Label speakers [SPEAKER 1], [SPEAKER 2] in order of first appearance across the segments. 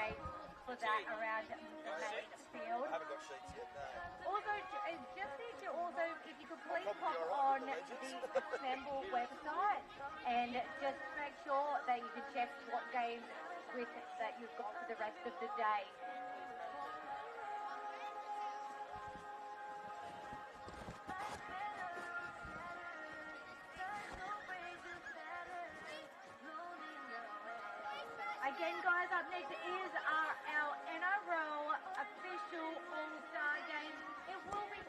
[SPEAKER 1] gate for that around the main field.
[SPEAKER 2] I haven't got sheets yet, no.
[SPEAKER 1] Also, just need to also, if you could please pop on the Assemble website and just make sure that you can check what games with that you've got for the rest of the day. Again, guys, up next is our NRL official All-Star game. It will be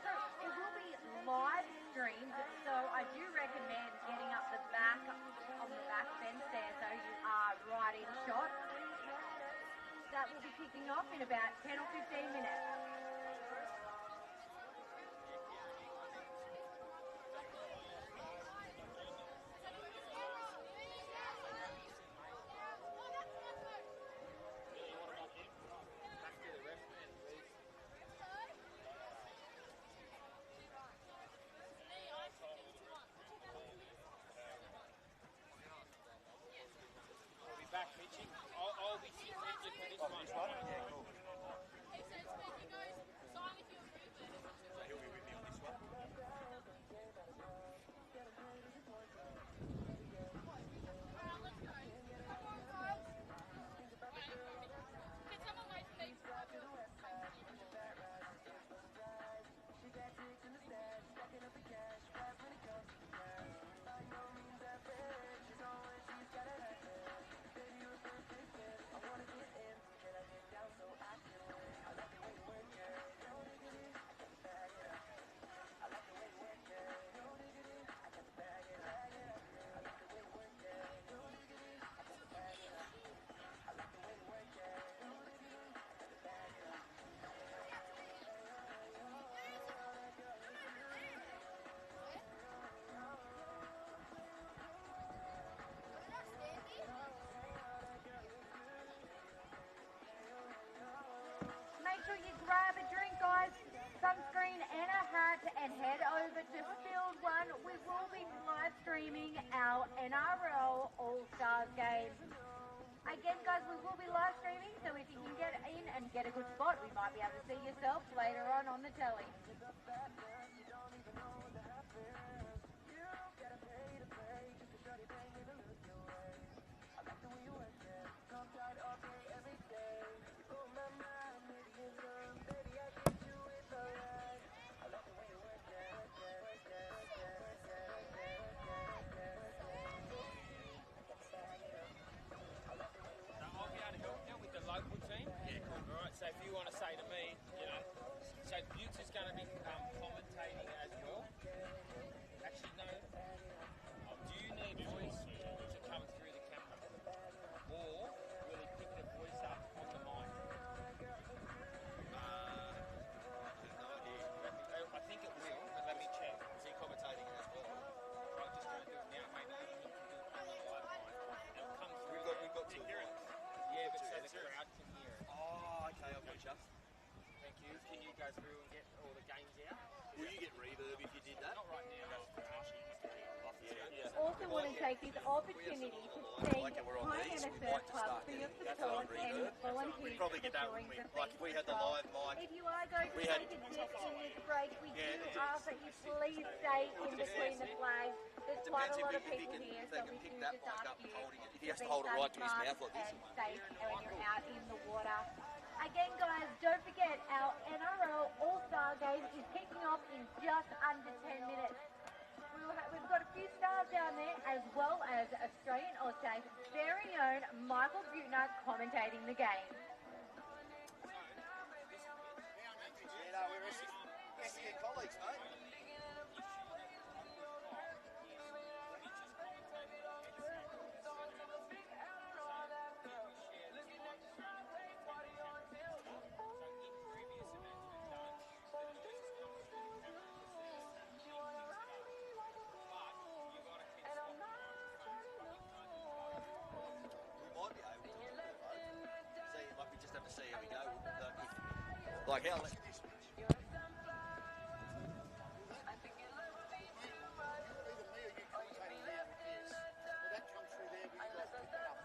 [SPEAKER 1] live streamed, so I do recommend getting up the back on the back fence there, so you are right in shot. That will be kicking off in about 10 or 15 minutes.
[SPEAKER 3] Back, Mitchie. I'll be sitting with you for this one.
[SPEAKER 2] Yeah, cool.
[SPEAKER 4] He says when he goes, sign if you agree with it.
[SPEAKER 2] So he'll be with me on this one.
[SPEAKER 4] Alright, let's go. Come on, guys. Can someone wait for me?
[SPEAKER 1] Make sure you grab a drink, guys, sunscreen and a hat, and head over to Field 1. We will be live streaming our NRL All-Stars game. Again, guys, we will be live streaming, so if you can get in and get a good spot, we might be able to see yourself later on the telly.
[SPEAKER 3] I'll be able to help you with the local team. Yeah, cool. All right, so if you want to say to me, you know, so Butts is going to be commentating as well. Actually, no. Do you need voice to come through the camera? Or will he pick the voice up on the mic?
[SPEAKER 2] No idea.
[SPEAKER 3] I think it will, but let me check.
[SPEAKER 2] Is he commentating as well?
[SPEAKER 3] Right, just don't do it now. Maybe you can do it on the live mic. It'll come through.
[SPEAKER 2] We've got two mics.
[SPEAKER 3] Yeah, but
[SPEAKER 2] Two
[SPEAKER 3] so the crowd can hear it.
[SPEAKER 2] Oh, okay, I've got you.
[SPEAKER 3] Thank you. Can you go through and get all the games out?
[SPEAKER 2] Will you get reverb if you did that?
[SPEAKER 3] Not right now. That's potentially just
[SPEAKER 2] Yeah.
[SPEAKER 1] Also want to take this opportunity to thank High MSF Club for your support and volunteers
[SPEAKER 2] Probably
[SPEAKER 1] for
[SPEAKER 2] get that
[SPEAKER 1] joining
[SPEAKER 2] when
[SPEAKER 1] the
[SPEAKER 2] like if we had the live mic.
[SPEAKER 1] If you are going to
[SPEAKER 2] We had-
[SPEAKER 1] take a dip in this break, we
[SPEAKER 2] Yeah,
[SPEAKER 1] do
[SPEAKER 2] it
[SPEAKER 1] ask that you please stay in between the flags. There's quite a lot of
[SPEAKER 2] Depends if
[SPEAKER 1] people
[SPEAKER 2] he
[SPEAKER 1] here,
[SPEAKER 2] can,
[SPEAKER 1] so
[SPEAKER 2] they
[SPEAKER 1] we
[SPEAKER 2] can
[SPEAKER 1] do
[SPEAKER 2] pick that
[SPEAKER 1] just
[SPEAKER 2] mic
[SPEAKER 1] ask
[SPEAKER 2] up
[SPEAKER 1] you
[SPEAKER 2] and holding it. If he
[SPEAKER 1] to
[SPEAKER 2] has to
[SPEAKER 1] be
[SPEAKER 2] hold it right to his
[SPEAKER 1] smart
[SPEAKER 2] mouth like this.
[SPEAKER 1] and safe when you're out in the water. Again, guys, don't forget our NRL All-Star game is kicking off in just under 10 minutes. We've got a few stars down there, as well as Australian OzTag's very own Michael Butner commentating the game.
[SPEAKER 2] Yeah, no, we're SEN colleagues, mate. Might be able to do it. See, like we just have to see how we go. Like how this pitch.
[SPEAKER 5] Either me or you commentating now with this. Will that come through there? We've got to pick it up.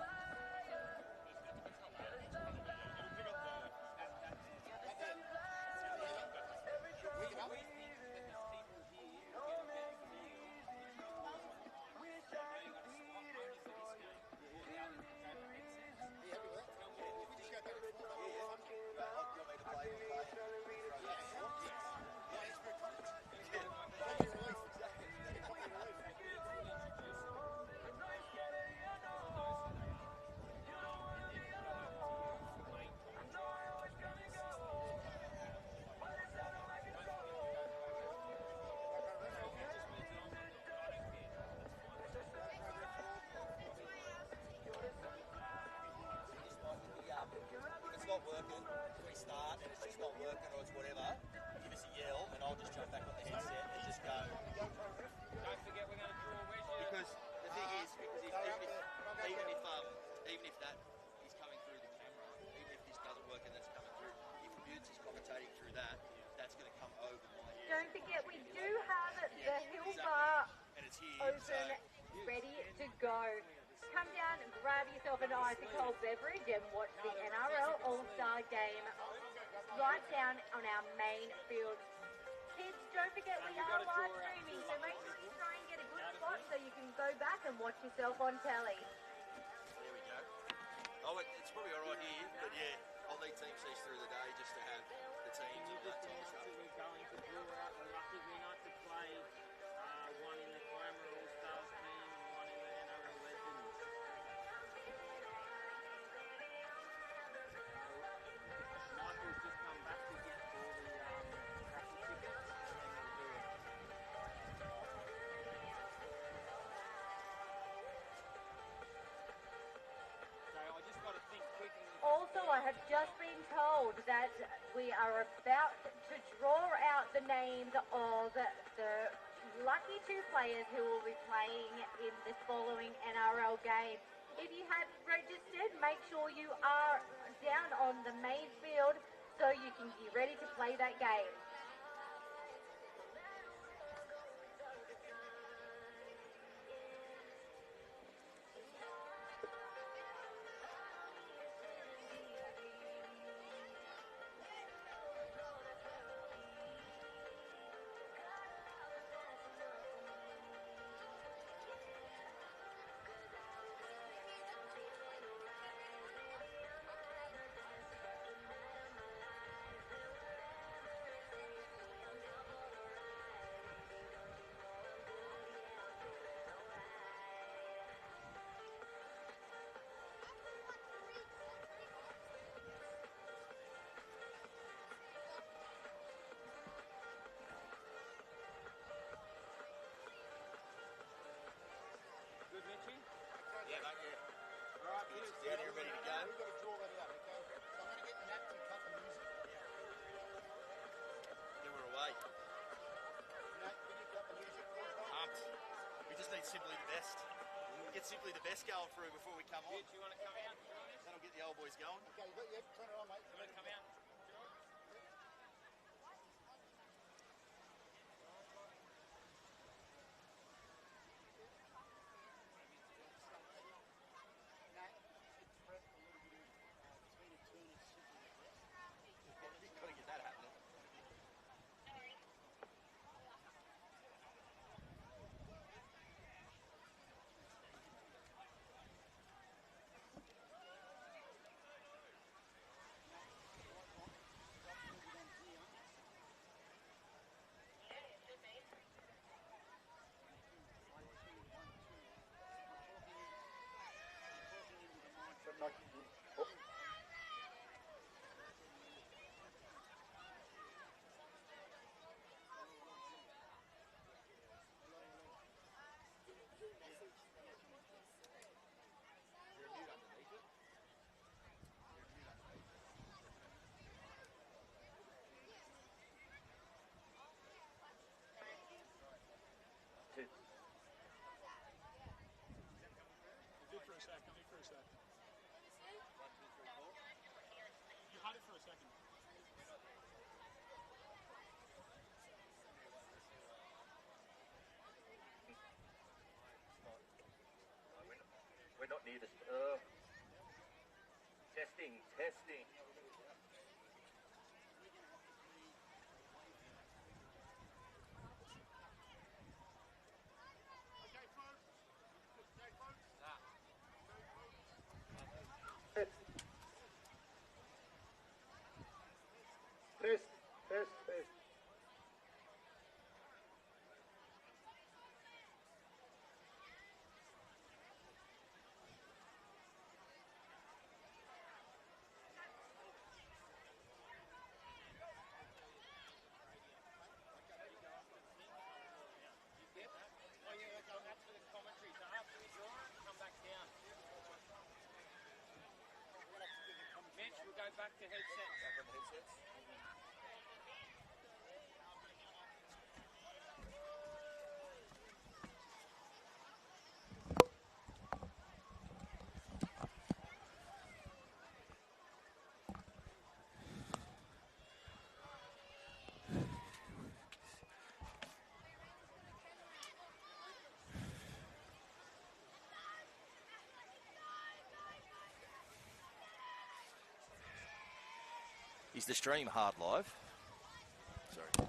[SPEAKER 2] even if that is coming through the camera, even if this doesn't work and that's coming through, if Butts is commentating through that, that's going to come over my ear.
[SPEAKER 1] Don't forget, we do have the hill bar
[SPEAKER 2] And it's here,
[SPEAKER 1] open, ready to go. Come down and grab yourself an icy cold beverage and watch the NRL All-Star game right down on our main field. Kids, don't forget we are live streaming, so make sure you try and get a good spot so you can go back and watch yourself on telly.
[SPEAKER 2] There we go. Oh, it's probably all right here, but yeah, I'll need team sheets through the day just to have the teams and that type of stuff.
[SPEAKER 3] We're going to draw out the lucky winner to play one in the Kiama All-Stars team and one in the NRL Legends. Michael's just come back to get all the raffle tickets and then we'll do it. So I just got to think quick.
[SPEAKER 1] Also, I have just been told that we are about to draw out the names of the lucky 2 players who will be playing in the following NRL game. If you have registered, make sure you are down on the main field so you can be ready to play that game.
[SPEAKER 3] Good, Mitchie?
[SPEAKER 2] Yeah, mate, yeah.
[SPEAKER 3] All right,
[SPEAKER 2] It's
[SPEAKER 3] Butts.
[SPEAKER 2] down here ready to go.
[SPEAKER 5] We've got to draw that out, okay? So I'm going to get Matt to cut the music.
[SPEAKER 2] Then we're away.
[SPEAKER 5] Matt, can you cut the music for us?
[SPEAKER 2] Pumped. We just need Simply the Best. Get Simply the Best going through before we come on.
[SPEAKER 3] Butts, you want to come out?
[SPEAKER 2] That'll get the old boys going.
[SPEAKER 5] Okay, turn it on, mate.
[SPEAKER 3] You want to come out?
[SPEAKER 5] Matt, it's prep a little bit of Tina Turner's Simply the Best.
[SPEAKER 2] You've got to get that happening.
[SPEAKER 6] Do for a second. You had it for a second.
[SPEAKER 7] We're not near the... testing.
[SPEAKER 5] Okay, folks. Okay, folks.
[SPEAKER 8] Test.
[SPEAKER 3] Oh yeah, that's for the commentary. So after we draw it, come back down. Mitch, we'll go back to headsets.
[SPEAKER 2] Back on the headsets. Is the stream hard live? Sorry.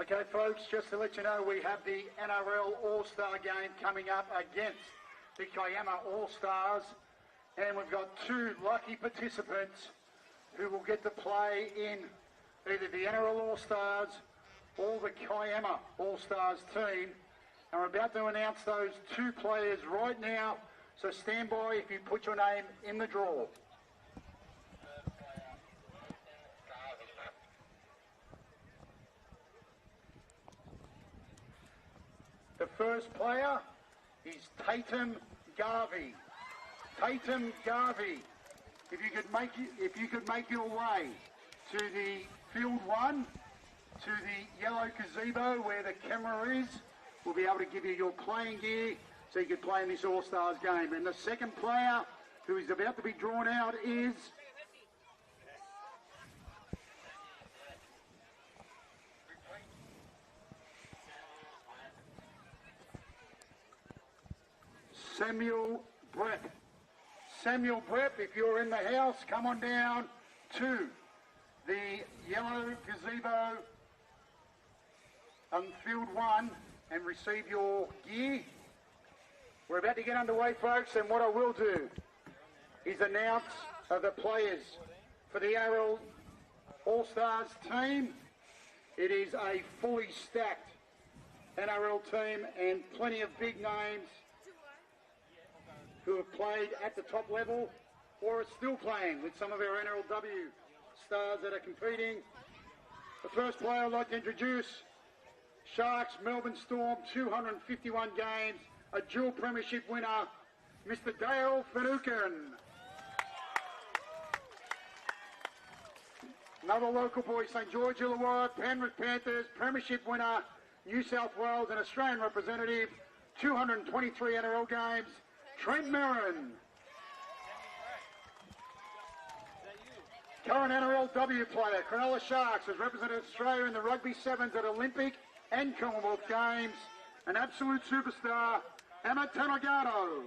[SPEAKER 5] Okay, folks, just to let you know, we have the NRL All-Star game coming up against the Kiama All-Stars, and we've got 2 lucky participants who will get to play in either the NRL All-Stars or the Kiama All-Stars team. And we're about to announce those 2 players right now, so stand by if you put your name in the draw. The first player is Tatum Garvey. Tatum Garvey, if you could make your way to the field 1, to the yellow gazebo where the camera is, we'll be able to give you your playing gear so you can play in this All-Stars game. And the second player who is about to be drawn out is Samuel Brett. Samuel Brett, if you're in the house, come on down to the yellow gazebo on field 1 and receive your gear. We're about to get underway, folks, and what I will do is announce the players for the NRL All-Stars team. It is a fully stacked NRL team and plenty of big names who have played at the top level or are still playing with some of our NRLW stars that are competing. The first player I'd like to introduce, Sharks Melbourne Storm, 251 games, a dual premiership winner, Mr. Dale Finucane. Another local boy, St George Illawarra, Penrith Panthers, premiership winner, New South Wales and Australian representative, 223 NRL games, Trent Merrin. Current NRLW player, Cronulla Sharks, has represented Australia in the Rugby Sevens at Olympic and Commonwealth Games. An absolute superstar, Emma Tanagato.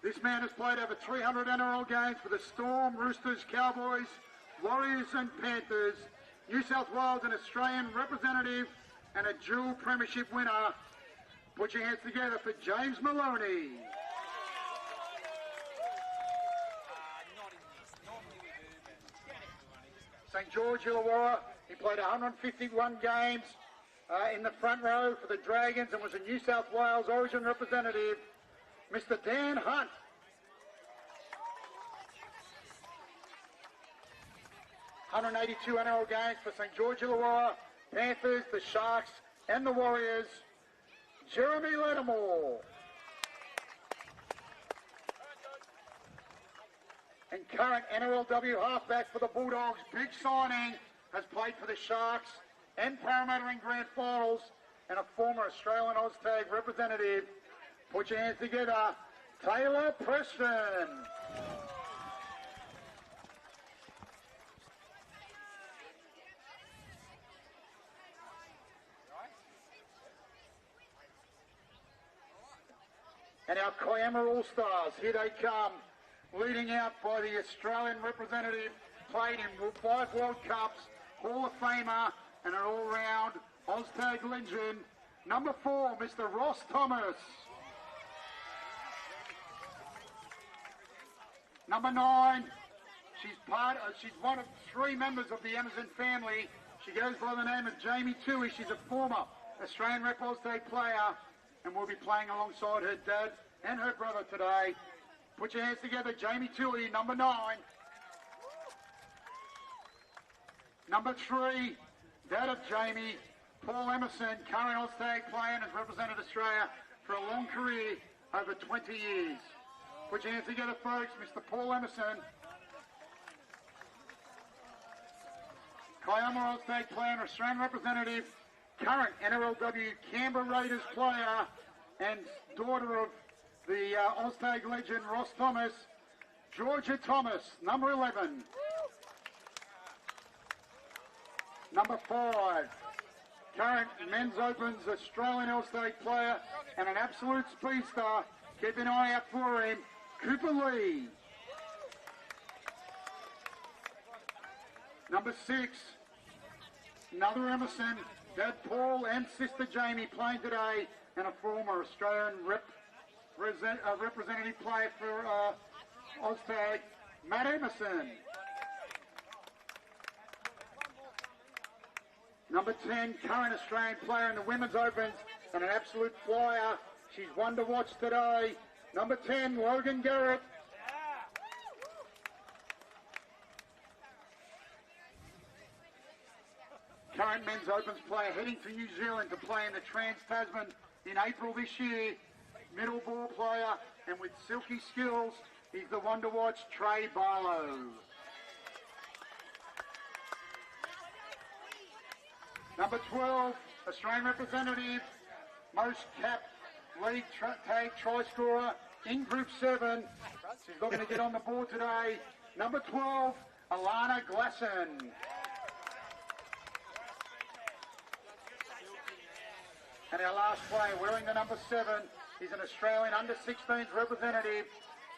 [SPEAKER 5] This man has played over 300 NRL games for the Storm, Roosters, Cowboys, Warriors and Panthers, New South Wales and Australian representative and a dual premiership winner. Put your hands together for James Maloney. St George Illawarra, he played 151 games in the front row for the Dragons and was a New South Wales Origin representative, Mr. Dan Hunt. $182 NRL games for St George Illawarra, Panthers, the Sharks and the Warriors, Jeremy Lattimore. And current NRLW halfback for the Bulldogs, big signing, has played for the Sharks and Parramatta in grand finals and a former Australian OzTag representative. Put your hands together, Taylor Preston. And our Kiama All-Stars, here they come, leading out by the Australian representative, played in 5 World Cups, Hall of Famer and an all-round OzTag legend, number 4, Mr. Ross Thomas. Number 9, she's one of 3 members of the Amazon family. She goes by the name of Jamie Toohey. She's a former Australian Rep OzTag player and will be playing alongside her dad and her brother today. Put your hands together, Jamie Toohey, number 9. Number 3, dad of Jamie, Paul Emerson, current OzTag player and has represented Australia for a long career, over 20 years. Put your hands together, folks, Mr. Paul Emerson. Kiama OzTag player and Australian representative, current NRLW Canberra Raiders player and daughter of the OzTag legend Ross Thomas, Georgia Thomas, number 11. Number 5, current Men's Opens Australian OzTag player and an absolute speedster. Keep an eye out for him, Cooper Lee. Number 6, another Emerson, Dad Paul and sister Jamie playing today, and a former Australian representative player for OzTag, Matt Emerson. Number 10, current Australian player in the Women's Opens and an absolute flyer. She's one to watch today. Number 10, Logan Garrett. Current Men's Opens player heading to New Zealand to play in the Trans-Tasman in April this year. Middle ball player and with silky skills, he's the one to watch, Trey Barlow. Number 12, Australian representative, most capped league tag try scorer in Group 7. She's not going to get on the board today. Number 12, Alana Glasson. And our last player wearing the number 7 is an Australian under-16s representative.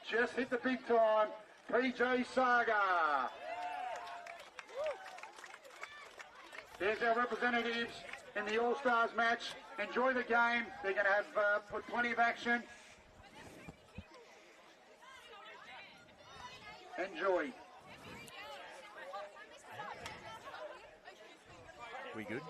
[SPEAKER 5] Just hit the big time, PJ Saga. There's our representatives in the All-Stars match. Enjoy the game. They're going to have put plenty of action. Enjoy.
[SPEAKER 2] We good?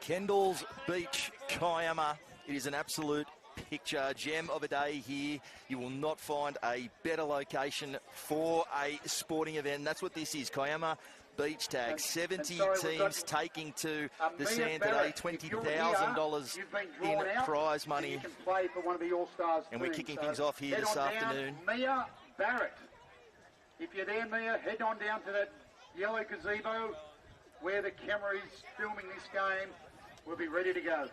[SPEAKER 2] Kendalls Beach Kiama. It is an absolute picture gem of a day here. You will not find a better location for a sporting event. That's what this is, Kiama Beach Tag. 70 teams taking to the sand today. $20,000 in prize money.
[SPEAKER 5] You can play for one of the All-Stars
[SPEAKER 2] and we're kicking things off here this afternoon.
[SPEAKER 5] Mia Barrett. If you're there, Mia, head on down to that yellow gazebo where the camera is filming this game. We'll be ready to go.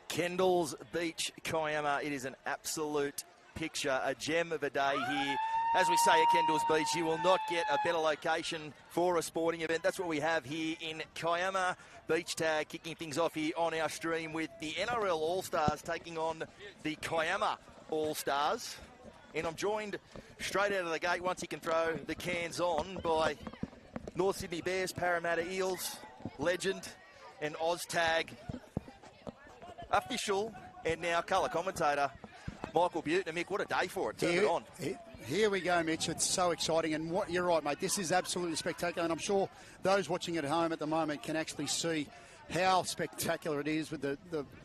[SPEAKER 2] Kendalls Beach Kiama. It is an absolute picture, a gem of a day here. As we say at Kendalls Beach, you will not get a better location for a sporting event. That's what we have here in Kiama Beach Tag, kicking things off here on our stream with the NRL All-Stars taking on the Kiama All-Stars. And I'm joined straight out of the gate, once he can throw the cans on, by North Sydney Bears, Parramatta Eels, legend and OzTag official and now colour commentator, Michael Butte. And Mick, what a day for it. Turn it on.
[SPEAKER 8] Here we go, Mitch. It's so exciting. And you're right, mate. This is absolutely spectacular. And I'm sure those watching at home at the moment can actually see how spectacular it is with the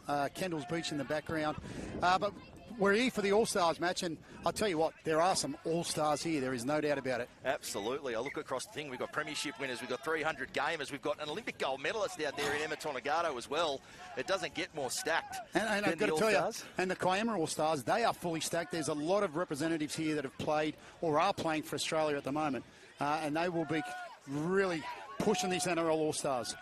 [SPEAKER 8] Kendalls Beach in the background. But we're here for the All-Stars match, and I'll tell you what, there are some All-Stars here. There is no doubt about it.
[SPEAKER 2] Absolutely. I look across the thing. We've got premiership winners. We've got 300 gamers. We've got an Olympic gold medalist out there in Emma Tonegado as well. It doesn't get more stacked
[SPEAKER 8] And
[SPEAKER 2] than
[SPEAKER 8] I've got
[SPEAKER 2] the
[SPEAKER 8] to tell you,
[SPEAKER 2] All-Stars.
[SPEAKER 8] and the Kiama All-Stars, they are fully stacked. There's a lot of representatives here that have played or are playing for Australia at the moment, and they will be really pushing this NRL All-Stars.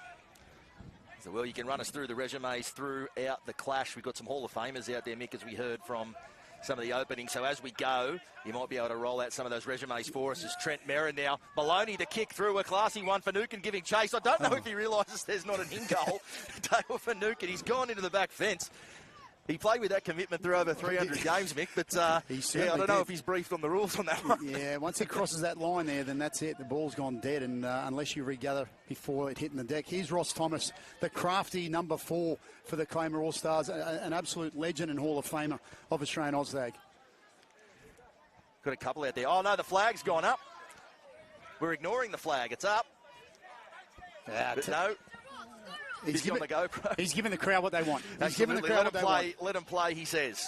[SPEAKER 2] So, well, you can run us through the resumes throughout the clash. We've got some Hall of Famers out there, Mick, as we heard from some of the openings. So as we go, you might be able to roll out some of those resumes for us. As Trent Merrin now. Maloney to kick through, a classy one for Nukin giving chase. I don't know if he realises there's not an in-goal. Dale for Nukin. He's gone into the back fence. He played with that commitment through over 300 games, Mick, but I don't know if he's briefed on the rules on that one.
[SPEAKER 8] Yeah, once he crosses that line there, then that's it. The ball's gone dead, and unless you regather before it hitting the deck. Here's Ross Thomas, the crafty number 4 for the Kiama All-Stars, an absolute legend and Hall of Famer of Australian OzTag.
[SPEAKER 2] Got a couple out there. Oh, no, the flag's gone up. We're ignoring the flag. It's up. But no. He's on the GoPro.
[SPEAKER 8] He's giving the crowd what they want. He's
[SPEAKER 2] Absolutely.
[SPEAKER 8] giving the crowd what they want.
[SPEAKER 2] Let him play, he says.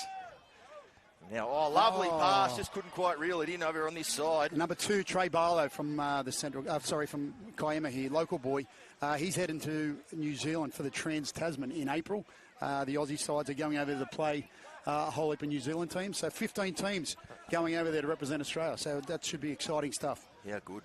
[SPEAKER 2] Now, lovely pass. Just couldn't quite reel it in over on this side.
[SPEAKER 8] Number 2, Trey Barlow from from Kiama here, local boy. He's heading to New Zealand for the Trans-Tasman in April. The Aussie sides are going over to play a whole heap of New Zealand teams. So 15 teams going over there to represent Australia. So that should be exciting stuff.
[SPEAKER 2] Yeah, good.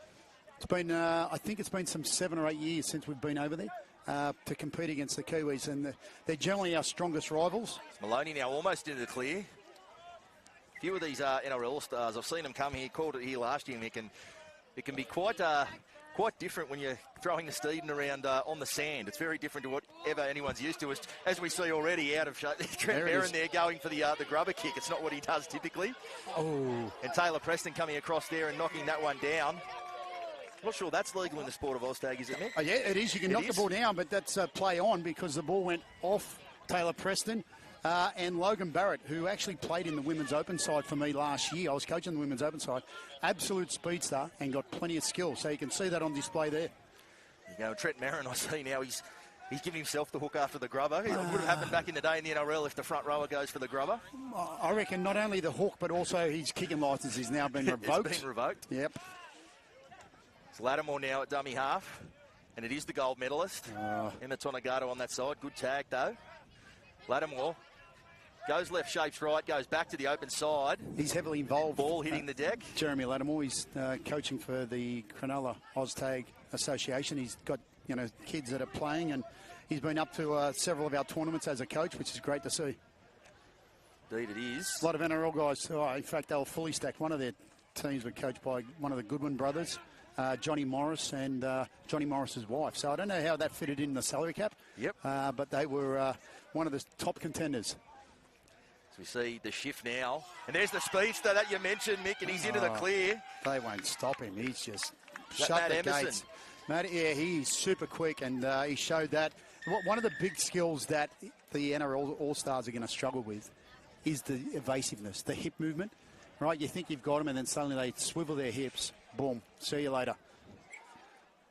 [SPEAKER 8] It's been, I think it's been some 7 or 8 years since we've been over there. To compete against the Kiwis, and they're generally our strongest rivals.
[SPEAKER 2] Maloney now almost into the clear. A few of these NRL All-Stars, I've seen them come here, called it here last year, Mick, and it can be quite different when you're throwing the Steeden around on the sand. It's very different to whatever anyone's used to, as we see already out of Trent Merrin there going for the grubber kick. It's not what he does typically.
[SPEAKER 8] Oh.
[SPEAKER 2] And Taylor Preston coming across there and knocking that one down. Not sure that's legal in the sport of OzTag, is it, Mick?
[SPEAKER 8] Oh, yeah, it is. You can knock the ball down, but that's play on because the ball went off Taylor Preston and Logan Barrett, who actually played in the women's open side for me last year. I was coaching the women's open side. Absolute speedster and got plenty of skill. So you can see that on display there.
[SPEAKER 2] You know, Trent Merrin, I see now, he's giving himself the hook after the grubber. It would have happened back in the day in the NRL if the front rower goes for the grubber.
[SPEAKER 8] I reckon not only the hook, but also his kicking licence has now been revoked.
[SPEAKER 2] It's been revoked.
[SPEAKER 8] Yep.
[SPEAKER 2] It's Lattimore now at dummy half, and it is the gold medalist. Emma Tonegado on that side. Good tag, though. Lattimore goes left, shapes right, goes back to the open side.
[SPEAKER 8] He's heavily involved.
[SPEAKER 2] Ball hitting the deck.
[SPEAKER 8] Jeremy Lattimore, he's coaching for the Cronulla OzTag Association. He's got, kids that are playing, and he's been up to several of our tournaments as a coach, which is great to see.
[SPEAKER 2] Indeed it is.
[SPEAKER 8] A lot of NRL guys. In fact, they were fully stacked. One of their teams were coached by one of the Goodwin brothers. Johnny Morris and Johnny Morris's wife. So I don't know how that fitted in the salary cap.
[SPEAKER 2] Yep.
[SPEAKER 8] But they were one of the top contenders.
[SPEAKER 2] So we see the shift now. And there's the speedster that you mentioned, Mick, and he's into the clear.
[SPEAKER 8] They won't stop him. He's just
[SPEAKER 2] That
[SPEAKER 8] shut
[SPEAKER 2] Matt
[SPEAKER 8] the
[SPEAKER 2] Emerson?
[SPEAKER 8] gates. Matt, yeah, he's super quick, and he showed that. One of the big skills that the NRL All-Stars are going to struggle with is the evasiveness, the hip movement. Right, you think you've got them, and then suddenly they swivel their hips. Boom, see you later.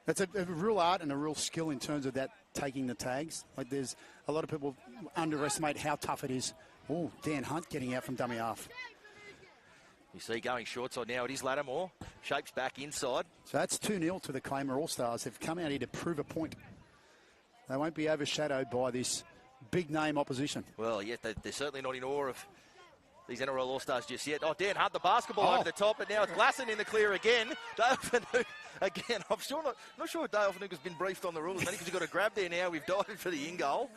[SPEAKER 8] That's a real art and a real skill in terms of that, taking the tags. Like, there's a lot of people underestimate how tough it is. Oh, Dan Hunt getting out from dummy half.
[SPEAKER 2] You see going short side now. It is Lattimore. Shapes back inside.
[SPEAKER 8] So that's 2-0 to the Kiama All-Stars. They've come out here to prove a point. They won't be overshadowed by this big-name opposition.
[SPEAKER 2] Well, yeah, they're certainly not in awe of these NRL All-Stars just yet. Oh, Dan Hunt, the basketball over the top, but now it's Glasson in the clear again. Dale Finucane, again, I'm not sure Dale Finucane has been briefed on the rules, because he's got a grab there now. We've dived for the in-goal.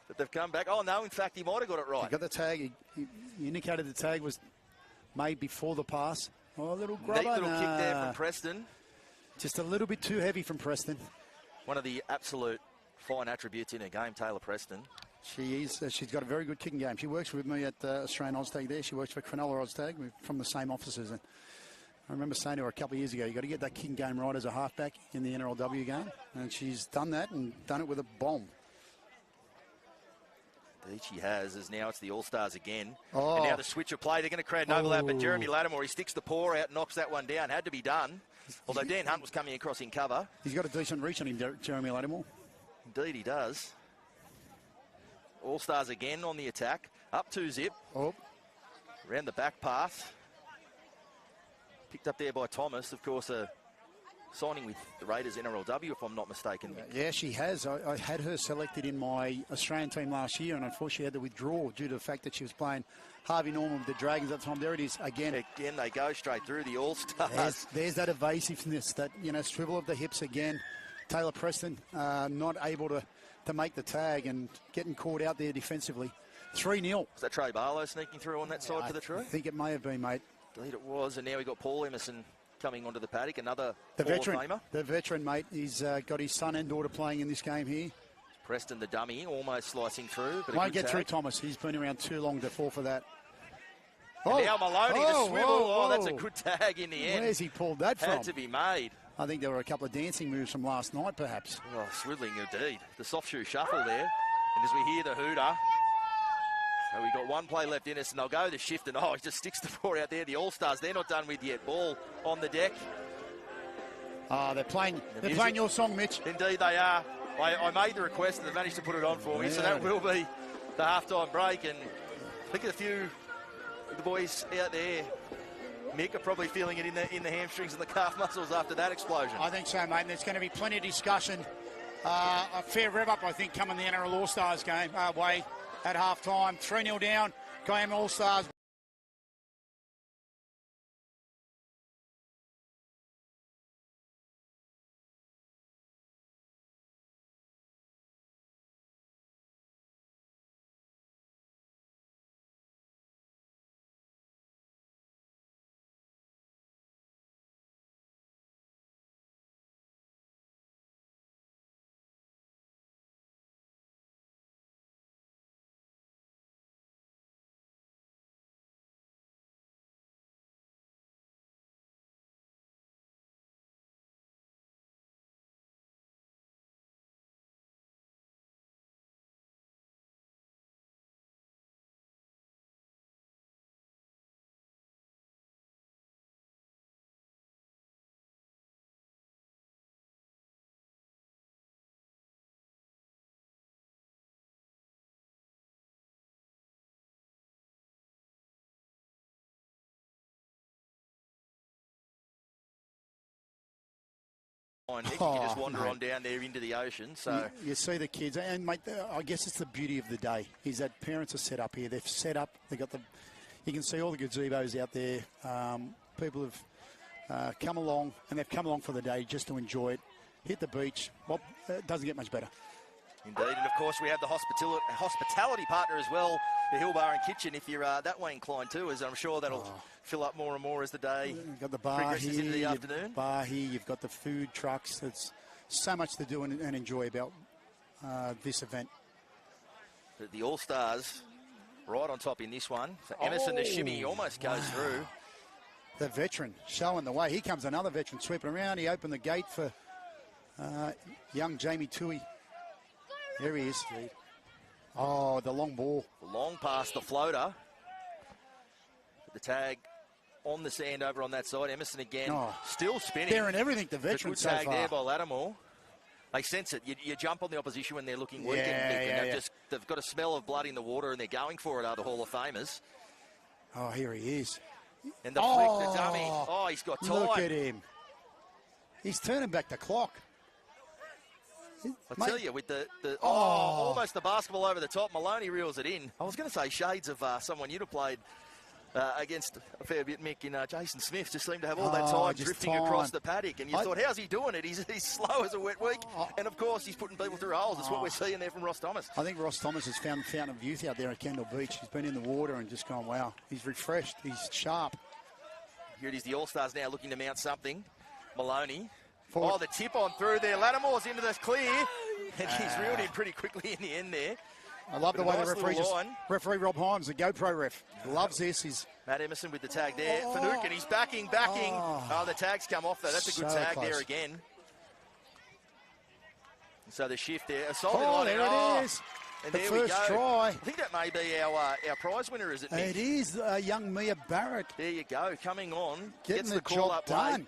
[SPEAKER 2] But they've come back. Oh, no, in fact, he might have got it right.
[SPEAKER 8] He got the tag. He indicated the tag was made before the pass. Oh, a little grubber.
[SPEAKER 2] Neat little kick there from Preston.
[SPEAKER 8] Just a little bit too heavy from Preston.
[SPEAKER 2] One of the absolute fine attributes in her game, Taylor Preston.
[SPEAKER 8] She is. She's got a very good kicking game. She works with me at Australian OzTag there. She works for Cronulla OzTag. We're from the same offices. And I remember saying to her a couple of years ago, you've got to get that kicking game right as a halfback in the NRLW game. And she's done that and done it with a bomb.
[SPEAKER 2] Indeed she has, as now it's the All-Stars again.
[SPEAKER 8] Oh.
[SPEAKER 2] And now the switch of play. They're going to create an overlap, but Jeremy Lattimore, he sticks the paw out, knocks that one down. Had to be done. Although Dan Hunt was coming across in cover.
[SPEAKER 8] He's got a decent reach on him, Jeremy Lattimore.
[SPEAKER 2] Indeed he does. All-Stars again on the attack. Up 2-zip.
[SPEAKER 8] Oh,
[SPEAKER 2] Around the back pass. Picked up there by Thomas. Of course, signing with the Raiders NRLW, if I'm not mistaken.
[SPEAKER 8] yeah, she has. I had her selected in my Australian team last year, and unfortunately had to withdraw due to the fact that she was playing Harvey Norman with the Dragons at the time. There it is again.
[SPEAKER 2] Again, they go straight through the All-Stars.
[SPEAKER 8] There's that evasiveness, that, you know, swivel of the hips again. Taylor Preston not able to make the tag and getting caught out there defensively. 3-0.
[SPEAKER 2] Was that Trey Barlow sneaking through on that side for the tree?
[SPEAKER 8] I think it may have been, mate.
[SPEAKER 2] Indeed it was, and now we got Paul Emerson coming onto the paddock, another
[SPEAKER 8] The
[SPEAKER 2] Hall
[SPEAKER 8] veteran,
[SPEAKER 2] of Famer.
[SPEAKER 8] the veteran, mate. He's got his son and daughter playing in this game here.
[SPEAKER 2] Preston, the dummy, almost slicing through. But
[SPEAKER 8] Won't get through Thomas. He's been around too long to fall for that.
[SPEAKER 2] And now Maloney, the swivel.
[SPEAKER 8] whoa.
[SPEAKER 2] Oh, that's a good tag in the end.
[SPEAKER 8] Where's he pulled that from?
[SPEAKER 2] Had to be made.
[SPEAKER 8] I think there were a couple of dancing moves from last night, perhaps.
[SPEAKER 2] Oh, swiveling indeed. The soft shoe shuffle there. And as we hear the hooter, so we've got one play left in us, and they'll go the shift, and he just sticks the ball out there. The All-Stars, they're not done with yet. Ball on the deck.
[SPEAKER 8] They're playing your song, Mitch.
[SPEAKER 2] Indeed they are. I made the request, and they managed to put it on for me, so that will be the halftime break. And I think a few of the boys out there, Mick, are probably feeling it in the hamstrings and the calf muscles after that explosion.
[SPEAKER 8] I think so, mate. And there's going to be plenty of discussion. A fair rev-up, I think, coming the NRL All-Stars game way at half-time. 3-0 down. Kiama All-Stars.
[SPEAKER 2] Nick, you can just wander on down there into the ocean. So
[SPEAKER 8] you see the kids, and mate, I guess it's the beauty of the day is that parents are set up here. They've set up. They got you can see all the gazebos out there. People have come along, and they've come along for the day just to enjoy it. Hit the beach. Well, it doesn't get much better.
[SPEAKER 2] Indeed, and of course we have the hospitality partner as well, the Hill Bar and Kitchen, if you're that way inclined too, as I'm sure that'll fill up more and more as the day
[SPEAKER 8] You've got the bar
[SPEAKER 2] progresses
[SPEAKER 8] here,
[SPEAKER 2] into the afternoon.
[SPEAKER 8] You've got the food trucks. There's so much to do and enjoy about this event.
[SPEAKER 2] The All-Stars right on top in this one. So Emerson, the shimmy, almost goes through.
[SPEAKER 8] The veteran showing the way. Here comes another veteran sweeping around. He opened the gate for young Jamie Tui. There he is. Oh, the long ball.
[SPEAKER 2] The long pass, the floater. The tag on the sand over on that side. Emerson again, still spinning.
[SPEAKER 8] They're in everything, the veteran so far.
[SPEAKER 2] Good tag there by Lattimore. They sense it. You jump on the opposition when they're looking weak. They've got a smell of blood in the water, and they're going for it, are the Hall of Famers.
[SPEAKER 8] Oh, here he is.
[SPEAKER 2] And the flick, the dummy. Oh, he's got time.
[SPEAKER 8] Look at him. He's turning back the clock.
[SPEAKER 2] I tell you, with almost the basketball over the top, Maloney reels it in. I was going to say shades of someone you'd have played against a fair bit, Mick, in Jason Smith. Just seemed to have all that time drifting across the paddock. And you thought, how's he doing it? He's slow as a wet week. And, of course, he's putting people through holes. That's what we're seeing there from Ross Thomas.
[SPEAKER 8] I think Ross Thomas has found the fountain of youth out there at Kendalls Beach. He's been in the water and just gone, wow. He's refreshed. He's sharp.
[SPEAKER 2] Here it is, the All-Stars now looking to mount something. Maloney. Forward. Oh, the tip on through there. Lattimore's into this clear. And he's reeled in pretty quickly in the end there.
[SPEAKER 8] I love the way the referee Rob Himes, the GoPro ref, loves this. He's
[SPEAKER 2] Matt Emerson with the tag there. Fanuc, and he's backing. Oh, the tag's come off though. That's a good tag there again. So the shift there.
[SPEAKER 8] There it is.
[SPEAKER 2] And
[SPEAKER 8] the
[SPEAKER 2] there
[SPEAKER 8] first
[SPEAKER 2] we go.
[SPEAKER 8] try.
[SPEAKER 2] I think that may be our prize winner, is it, Nick?
[SPEAKER 8] It is young Mia Barrett.
[SPEAKER 2] There you go, coming on.
[SPEAKER 8] Getting
[SPEAKER 2] gets
[SPEAKER 8] the
[SPEAKER 2] call
[SPEAKER 8] job
[SPEAKER 2] up
[SPEAKER 8] done.
[SPEAKER 2] late.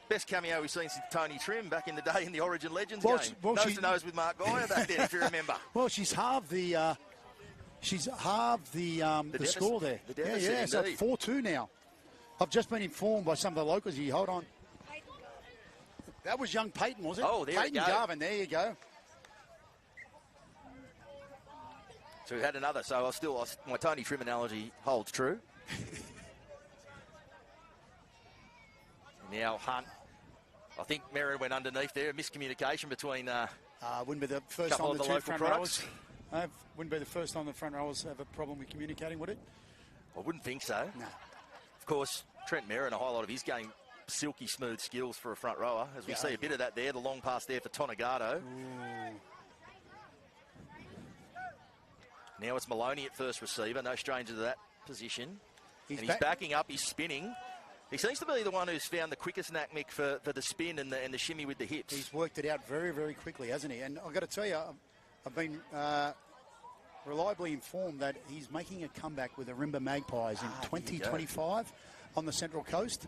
[SPEAKER 2] Best cameo we've seen since Tony Trim back in the day in the Origin Legends
[SPEAKER 8] Well,
[SPEAKER 2] game.
[SPEAKER 8] well,
[SPEAKER 2] Nose
[SPEAKER 8] she-
[SPEAKER 2] to nose with Mark Geyer back then, if you remember.
[SPEAKER 8] Well, she's halved the
[SPEAKER 2] deficit-
[SPEAKER 8] score there.
[SPEAKER 2] the deficit,
[SPEAKER 8] yeah. So
[SPEAKER 2] indeed.
[SPEAKER 8] it's 4-2 now. I've just been informed by some of the locals here. Hold on. That was young Peyton, was it?
[SPEAKER 2] Oh, there we
[SPEAKER 8] Peyton
[SPEAKER 2] go.
[SPEAKER 8] Garvin. There you go.
[SPEAKER 2] So we had another. So my Tony Trim analogy holds true. Now Hunt. I think Merrin went underneath there. Miscommunication between
[SPEAKER 8] Wouldn't be the first
[SPEAKER 2] couple
[SPEAKER 8] time
[SPEAKER 2] of
[SPEAKER 8] the
[SPEAKER 2] the
[SPEAKER 8] two
[SPEAKER 2] local
[SPEAKER 8] front
[SPEAKER 2] products.
[SPEAKER 8] rowers. Wouldn't be the first time the front rowers have a problem with communicating, would it?
[SPEAKER 2] I wouldn't think so.
[SPEAKER 8] No.
[SPEAKER 2] Of course, Trent Merrin, a highlight of his game, silky smooth skills for a front rower. As we see a bit of that there, the long pass there for Tonagato. Now it's Maloney at first receiver, no stranger to that position. He's backing up, he's spinning. He seems to be the one who's found the quickest knack, Mick, for the spin and the shimmy with the hips.
[SPEAKER 8] He's worked it out very, very quickly, hasn't he? And I've got to tell you, I've been reliably informed that he's making a comeback with the Rimba Magpies in 2025 on the Central Coast.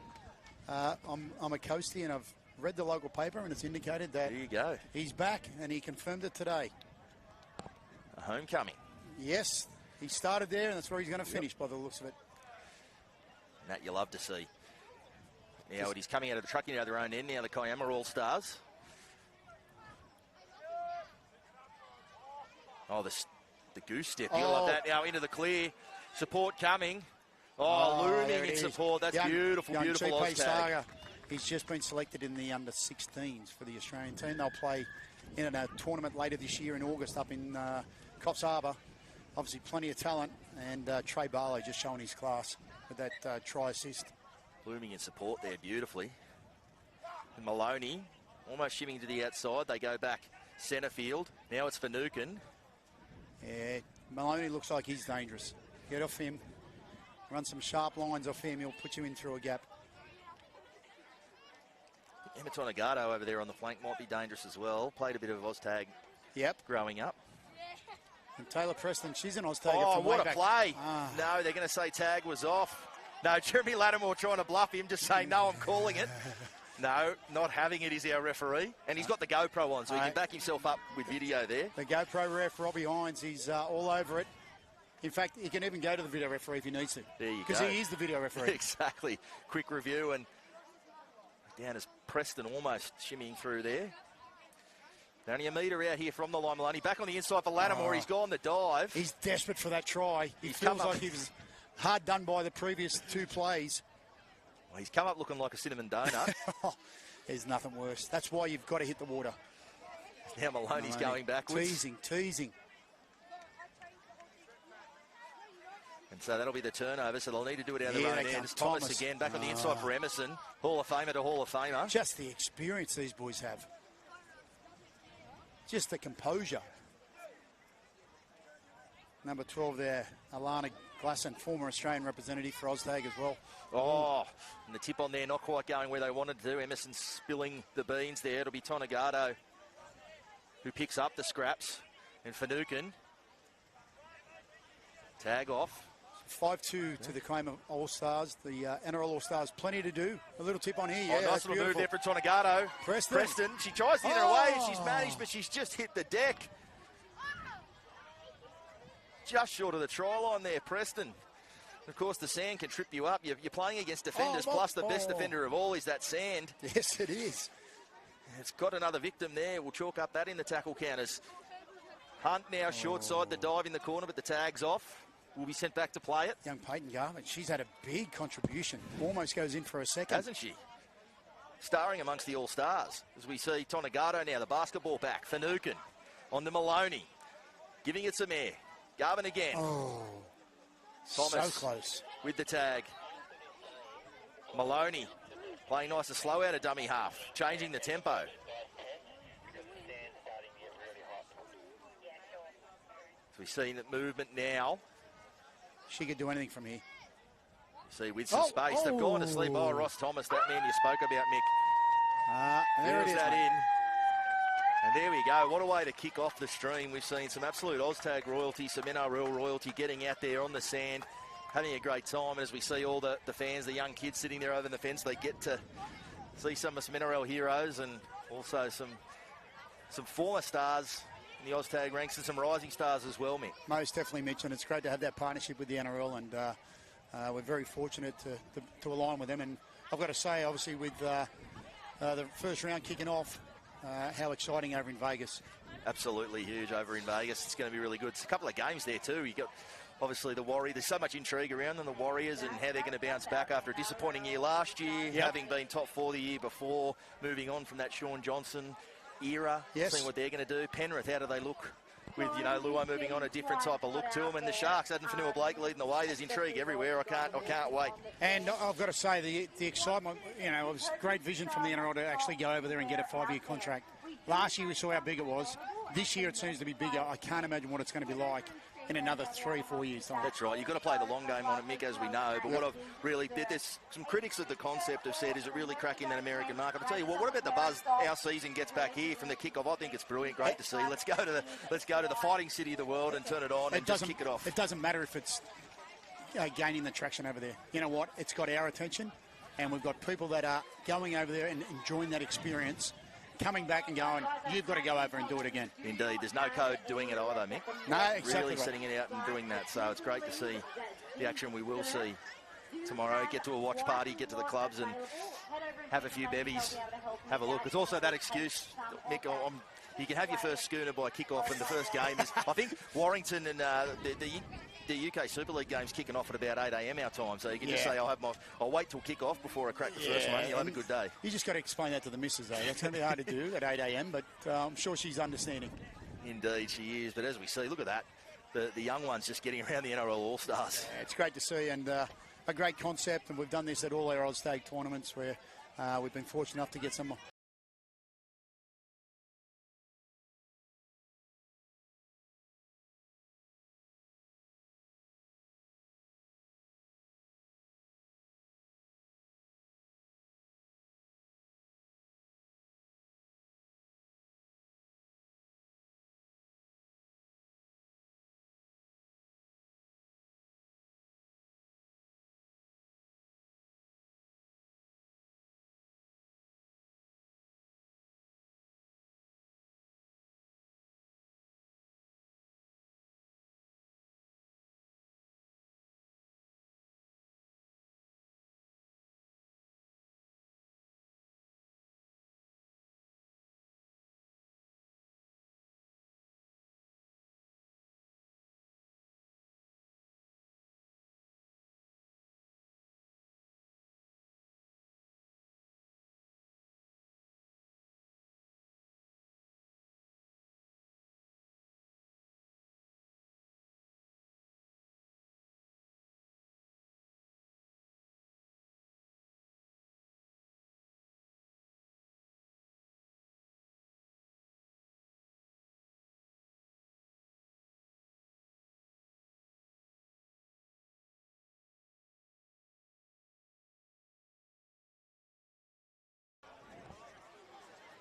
[SPEAKER 8] I'm a coastie and I've read the local paper and it's indicated that
[SPEAKER 2] There you go.
[SPEAKER 8] he's back, and he confirmed it today.
[SPEAKER 2] A homecoming.
[SPEAKER 8] Yes, he started there and that's where he's going to finish by the looks of it.
[SPEAKER 2] And that you love to see. Now he's coming out of the trucking out of their own end now, the Kiama All-Stars. Oh, the goose step. You love that now into the clear. Support coming. Oh,
[SPEAKER 8] there
[SPEAKER 2] looming
[SPEAKER 8] it
[SPEAKER 2] in
[SPEAKER 8] is.
[SPEAKER 2] support. That's beautiful,
[SPEAKER 8] young
[SPEAKER 2] beautiful
[SPEAKER 8] Chipe
[SPEAKER 2] OzTag.
[SPEAKER 8] Saga. He's just been selected in the under-16s for the Australian team. They'll play in a tournament later this year in August up in Coffs Harbour. Obviously plenty of talent, and Trey Barlow just showing his class with that try assist.
[SPEAKER 2] Looming in support there beautifully. And Maloney almost shimming to the outside. They go back centre field. Now it's Finucane.
[SPEAKER 8] Yeah, Maloney looks like he's dangerous. Get off him. Run some sharp lines off him. He'll put you in through a gap.
[SPEAKER 2] Emma Tonagato over there on the flank might be dangerous as well. Played a bit of OzTag growing up.
[SPEAKER 8] And Taylor Preston, she's an OzTagger
[SPEAKER 2] Oh,
[SPEAKER 8] from
[SPEAKER 2] what
[SPEAKER 8] way
[SPEAKER 2] a
[SPEAKER 8] back.
[SPEAKER 2] play. No, they're going to say tag was off. No, Jeremy Lattimore trying to bluff him, just saying, no, I'm calling it. No, not having it is our referee. And he's got the GoPro on, so he can back himself up with video there.
[SPEAKER 8] The GoPro ref, Robbie Hines, he's all over it. In fact, he can even go to the video referee if he needs to.
[SPEAKER 2] There you go.
[SPEAKER 8] Because he is the video referee.
[SPEAKER 2] Exactly. Quick review, and down as Preston almost shimmying through there. Only a metre out here from the line, Maloney. Back on the inside for Lattimore. He's gone the dive.
[SPEAKER 8] He's desperate for that try. He
[SPEAKER 2] He's
[SPEAKER 8] feels
[SPEAKER 2] come up-
[SPEAKER 8] like he was hard done by the previous two plays.
[SPEAKER 2] Well, he's come up looking like a cinnamon donut.
[SPEAKER 8] There's nothing worse. That's why you've got to hit the water.
[SPEAKER 2] Now Maloney's going backwards.
[SPEAKER 8] Teasing.
[SPEAKER 2] And so that'll be the turnover, so they'll need to do it out of
[SPEAKER 8] Here
[SPEAKER 2] their own
[SPEAKER 8] they
[SPEAKER 2] end.
[SPEAKER 8] come.
[SPEAKER 2] It's Thomas
[SPEAKER 8] Thomas.
[SPEAKER 2] again, back on the inside for Emerson. Hall of Famer to Hall of Famer.
[SPEAKER 8] Just the experience these boys have. Just the composure. Number 12 there, Alana Glasson, former Australian representative for OzTag as well.
[SPEAKER 2] Oh, and the tip on there not quite going where they wanted to. Emerson spilling the beans there. It'll be Tonagato who picks up the scraps. And Finucane. Tag off.
[SPEAKER 8] 5-2 to the Kiama All-Stars, the NRL All-Stars. Plenty to do. A little tip on here.
[SPEAKER 2] Oh, nice little move there for Tonagato.
[SPEAKER 8] Preston.
[SPEAKER 2] She tries to get her away. She's managed, but she's just hit the deck. Just short of the try line there, Preston. Of course, the sand can trip you up. You're playing against defenders, plus the best defender of all is that sand.
[SPEAKER 8] Yes, it is.
[SPEAKER 2] It's got another victim there. We'll chalk up that in the tackle counters. Hunt now short side, the dive in the corner, but the tag's off. Will be sent back to play it.
[SPEAKER 8] Young Peyton Garvin, she's had a big contribution. Almost goes in for a second.
[SPEAKER 2] Hasn't she? Starring amongst the All-Stars. As we see Tonagato now, the basketball back. Finucane on to Maloney. Giving it some air. Garvin again.
[SPEAKER 8] Oh,
[SPEAKER 2] Thomas
[SPEAKER 8] so close.
[SPEAKER 2] with the tag. Maloney playing nice and slow out of dummy half. Changing the tempo. So we've seen that movement now.
[SPEAKER 8] She could do anything from here.
[SPEAKER 2] See, with some space, they've gone to sleep. Oh, Ross Thomas, that man you spoke about, Mick.
[SPEAKER 8] There it
[SPEAKER 2] There's
[SPEAKER 8] is.
[SPEAKER 2] that
[SPEAKER 8] mate.
[SPEAKER 2] in. And there we go. What a way to kick off the stream. We've seen some absolute OzTag royalty, some NRL royalty getting out there on the sand, having a great time. And as we see all the fans, the young kids sitting there over the fence, they get to see some NRL heroes and also some former stars in the OzTag ranks and some rising stars as well, Mick.
[SPEAKER 8] Most definitely, Mitch, and it's great to have that partnership with the NRL, and we're very fortunate to align with them. And I've got to say, obviously, with the first round kicking off, how exciting over in Vegas.
[SPEAKER 2] Absolutely huge over in Vegas. It's going to be really good. It's a couple of games there too. You got obviously the Warriors. There's so much intrigue around them, the Warriors, and how they're going to bounce back after a disappointing year last year, having been top 4 the year before, moving on from that Sean Johnson era, seeing what they're going to do. Penrith, how do they look with, Luai moving on, a different type of look to them, and the Sharks, Adam Fanua-Blake leading the way. There's intrigue everywhere. I can't wait.
[SPEAKER 8] And I've got to say, the excitement, it was great vision from the NRL to actually go over there and get a 5-year contract. Last year we saw how big it was. This year it seems to be bigger. I can't imagine what it's going to be like in another 3-4 years' time.
[SPEAKER 2] That's right. You've got to play the long game on it, Mick, as we know. But what I've really... There's some critics of the concept have said, is it really cracking that American market? I'll tell you what about the buzz our season gets back here from the kick-off? I think it's brilliant. Great to see. Let's go to the fighting city of the world and turn it on and just kick it off.
[SPEAKER 8] It doesn't matter if it's gaining the traction over there. You know what? It's got our attention, and we've got people that are going over there and enjoying that experience, coming back and going, you've got to go over and do it again.
[SPEAKER 2] Indeed. There's no code doing it either, Mick.
[SPEAKER 8] No, exactly.
[SPEAKER 2] Really setting it out and doing that. So it's great to see the action we will see tomorrow. Get to a watch party, get to the clubs and have a few bevies, have a look. There's also that excuse, Mick, you can have your first schooner by kick-off, and the first game is, I think, Warrington and the UK Super League game's kicking off at about 8 a.m. our time, so you can just say, I'll wait till kick-off before I crack the first one. You'll have a good day.
[SPEAKER 8] You just got to explain that to the missus, though. That's going to be hard to do at 8 a.m., but I'm sure she's understanding.
[SPEAKER 2] Indeed, she is. But as we see, look at that. The young ones just getting around the NRL All-Stars.
[SPEAKER 8] Yeah, it's great to see, and a great concept, and we've done this at all our OzTag tournaments where we've been fortunate enough to get some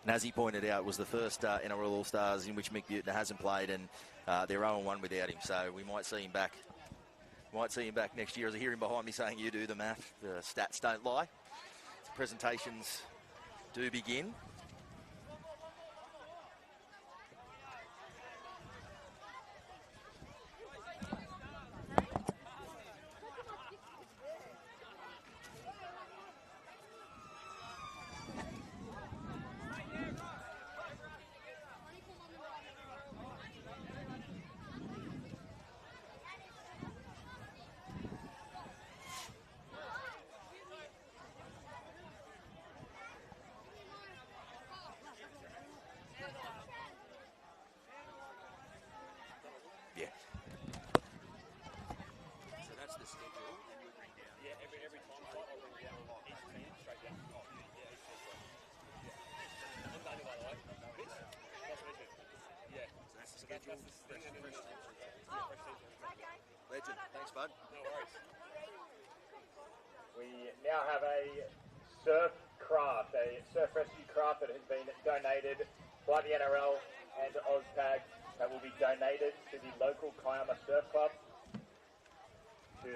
[SPEAKER 2] And as he pointed out, was the first NRL All-Stars in which Mick Buettner hasn't played, and they're 0-1 without him. So we might see him back. Might see him back next year. As I hear him behind me saying, "You do the math. The stats don't lie." The presentations do begin. Legend. Thanks, bud.
[SPEAKER 3] No worries.
[SPEAKER 7] We now have a surf rescue craft that has been donated by the NRL and OzTag that will be donated to the local Kiama Surf Club, to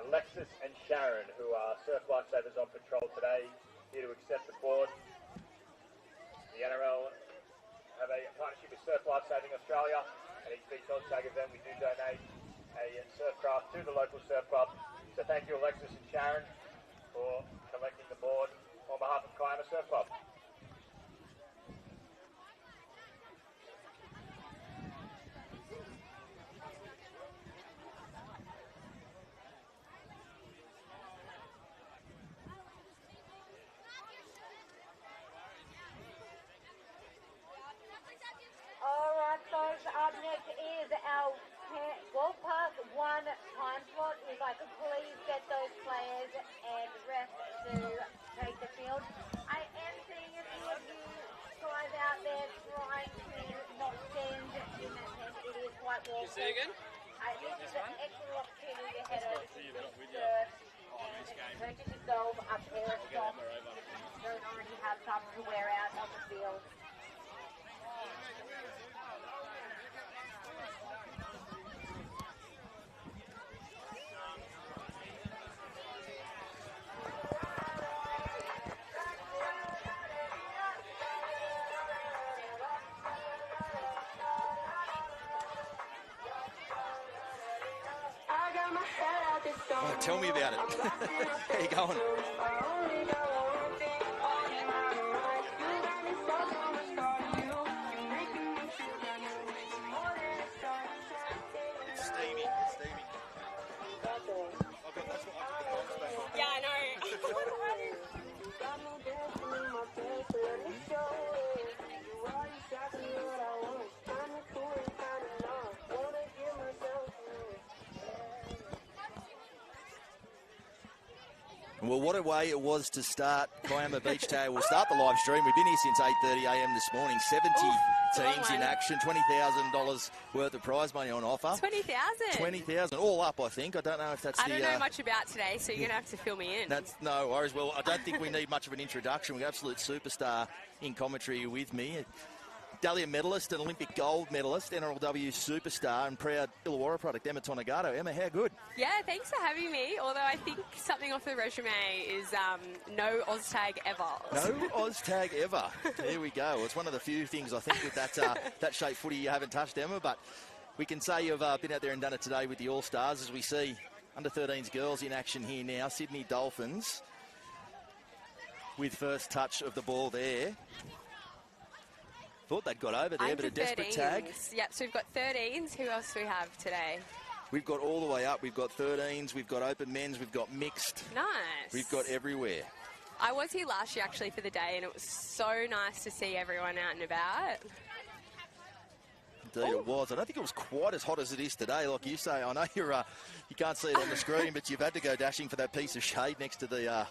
[SPEAKER 7] Alexis and Sharon, who are surf lifesavers on patrol today here to accept the board. The NRL have a partnership with Surf Life Saving Australia, and each Beach OzTag event we do donate a surf craft to the local surf club. So thank you, Alexis and Sharon, for collecting the board on behalf of Kiama Surf Club.
[SPEAKER 1] All right, folks, up next is our World Pass 1 time slot. If I could please get those players and refs to take the field. I am seeing a few of you guys out there trying to not stand in the tent. It is quite warm.
[SPEAKER 3] Say again?
[SPEAKER 1] This is an excellent opportunity to head over to the surf and purchase yourself a pair of socks. You don't already have some to wear out on the field.
[SPEAKER 2] Oh, tell me about it. How you going? It's steamy. It's steamy.
[SPEAKER 4] Yeah, I know.
[SPEAKER 2] Well, what a way it was to start Kiama Beach Tag. We'll start the live stream. We've been here since 8:30 a.m. this morning. 70 teams in action. $20,000 worth of prize money on offer.
[SPEAKER 4] 20,000.
[SPEAKER 2] 20,000, all up, I think. I don't know if that's
[SPEAKER 4] I don't know much about today, so you're going to have to fill me in.
[SPEAKER 2] That's no worries. Well, I don't think we need much of an introduction. We've got absolute superstar in commentary with me. Dahlia medalist and Olympic gold medalist, NRLW superstar and proud Illawarra product, Emma Tonagato. Emma, how good?
[SPEAKER 4] Yeah, thanks for having me. Although I think something off the resume is no OzTag ever.
[SPEAKER 2] No OzTag ever. There we go. Well, it's one of the few things I think with that shape footy you haven't touched, Emma, but we can say you've been out there and done it today with the All-Stars as we see under-13s girls in action here now. Sydney Dolphins with first touch of the ball there. Thought they'd got over there, but a desperate tag.
[SPEAKER 4] Yep, so we've got 13s. Who else do we have today?
[SPEAKER 2] We've got all the way up. We've got 13s, we've got open men's, we've got mixed.
[SPEAKER 4] Nice.
[SPEAKER 2] We've got everywhere.
[SPEAKER 4] I was here last year, actually, for the day, and it was so nice to see everyone out and about.
[SPEAKER 2] Indeed it was. I don't think it was quite as hot as it is today, like you say. I know you can't see it on the screen, but you've had to go dashing for that piece of shade next to the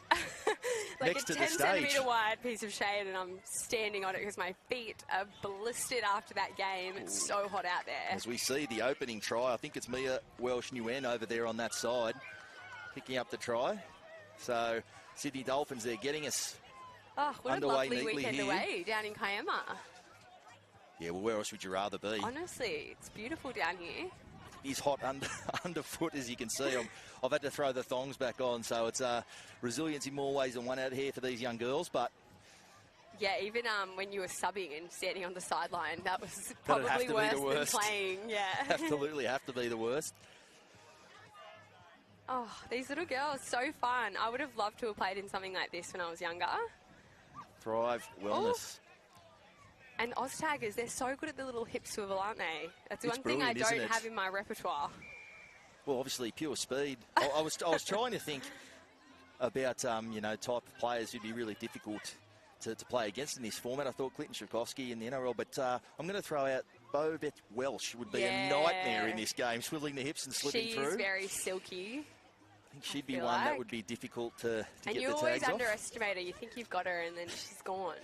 [SPEAKER 4] like
[SPEAKER 2] next
[SPEAKER 4] a
[SPEAKER 2] to the
[SPEAKER 4] 10
[SPEAKER 2] stage.
[SPEAKER 4] centimetre wide piece of shade, and I'm standing on it because my feet are blistered after that game. It's so hot out there.
[SPEAKER 2] As we see the opening try, I think it's Mia Welsh-Nguyen over there on that side, picking up the try. So Sydney Dolphins, they're getting us
[SPEAKER 4] Oh, what
[SPEAKER 2] underway
[SPEAKER 4] a lovely
[SPEAKER 2] neatly
[SPEAKER 4] weekend
[SPEAKER 2] here.
[SPEAKER 4] away down in Kiama.
[SPEAKER 2] Yeah, well, where else would you rather be?
[SPEAKER 4] Honestly, it's beautiful down here.
[SPEAKER 2] He's hot underfoot, as you can see. I've had to throw the thongs back on, so it's resilience in more ways than one out here for these young girls. But
[SPEAKER 4] yeah, even when you were subbing and standing on the sideline, that was
[SPEAKER 2] That'd have
[SPEAKER 4] probably
[SPEAKER 2] to be the
[SPEAKER 4] worse
[SPEAKER 2] worst.
[SPEAKER 4] than playing. Yeah.
[SPEAKER 2] Absolutely have to be the worst.
[SPEAKER 4] Oh, these little girls, so fun. I would have loved to have played in something like this when I was younger.
[SPEAKER 2] Thrive Wellness.
[SPEAKER 4] And OzTaggers, they're so good at the little hip swivel, aren't they? That's
[SPEAKER 2] It's
[SPEAKER 4] one thing I
[SPEAKER 2] brilliant, isn't
[SPEAKER 4] don't
[SPEAKER 2] it?
[SPEAKER 4] have in my repertoire.
[SPEAKER 2] Well, obviously pure speed. I was trying to think about type of players who'd be really difficult to play against in this format. I thought Clinton Tchaikovsky in the NRL, but I'm going to throw out Bobette Welsh would be a nightmare in this game, swiveling the hips and slipping
[SPEAKER 4] She's
[SPEAKER 2] through.
[SPEAKER 4] She's very silky.
[SPEAKER 2] I think she'd be
[SPEAKER 4] feel
[SPEAKER 2] one that
[SPEAKER 4] like.
[SPEAKER 2] would be difficult to
[SPEAKER 4] and
[SPEAKER 2] get
[SPEAKER 4] you
[SPEAKER 2] the
[SPEAKER 4] always
[SPEAKER 2] tags off.
[SPEAKER 4] underestimate her. You think you've got her, and then she's gone.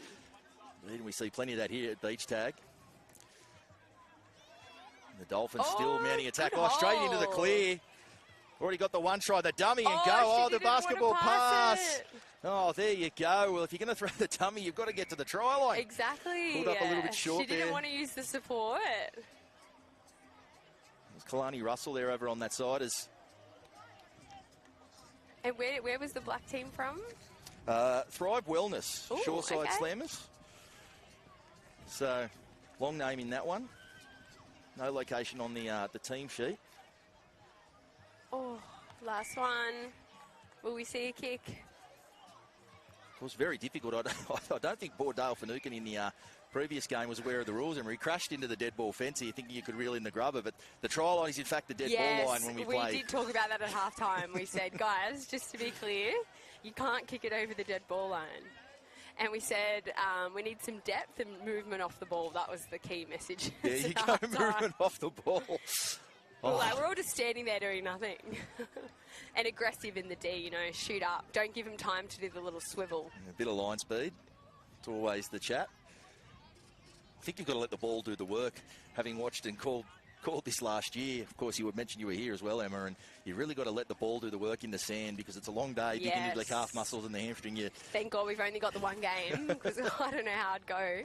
[SPEAKER 2] And we see plenty of that here at Beach Tag. And the Dolphins still mounting attack.
[SPEAKER 4] good
[SPEAKER 2] Straight into the
[SPEAKER 4] hold.
[SPEAKER 2] clear. Already got the one try, the dummy, and
[SPEAKER 4] she
[SPEAKER 2] go. Oh, the
[SPEAKER 4] didn't wanna
[SPEAKER 2] basketball
[SPEAKER 4] pass
[SPEAKER 2] pass.
[SPEAKER 4] it.
[SPEAKER 2] Oh, there you go. Well, if you're going to throw the dummy, you've got to get to the try line.
[SPEAKER 4] Exactly.
[SPEAKER 2] Pulled up a little bit short
[SPEAKER 4] She didn't
[SPEAKER 2] there.
[SPEAKER 4] want to use the support.
[SPEAKER 2] There's Kalani Russell there over on that side.
[SPEAKER 4] And where was the black team from?
[SPEAKER 2] Thrive Wellness,
[SPEAKER 4] Ooh,
[SPEAKER 2] Shoreside
[SPEAKER 4] okay.
[SPEAKER 2] Slammers. So, long name in that one. No location on the team sheet.
[SPEAKER 4] Oh, last one. Will we see a kick?
[SPEAKER 2] It was very difficult. I don't think Dale Finucane in the previous game was aware of the rules, and he crashed into the dead ball fence here thinking you could reel in the grubber, but the try line is in fact the dead ball line when we played.
[SPEAKER 4] We did talk about that at halftime. We said, guys, just to be clear, you can't kick it over the dead ball line. And we said we need some depth and movement off the ball. That was the key message.
[SPEAKER 2] There you go, movement off the ball.
[SPEAKER 4] We're all just standing there doing nothing. And aggressive in the D, you know, shoot up. Don't give him time to do the little swivel.
[SPEAKER 2] A bit of line speed. It's always the chat. I think you've got to let the ball do the work. Having watched and called this last year, of course, you would mention you were here as well, Emma, and you really got to let the ball do the work in the sand because it's a long day, digging into the calf muscles and the hamstring.
[SPEAKER 4] Thank God we've only got the one game because I don't know how I'd go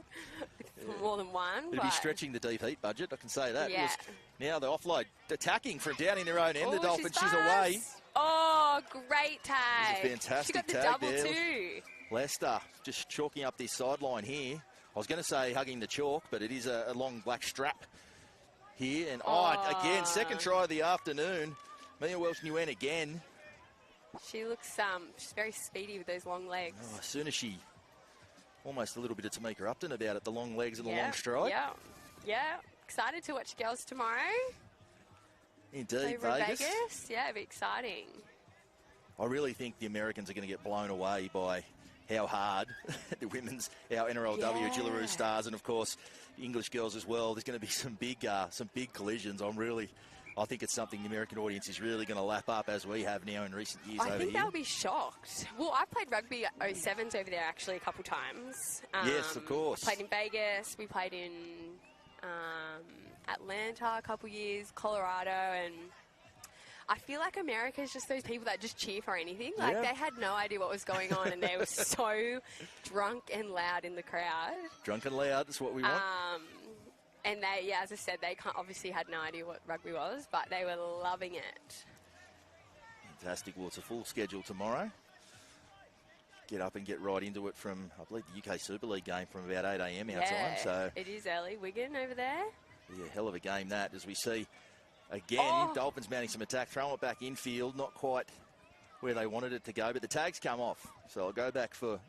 [SPEAKER 4] for more than one.
[SPEAKER 2] It'd be stretching the deep heat budget, I can say that.
[SPEAKER 4] Yeah.
[SPEAKER 2] Now the offload attacking from down in their own end.
[SPEAKER 4] Oh,
[SPEAKER 2] The Dolphins, she's
[SPEAKER 4] fast.
[SPEAKER 2] away.
[SPEAKER 4] Oh, great tag.
[SPEAKER 2] It was a fantastic
[SPEAKER 4] she got the
[SPEAKER 2] tag
[SPEAKER 4] double
[SPEAKER 2] there.
[SPEAKER 4] too.
[SPEAKER 2] Leicester just chalking up this sideline here. I was going to say hugging the chalk, but it is a long black strap here. And again, second try of the afternoon. Mia Welsh-Nguyen again.
[SPEAKER 4] She looks she's very speedy with those long legs.
[SPEAKER 2] Oh, as soon as she, almost a little bit of Tamika Upton about it, the long legs and the long stride.
[SPEAKER 4] Yeah. Excited to watch girls tomorrow.
[SPEAKER 2] Indeed,
[SPEAKER 4] Over in
[SPEAKER 2] Vegas.
[SPEAKER 4] Yeah, it'll be exciting.
[SPEAKER 2] I really think the Americans are going to get blown away by how hard the women's, our NRLW Jillaroo Stars, and of course the English girls as well. There's going to be some big collisions. I think it's something the American audience is really going to lap up as we have now in recent years.
[SPEAKER 4] I think they'll be shocked. Well, I played rugby 07s over there actually a couple times.
[SPEAKER 2] Yes, of course.
[SPEAKER 4] I played in Vegas. We played in Atlanta a couple years, Colorado, and I feel like America is just those people that just cheer for anything. Like, they had no idea what was going on, and they were so drunk and loud in the crowd.
[SPEAKER 2] Drunk and loud, that's what we want.
[SPEAKER 4] And they, as I said, they obviously had no idea what rugby was, but they were loving it.
[SPEAKER 2] Fantastic. Well, it's a full schedule tomorrow. Get up and get right into it from, I believe, the UK Super League game from about 8 a.m. our time. So
[SPEAKER 4] it is early. Wigan over there.
[SPEAKER 2] Yeah, hell of a game that, as we see. Again, Dolphins mounting some attack, throwing it back infield, not quite where they wanted it to go, but the tag's come off. So I'll go back for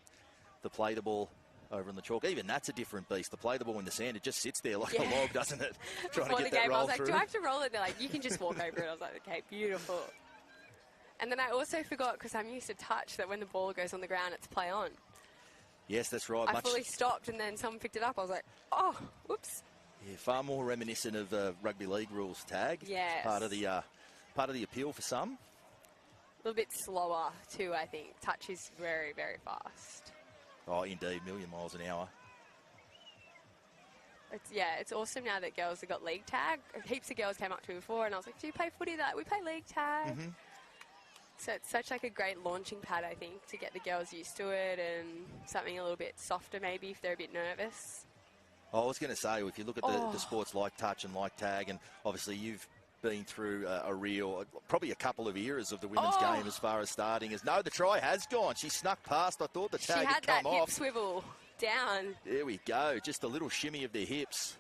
[SPEAKER 2] the play the ball over on the chalk. Even that's a different beast. The play the ball in the sand, it just sits there like a log, doesn't it? Trying
[SPEAKER 4] Before
[SPEAKER 2] to get
[SPEAKER 4] the
[SPEAKER 2] that
[SPEAKER 4] game,
[SPEAKER 2] roll
[SPEAKER 4] I was like,
[SPEAKER 2] through.
[SPEAKER 4] do I have to roll it? They're like, you can just walk over it. I was like, okay, beautiful. And then I also forgot, because I'm used to touch, that when the ball goes on the ground, it's play on.
[SPEAKER 2] Yes, that's right.
[SPEAKER 4] I fully stopped, and then someone picked it up. I was like, oh, whoops.
[SPEAKER 2] Yeah, far more reminiscent of rugby league rules tag.
[SPEAKER 4] Yes.
[SPEAKER 2] Part of the appeal for some.
[SPEAKER 4] A little bit slower, too, I think. Touch is very, very fast.
[SPEAKER 2] Oh, indeed, million miles an hour.
[SPEAKER 4] It's awesome now that girls have got league tag. Heaps of girls came up to me before, and I was like, do you play footy? That we play league tag.
[SPEAKER 2] Mm-hmm.
[SPEAKER 4] So it's such like a great launching pad, I think, to get the girls used to it, and something a little bit softer maybe if they're a bit nervous.
[SPEAKER 2] I was going to say, if you look at the sports like touch and like tag, and obviously you've been through probably a couple of eras of the women's game as far as starting as. No, the try has gone. She snuck past. I thought the tag had come off.
[SPEAKER 4] She had that hip swivel down.
[SPEAKER 2] There we go. Just a little shimmy of their hips.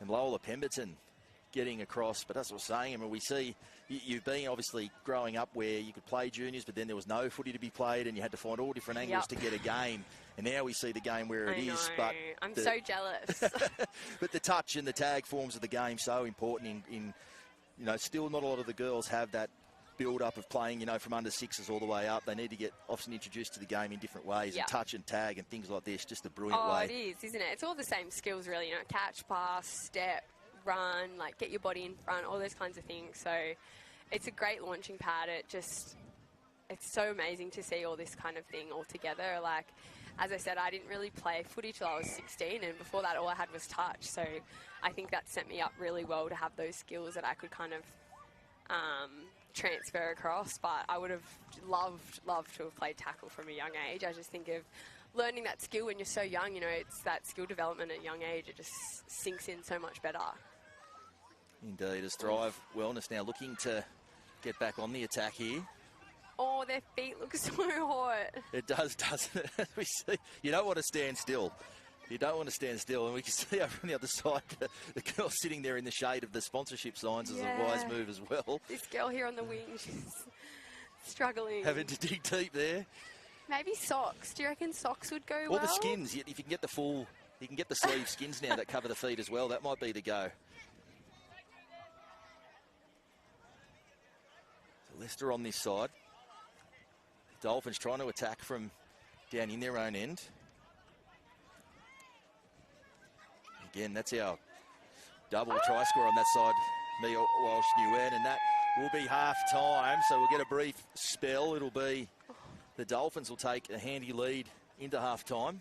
[SPEAKER 2] And Lola Pemberton getting across. But as I was saying, I mean, we see you've been obviously growing up where you could play juniors, but then there was no footy to be played and you had to find all different angles to get a game. And now we see the game where it is. But
[SPEAKER 4] I'm so jealous.
[SPEAKER 2] But the touch and the tag forms of the game so important in still not a lot of the girls have that build-up of playing, from under sixes all the way up. They need to get often introduced to the game in different ways. And touch and tag and things like this, just a brilliant way.
[SPEAKER 4] Oh, it is, isn't it? It's all the same skills, really. Catch, pass, step, run, get your body in front, all those kinds of things. So it's a great launching pad. It's so amazing to see all this kind of thing all together. As I said, I didn't really play footy till I was 16, and before that all I had was touch. So I think that set me up really well to have those skills that I could kind of transfer across. But I would have loved to have played tackle from a young age. I just think of learning that skill when you're so young, it's that skill development at a young age. It just sinks in so much better.
[SPEAKER 2] Indeed, as Thrive Wellness now looking to get back on the attack here.
[SPEAKER 4] Oh, their feet look so hot.
[SPEAKER 2] It does, doesn't it? We see, you don't want to stand still. You don't want to stand still. And we can see over on the other side the girl sitting there in the shade of the sponsorship signs is a wise move as well.
[SPEAKER 4] This girl here on the wing, she's struggling.
[SPEAKER 2] Having to dig deep there.
[SPEAKER 4] Maybe socks. Do you reckon socks would go well?
[SPEAKER 2] Or the skins. If you can get the full, you can get the sleeve skins now that cover the feet as well. That might be the go. So Leicester on this side. Dolphins trying to attack from down in their own end. Again, that's our double try score on that side, Mia Walsh-Nguyen, and that will be half time, so we'll get a brief spell. It'll be the Dolphins will take a handy lead into half time.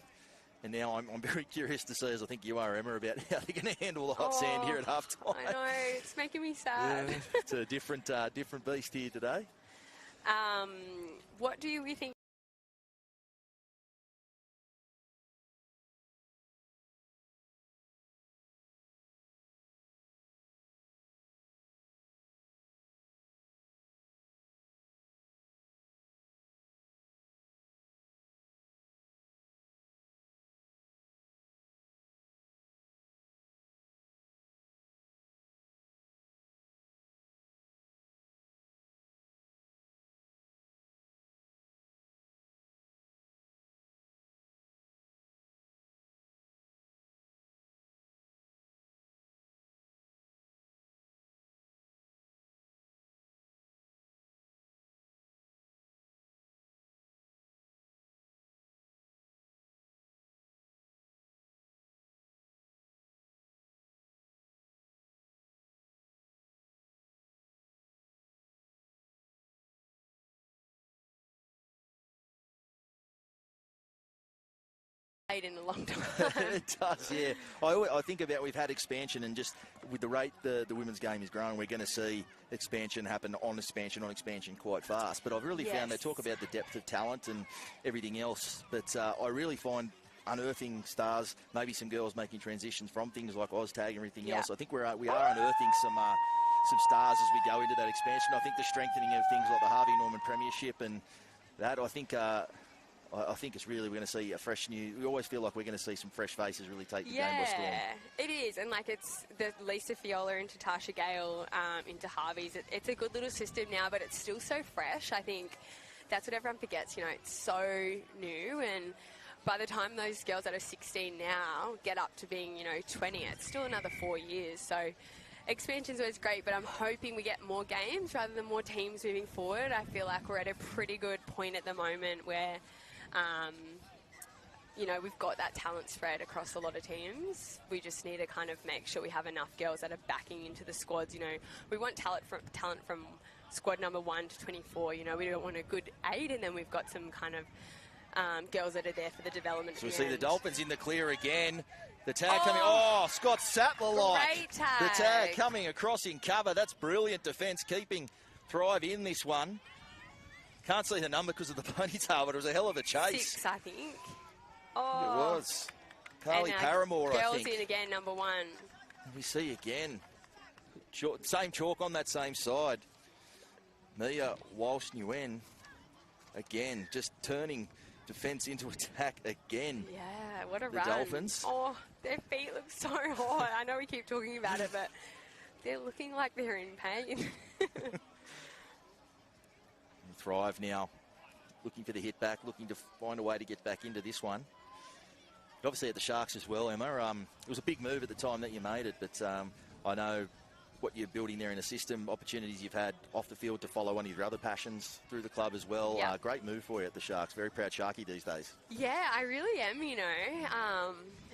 [SPEAKER 2] And now I'm very curious to see, as I think you are, Emma, about how they're going to handle the hot sand here at half time.
[SPEAKER 4] I know, it's making me sad.
[SPEAKER 2] Yeah, it's a different beast here today.
[SPEAKER 4] What do we think? In a long time.
[SPEAKER 2] It does, yeah. I think about we've had expansion, and just with the rate the women's game is growing, we're going to see expansion happen on expansion quite fast. But I've really found they talk about the depth of talent and everything else, but I really find unearthing stars, maybe some girls making transitions from things like OzTag and everything else. I think we are unearthing some stars as we go into that expansion. I think the strengthening of things like the Harvey Norman Premiership and that, I think it's really, we're going to see a fresh new, we always feel like we're going to see some fresh faces really take the game by storm.
[SPEAKER 4] Yeah, it is. And like it's the Lisa Fiola into Tasha Gale into Harvey's. It's a good little system now, but it's still so fresh. I think that's what everyone forgets, you know, it's so new. And by the time those girls that are 16 now get up to being, 20, it's still another 4 years. So expansion's always great, but I'm hoping we get more games rather than more teams moving forward. I feel like we're at a pretty good point at the moment where we've got that talent spread across a lot of teams. We just need to kind of make sure we have enough girls that are backing into the squads. We want talent from squad number 1 to 24. We don't want a good 8, and then we've got some kind of girls that are there for the development.
[SPEAKER 2] So we see the Dolphins in the clear again. The tag coming. Oh, Scott Sattler-like.
[SPEAKER 4] Great tag.
[SPEAKER 2] The tag coming across in cover. That's brilliant defence, keeping Thrive in this one. Can't see the number because of the ponytail, but it was a hell of a chase.
[SPEAKER 4] 6, I think.
[SPEAKER 2] It was. Carly Paramore, I think.
[SPEAKER 4] Girls in again, number 1.
[SPEAKER 2] We see again. Same chalk on that same side. Mia Walsh-Nguyen again, just turning defence into attack again.
[SPEAKER 4] Yeah, what a
[SPEAKER 2] the
[SPEAKER 4] run.
[SPEAKER 2] Dolphins.
[SPEAKER 4] Oh, their feet look so hot. I know we keep talking about it, but they're looking like they're in pain.
[SPEAKER 2] Thrive now, looking for the hit back, looking to find a way to get back into this one. But obviously at the Sharks as well, Emma. It was a big move at the time that you made it, but I know what you're building there in the system, opportunities you've had off the field to follow one of your other passions through the club as well.
[SPEAKER 4] Yep.
[SPEAKER 2] Great move for you at the Sharks. Very proud Sharky these days.
[SPEAKER 4] Yeah, I really am,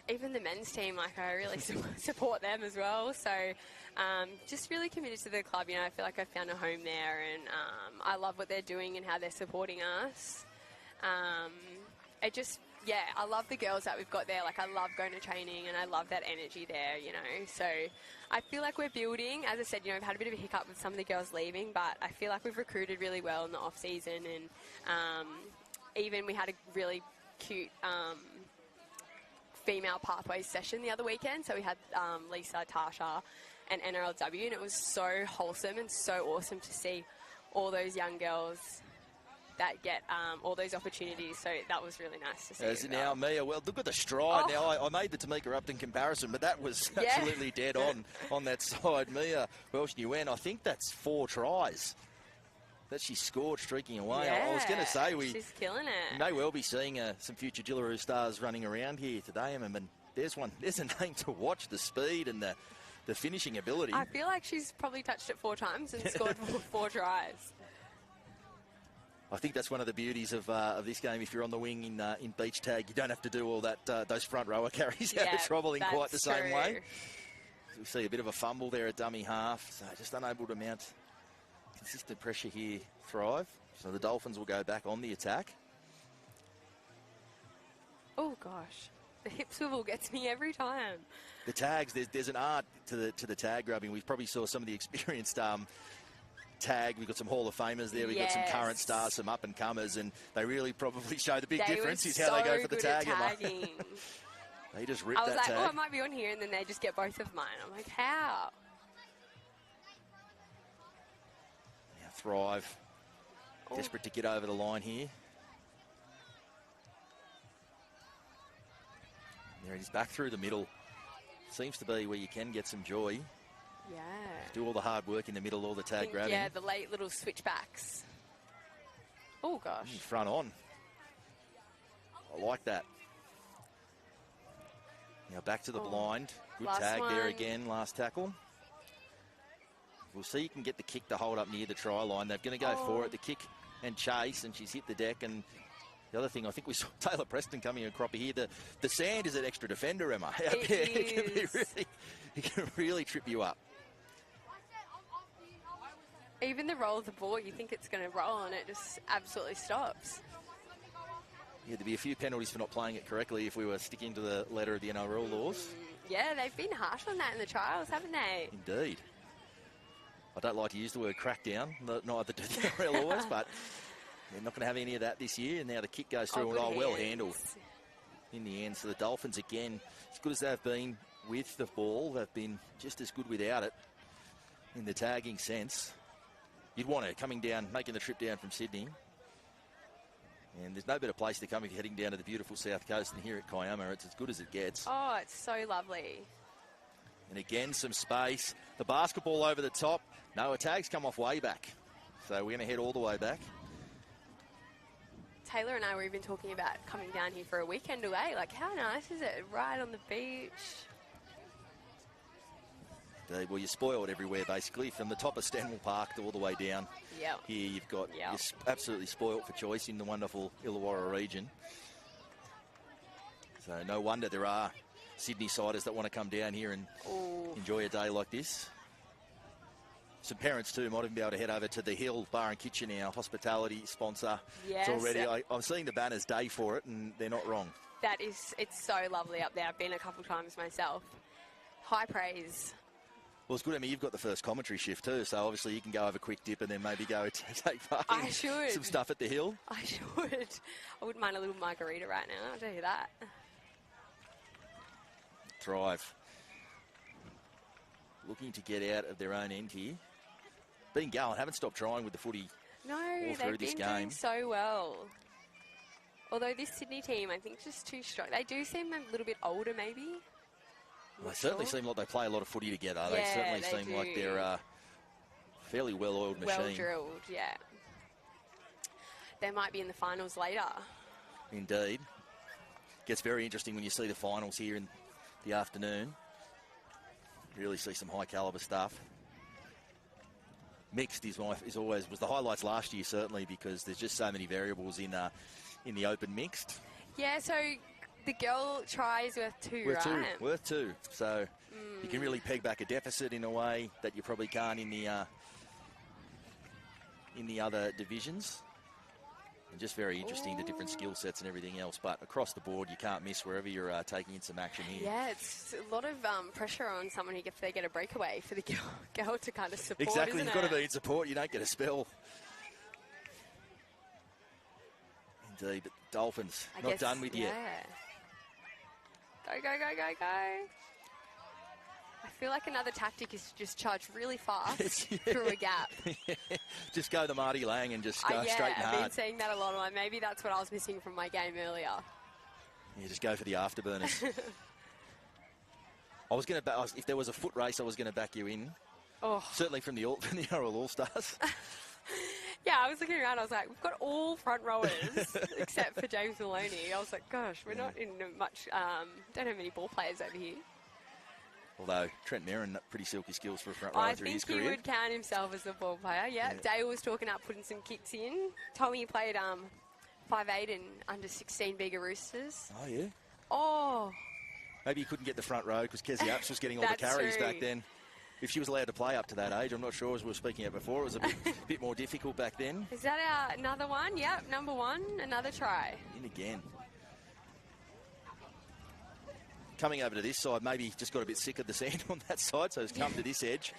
[SPEAKER 4] even the men's team, I really support them as well. So just really committed to the club. I feel like I've found a home there, and I love what they're doing and how they're supporting us. I love the girls that we've got there. Like, I love going to training, and I love that energy there, So I feel like we're building. As I said, we've had a bit of a hiccup with some of the girls leaving, but I feel like we've recruited really well in the off-season, and even we had a really cute female pathways session the other weekend. So we had Lisa, Tasha, and NRLW, and it was so wholesome and so awesome to see all those young girls that get all those opportunities. So that was really nice to see.
[SPEAKER 2] As now, Mia, well, look at the stride. Now, I made the Tamika Upton comparison, but that was absolutely dead on that side. Mia Welsh Nguyen, I think that's 4 tries that she scored streaking away.
[SPEAKER 4] Yeah,
[SPEAKER 2] I was going to say
[SPEAKER 4] she's killing it.
[SPEAKER 2] may well be seeing some future Jillaroo stars running around here today. I mean, there's a name to watch, the speed and the finishing ability.
[SPEAKER 4] I feel like she's probably touched it 4 times and scored 4 tries.
[SPEAKER 2] I think that's one of the beauties of this game. If you're on the wing in beach tag, you don't have to do all that those front rower carries out of trouble in quite the same way. We see a bit of a fumble there at dummy half, so just unable to mount consistent pressure here. Thrive. So the Dolphins will go back on the attack.
[SPEAKER 4] Oh gosh, the hip swivel gets me every time.
[SPEAKER 2] The tags, there's an art to the tag grabbing. We probably saw some of the experienced tag. We've got some Hall of Famers there. We've got some current stars, some up and comers, and they really probably show the big difference is how they go for the tag. They just rip that tag.
[SPEAKER 4] I was like, oh, it might be on here, and then they just get both of mine. I'm like, how?
[SPEAKER 2] Now Thrive, desperate to get over the line here. There it is, back through the middle. Seems to be where you can get some joy.
[SPEAKER 4] Yeah.
[SPEAKER 2] Do all the hard work in the middle, all the tag grabbing.
[SPEAKER 4] Yeah, the late little switchbacks. Oh, gosh.
[SPEAKER 2] Front on. I like that. Now back to the blind. Good tag there again, last tackle. We'll see you can get the kick to hold up near the try line. They're going to go for it, the kick and chase, and she's hit the deck. And the other thing, I think we saw Taylor Preston coming a cropper here. The sand is an extra defender, Emma. It can really trip you up.
[SPEAKER 4] Even the roll of the ball, you think it's going to roll, and it just absolutely stops.
[SPEAKER 2] Yeah, there'd be a few penalties for not playing it correctly if we were sticking to the letter of the NRL laws.
[SPEAKER 4] Yeah, they've been harsh on that in the trials, haven't they?
[SPEAKER 2] Indeed. I don't like to use the word crackdown, neither do the NRL always, but they're not going to have any of that this year. And now the kick goes through, and well handled in the end. So the Dolphins, again, as good as they've been with the ball, they've been just as good without it in the tagging sense. You'd want to, coming down, making the trip down from Sydney. And there's no better place to come if you're heading down to the beautiful south coast than here at Kiama. It's as good as it gets.
[SPEAKER 4] Oh, it's so lovely.
[SPEAKER 2] And again, some space. The basketball over the top. No, a tag's come off way back. So we're going to head all the way back.
[SPEAKER 4] Taylor and I were even talking about coming down here for a weekend away. Like, how nice is it? Right on the beach.
[SPEAKER 2] Well, you're spoiled everywhere, basically, from the top of Stanwell Park to all the way down.
[SPEAKER 4] Yep.
[SPEAKER 2] Here you've got, you're absolutely spoiled for choice in the wonderful Illawarra region. So no wonder there are Sydney-siders that want to come down here and enjoy a day like this. Some parents, too, might even be able to head over to the Hill Bar and Kitchen, our hospitality sponsor.
[SPEAKER 4] Yes.
[SPEAKER 2] It's already, I'm seeing the banners day for it, and they're not wrong.
[SPEAKER 4] It's so lovely up there. I've been a couple of times myself. High praise.
[SPEAKER 2] Well, it's good. I mean, you've got the first commentary shift too, so obviously you can go have a quick dip and then maybe go take part in some stuff at the Hill.
[SPEAKER 4] I should. I wouldn't mind a little margarita right now, I'll tell you that.
[SPEAKER 2] Thrive. Looking to get out of their own end here. Been going, haven't stopped trying with the footy all through this game.
[SPEAKER 4] Doing so well. Although this Sydney team, I think, just too strong. They do seem a little bit older, maybe.
[SPEAKER 2] Well, they certainly seem like they play a lot of footy together. Yeah, they certainly seem like they're a fairly well-oiled machine.
[SPEAKER 4] Well-drilled, yeah. They might be in the finals later.
[SPEAKER 2] Indeed. Gets very interesting when you see the finals here in the afternoon. Really see some high-caliber stuff. Mixed is always was the highlights last year, certainly, because there's just so many variables in the open mixed.
[SPEAKER 4] Yeah, so the girl tries worth two, right?
[SPEAKER 2] Worth two. So you can really peg back a deficit in a way that you probably can't in the other divisions. And just very interesting, the different skill sets and everything else. But across the board, you can't miss wherever you're taking in some action here.
[SPEAKER 4] Yeah, it's a lot of pressure on someone if they get a breakaway for the girl to kind of support.
[SPEAKER 2] Exactly,
[SPEAKER 4] isn't
[SPEAKER 2] you've got to be in support. You don't get a spell. Indeed, but Dolphins not done with yet.
[SPEAKER 4] Go, go, go, go, go. I feel like another tactic is to just charge really fast through a gap.
[SPEAKER 2] Just go the Marty Lang and just go straight and hard.
[SPEAKER 4] I've been saying that a lot. Like, maybe that's what I was missing from my game earlier.
[SPEAKER 2] Yeah, just go for the afterburners. I was going to, if there was a foot race, I was going to back you in.
[SPEAKER 4] Oh.
[SPEAKER 2] Certainly from the NRL All-Stars.
[SPEAKER 4] Yeah, I was looking around. I was like, we've got all front rowers except for James Maloney. I was like, gosh, we're not in much. Don't have many ball players over here.
[SPEAKER 2] Although Trent Merrin, pretty silky skills for a front rower through his career.
[SPEAKER 4] I think he would count himself as a ball player. Yeah. Dale was talking about putting some kicks in. Told me he played 5'8" and under 16 bigger Roosters.
[SPEAKER 2] Oh yeah.
[SPEAKER 4] Oh.
[SPEAKER 2] Maybe he couldn't get the front row because Kezzy Apps was getting all the carries back then. If she was allowed to play up to that age, I'm not sure, as we were speaking about before, it was a bit more difficult back then.
[SPEAKER 4] Is that another one? Yep, number one, another try.
[SPEAKER 2] In again. Coming over to this side, maybe just got a bit sick of the sand on that side, so has come to this edge.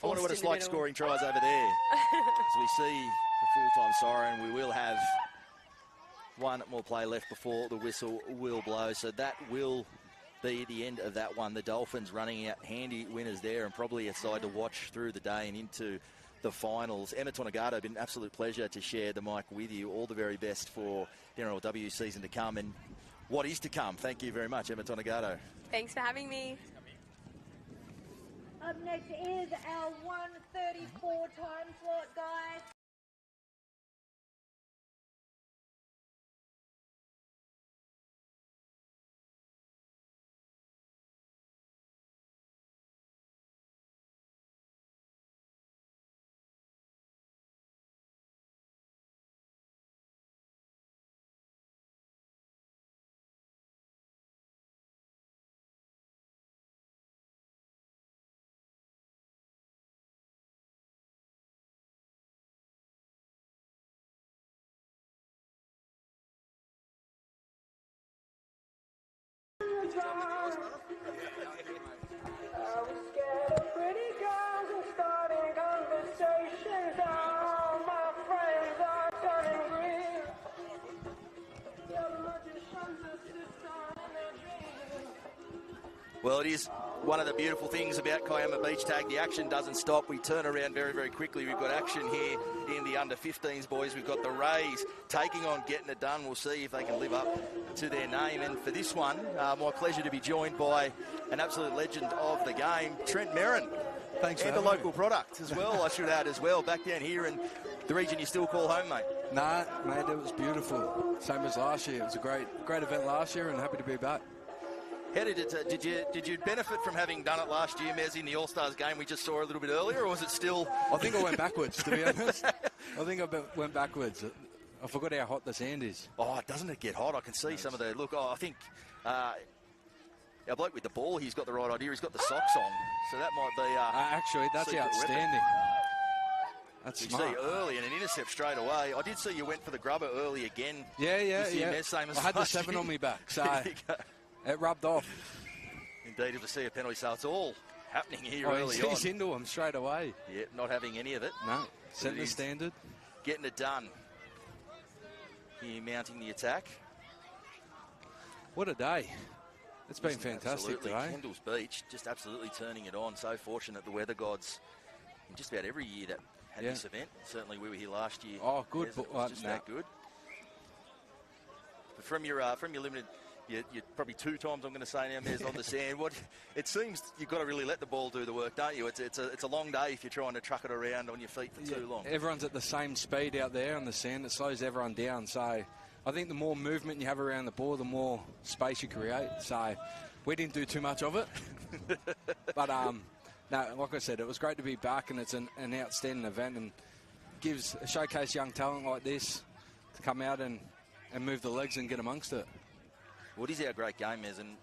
[SPEAKER 2] I wonder what it's like scoring tries over there. As we see the full-time siren, we will have one more play left before the whistle will blow. So that will be the end of that one. The Dolphins running out handy winners there, and probably a side to watch through the day and into the finals. Emma Tonegata, been an absolute pleasure to share the mic with you. All the very best for the NRLW season to come and what is to come. Thank you very much, Emma Tonegata.
[SPEAKER 4] Thanks for having me.
[SPEAKER 1] Up next is our 1:34 time slot, guys.
[SPEAKER 2] Well, it is one of the beautiful things about Kiama Beach Tag. The action doesn't stop. We turn around very, very quickly. We've got action here in the under-15s, boys. We've got the Rays taking on Getting It Done. We'll see if they can live up to their name. And for this one, my pleasure to be joined by an absolute legend of the game, Trent Merrin.
[SPEAKER 9] Thanks for
[SPEAKER 2] and a local product as well, I should add as well. Back down here in the region you still call home, mate.
[SPEAKER 9] Nah, mate, it was beautiful. Same as last year. It was a great event last year, and happy to be back.
[SPEAKER 2] How did it? Did you benefit from having done it last year, Mez, in the All-Stars game we just saw a little bit earlier, or was it still?
[SPEAKER 9] I think I went backwards, to be honest. I think I went backwards. I forgot how hot the sand is.
[SPEAKER 2] Oh, doesn't it get hot? I can see some of the look. Oh, I think our bloke with the ball, he's got the right idea. He's got the socks on, so that might be.
[SPEAKER 9] Actually, that's outstanding. That's
[SPEAKER 2] you
[SPEAKER 9] smart.
[SPEAKER 2] see early and an intercept straight away. I did see you went for the grubber early again.
[SPEAKER 9] Yeah.
[SPEAKER 2] Mez, same as
[SPEAKER 9] I had the
[SPEAKER 2] last
[SPEAKER 9] 7
[SPEAKER 2] year.
[SPEAKER 9] on me back, so it rubbed off.
[SPEAKER 2] Indeed, to see a penalty, so it's all happening here early
[SPEAKER 9] he's
[SPEAKER 2] on.
[SPEAKER 9] into him straight away.
[SPEAKER 2] Yeah, not having any of it.
[SPEAKER 9] No, setting the standard.
[SPEAKER 2] Getting it done. Here mounting the attack.
[SPEAKER 9] What a day. It's been fantastic
[SPEAKER 2] absolutely.
[SPEAKER 9] today.
[SPEAKER 2] Kendalls Beach just absolutely turning it on. So fortunate the weather gods in just about every year that had this event. Certainly we were here last year.
[SPEAKER 9] Oh, good.
[SPEAKER 2] It was just that good. But from your limited, you're probably 2 times, I'm going to say now, Mez, on the sand. It seems you've got to really let the ball do the work, don't you? It's a long day if you're trying to truck it around on your feet for too long.
[SPEAKER 9] Everyone's at the same speed out there on the sand. It slows everyone down. So I think the more movement you have around the ball, the more space you create. So we didn't do too much of it. But, no, like I said, it was great to be back, and it's an outstanding event and showcase young talent like this to come out and move the legs and get amongst it.
[SPEAKER 2] Well, it is our great game, Mez, and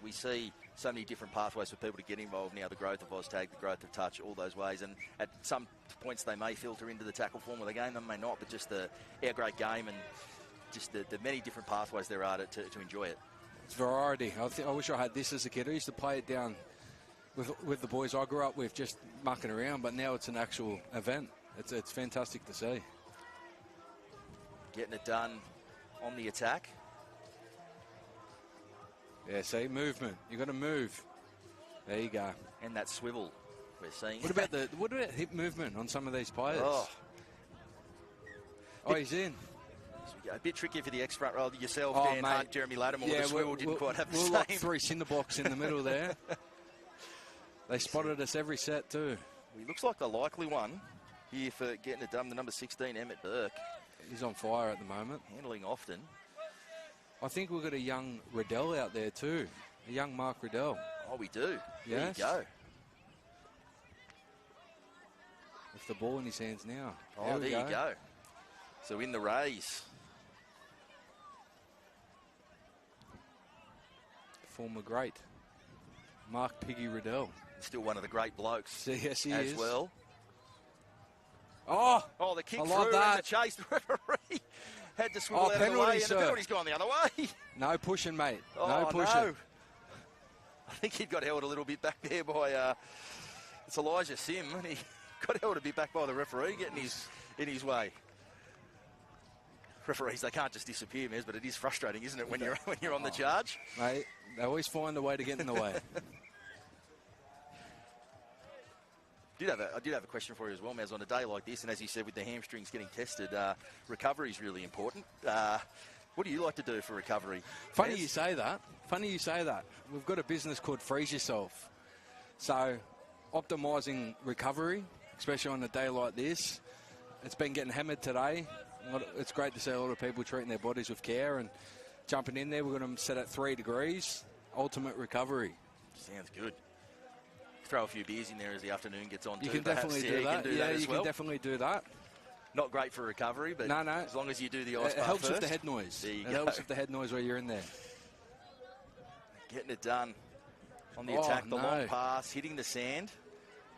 [SPEAKER 2] we see so many different pathways for people to get involved now. The growth of OzTag, the growth of touch, all those ways. And at some points they may filter into the tackle form of the game, they may not, but just our great game and just the many different pathways there are to enjoy it.
[SPEAKER 9] It's variety. I wish I had this as a kid. I used to play it down with the boys I grew up with, just mucking around, but now it's an actual event. It's fantastic to see.
[SPEAKER 2] Getting it done on the attack.
[SPEAKER 9] Yeah, see, movement. You've got to move. There you go.
[SPEAKER 2] And that swivel we're seeing.
[SPEAKER 9] What about hip movement on some of these players?
[SPEAKER 2] Oh,
[SPEAKER 9] he's in.
[SPEAKER 2] A bit tricky for the ex-front row. Yourself,
[SPEAKER 9] Oh,
[SPEAKER 2] Dan
[SPEAKER 9] mate.
[SPEAKER 2] Hunt, Jeremy Lattimore. The swivel didn't quite have the
[SPEAKER 9] we're
[SPEAKER 2] same.
[SPEAKER 9] like 3 cinder blocks in the middle there. They spotted us every set too.
[SPEAKER 2] He looks like the likely one here for getting it done. The number 16, Emmett Burke.
[SPEAKER 9] He's on fire at the moment.
[SPEAKER 2] Handling often.
[SPEAKER 9] I think we've got a young Riddell out there too. A young Mark Riddell.
[SPEAKER 2] Oh, we do.
[SPEAKER 9] Yes.
[SPEAKER 2] There you go.
[SPEAKER 9] With the ball in his hands now.
[SPEAKER 2] Oh, there you go. So in the raise.
[SPEAKER 9] Former great Mark Piggy Riddell.
[SPEAKER 2] Still one of the great blokes.
[SPEAKER 9] Yes, he
[SPEAKER 2] as
[SPEAKER 9] is.
[SPEAKER 2] well.
[SPEAKER 9] Oh,
[SPEAKER 2] the kick
[SPEAKER 9] I
[SPEAKER 2] through
[SPEAKER 9] love that.
[SPEAKER 2] and the chase. The referee had to swivel out of the
[SPEAKER 9] penalty,
[SPEAKER 2] way, and
[SPEAKER 9] sir.
[SPEAKER 2] the penalty's gone the other way.
[SPEAKER 9] No pushing, mate.
[SPEAKER 2] Oh,
[SPEAKER 9] no pushing.
[SPEAKER 2] no. I think he got held a little bit back there by it's Elijah Sim, and he got held a bit back by the referee, getting in his way. Referees, they can't just disappear, Mez, but it is frustrating, isn't it, when you're on the charge?
[SPEAKER 9] Mate, they always find a way to get in the way.
[SPEAKER 2] I did have a question for you as well, Maz. On a day like this, and as you said, with the hamstrings getting tested, recovery is really important. What do you like to do for recovery?
[SPEAKER 9] Funny
[SPEAKER 2] Maz?
[SPEAKER 9] you say that. We've got a business called Freeze Yourself. So, optimising recovery, especially on a day like this. It's been getting hammered today. It's great to see a lot of people treating their bodies with care and jumping in there. We're going to set at 3 degrees. Ultimate recovery.
[SPEAKER 2] Sounds good. Throw a few beers in there as the afternoon gets on.
[SPEAKER 9] You can definitely do that.
[SPEAKER 2] Yeah,
[SPEAKER 9] you can definitely do that.
[SPEAKER 2] Not great for recovery, but
[SPEAKER 9] no.
[SPEAKER 2] As long as you do the ice
[SPEAKER 9] it
[SPEAKER 2] bath
[SPEAKER 9] helps
[SPEAKER 2] first.
[SPEAKER 9] with the head noise.
[SPEAKER 2] There you
[SPEAKER 9] it
[SPEAKER 2] go.
[SPEAKER 9] helps with the head noise while you're in there.
[SPEAKER 2] Getting it done on the attack. The long pass, hitting the sand.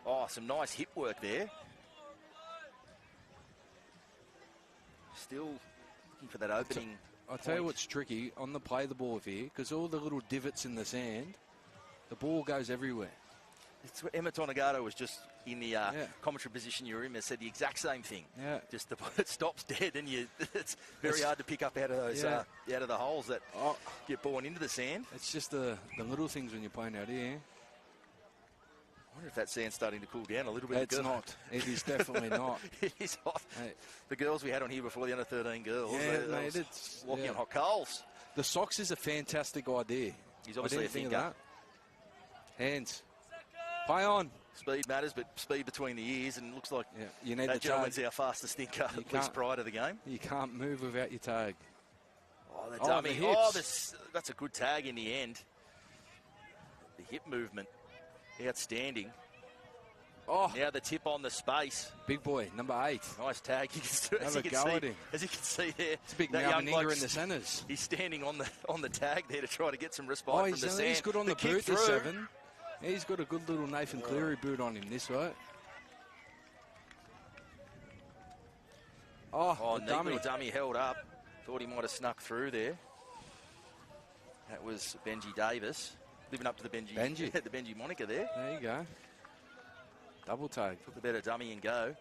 [SPEAKER 2] Oh, some nice hip work there. Still looking for that opening.
[SPEAKER 9] I'll tell you what's tricky on the play the ball here, because all the little divots in the sand, the ball goes everywhere.
[SPEAKER 2] It's Emma Tonagato was just in the commentary position you were in. They said the exact same thing.
[SPEAKER 9] Yeah.
[SPEAKER 2] Just it stops dead, and it's very hard to pick up out of those out of the holes that get born into the sand.
[SPEAKER 9] It's just the little things when you're playing out here.
[SPEAKER 2] I wonder if that sand's starting to cool down a little bit.
[SPEAKER 9] It's not. It is definitely not.
[SPEAKER 2] It is hot.
[SPEAKER 9] Mate.
[SPEAKER 2] The girls we had on here before, the under 13 girls,
[SPEAKER 9] mate, it's
[SPEAKER 2] walking on hot coals.
[SPEAKER 9] The socks is a fantastic idea.
[SPEAKER 2] He's obviously a thinker.
[SPEAKER 9] Hands. Play on.
[SPEAKER 2] Speed matters, but speed between the ears, and it looks like
[SPEAKER 9] you need
[SPEAKER 2] that
[SPEAKER 9] the
[SPEAKER 2] gentleman's
[SPEAKER 9] tag.
[SPEAKER 2] our fastest thinker, at least prior to the game.
[SPEAKER 9] You can't move without your tag.
[SPEAKER 2] Oh, the dummy.
[SPEAKER 9] The hips.
[SPEAKER 2] That's a good tag in the end. The hip movement, outstanding.
[SPEAKER 9] Oh,
[SPEAKER 2] now the tip on the space.
[SPEAKER 9] Big boy, number 8.
[SPEAKER 2] Nice tag. As you can see there,
[SPEAKER 9] it's a big
[SPEAKER 2] that young
[SPEAKER 9] Malmaninger in the centres.
[SPEAKER 2] He's standing on the tag there to try to get some respite from the sand.
[SPEAKER 9] He's good on the boot, this 7. He's got a good little Nathan Cleary boot on him, this right.
[SPEAKER 2] Neat little dummy held up. Thought he might have snuck through there. That was Benji Davis. Living up to the Benji the Benji moniker there.
[SPEAKER 9] There you go. Double tag.
[SPEAKER 2] Put the better dummy and go.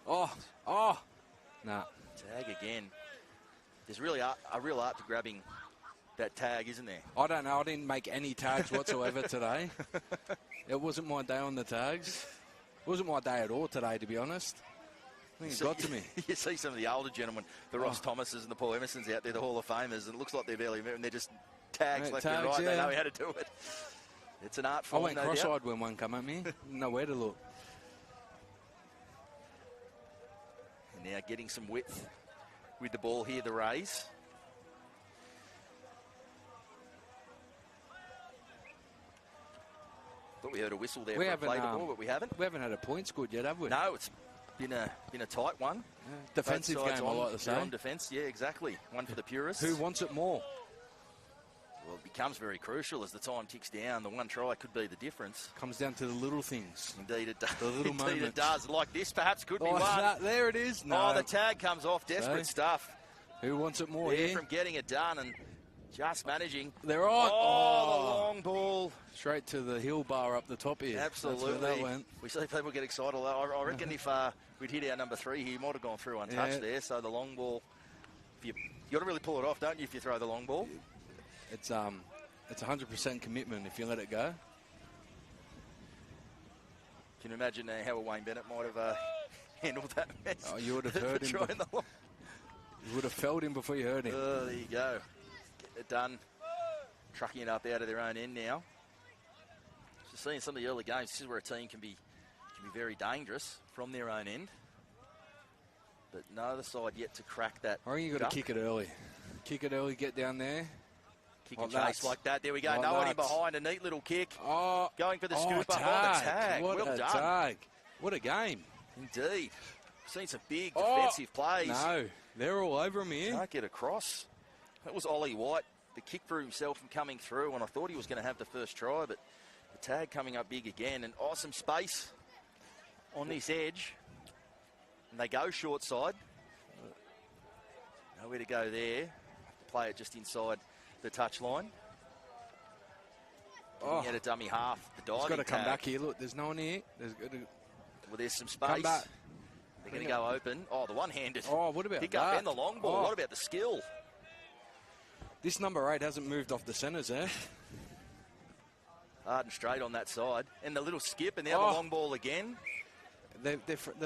[SPEAKER 9] Nah.
[SPEAKER 2] Tag again. There's really a real art to grabbing that tag, isn't there?
[SPEAKER 9] I don't know. I didn't make any tags whatsoever today. It wasn't my day on the tags. It wasn't my day at all today, to be honest. I think it got to me.
[SPEAKER 2] You see some of the older gentlemen, the Ross Thomases and the Paul Emersons out there, the Hall of Famers, and it looks like they're barely moving. They're just tags left and right. They know how to do it. It's an art form.
[SPEAKER 9] I went cross-eyed when one come at me. Nowhere to look.
[SPEAKER 2] And now getting some width with the ball here, the raise. Thought we heard a whistle there for a play the ball, but we haven't.
[SPEAKER 9] We haven't had a point scored yet, have we?
[SPEAKER 2] No, it's been a tight one.
[SPEAKER 9] Defensive game, I like to say.
[SPEAKER 2] On defence, yeah, exactly. One for the purists.
[SPEAKER 9] Who wants it more?
[SPEAKER 2] Well, it becomes very crucial as the time ticks down. The one try could be the difference.
[SPEAKER 9] Comes down to the little things.
[SPEAKER 2] Indeed it does.
[SPEAKER 9] The little moments.
[SPEAKER 2] Indeed it does. Like this, perhaps, could be one.
[SPEAKER 9] There it is. No.
[SPEAKER 2] Oh, the tag comes off. Desperate stuff.
[SPEAKER 9] Who wants it more
[SPEAKER 2] here?
[SPEAKER 9] Here
[SPEAKER 2] From getting it done and just managing.
[SPEAKER 9] They're on.
[SPEAKER 2] Oh, the long ball.
[SPEAKER 9] Straight to the hill bar up the top here.
[SPEAKER 2] Absolutely.
[SPEAKER 9] That's where that went.
[SPEAKER 2] We see people get excited. I reckon if we'd hit our number 3, he might have gone through untouched there. So the long ball, you got to really pull it off, don't you, if you throw the long ball?
[SPEAKER 9] It's it's 100% commitment if you let it go.
[SPEAKER 2] Can you imagine how Wayne Bennett might have handled that mess?
[SPEAKER 9] Oh, you would have heard him. You would have felt him before you heard him.
[SPEAKER 2] Oh, there you go. Getting it done. Trucking it up out of their own end now. Just seeing some of the early games, this is where a team can be very dangerous from their own end. But no other side yet to crack that.
[SPEAKER 9] I think you've got to kick it early. Kick it early, get down there.
[SPEAKER 2] Kick and chase like that. There we go.
[SPEAKER 9] Like
[SPEAKER 2] no one in
[SPEAKER 9] that.
[SPEAKER 2] behind. A neat little kick.
[SPEAKER 9] Oh,
[SPEAKER 2] going for the scoop up on the tag.
[SPEAKER 9] What
[SPEAKER 2] well
[SPEAKER 9] a
[SPEAKER 2] done.
[SPEAKER 9] tag. What a game.
[SPEAKER 2] Indeed. Seen some big defensive plays.
[SPEAKER 9] No, they're all over him here.
[SPEAKER 2] Can't get across. That was Ollie White. The kick for himself and coming through, and I thought he was going to have the first try, but the tag coming up big again. And awesome space on this edge. And they go short side. Nowhere to go there. Have to play it just inside the touchline. He had a dummy half. The diving
[SPEAKER 9] He's got to come
[SPEAKER 2] tag.
[SPEAKER 9] back here. Look, there's no one here.
[SPEAKER 2] Well, there's some
[SPEAKER 9] Come
[SPEAKER 2] space.
[SPEAKER 9] back.
[SPEAKER 2] They're going to go open. Oh, the one-handed.
[SPEAKER 9] Oh, what about
[SPEAKER 2] pick up
[SPEAKER 9] that?
[SPEAKER 2] and the long ball.
[SPEAKER 9] Oh.
[SPEAKER 2] What about the skill?
[SPEAKER 9] This number 8 hasn't moved off the centres there.
[SPEAKER 2] Hard and straight on that side. And the little skip and now the long ball again.
[SPEAKER 9] They're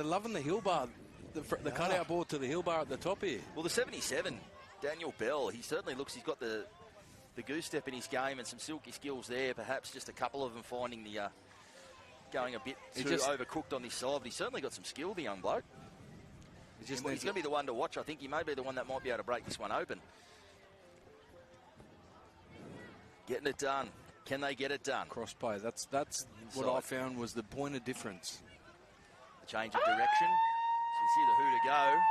[SPEAKER 9] loving the hill bar, the cutout ball to the hill bar at the top here.
[SPEAKER 2] Well, the 77, Daniel Bell, he certainly looks, he's got the goose step in his game and some silky skills there. Perhaps just a couple of them finding the, going a bit too overcooked on this side. But he's certainly got some skill, the young bloke. He's going to be the one to watch. I think he may be the one that might be able to break this one open. Getting it done. Can they get it done?
[SPEAKER 9] Cross play. That's what I found was the point of difference.
[SPEAKER 2] A change of direction. So you see the who to go.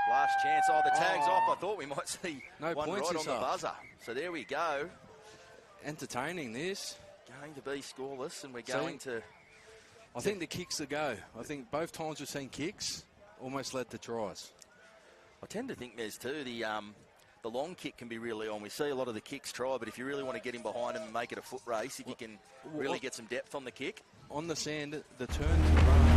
[SPEAKER 2] Last chance. Oh, the tag's off. I thought we might see one
[SPEAKER 9] points
[SPEAKER 2] right on the buzzer. So there we go.
[SPEAKER 9] Entertaining this.
[SPEAKER 2] Going to be scoreless, and we're going to...
[SPEAKER 9] I think the kicks a go. I think both times we've seen kicks almost led to tries.
[SPEAKER 2] I tend to think there's too, the long kick can be really on. We see a lot of the kicks try, but if you really want to get him behind him and make it a foot race, if you can really get some depth on the kick.
[SPEAKER 9] On the sand, the turn to run.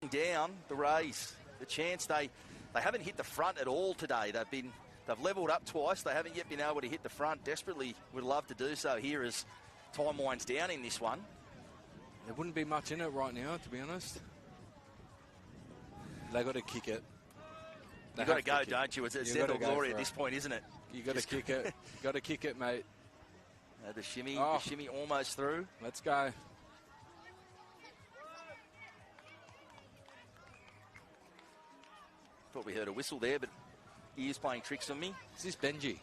[SPEAKER 2] down the Rays. The chance they haven't hit the front at all today. They've levelled up twice. They haven't yet been able to hit the front. Desperately would love to do so here as time winds down in this one.
[SPEAKER 9] There wouldn't be much in it right now, to be honest. They got to kick it.
[SPEAKER 2] You've got to go, don't you? It's death or glory at this point, isn't it?
[SPEAKER 9] You got to kick it. Got to kick it, mate.
[SPEAKER 2] The shimmy almost through.
[SPEAKER 9] Let's go.
[SPEAKER 2] Thought we heard a whistle there, but he is playing tricks on me.
[SPEAKER 9] Is this Benji?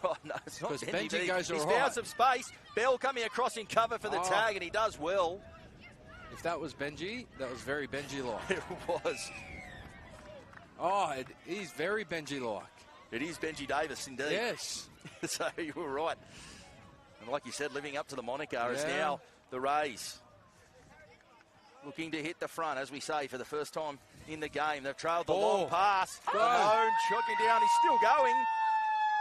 [SPEAKER 2] Oh, no, it's not Benji.
[SPEAKER 9] Benji goes all
[SPEAKER 2] He's
[SPEAKER 9] right.
[SPEAKER 2] found some space. Bell coming across in cover for the tag, and he does well.
[SPEAKER 9] If that was Benji, that was very Benji-like.
[SPEAKER 2] It was.
[SPEAKER 9] Oh, it is very Benji-like.
[SPEAKER 2] It is Benji Davis, indeed.
[SPEAKER 9] Yes.
[SPEAKER 2] So you were right. And like you said, living up to the moniker is now the Rays. Looking to hit the front, as we say, for the first time in the game. They've trailed the long pass. Malone choking down. He's still going.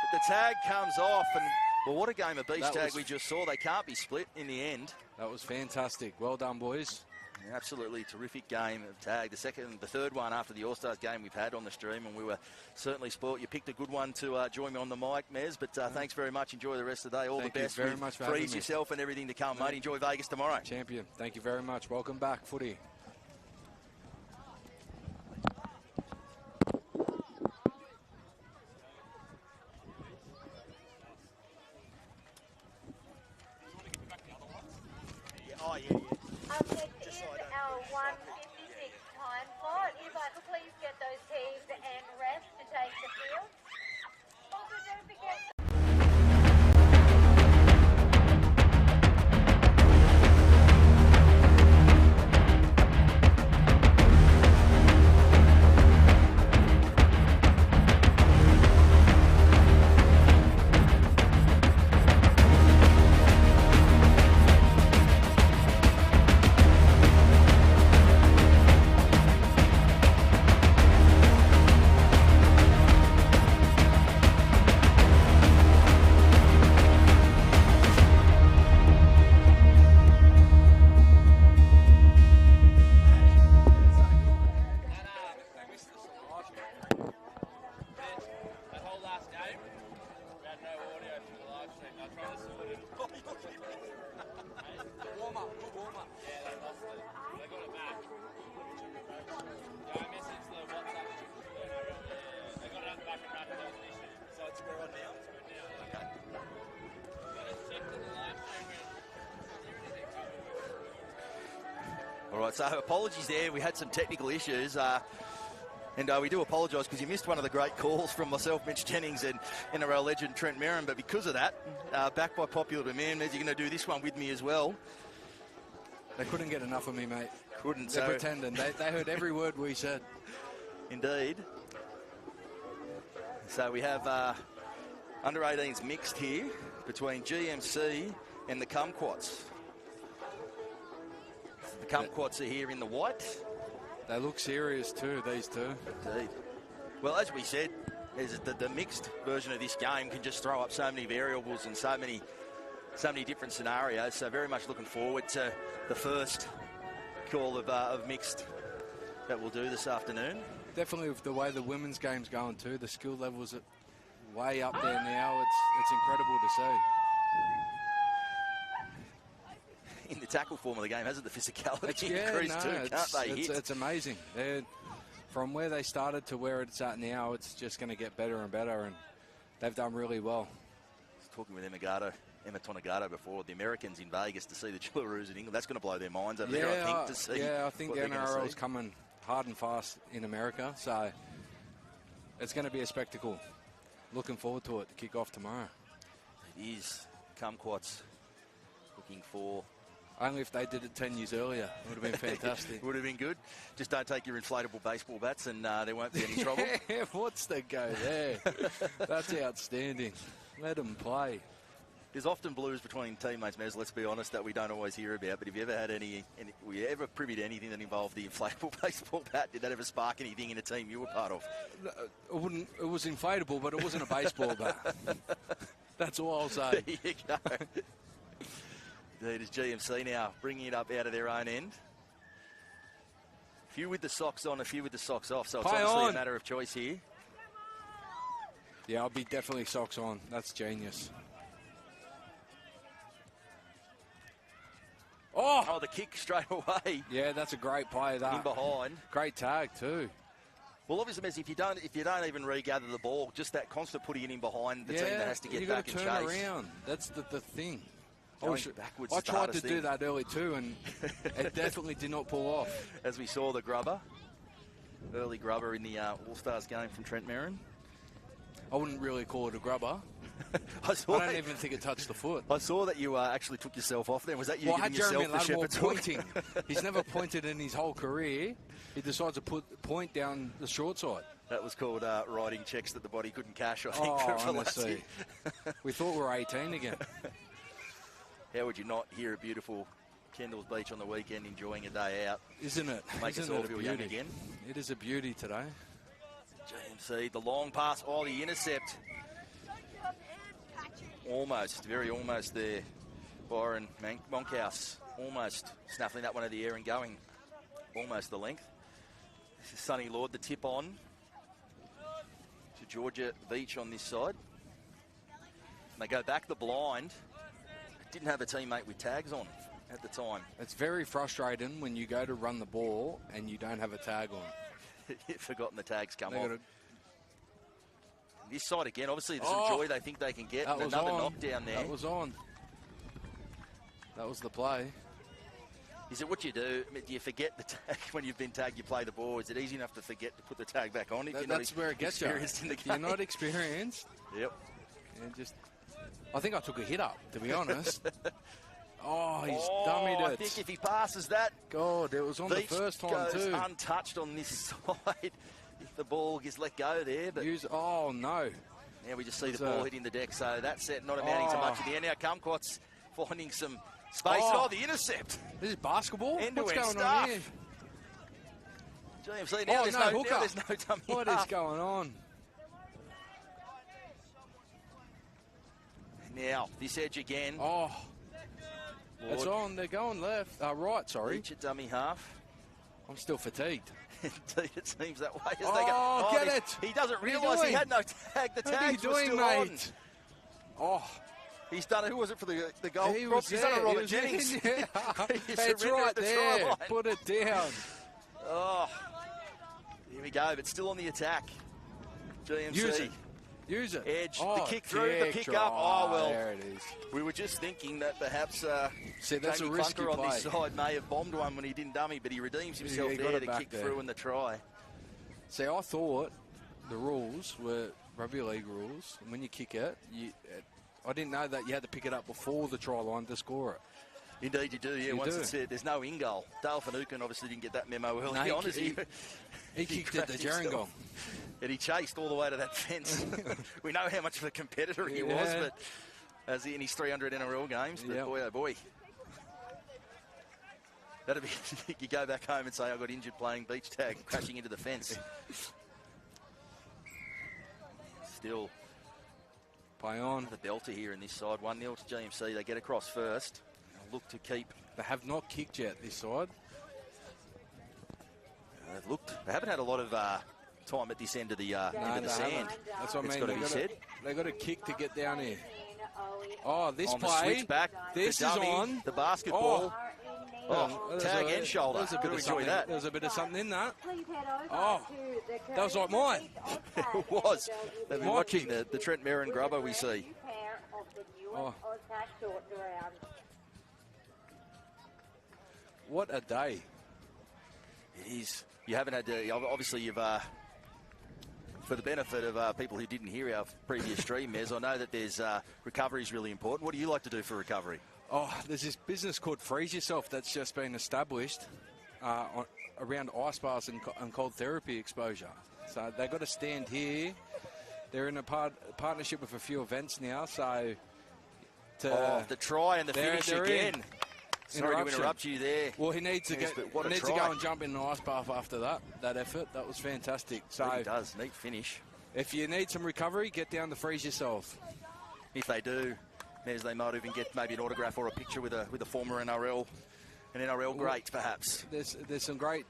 [SPEAKER 2] But the tag comes off. And, well, what a game of beach tag we just saw. They can't be split in the end.
[SPEAKER 9] That was fantastic. Well done, boys.
[SPEAKER 2] Absolutely terrific game of tag. The third one after the All-Stars game we've had on the stream, and we were certainly spoilt. You picked a good one to join me on the mic, Mez, but thanks very much. Enjoy the rest of the day. All the best.
[SPEAKER 9] Thank you very much for
[SPEAKER 2] Freeze yourself and everything to come, mate. Enjoy Vegas tomorrow.
[SPEAKER 9] Champion. Thank you very much. Welcome back, footy.
[SPEAKER 1] Up next is our 1:56 time slot. If I could please get those teams and refs to take the field. Also, don't forget.
[SPEAKER 2] All right, so apologies there. We had some technical issues. And we do apologise because you missed one of the great calls from myself, Mitch Jennings, and NRL legend Trent Merrin. But because of that, back by popular demand, you're going to do this one with me as well.
[SPEAKER 9] They couldn't get enough of me, mate.
[SPEAKER 2] Couldn't.
[SPEAKER 9] They're pretending. They heard every word we said.
[SPEAKER 2] Indeed. So we have under 18s mixed here between GMC and the Kumquats. The Kumquats are here in the white.
[SPEAKER 9] They look serious too, these two.
[SPEAKER 2] Indeed. Well, as we said, the mixed version of this game can just throw up so many variables and so many different scenarios. So very much looking forward to the first call of mixed that we'll do this afternoon.
[SPEAKER 9] Definitely with the way the women's game's going too, the skill levels are way up there now. It's incredible to see.
[SPEAKER 2] In the tackle form of the game, hasn't the physicality increased too? Can't they hit?
[SPEAKER 9] It's amazing. From where they started to where it's at now, it's just going to get better and better, and they've done really well.
[SPEAKER 2] I was talking with Emma Tonagato before, the Americans in Vegas to see the Jillaroos in England. That's going to blow their minds over there, I think, to see.
[SPEAKER 9] Yeah, I think the NRL's coming hard and fast in America, so it's going to be a spectacle. Looking forward to it to kick off tomorrow.
[SPEAKER 2] It is. Kumquats looking for...
[SPEAKER 9] Only if they did it 10 years earlier. It would have been fantastic.
[SPEAKER 2] Would have been good. Just don't take your inflatable baseball bats and there won't be any trouble.
[SPEAKER 9] What's the go there? That's outstanding. Let them play.
[SPEAKER 2] There's often blues between teammates, Mez, let's be honest, that we don't always hear about. But have you ever had were you ever privy to anything that involved the inflatable baseball bat? Did that ever spark anything in a team you were part of?
[SPEAKER 9] It was inflatable, but it wasn't a baseball bat. That's all I'll say.
[SPEAKER 2] There you go. Indeed, it's GMC now bringing it up out of their own end. few with the socks on, a few with the socks off. So it's
[SPEAKER 9] Play
[SPEAKER 2] obviously
[SPEAKER 9] on.
[SPEAKER 2] a matter of choice here.
[SPEAKER 9] Yeah, I'll be definitely socks on. That's genius.
[SPEAKER 2] Oh, the kick straight away.
[SPEAKER 9] Yeah, that's a great play. That
[SPEAKER 2] In behind.
[SPEAKER 9] great tag too.
[SPEAKER 2] Well, obviously, Messi, if you don't even regather the ball, just that constant putting it in behind the team that has to get
[SPEAKER 9] you
[SPEAKER 2] back
[SPEAKER 9] gotta
[SPEAKER 2] and
[SPEAKER 9] turn
[SPEAKER 2] chase.
[SPEAKER 9] around. That's the thing.
[SPEAKER 2] Going backwards
[SPEAKER 9] I
[SPEAKER 2] is the
[SPEAKER 9] tried to
[SPEAKER 2] hardest
[SPEAKER 9] do
[SPEAKER 2] thing.
[SPEAKER 9] that early too, and it definitely did not pull off.
[SPEAKER 2] As we saw the grubber, early grubber in the All-Stars game from Trent Merrin.
[SPEAKER 9] I wouldn't really call it a grubber.
[SPEAKER 2] I
[SPEAKER 9] don't even think it touched the foot.
[SPEAKER 2] I saw that you actually took yourself off there. Was that you
[SPEAKER 9] Well, I had
[SPEAKER 2] giving
[SPEAKER 9] Jeremy
[SPEAKER 2] yourself the
[SPEAKER 9] Lattimore
[SPEAKER 2] shepherd's hook?
[SPEAKER 9] pointing. He's never pointed in his whole career. He decides to point down the short side.
[SPEAKER 2] That was called writing checks that the body couldn't cash, I think.
[SPEAKER 9] Oh,
[SPEAKER 2] for
[SPEAKER 9] honestly. We thought we were 18 again.
[SPEAKER 2] How would you not hear a beautiful Kendalls Beach on the weekend enjoying a day out?
[SPEAKER 9] Isn't it?
[SPEAKER 2] Make us
[SPEAKER 9] Isn't
[SPEAKER 2] all
[SPEAKER 9] it a
[SPEAKER 2] feel young
[SPEAKER 9] beauty?
[SPEAKER 2] again.
[SPEAKER 9] It is a beauty today.
[SPEAKER 2] JMC, the long pass. Oh, the intercept. Almost, very almost there. Byron Monkhouse almost snuffling that one out of the air and going almost the length. This is Sonny Lord, the tip on to Georgia Beach on this side. And they go back the blind. Didn't have a teammate with tags on at the time.
[SPEAKER 9] It's very frustrating when you go to run the ball and you don't have a tag on.
[SPEAKER 2] You've forgotten the tags come
[SPEAKER 9] They
[SPEAKER 2] off.
[SPEAKER 9] gotta-
[SPEAKER 2] This side again, obviously there's some joy they think they can get.
[SPEAKER 9] That
[SPEAKER 2] And
[SPEAKER 9] was
[SPEAKER 2] another
[SPEAKER 9] on.
[SPEAKER 2] knockdown there.
[SPEAKER 9] That was on. That was the play.
[SPEAKER 2] Is it what you do? I mean, do you forget the tag when you've been tagged? You play the ball. Is it easy enough to forget to put the tag back on? If you're
[SPEAKER 9] That's
[SPEAKER 2] not
[SPEAKER 9] where it gets you.
[SPEAKER 2] experienced in the
[SPEAKER 9] If you're
[SPEAKER 2] game?
[SPEAKER 9] not experienced.
[SPEAKER 2] Yep.
[SPEAKER 9] I think I took a hit up, to be honest. Oh, he's
[SPEAKER 2] Oh,
[SPEAKER 9] dummied
[SPEAKER 2] I
[SPEAKER 9] it.
[SPEAKER 2] think if he passes that,
[SPEAKER 9] God, it was on
[SPEAKER 2] Beach
[SPEAKER 9] the first time
[SPEAKER 2] goes
[SPEAKER 9] too.
[SPEAKER 2] untouched on this side. If the ball gets let go there, but
[SPEAKER 9] Oh no.
[SPEAKER 2] now we just see
[SPEAKER 9] It's
[SPEAKER 2] the ball
[SPEAKER 9] a-
[SPEAKER 2] hitting the deck. So that's it, not amounting to
[SPEAKER 9] Oh.
[SPEAKER 2] much in the end. Now Kumquat's finding some space.
[SPEAKER 9] Oh.
[SPEAKER 2] Oh, the intercept.
[SPEAKER 9] This is basketball?
[SPEAKER 2] End-to-end
[SPEAKER 9] What's going
[SPEAKER 2] stuff.
[SPEAKER 9] on here?
[SPEAKER 2] JMC, now,
[SPEAKER 9] Oh,
[SPEAKER 2] there's
[SPEAKER 9] no,
[SPEAKER 2] now
[SPEAKER 9] hooker.
[SPEAKER 2] there's no dummy
[SPEAKER 9] What
[SPEAKER 2] half.
[SPEAKER 9] is going on?
[SPEAKER 2] Now, this edge again.
[SPEAKER 9] Oh, it's
[SPEAKER 2] Lord.
[SPEAKER 9] on. They're going left. Right, sorry.
[SPEAKER 2] Each a dummy half.
[SPEAKER 9] I'm still fatigued.
[SPEAKER 2] Indeed, it seems that way as
[SPEAKER 9] Oh,
[SPEAKER 2] they go.
[SPEAKER 9] get
[SPEAKER 2] this-
[SPEAKER 9] it.
[SPEAKER 2] He doesn't
[SPEAKER 9] What are you
[SPEAKER 2] realise he
[SPEAKER 9] doing?
[SPEAKER 2] had no tag. The
[SPEAKER 9] What are you
[SPEAKER 2] tags were
[SPEAKER 9] doing,
[SPEAKER 2] still
[SPEAKER 9] mate?
[SPEAKER 2] on.
[SPEAKER 9] Oh,
[SPEAKER 2] He's done it. Who was it for the goal?
[SPEAKER 9] he
[SPEAKER 2] Rob,
[SPEAKER 9] was
[SPEAKER 2] he's
[SPEAKER 9] there.
[SPEAKER 2] done it,
[SPEAKER 9] He
[SPEAKER 2] Robert
[SPEAKER 9] was
[SPEAKER 2] Jennings.
[SPEAKER 9] in, yeah.
[SPEAKER 2] He
[SPEAKER 9] It's
[SPEAKER 2] surrendered
[SPEAKER 9] right
[SPEAKER 2] at the try
[SPEAKER 9] there.
[SPEAKER 2] line.
[SPEAKER 9] Put it down.
[SPEAKER 2] Oh, here we go, but still on the attack. GMC.
[SPEAKER 9] Use it. Use it.
[SPEAKER 2] Edge,
[SPEAKER 9] Oh,
[SPEAKER 2] the kick through, the
[SPEAKER 9] kick
[SPEAKER 2] pick up. Oh, well.
[SPEAKER 9] There it is.
[SPEAKER 2] We were just thinking that perhaps
[SPEAKER 9] See, that's
[SPEAKER 2] Jamie
[SPEAKER 9] a risky
[SPEAKER 2] Clunker on this
[SPEAKER 9] play.
[SPEAKER 2] side may have bombed one when he didn't dummy, but he redeems himself
[SPEAKER 9] he got
[SPEAKER 2] there
[SPEAKER 9] it
[SPEAKER 2] to
[SPEAKER 9] back
[SPEAKER 2] kick
[SPEAKER 9] there.
[SPEAKER 2] through in the try.
[SPEAKER 9] See, I thought the rules were rugby league rules. And when you kick it, I didn't know that you had to pick it up before the try line to score it.
[SPEAKER 2] Indeed, you do. Yeah,
[SPEAKER 9] You
[SPEAKER 2] once
[SPEAKER 9] do.
[SPEAKER 2] it's said, there's no in goal. Dale Finucane obviously didn't get that memo early
[SPEAKER 9] No,
[SPEAKER 2] on. As
[SPEAKER 9] he kicked it
[SPEAKER 2] grabbed
[SPEAKER 9] to Gerringong.
[SPEAKER 2] himself. And he chased all the way to that fence. We know how much of a competitor he was,
[SPEAKER 9] Yeah.
[SPEAKER 2] but as in his 300 NRL games. But
[SPEAKER 9] Yep.
[SPEAKER 2] boy, oh boy. That'd be, you go back home and say, I got injured playing beach tag, crashing into the fence. Still
[SPEAKER 9] Play on.
[SPEAKER 2] the belter here in this side. 1-0 to GMC. They get across first. They'll look to keep.
[SPEAKER 9] They have not kicked yet this side.
[SPEAKER 2] They've looked. They haven't had a lot of time at this end of the end of the
[SPEAKER 9] they
[SPEAKER 2] sand.
[SPEAKER 9] haven't. That's what I
[SPEAKER 2] It's
[SPEAKER 9] mean.
[SPEAKER 2] got to be said.
[SPEAKER 9] They got to kick to get down here. Oh, this
[SPEAKER 2] On the
[SPEAKER 9] play.
[SPEAKER 2] switch back,
[SPEAKER 9] This
[SPEAKER 2] the
[SPEAKER 9] is
[SPEAKER 2] dummy,
[SPEAKER 9] on.
[SPEAKER 2] the basketball.
[SPEAKER 1] Oh,
[SPEAKER 9] there's
[SPEAKER 2] tag
[SPEAKER 9] a-
[SPEAKER 2] and shoulder.
[SPEAKER 9] There's a bit
[SPEAKER 2] Gotta
[SPEAKER 9] of
[SPEAKER 2] enjoy
[SPEAKER 9] something.
[SPEAKER 2] that.
[SPEAKER 9] There's a bit of something in that.
[SPEAKER 1] Please head over
[SPEAKER 9] Oh,
[SPEAKER 1] to the
[SPEAKER 9] that was like mine.
[SPEAKER 2] It was. They've been
[SPEAKER 9] My
[SPEAKER 2] watching
[SPEAKER 9] kick.
[SPEAKER 2] the Trent Merrin grubber we see.
[SPEAKER 1] pair of the
[SPEAKER 9] Oh.
[SPEAKER 1] newest OzTag short round.
[SPEAKER 9] What a day.
[SPEAKER 2] It is. You haven't had to. Obviously, you've. For the benefit of people who didn't hear our previous stream, Mez, I know that there's recovery is really important. What do you like to do for recovery?
[SPEAKER 9] Oh, there's this business called Freeze Yourself that's just been established around ice baths and cold therapy exposure. So they've got to stand here. They're in a partnership with a few events now. So
[SPEAKER 2] The try and the
[SPEAKER 9] They're-
[SPEAKER 2] finish
[SPEAKER 9] they're
[SPEAKER 2] again.
[SPEAKER 9] in.
[SPEAKER 2] Sorry to
[SPEAKER 9] Interruption.
[SPEAKER 2] interrupt you there.
[SPEAKER 9] Well, he needs to
[SPEAKER 2] Yes,
[SPEAKER 9] get
[SPEAKER 2] but what a
[SPEAKER 9] needs to
[SPEAKER 2] try.
[SPEAKER 9] go and jump in an ice bath after that effort. That was fantastic.
[SPEAKER 2] He
[SPEAKER 9] So
[SPEAKER 2] does. Neat finish.
[SPEAKER 9] if you need some recovery, get down to Freeze Yourself.
[SPEAKER 2] If they do, Mez, they might even get maybe an autograph or a picture with a former NRL, an NRL great perhaps.
[SPEAKER 9] There's some great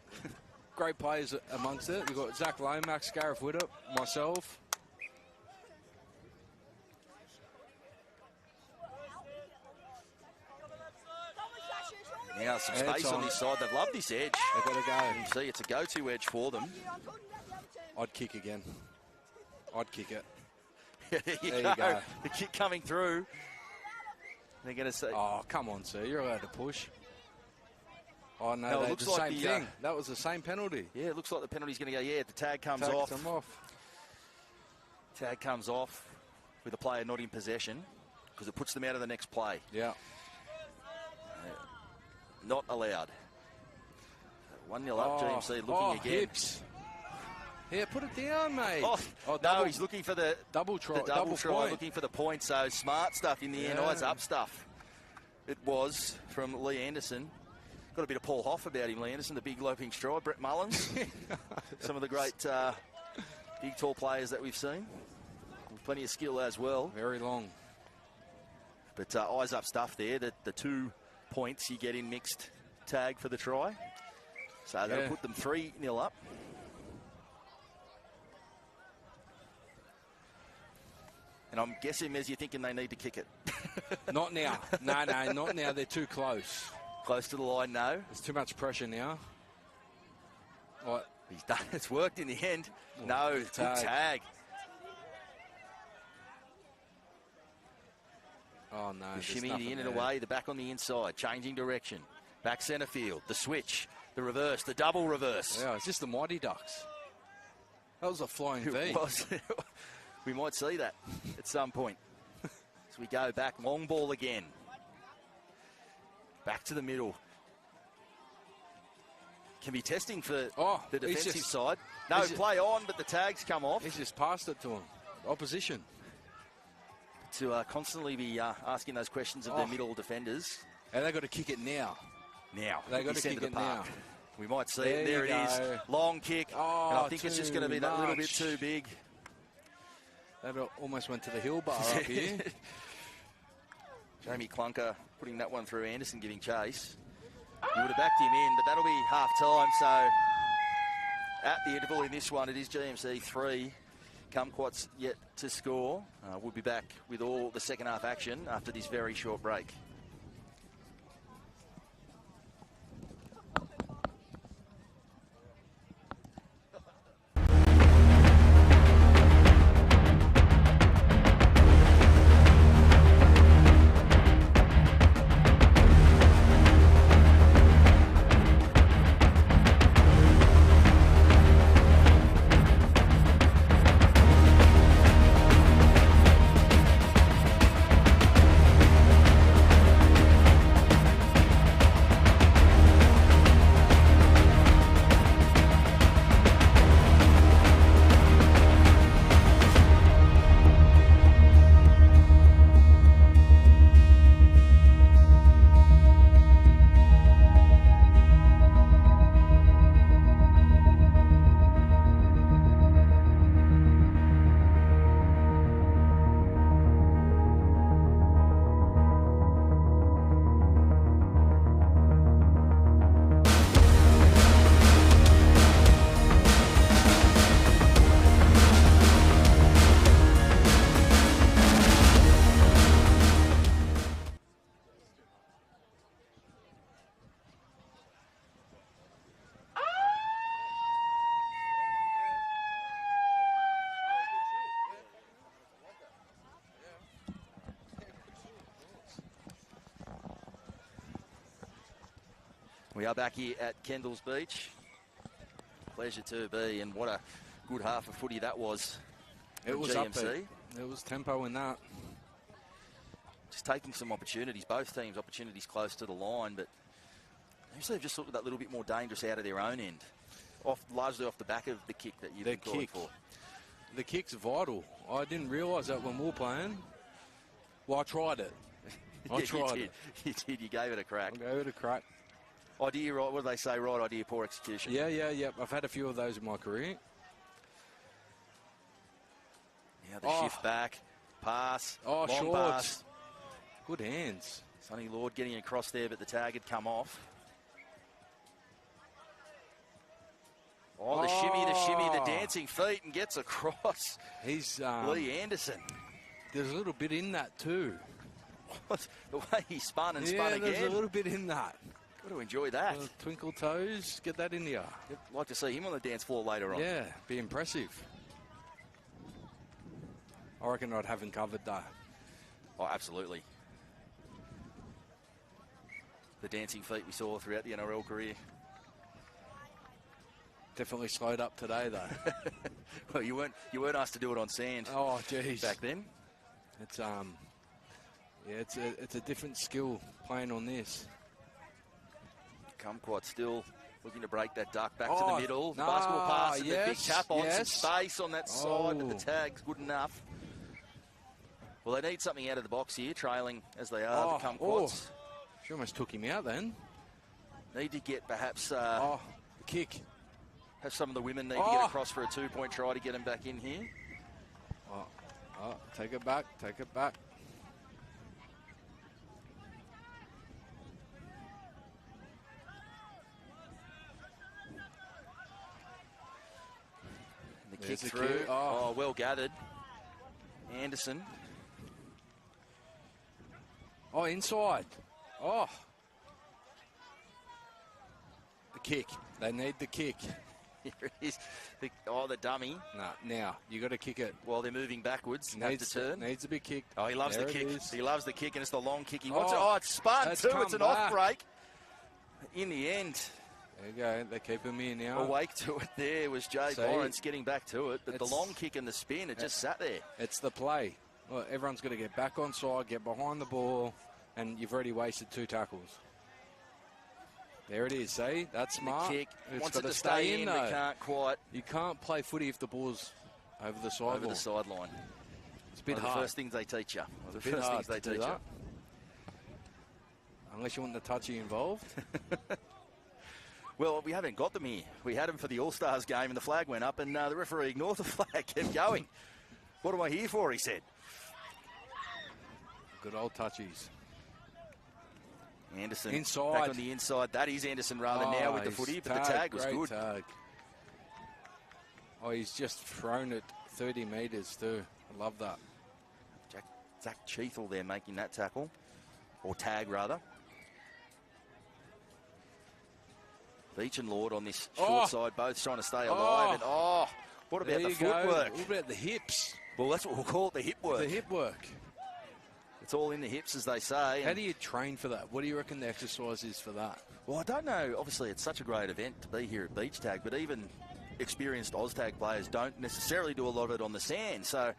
[SPEAKER 9] great players amongst it. We've got Zach Lomax, Gareth Widdop, myself.
[SPEAKER 2] Now some space on this side. They've loved this edge.
[SPEAKER 9] They've got to go.
[SPEAKER 2] You see, it's a go-to edge for them.
[SPEAKER 9] I'd kick again. I'd kick it.
[SPEAKER 2] There you go. The kick coming through. They're going to say...
[SPEAKER 9] Oh, come on, sir. You're allowed to push. Oh, no,
[SPEAKER 2] No, it
[SPEAKER 9] that's
[SPEAKER 2] looks
[SPEAKER 9] the
[SPEAKER 2] like
[SPEAKER 9] same
[SPEAKER 2] the,
[SPEAKER 9] thing. That was the same penalty.
[SPEAKER 2] Yeah, it looks like the penalty's going to go. Yeah, the tag comes
[SPEAKER 9] Tags
[SPEAKER 2] off.
[SPEAKER 9] them off.
[SPEAKER 2] Tag comes off with the player not in possession because it puts them out of the next play.
[SPEAKER 9] Yeah.
[SPEAKER 2] Not allowed. 1-0 up, GMC looking again.
[SPEAKER 9] Hips. Yeah, put it down, mate.
[SPEAKER 2] No, he's looking for the
[SPEAKER 9] double try.
[SPEAKER 2] The double try, looking for the point. So smart stuff in the end. Eyes up stuff. It was from Lee Anderson. Got a bit of Paul Hoff about him, Lee Anderson, the big loping stride. Brett Mullins. Some of the great big, tall players that we've seen. With plenty of skill as well.
[SPEAKER 9] Very long.
[SPEAKER 2] But eyes up stuff there. The 2 points you get in mixed tag for the try. So that'll put them 3-0 up. And I'm guessing, Mez, you're thinking they need to kick it.
[SPEAKER 9] Not now. No, not now. They're too close.
[SPEAKER 2] Close to the line, no.
[SPEAKER 9] There's too much pressure now. What?
[SPEAKER 2] He's done. It's worked in the end. No, good tag.
[SPEAKER 9] Oh, no.
[SPEAKER 2] The shimmy, the in and away, the back on the inside, changing direction. Back centre field, the switch, the reverse, the double reverse.
[SPEAKER 9] Yeah, it's just the Mighty Ducks. That was a flying V.
[SPEAKER 2] We might see that at some point. As we go back, long ball again. Back to the middle. Can be testing for the defensive side. No, play on, but the tags come off.
[SPEAKER 9] He's just passed it to him. Opposition.
[SPEAKER 2] To constantly be asking those questions of their middle defenders.
[SPEAKER 9] And they've got to kick it now.
[SPEAKER 2] They've got to kick it now. We might see it.
[SPEAKER 9] There
[SPEAKER 2] it is. Long kick. And I think it's just going to be that little bit too big.
[SPEAKER 9] That almost went to the hill bar up here.
[SPEAKER 2] Jamie Clunker putting that one through. Anderson giving chase. He would have backed him in, but that'll be half time. So at the interval in this one, it is GMC 3. Kumquat's yet to score. We'll be back with all the second half action after this very short break. We are back here at Kendalls Beach. Pleasure to be, and what a good half of footy that was.
[SPEAKER 9] It was
[SPEAKER 2] GMC.
[SPEAKER 9] There was tempo in that.
[SPEAKER 2] Just taking some opportunities, both teams opportunities close to the line, but they've just looked that little bit more dangerous out of their own end, largely off the back of the kick that you've been calling for.
[SPEAKER 9] The kick's vital. I didn't realise that when we were playing. Well, I tried it. I tried it.
[SPEAKER 2] You did. You gave it a crack.
[SPEAKER 9] I gave it a crack.
[SPEAKER 2] Idea, right? What do they say? Right idea, poor execution.
[SPEAKER 9] Yeah. I've had a few of those in my career.
[SPEAKER 2] Now the shift back, pass, long
[SPEAKER 9] short.
[SPEAKER 2] pass.
[SPEAKER 9] Good hands.
[SPEAKER 2] Sonny Lord getting across there, but the tag had come off. Oh, the shimmy, the dancing feet, and gets across.
[SPEAKER 9] He's
[SPEAKER 2] Lee Anderson.
[SPEAKER 9] There's a little bit in that too.
[SPEAKER 2] The way he spun and spun again.
[SPEAKER 9] There's a little bit in that.
[SPEAKER 2] Got to enjoy that.
[SPEAKER 9] Twinkle toes, get that in the eye.
[SPEAKER 2] I'd like to see him on the dance floor later on.
[SPEAKER 9] Yeah, be impressive. I reckon I'd have him covered though.
[SPEAKER 2] Oh, absolutely. The dancing feet we saw throughout the NRL career.
[SPEAKER 9] Definitely slowed up today though.
[SPEAKER 2] Well, you weren't asked to do it on sand.
[SPEAKER 9] Oh, geez.
[SPEAKER 2] Back then.
[SPEAKER 9] It's it's a different skill playing on this.
[SPEAKER 2] Kumquat still looking to break that duck back to the middle.
[SPEAKER 9] No,
[SPEAKER 2] Basketball pass and the big
[SPEAKER 9] yes,
[SPEAKER 2] tap on.
[SPEAKER 9] yes.
[SPEAKER 2] Some space on that side, but the tag's good enough. Well, they need something out of the box here, trailing as they are, the Kumquats.
[SPEAKER 9] She almost took him out then.
[SPEAKER 2] Need to get perhaps...
[SPEAKER 9] the kick.
[SPEAKER 2] Have some of the women need to get across for a two-point try to get them back in here.
[SPEAKER 9] Take it back, take it back.
[SPEAKER 2] And the kick through. Oh, well gathered. Anderson.
[SPEAKER 9] Oh, inside. Oh. The kick. They need the kick.
[SPEAKER 2] Here it is. The dummy.
[SPEAKER 9] No, now, you got to kick it.
[SPEAKER 2] While they're moving backwards. Needs to turn.
[SPEAKER 9] Needs to be kicked.
[SPEAKER 2] Oh, he loves
[SPEAKER 9] there
[SPEAKER 2] the kick.
[SPEAKER 9] Is.
[SPEAKER 2] He loves the kick, and it's the long kick. He wants it. Oh, it's spun too. It's an off break. In the end.
[SPEAKER 9] There you go. They keep him in now.
[SPEAKER 2] Awake to it there was Jay Lawrence getting back to it, but the long kick and the spin, it just sat there.
[SPEAKER 9] It's the play. Well, everyone's got to get back on side, get behind the ball, and you've already wasted 2 tackles. There it is, see? That's smart.
[SPEAKER 2] The kick.
[SPEAKER 9] It's
[SPEAKER 2] Wants
[SPEAKER 9] got
[SPEAKER 2] it
[SPEAKER 9] to
[SPEAKER 2] to stay in,
[SPEAKER 9] though.
[SPEAKER 2] but can't quite.
[SPEAKER 9] You can't play footy if the ball's over the sideline.
[SPEAKER 2] Over the sideline.
[SPEAKER 9] It's a bit
[SPEAKER 2] One of
[SPEAKER 9] hard.
[SPEAKER 2] the first things they teach you.
[SPEAKER 9] It's a bit hard to do that. Unless you want the touchy involved.
[SPEAKER 2] Well, we haven't got them here. We had them for the All-Stars game, and the flag went up, and the referee ignored the flag, kept going. What am I here for, he said.
[SPEAKER 9] Good old touchies.
[SPEAKER 2] Anderson
[SPEAKER 9] inside.
[SPEAKER 2] Back on the inside. That is Anderson rather now with the footy, but the tag was good.
[SPEAKER 9] Tag. Oh, he's just thrown it 30 metres too. I love that.
[SPEAKER 2] Zach Cheethel there making that tackle, or tag rather. Beach and Lord on this short side, both trying to stay alive. And what about the footwork?
[SPEAKER 9] What about the hips?
[SPEAKER 2] Well, that's what we'll call it, the hip work.
[SPEAKER 9] The hip work.
[SPEAKER 2] It's all in the hips, as they say.
[SPEAKER 9] How do you train for that? What do you reckon the exercise is for that?
[SPEAKER 2] Well, I don't know. Obviously, it's such a great event to be here at Beach Tag, but even experienced OzTag players don't necessarily do a lot of it on the sand. So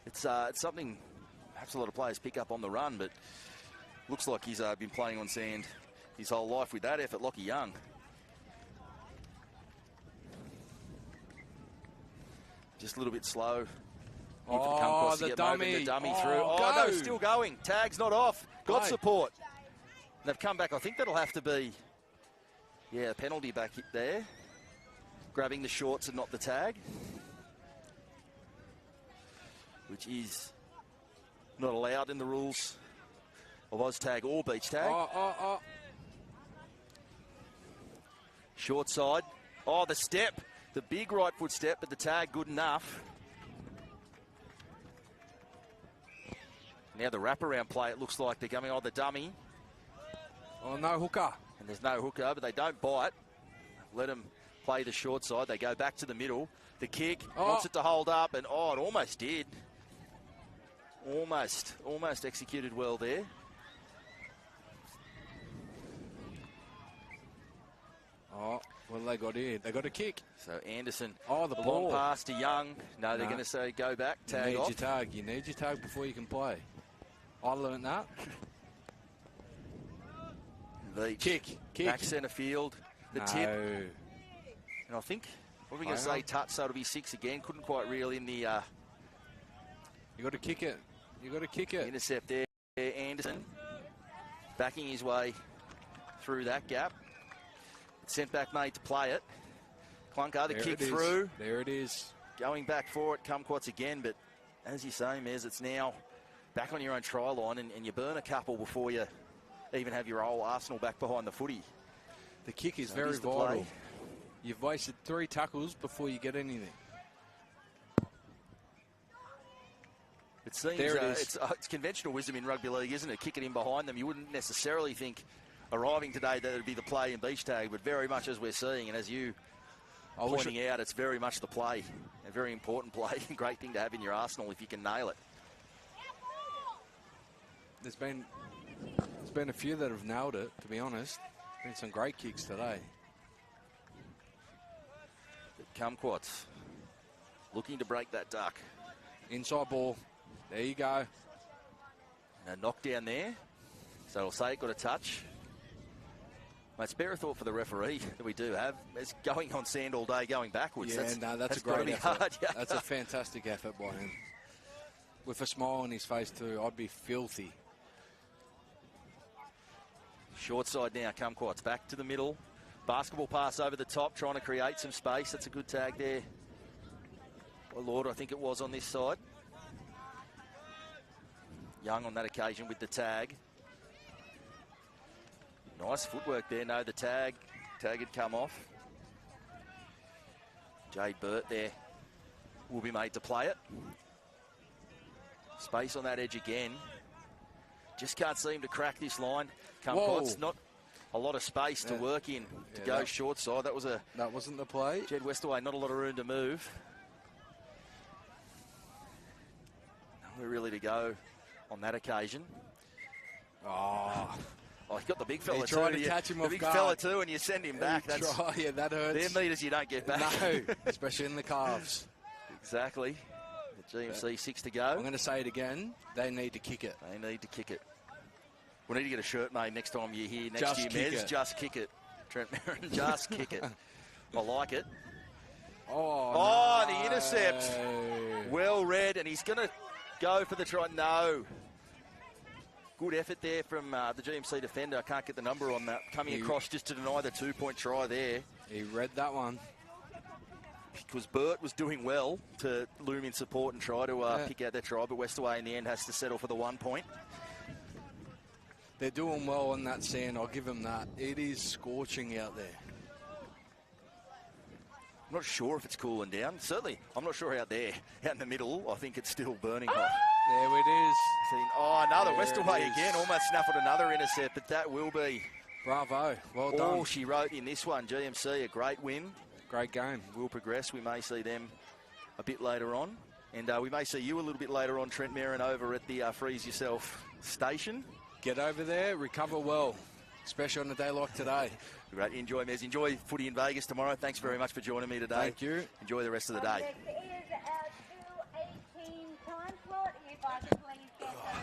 [SPEAKER 2] it's something perhaps a lot of players pick up on the run, but looks like he's been playing on sand his whole life with that effort, Lockie Young. Just a little bit slow.
[SPEAKER 9] The dummy.
[SPEAKER 2] The dummy through. Oh, no, still going. Tag's not off. Got support. And they've come back. I think that'll have to be, a penalty back there. Grabbing the shorts and not the tag. Which is not allowed in the rules of OzTag or Beach Tag. Short side. Oh, the step. The big right foot step, but the tag good enough. Now the wraparound play, it looks like they're coming on the dummy.
[SPEAKER 9] Oh, no hooker.
[SPEAKER 2] And there's no hooker, but they don't bite. Let them play the short side. They go back to the middle. The kick, wants it to hold up, and it almost did. Almost executed well there.
[SPEAKER 9] Oh, what have they got here? They got a kick.
[SPEAKER 2] So Anderson,
[SPEAKER 9] the ball.
[SPEAKER 2] Long pass to Young. No, they're going to say go back, tag off.
[SPEAKER 9] You need your tag before you can play. I learned that.
[SPEAKER 2] The kick. Back centre field. The tip. And I think, what are we going to say? Touch, so it'll be 6 again. Couldn't quite reel in the...
[SPEAKER 9] You got to kick it. You got to kick it.
[SPEAKER 2] Intercept there. Anderson backing his way through that gap. Sent back made to play it. Clunker, the kick through.
[SPEAKER 9] There it is.
[SPEAKER 2] Going back for it. Kumquats again, but as you say, Mez, it's now back on your own try line, and you burn a couple before you even have your whole arsenal back behind the footy.
[SPEAKER 9] The kick is very vital. You've wasted 3 tackles before you get anything.
[SPEAKER 2] It seems
[SPEAKER 9] There it is.
[SPEAKER 2] It's conventional wisdom in rugby league, isn't it? Kick it in behind them. You wouldn't necessarily think arriving today that it would be the play in beach tag, but very much as we're seeing, and as you pointing out, it's very much the play. A very important play. Great thing to have in your arsenal if you can nail it.
[SPEAKER 9] There's been a few that have nailed it, to be honest. Been some great kicks today.
[SPEAKER 2] Kumquats looking to break that duck.
[SPEAKER 9] Inside ball. There you go.
[SPEAKER 2] A knockdown there. So it'll say it got a touch. Mate, spare a thought for the referee that we do have. It's going on sand all day, going backwards.
[SPEAKER 9] Yeah, that's a great effort.
[SPEAKER 2] Hard, yeah.
[SPEAKER 9] That's a fantastic effort by him. With a smile on his face too, I'd be filthy.
[SPEAKER 2] Short side now, Kumquats back to the middle. Basketball pass over the top, trying to create some space. That's a good tag there. Well, Lord, I think it was on this side. Young on that occasion with the tag. Nice footwork there. No, the tag had come off. Jade Burt there will be made to play it. Space on that edge again. Just can't seem to crack this line. Kumquats, not a lot of space to work in to go short side. That
[SPEAKER 9] wasn't the play.
[SPEAKER 2] Jed Westaway, not a lot of room to move. Nowhere really to go on that occasion. Oh, he got the big fella too.
[SPEAKER 9] Tried to catch him off
[SPEAKER 2] big
[SPEAKER 9] guard.
[SPEAKER 2] fella too, and you send him back.
[SPEAKER 9] That hurts.
[SPEAKER 2] They're meters you don't get back.
[SPEAKER 9] No, especially in the calves.
[SPEAKER 2] Exactly. The GMC 6 to go.
[SPEAKER 9] I'm going to say it again. They need to kick it.
[SPEAKER 2] They need to kick it. We need to get a shirt made next time you're here next
[SPEAKER 9] Just
[SPEAKER 2] year,
[SPEAKER 9] kick
[SPEAKER 2] Mez.
[SPEAKER 9] it.
[SPEAKER 2] Just kick it. Trent Merrin, just kick it. I like it.
[SPEAKER 9] Oh,
[SPEAKER 2] the intercept. Well read, and he's going to go for the try. No. Good effort there from the GMC defender. I can't get the number on that. Coming across just to deny the 2-point try there.
[SPEAKER 9] He read that one.
[SPEAKER 2] Because Burt was doing well to loom in support and try to pick out their try, but Westaway in the end has to settle for the 1 point.
[SPEAKER 9] They're doing well on that sand. I'll give them that. It is scorching out there.
[SPEAKER 2] I'm not sure if it's cooling down. Certainly, I'm not sure out there. Out in the middle, I think it's still burning hot.
[SPEAKER 9] There it is.
[SPEAKER 2] Another
[SPEAKER 9] There
[SPEAKER 2] Westaway
[SPEAKER 9] it is.
[SPEAKER 2] again. Almost snaffled another intercept, but that will be
[SPEAKER 9] Bravo. Well done.
[SPEAKER 2] all she wrote in this one. GMC, a great win.
[SPEAKER 9] Great game.
[SPEAKER 2] Will progress. We may see them a bit later on. And we may see you a little bit later on, Trent Merrin, over at the Freeze Yourself station.
[SPEAKER 9] Get over there, recover well, especially on a day like today.
[SPEAKER 2] Great. Enjoy, Mez. Enjoy footy in Vegas tomorrow. Thanks very much for joining me today.
[SPEAKER 9] Thank you.
[SPEAKER 2] Enjoy the rest of the day.
[SPEAKER 1] Next is our 2:18 time slot. If I could please get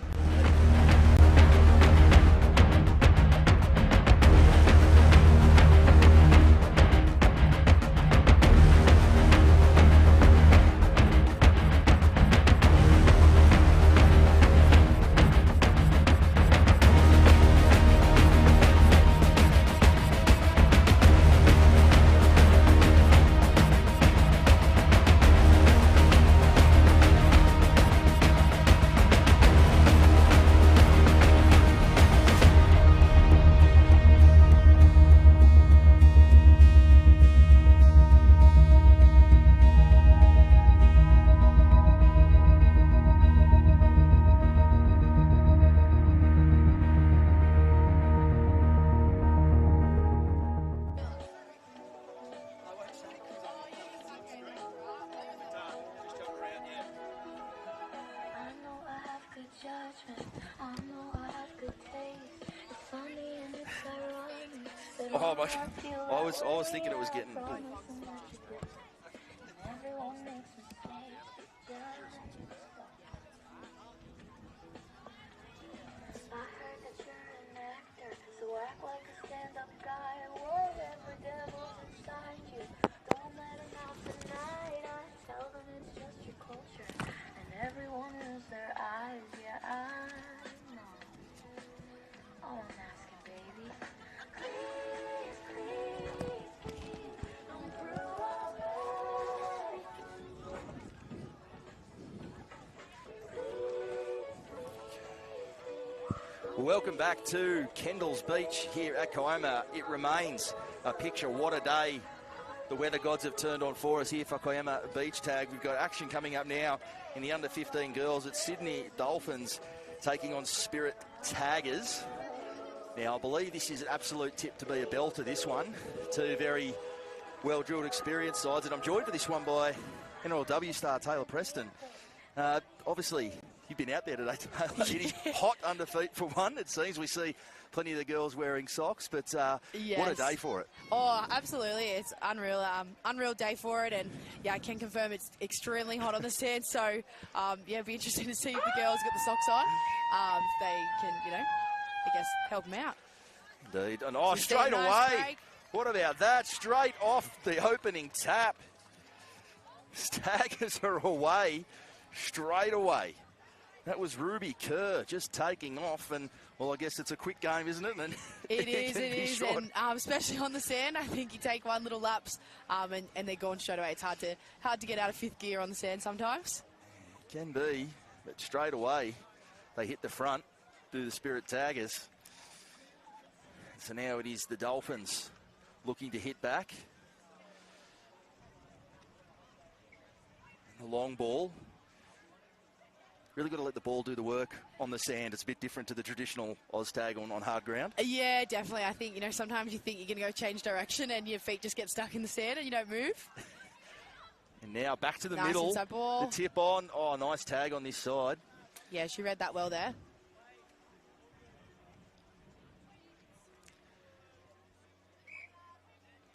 [SPEAKER 2] I was thinking it was getting... Welcome back to Kendalls Beach here at Kiama. It remains a picture. What a day the weather gods have turned on for us here for Kiama Beach Tag. We've got action coming up now in the under 15 girls. It's Sydney Dolphins taking on Spirit Taggers. Now, I believe this is an absolute tip to be a belter, this one. Two very well-drilled, experienced sides, and I'm joined for this one by NRLW star Taylor Preston. Obviously, you've been out there today, Taylor. It is hot under feet for one. It seems we see plenty of the girls wearing socks, but
[SPEAKER 10] yes.
[SPEAKER 2] What a day for it.
[SPEAKER 10] Oh, absolutely. It's unreal. Unreal day for it, and yeah, I can confirm it's extremely hot on the sand. So, yeah, it'd be interesting to see if the girls get the socks on. If they can, I guess, help them out.
[SPEAKER 2] Indeed. And
[SPEAKER 10] So
[SPEAKER 2] straight away.
[SPEAKER 10] nice break.
[SPEAKER 2] What about that? Straight off the opening tap. Staggers are away straight away. That was Ruby Kerr just taking off, and well, I guess it's a quick game, isn't it? And
[SPEAKER 10] it is, and especially on the sand, I think you take one little lapse, and they're gone straight away. It's hard to get out of fifth gear on the sand sometimes.
[SPEAKER 2] Can be, but straight away they hit the front, do the Spirit Taggers. So now it is the Dolphins looking to hit back. The long ball. Really got to let the ball do the work on the sand. It's a bit different to the traditional OzTag on hard ground.
[SPEAKER 10] Yeah, definitely. I think, sometimes you think you're going to go change direction and your feet just get stuck in the sand and you don't move.
[SPEAKER 2] And now back to the
[SPEAKER 10] Nice
[SPEAKER 2] middle.
[SPEAKER 10] inside ball.
[SPEAKER 2] The tip on. Oh, nice tag on this side.
[SPEAKER 10] Yeah, she read that well there.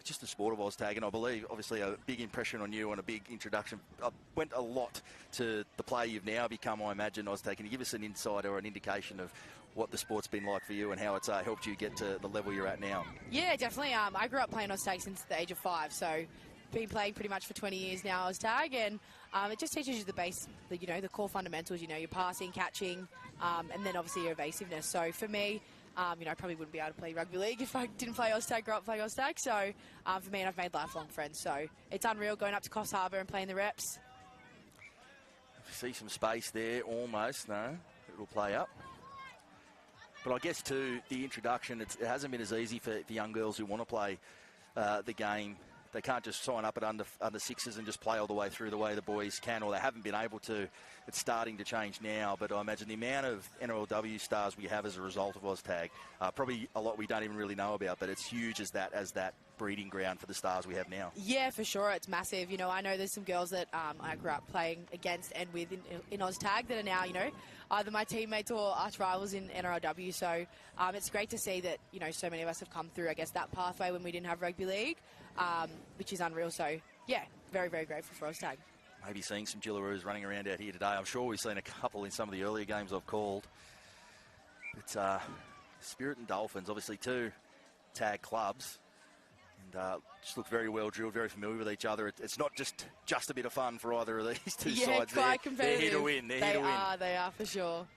[SPEAKER 2] Just the sport of OzTag, and I believe, obviously, a big impression on you and a big introduction. Went a lot to the player you've now become, I imagine, OzTag. Can you give us an insight or an indication of what the sport's been like for you and how it's helped you get to the level you're at now?
[SPEAKER 10] Yeah, definitely. I grew up playing OzTag since the age of 5, so been playing pretty much for 20 years now OzTag, and it just teaches you the core fundamentals, your passing, catching, and then obviously your evasiveness. So for me, I probably wouldn't be able to play rugby league if I didn't play OzTag, grow up playing OzTag. So for me, and I've made lifelong friends. So it's unreal going up to Coffs Harbour and playing the reps.
[SPEAKER 2] See some space there, almost. No, it'll play up. But I guess, too, the introduction, it hasn't been as easy for young girls who want to play the game. They can't just sign up at under sixes and just play all the way through the way the boys can, or they haven't been able to. It's starting to change now, but I imagine the amount of NRLW stars we have as a result of OzTag, probably a lot we don't even really know about, but it's huge as that breeding ground for the stars we have now.
[SPEAKER 10] Yeah, for sure, it's massive. I know there's some girls that I grew up playing against and with in OzTag that are now, either my teammates or arch rivals in NRLW. So it's great to see that, so many of us have come through, I guess, that pathway when we didn't have rugby league, which is unreal. So, yeah, very, very grateful for OzTag.
[SPEAKER 2] Maybe seeing some Jillaroos running around out here today. I'm sure we've seen a couple in some of the earlier games I've called. It's Spirit and Dolphins, obviously two tag clubs. And just look very well drilled, very familiar with each other. It's not just a bit of fun for either of these two sides.
[SPEAKER 10] Yeah, quite competitive.
[SPEAKER 2] They're here to win.
[SPEAKER 10] They are for sure.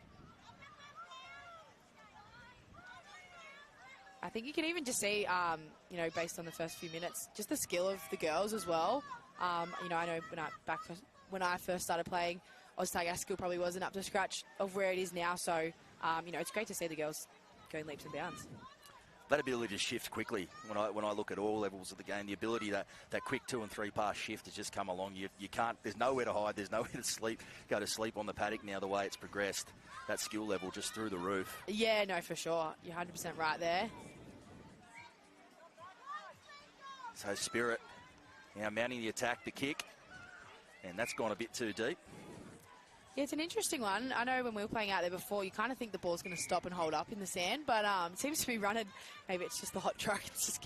[SPEAKER 10] I think you can even just see, based on the first few minutes, just the skill of the girls as well. I know when I first started playing, OzTag, our skill probably wasn't up to scratch of where it is now. So, it's great to see the girls going leaps and bounds.
[SPEAKER 2] That ability to shift quickly, when I look at all levels of the game, the ability that quick 2 and 3 pass shift has just come along. You can't, there's nowhere to hide, there's nowhere to go to sleep on the paddock now the way it's progressed. That skill level just through the roof.
[SPEAKER 10] Yeah, no, for sure. You're 100% right there.
[SPEAKER 2] So Spirit now mounting the attack, the kick, and that's gone a bit too deep.
[SPEAKER 10] Yeah, it's an interesting one. I know when we were playing out there before, you kind of think the ball's going to stop and hold up in the sand, but it seems to be running. Maybe it's just the hot truck. It just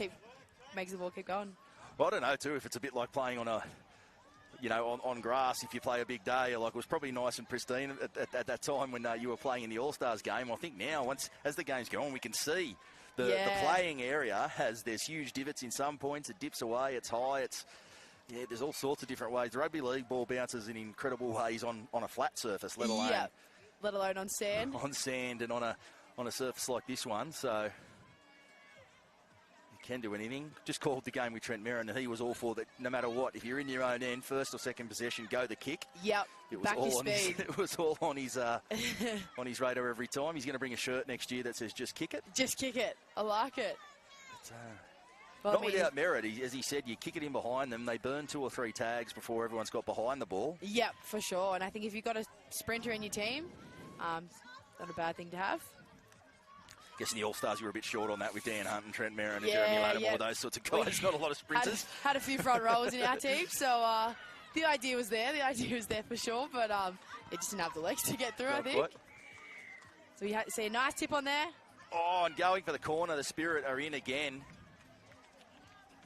[SPEAKER 10] makes the ball keep going.
[SPEAKER 2] Well, I don't know, too, if it's a bit like playing on on grass. If you play a big day, like it was probably nice and pristine at that time when you were playing in the All-Stars game. I think now, as the game's going, we can see the playing area there's huge divots in some points. It dips away, it's high, there's all sorts of different ways. The rugby league ball bounces in incredible ways on a flat surface, let alone
[SPEAKER 10] on sand.
[SPEAKER 2] On sand and on a surface like this one. So you can do anything. Just called the game with Trent Merrin, and he was all for that. No matter what, if you're in your own end, first or second possession, go the kick.
[SPEAKER 10] Yep.
[SPEAKER 2] It was it was all on his on his radar every time. He's going to bring a shirt next year that says "Just kick it."
[SPEAKER 10] Just kick it. I like it.
[SPEAKER 2] But,
[SPEAKER 10] Well,
[SPEAKER 2] Not without merit. As he said, you kick it in behind them. They burn 2 or 3 tags before everyone's got behind the ball.
[SPEAKER 10] Yep, for sure. And I think if you've got a sprinter in your team, not a bad thing to have.
[SPEAKER 2] Guessing the All-Stars were a bit short on that with Dan Hunt and Trent Merrin and Jeremy Lattimore, those sorts of guys. Not a lot of sprinters.
[SPEAKER 10] Had a few front rows in our team, so the idea was there. The idea was there for sure, but it just didn't have the legs to get through, I think. So we see a nice tip on there.
[SPEAKER 2] Oh, and going for the corner, the Spirit are in again.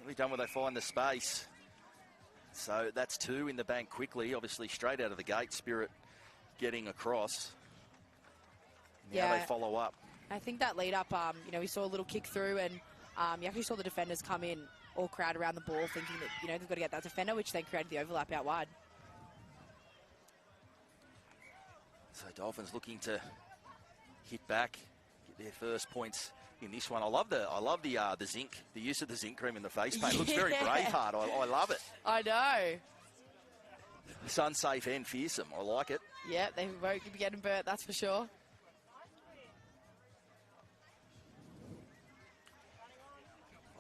[SPEAKER 2] Really done when they find the space. So that's 2 in the bank quickly. Obviously, straight out of the gate, Spirit getting across. Now they follow up.
[SPEAKER 10] I think that lead up, we saw a little kick through, and you actually saw the defenders come in, all crowd around the ball, thinking that they've got to get that defender, which then created the overlap out wide.
[SPEAKER 2] So Dolphins looking to hit back, get their first points in this one. I love the zinc, the use of the zinc cream in the face paint. It looks very Braveheart. I love it.
[SPEAKER 10] I know.
[SPEAKER 2] Sun safe and fearsome. I like it.
[SPEAKER 10] Yeah, they won't be getting burnt, that's for sure.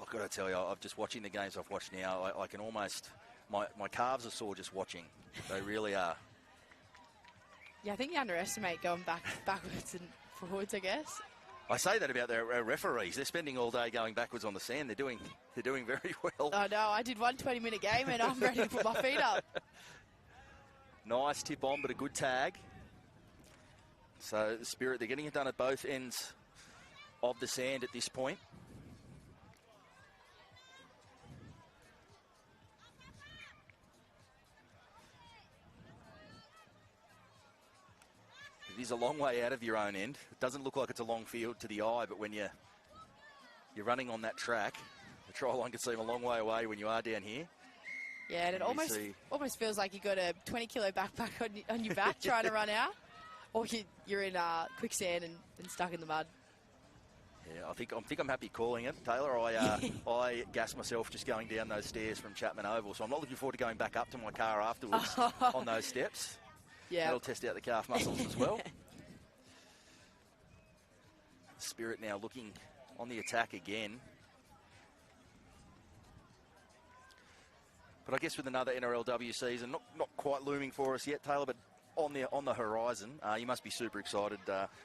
[SPEAKER 2] I've got to tell you, I'm just watching the games I've watched now. I can almost, my calves are sore just watching. They really are.
[SPEAKER 10] Yeah, I think you underestimate going backwards and forwards, I guess.
[SPEAKER 2] I say that about their referees. They're spending all day going backwards on the sand. They're doing very well.
[SPEAKER 10] Oh no, I did one 20-minute game and I'm ready to put my feet up.
[SPEAKER 2] Nice tip on, but a good tag. So the Spirit, they're getting it done at both ends of the sand at this point. It is a long way out of your own end. It doesn't look like it's a long field to the eye, but when you're running on that track, the try line can seem a long way away when you are down here.
[SPEAKER 10] Yeah, and it almost feels like you've got a 20-kilo backpack on your back trying to run out, or you're in quicksand and stuck in the mud.
[SPEAKER 2] Yeah, I think I'm happy calling it, Taylor. I gassed myself just going down those stairs from Chapman Oval, so I'm not looking forward to going back up to my car afterwards on those steps.
[SPEAKER 10] Yeah.
[SPEAKER 2] That'll test out the calf muscles as well. Spirit now looking on the attack again. But I guess with another NRLW season, not quite looming for us yet, Taylor, but on the horizon, you must be super excited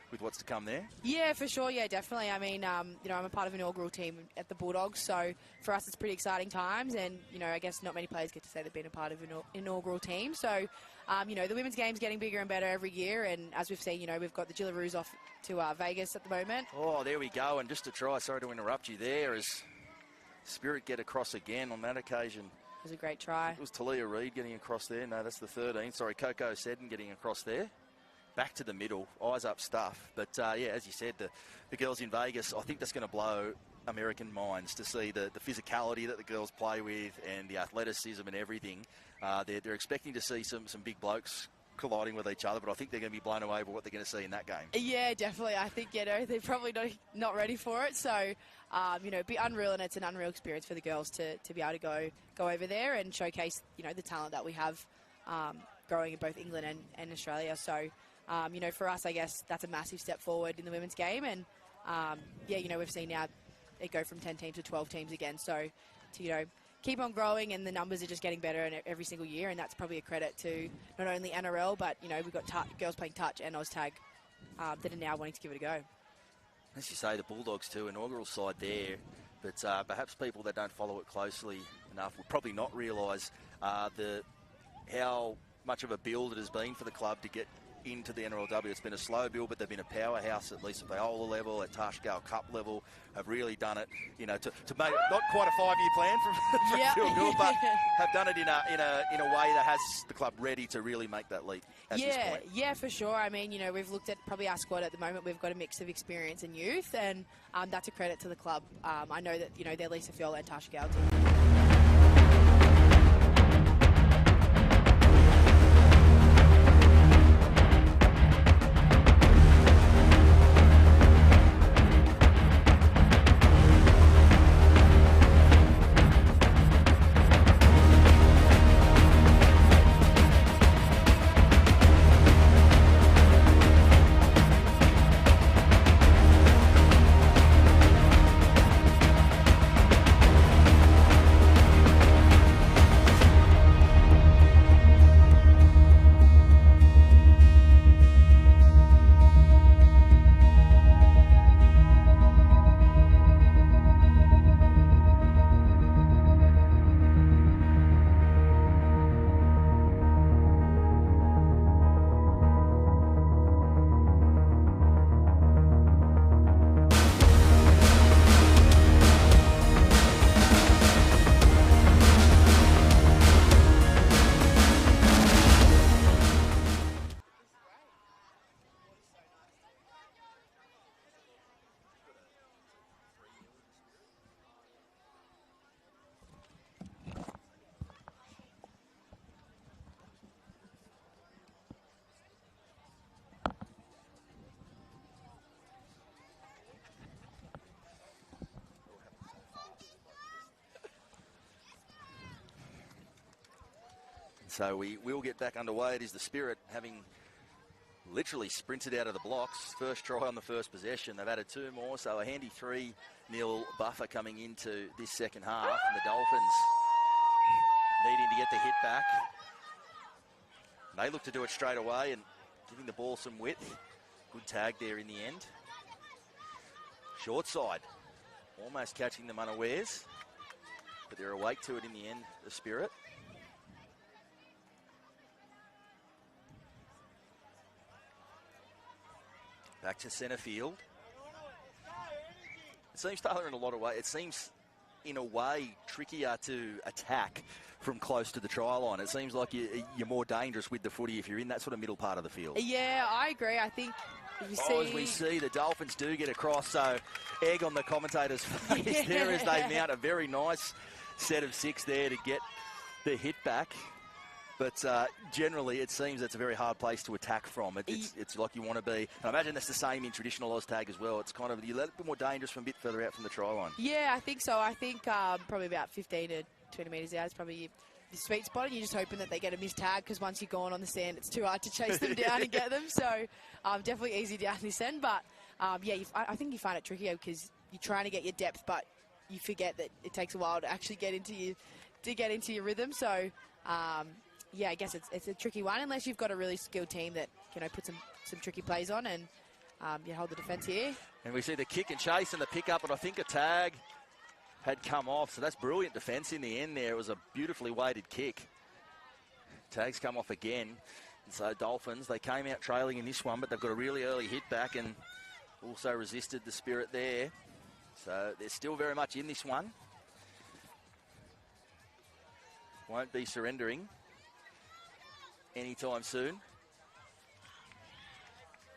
[SPEAKER 2] with what's to come there.
[SPEAKER 10] Yeah, for sure. Yeah, definitely. I mean, I'm a part of an inaugural team at the Bulldogs, so for us it's pretty exciting times, and I guess not many players get to say they've been a part of an inaugural team. So, the women's game's getting bigger and better every year, and as we've seen, we've got the Gillaroos off to Vegas at the moment.
[SPEAKER 2] Oh, there we go. And just to try, sorry to interrupt you there, as Spirit get across again on that occasion.
[SPEAKER 10] It was a great try.
[SPEAKER 2] It was Talia Reid getting across there. No, that's the 13. Sorry, Coco Seddon getting across there. Back to the middle, eyes up stuff. But, yeah, as you said, the girls in Vegas, I think that's going to blow American minds to see the physicality that the girls play with and the athleticism and everything. They're expecting to see some big blokes colliding with each other, but I think they're going to be blown away by what they're going to see in that game.
[SPEAKER 10] Yeah, definitely. I think, they're probably not ready for it. So, it'd be unreal, and it's an unreal experience for the girls to be able to go over there and showcase, the talent that we have growing in both England and Australia. So, for us, I guess that's a massive step forward in the women's game. And, we've seen now it go from 10 teams to 12 teams again. So, to, keep on growing, and the numbers are just getting better every single year, and that's probably a credit to not only NRL, but, we've got girls playing touch and OzTag that are now wanting to give it a go.
[SPEAKER 2] As you say, the Bulldogs too, inaugural side there, but perhaps people that don't follow it closely enough will probably not realise how much of a build it has been for the club to get into the NRLW. It's been a slow build, but they've been a powerhouse at least at Viola level, at Tashkale Cup level, have really done it, to make not quite a 5-year plan from field build, but have done it in a way that has the club ready to really make that leap at this point.
[SPEAKER 10] Yeah, for sure. I mean, we've looked at probably our squad at the moment. We've got a mix of experience and youth, and that's a credit to the club. I know that, they're Lisa Fiola and Tashkale team.
[SPEAKER 2] So we will get back underway. It is the Spirit having literally sprinted out of the blocks. First try on the first possession. They've added 2 more, so a handy 3-0 buffer coming into this second half. And the Dolphins needing to get the hit back. They look to do it straight away and giving the ball some width. Good tag there in the end. Short side, almost catching them unawares, but they're awake to it in the end, the Spirit. Back to centre field. It seems, Taylor, in a lot of ways, it seems in a way trickier to attack from close to the try line. It seems like you're more dangerous with the footy if you're in that sort of middle part of the field.
[SPEAKER 10] Yeah, I agree. I think
[SPEAKER 2] as we see, the Dolphins do get across, so egg on the commentator's face there as they mount a very nice set of 6 there to get the hit back. But generally, it seems it's a very hard place to attack from. It's like you want to be. And I imagine that's the same in traditional OzTag as well. It's kind of, you let it be more dangerous from a bit further out from the try line.
[SPEAKER 10] Yeah, I think so. I think probably about 15 to 20 metres out is probably the sweet spot, and you're just hoping that they get a missed tag, because once you're gone on the sand, it's too hard to chase them down and get them. So definitely easy down this end. But yeah, I think you find it trickier because you're trying to get your depth, but you forget that it takes a while to actually get into your rhythm. So yeah, I guess it's a tricky one unless you've got a really skilled team that put some tricky plays on and you hold the defence here.
[SPEAKER 2] And we see the kick and chase and the pick up, and I think a tag had come off, so that's brilliant defence in the end there. It was a beautifully weighted kick. Tags come off again. And so Dolphins, they came out trailing in this one, but they've got a really early hit back and also resisted the Spirit there. So they're still very much in this one. Won't be surrendering anytime soon.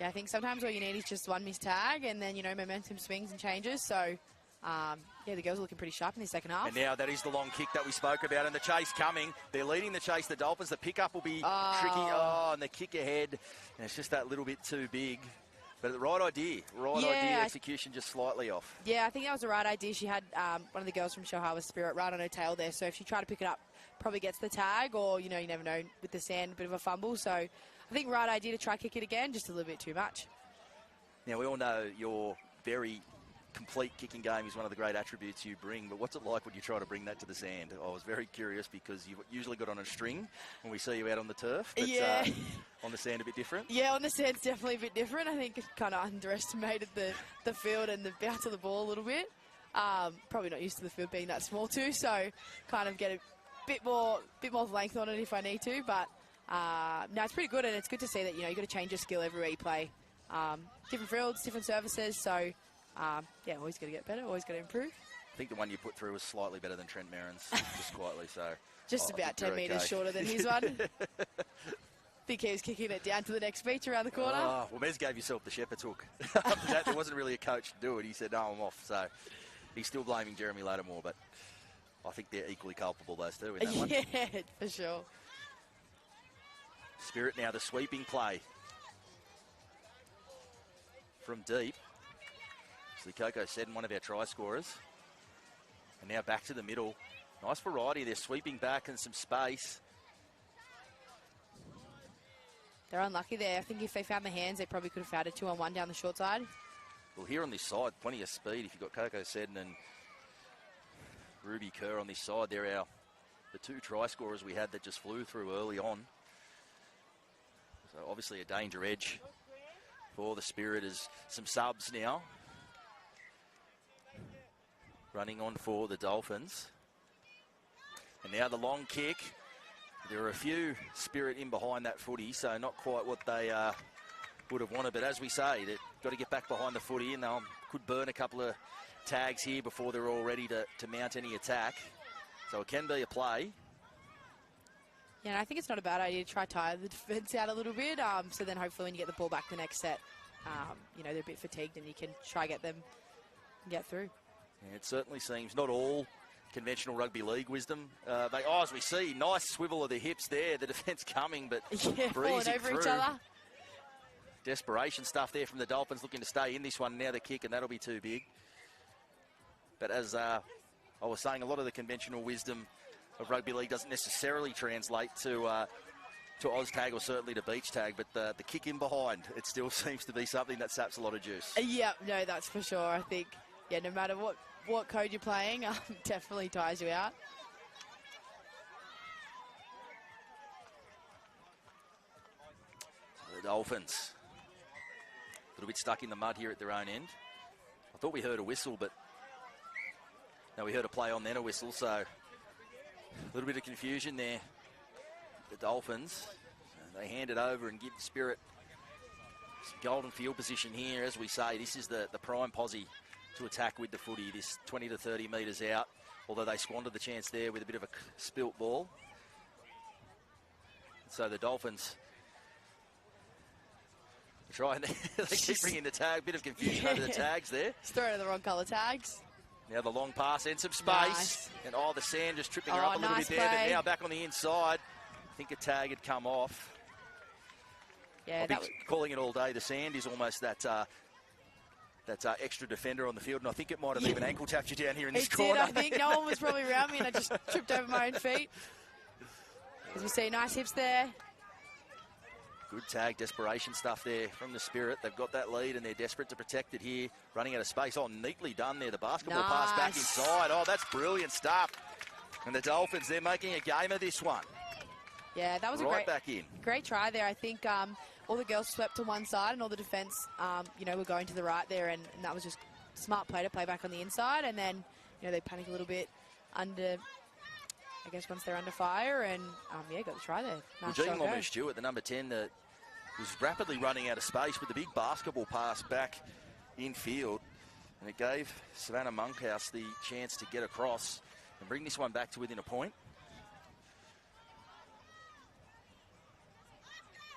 [SPEAKER 10] Yeah, I think sometimes all you need is just one missed tag, and then, momentum swings and changes. So, yeah, the girls are looking pretty sharp in the second half.
[SPEAKER 2] And now that is the long kick that we spoke about, and the chase coming. They're leading the chase, the Dolphins. The pickup will be tricky. And the kick ahead, and it's just that little bit too big. But the right idea, execution just slightly off.
[SPEAKER 10] Yeah, I think that was the right idea. She had one of the girls from Shellharbour Spirit right on her tail there, so if she tried to pick it up, probably gets the tag, or, you never know, with the sand, a bit of a fumble. So I think right idea to try kick it again, just a little bit too much.
[SPEAKER 2] Now, we all know your very complete kicking game is one of the great attributes you bring, but what's it like when you try to bring that to the sand? I was very curious because you've usually got on a string when we see you out on the turf, but on the sand a bit different?
[SPEAKER 10] Yeah, on the sand's definitely a bit different. I think it kind of underestimated the field and the bounce of the ball a little bit. Probably not used to the field being that small too, so kind of get a bit more length on it if I need to, but no, it's pretty good, and it's good to see that, you've got to change your skill everywhere you play. Different fields, different services, so yeah, always got to get better, always got to improve.
[SPEAKER 2] I think the one you put through was slightly better than Trent Merrin's, just quietly, so...
[SPEAKER 10] Just about 10 metres shorter than his one. Think he was kicking it down to the next beach around the corner.
[SPEAKER 2] Oh, well, Mez gave yourself the shepherd's hook. After that, there wasn't really a coach to do it. He said, no, I'm off, so he's still blaming Jeremy Lattimore, but I think they're equally culpable, those two, in that one.
[SPEAKER 10] Yeah, for sure.
[SPEAKER 2] Spirit now, the sweeping play. From deep. So Coco Seddon, one of our try scorers. And now back to the middle. Nice variety. They're sweeping back and some space.
[SPEAKER 10] They're unlucky there. I think if they found the hands, they probably could have found a 2-on-1 down the short side.
[SPEAKER 2] Well, here on this side, plenty of speed. If you've got Coco Seddon and Ruby Kerr on this side, they're the 2 try scorers we had that just flew through early on. So obviously a danger edge for the Spirit as some subs now. Running on for the Dolphins. And now the long kick. There are a few Spirit in behind that footy, so not quite what they would have wanted. But as we say, they've got to get back behind the footy, and they could burn a couple of tags here before they're all ready to mount any attack. So it can be a play.
[SPEAKER 10] Yeah, and I think it's not a bad idea to try tire the defence out a little bit. So then hopefully when you get the ball back the next set, they're a bit fatigued and you can try get them get through.
[SPEAKER 2] Yeah, it certainly seems not all conventional rugby league wisdom. As we see, nice swivel of the hips there. The defence coming, but breezing
[SPEAKER 10] over
[SPEAKER 2] through.
[SPEAKER 10] Each other.
[SPEAKER 2] Desperation stuff there from the Dolphins, looking to stay in this one. Now the kick, and that'll be too big. But as I was saying, a lot of the conventional wisdom of rugby league doesn't necessarily translate to OzTag or certainly to beach tag, but the kick in behind, it still seems to be something that saps a lot of juice.
[SPEAKER 10] Yeah, no, that's for sure. I think, yeah, no matter what code you're playing, definitely tires you out.
[SPEAKER 2] The Dolphins, a little bit stuck in the mud here at their own end. I thought we heard a whistle, but no, we heard a play on then a whistle, so a little bit of confusion there. The Dolphins, they hand it over and give the Spirit some golden field position here. As we say, this is the prime posse to attack with the footy, this 20 to 30 metres out, although they squandered the chance there with a bit of a spilt ball. So the Dolphins trying, they keep bringing the tag, bit of confusion over the tags there.
[SPEAKER 10] Just throwing the wrong colour tags.
[SPEAKER 2] Now the long pass and some space.
[SPEAKER 10] Nice.
[SPEAKER 2] And the sand just tripping her up a little bit there, but now back on the inside. I think a tag had come off.
[SPEAKER 10] Yeah,
[SPEAKER 2] I'll be calling it all day. The sand is almost that extra defender on the field, and I think it might have even ankle tapped you down here in this corner.
[SPEAKER 10] I think no one was probably around me, and I just tripped over my own feet. As we see, nice hips there.
[SPEAKER 2] Good tag, desperation stuff there from the Spirit. They've got that lead, and they're desperate to protect it here. Running out of space. Neatly done there. The basketball pass back inside. That's brilliant stuff. And the Dolphins, they're making a game of this one.
[SPEAKER 10] Yeah, that was
[SPEAKER 2] a
[SPEAKER 10] great try there. I think all the girls swept to one side and all the defence, were going to the right there, and that was just smart play to play back on the inside. And then, they panic a little bit under, I guess, once they're under fire, and got the try there. Nice
[SPEAKER 2] Jean Lomu-Stewart, the number 10, was rapidly running out of space with the big basketball pass back infield, and it gave Savannah Monkhouse the chance to get across and bring this one back to within a point.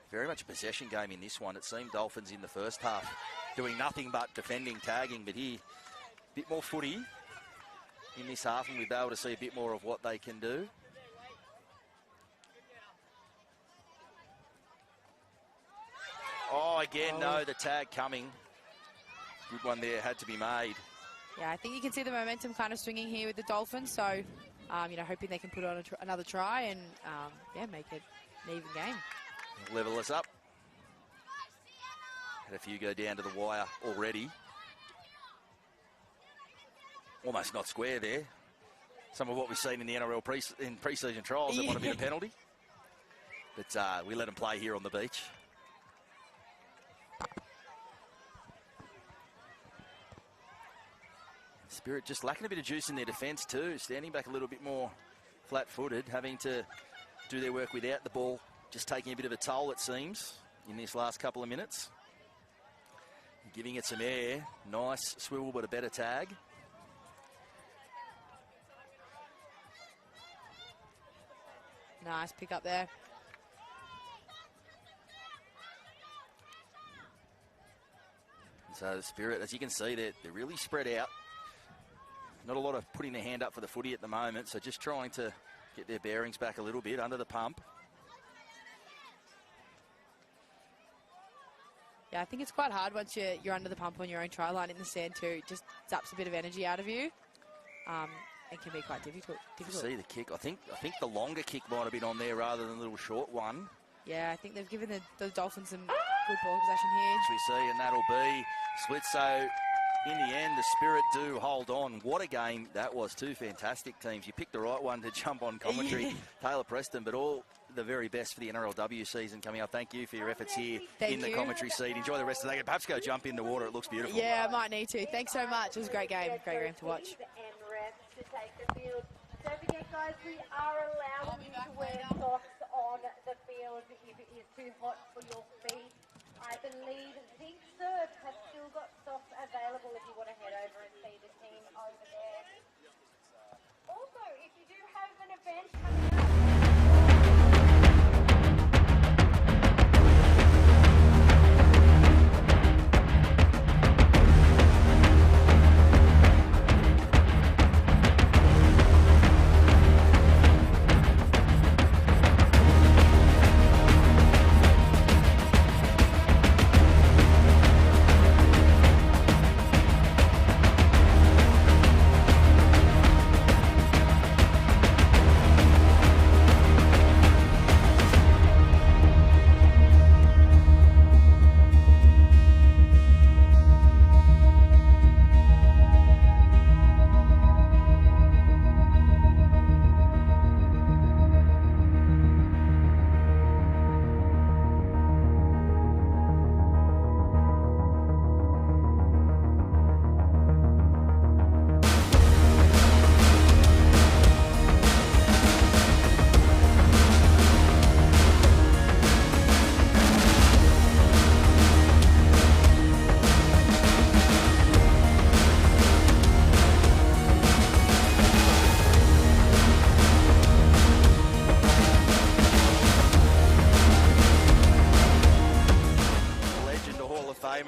[SPEAKER 2] Very much a possession game in this one. It seemed Dolphins in the first half doing nothing but defending, tagging, but here, a bit more footy in this half, and we'll be able to see a bit more of what they can do. Again, no, the tag coming. Good one there, had to be made.
[SPEAKER 10] Yeah, I think you can see the momentum kind of swinging here with the Dolphins, so, hoping they can put on another try and, make it an even game.
[SPEAKER 2] Level us up. Had a few go down to the wire already. Almost not square there. Some of what we've seen in the NRL in pre-season trials that might have been a penalty. But we let them play here on the beach. Spirit just lacking a bit of juice in their defence too. Standing back a little bit more flat-footed, having to do their work without the ball. Just taking a bit of a toll, it seems, in this last couple of minutes. Giving it some air. Nice swivel, but a better tag.
[SPEAKER 10] Nice pick up there.
[SPEAKER 2] So the Spirit, as you can see, they're really spread out. Not a lot of putting their hand up for the footy at the moment, so just trying to get their bearings back a little bit under the pump.
[SPEAKER 10] Yeah, I think it's quite hard once you're under the pump on your own try line in the sand too. It just zaps a bit of energy out of you. It can be quite difficult.
[SPEAKER 2] See the kick. I think the longer kick might have been on there rather than the little short one.
[SPEAKER 10] Yeah, I think they've given the Dolphins some good ball possession here.
[SPEAKER 2] As we see, and that'll be split. So in the end, the Spirit do hold on. What a game that was. Two fantastic teams. You picked the right one to jump on commentary, Taylor Preston, but all the very best for the NRLW season coming up. Thank you for your efforts here in the commentary seat. Enjoy the rest of the day. Perhaps go jump in the water. It looks beautiful.
[SPEAKER 10] Yeah, I might need to. Thanks so much. It was a great game. Great game to watch.
[SPEAKER 1] To take the field. Don't forget, guys, we are allowing you to wear socks on the field if it is too hot for your feet. I believe Zinc Surf has still got socks available if you want to head over and see the team over there. Also, if you do have an event coming up,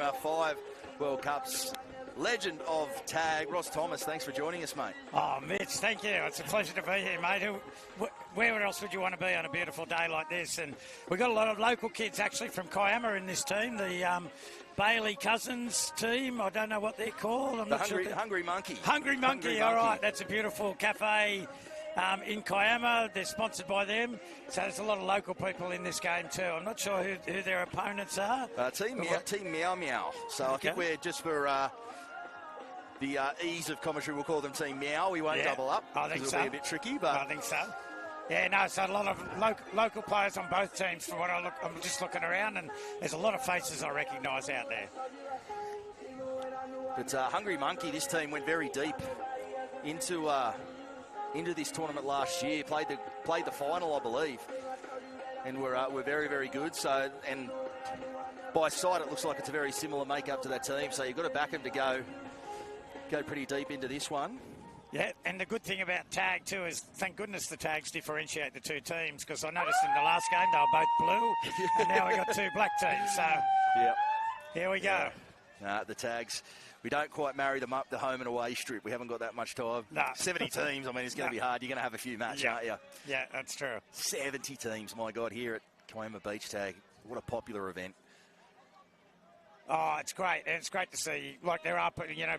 [SPEAKER 2] Kiama, 5 World Cups. Legend of tag, Ross Thomas, thanks for joining us, mate.
[SPEAKER 11] Oh, Mitch, thank you. It's a pleasure to be here, mate. Where else would you want to be on a beautiful day like this? And we've got a lot of local kids, actually, from Kiama in this team. The Bailey Cousins team, I don't know what they're called. I'm not sure.
[SPEAKER 2] Hungry Monkey.
[SPEAKER 11] Hungry Monkey, all right. That's a beautiful cafe in Kiama. They're sponsored by them. So there's a lot of local people in this game too. I'm not sure who their opponents are.
[SPEAKER 2] Team Meow Meow. So I think we're just for... the ease of commentary, we'll call them Team Meow. We won't double up.
[SPEAKER 11] I think so.
[SPEAKER 2] It'll be a bit tricky, but...
[SPEAKER 11] I think so. Yeah, no, so a lot of local players on both teams. From what I'm just looking around, and there's a lot of faces I recognise out there.
[SPEAKER 2] But Hungry Monkey, this team went very deep into this tournament last year. Played the final, I believe, and we're very, very good. So, and by sight, it looks like it's a very similar makeup to that team. So you've got to back them to go pretty deep into this one.
[SPEAKER 11] Yeah, and the good thing about tag too is, thank goodness the tags differentiate the two teams, because I noticed in the last game they were both blue, and now we got two black teams. So here we go.
[SPEAKER 2] The tags, we don't quite marry them up the home and away strip. We haven't got that much time.
[SPEAKER 11] No.
[SPEAKER 2] 70 teams, I mean, it's going to be hard. You're going to have a few matches, aren't you?
[SPEAKER 11] Yeah, that's true.
[SPEAKER 2] 70 teams, my God, here at Kiama Beach Tag. What a popular event.
[SPEAKER 11] Oh, it's great. And it's great to see, like, there are,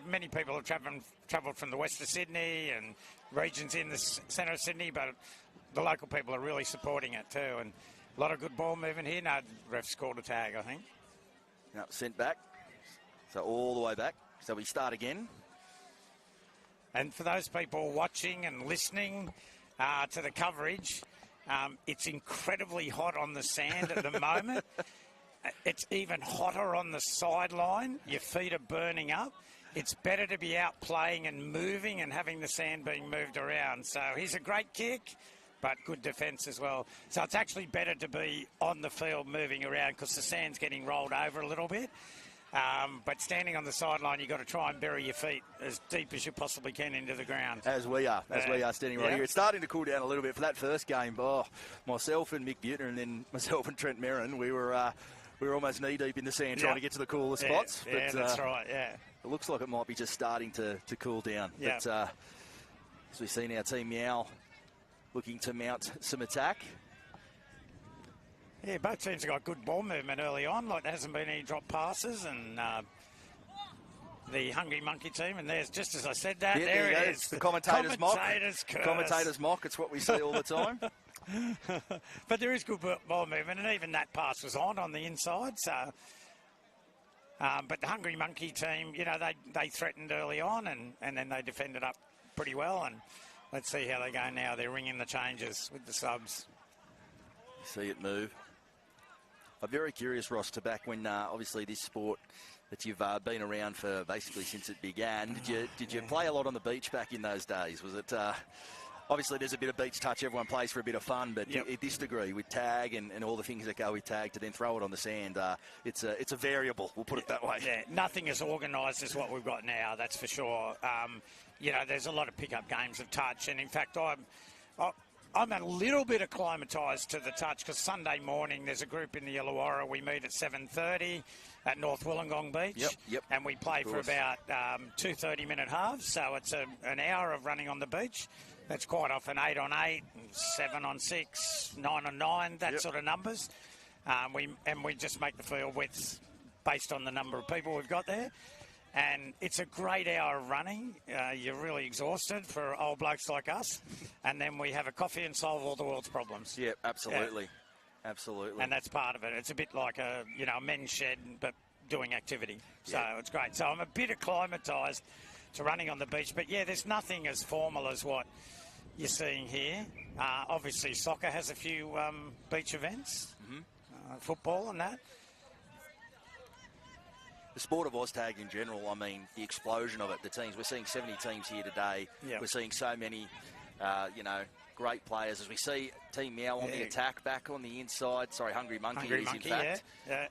[SPEAKER 11] many people have travelled from the west of Sydney and regions in the centre of Sydney, but the local people are really supporting it too. And a lot of good ball movement here. No, ref's called a tag, I think.
[SPEAKER 2] No, sent back. So all the way back. So we start again.
[SPEAKER 11] And for those people watching and listening to the coverage, it's incredibly hot on the sand at the moment. It's even hotter on the sideline. Your feet are burning up. It's better to be out playing and moving and having the sand being moved around. So he's a great kick, but good defence as well. So it's actually better to be on the field moving around, because the sand's getting rolled over a little bit. But standing on the sideline, you've got to try and bury your feet as deep as you possibly can into the ground.
[SPEAKER 2] As we are standing right here. It's starting to cool down a little bit. For that first game, myself and Mick Butner, and then myself and Trent Merrin, we were almost knee-deep in the sand trying to get to the cooler spots.
[SPEAKER 11] Yeah,
[SPEAKER 2] but,
[SPEAKER 11] that's right,
[SPEAKER 2] It looks like it might be just starting to cool down.
[SPEAKER 11] Yeah.
[SPEAKER 2] But as we see now, Team Meow looking to mount some attack.
[SPEAKER 11] Yeah, both teams have got good ball movement early on. Like, there hasn't been any drop passes, and the Hungry Monkey team, and there's, just as I said that, there it is.
[SPEAKER 2] The commentators mock.
[SPEAKER 11] Curse.
[SPEAKER 2] Commentators mock. It's what we see all the time.
[SPEAKER 11] But there is good ball movement, and even that pass was on the inside. So, but the Hungry Monkey team, they threatened early on, and then they defended up pretty well. And let's see how they go now. They're ringing the changes with the subs.
[SPEAKER 2] See it move. I'm very curious, Ross, to back when obviously this sport that you've been around for basically since it began. Did you play a lot on the beach back in those days? Was it? Obviously, there's a bit of beach touch. Everyone plays for a bit of fun, but at this degree, with tag and all the things that go with tag, to then throw it on the sand, it's a variable. We'll put it that way.
[SPEAKER 11] Yeah, nothing as organised as what we've got now. That's for sure. There's a lot of pickup games of touch, and in fact, I'm a little bit acclimatised to the touch, because Sunday morning there's a group in the Illawarra. We meet at 7:30 at North Wollongong Beach, and we play for about 2 30-minute halves. So it's an hour of running on the beach. That's quite often 8 on 8, 7 on 6, 9 on 9, that sort of numbers. We just make the field widths based on the number of people we've got there. And it's a great hour of running. You're really exhausted for old blokes like us. And then we have a coffee and solve all the world's problems.
[SPEAKER 2] Yeah, absolutely. Yeah. Absolutely.
[SPEAKER 11] And that's part of it. It's a bit like a men's shed, but doing activity. So it's great. So I'm a bit acclimatised to running on the beach. But, there's nothing as formal as what you're seeing here. Obviously, soccer has a few beach events, football and that.
[SPEAKER 2] The sport of OzTag in general, I mean, the explosion of it, the teams. We're seeing 70 teams here today. Yep. We're seeing so many, great players. As we see Team Meow on the attack, back on the inside. Sorry, Hungry Monkey in fact.
[SPEAKER 11] Yeah.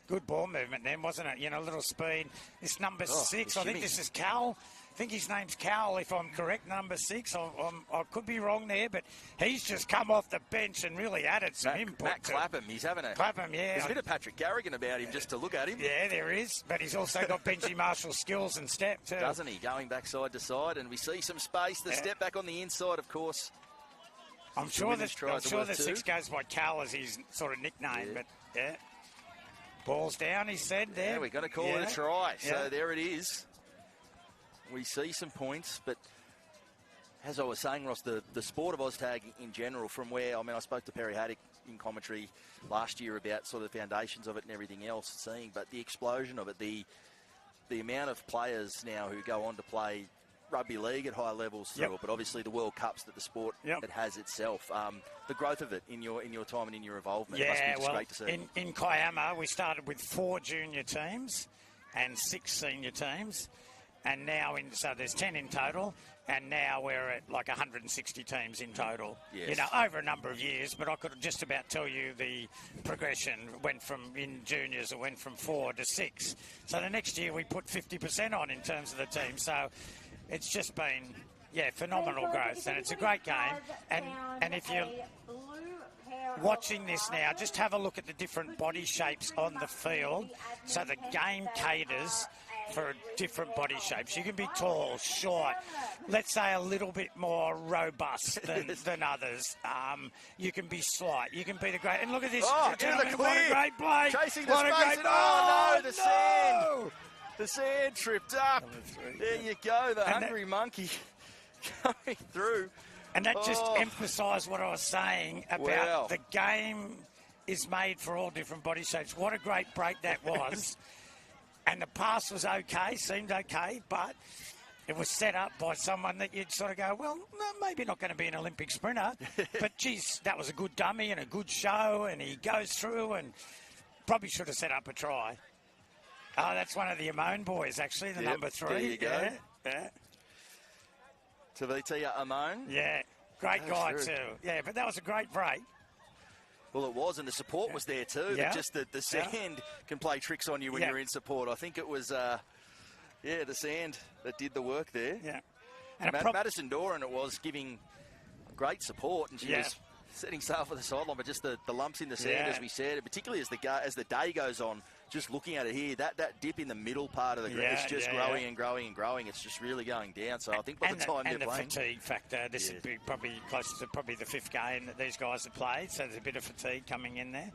[SPEAKER 11] Good ball movement then, wasn't it? A little speed. This number 6, I think this is Cal think his name's Cowell, if I'm correct, number 6. I could be wrong there, but he's just come off the bench and really added some input.
[SPEAKER 2] Matt Clapham, he's having a...
[SPEAKER 11] Clapham, yeah.
[SPEAKER 2] There's a bit of Patrick Garrigan about him just to look at him.
[SPEAKER 11] Yeah, there is, but he's also got Benji Marshall's skills and step too.
[SPEAKER 2] Doesn't he? Going back side to side, and we see some space. The step back on the inside, of course.
[SPEAKER 11] I'm sure the 6 goes by Cal as his sort of nickname, but yeah. Ball's down, he said there.
[SPEAKER 2] Yeah, we're going to call it a try. So there it is. We see some points, but as I was saying, Ross, the sport of OzTag in general, from where, I mean, I spoke to Perry Haddock in commentary last year about sort of the foundations of it and everything else, seeing, but the explosion of it, the amount of players now who go on to play rugby league at high levels through it, but obviously the World Cups that the sport it has itself, the growth of it in your time and in your involvement, it must be just great to see.
[SPEAKER 11] In Kiama, we started with 4 junior teams and 6 senior teams, and now so there's 10 in total, and now we're at like 160 teams in total.
[SPEAKER 2] Yes.
[SPEAKER 11] You know, over a number of years, but I could just about tell you the progression went from, in juniors, it went from 4 to 6. So the next year we put 50% on in terms of the team. So it's just been, phenomenal growth, and it's a great game. And if you're watching this now, just have a look at the different body shapes on the field. So the game caters for different body shapes. You can be tall, short, let's say a little bit more robust than others. You can be slight. You can be the great. And look at this.
[SPEAKER 2] Oh,
[SPEAKER 11] what a great play.
[SPEAKER 2] Chasing the
[SPEAKER 11] what
[SPEAKER 2] space.
[SPEAKER 11] a great,
[SPEAKER 2] sand. The sand tripped up. There you go. The hungry monkey coming through.
[SPEAKER 11] And that just emphasised what I was saying about the game is made for all different body shapes. What a great break that was. And the pass was okay, seemed okay, but it was set up by someone that you'd sort of go, well, no, maybe not going to be an Olympic sprinter, but, geez, that was a good dummy and a good show, and he goes through and probably should have set up a try. Oh, that's one of the Amon boys, actually, the number 3.
[SPEAKER 2] There you go.
[SPEAKER 11] Yeah.
[SPEAKER 2] Tavitia Amon.
[SPEAKER 11] Yeah, great guy too. Yeah, but that was a great break.
[SPEAKER 2] Well, it was, and the support was there too.
[SPEAKER 11] Yeah.
[SPEAKER 2] But just the sand can play tricks on you when you're in support. I think it was, the sand that did the work there.
[SPEAKER 11] Yeah.
[SPEAKER 2] And Madison Doran, it was giving great support, and she was setting sail for the sideline, but just the lumps in the sand, as we said, particularly as the day goes on. Just looking at it here, that dip in the middle part of the ground, it's just growing and growing and growing. It's just really going down. So I think by the time they're playing,
[SPEAKER 11] and the fatigue factor, this would be probably close to the 5th game that these guys have played. So there's a bit of fatigue coming in there.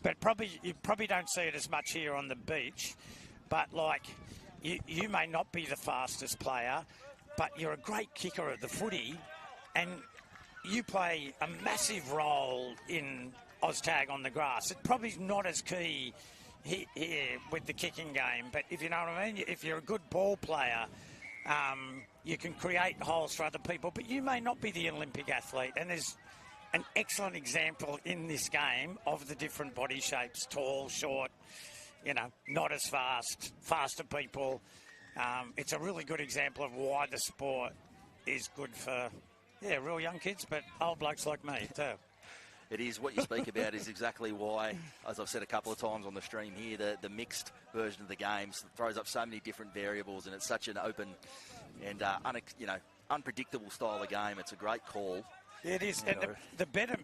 [SPEAKER 11] But you probably don't see it as much here on the beach. But like you may not be the fastest player, but you're a great kicker of the footy, and you play a massive role in OzTag on the grass. It probably is not as key here with the kicking game, but if you know what I mean, if you're a good ball player, you can create holes for other people, but you may not be the Olympic athlete. And there's an excellent example in this game of the different body shapes: tall, short, not as fast, faster people. It's a really good example of why the sport is good for real young kids, but old blokes like me too.
[SPEAKER 2] It is. What you speak about is exactly why, as I've said a couple of times on the stream here, the mixed version of the game throws up so many different variables, and it's such an open and unpredictable style of game. It's a great call.
[SPEAKER 11] It is. And the better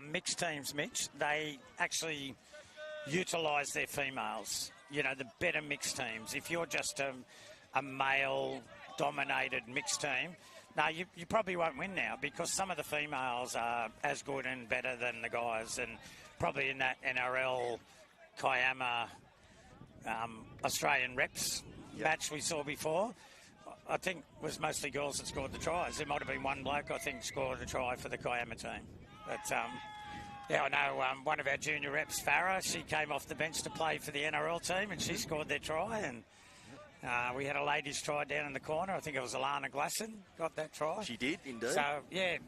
[SPEAKER 11] mixed teams, Mitch, they actually utilise their females. The better mixed teams. If you're just a male-dominated mixed team, no, you probably won't win now, because some of the females are as good and better than the guys, and probably in that NRL Kiama Australian reps match we saw before, I think it was mostly girls that scored the tries. There might have been one bloke, I think, scored a try for the Kiama team. But, I know one of our junior reps, Farah, she came off the bench to play for the NRL team, and she scored their try, and we had a ladies' try down in the corner. I think it was Alana Glasson got that try.
[SPEAKER 2] She did, indeed.
[SPEAKER 11] So,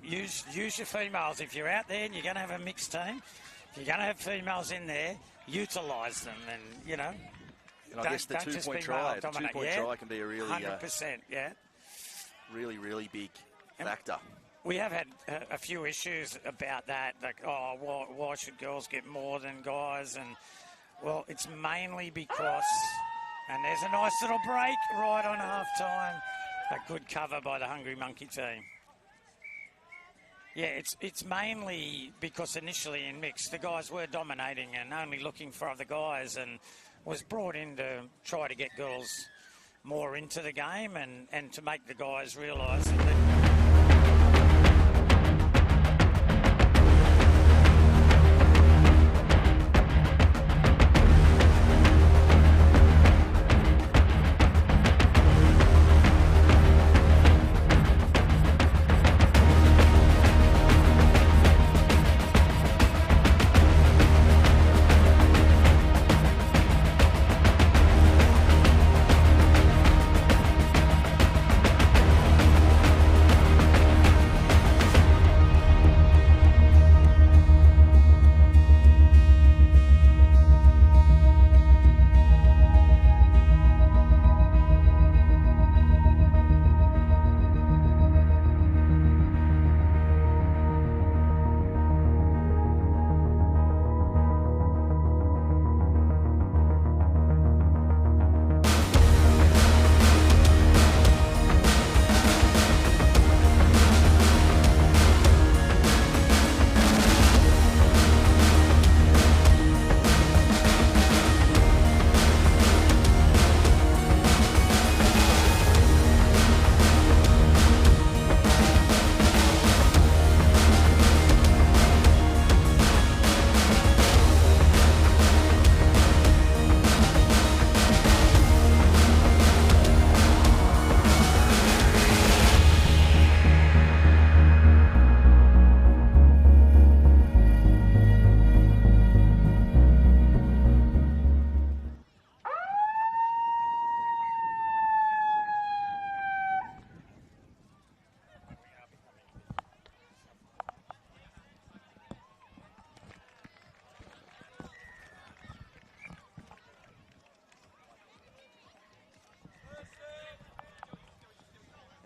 [SPEAKER 11] use your females. If you're out there and you're going to have a mixed team, if you're going to have females in there, utilise them. And,
[SPEAKER 2] And I guess the 2-point try, try can be a really
[SPEAKER 11] 100%,
[SPEAKER 2] really, really big factor.
[SPEAKER 11] We have had a few issues about that, like, why should girls get more than guys? And, well, it's mainly because, and there's a nice little break right on half-time. A good cover by the Hungry Monkey team. Yeah, it's mainly because initially in mixed, the guys were dominating and only looking for other guys, and was brought in to try to get girls more into the game and to make the guys realise that...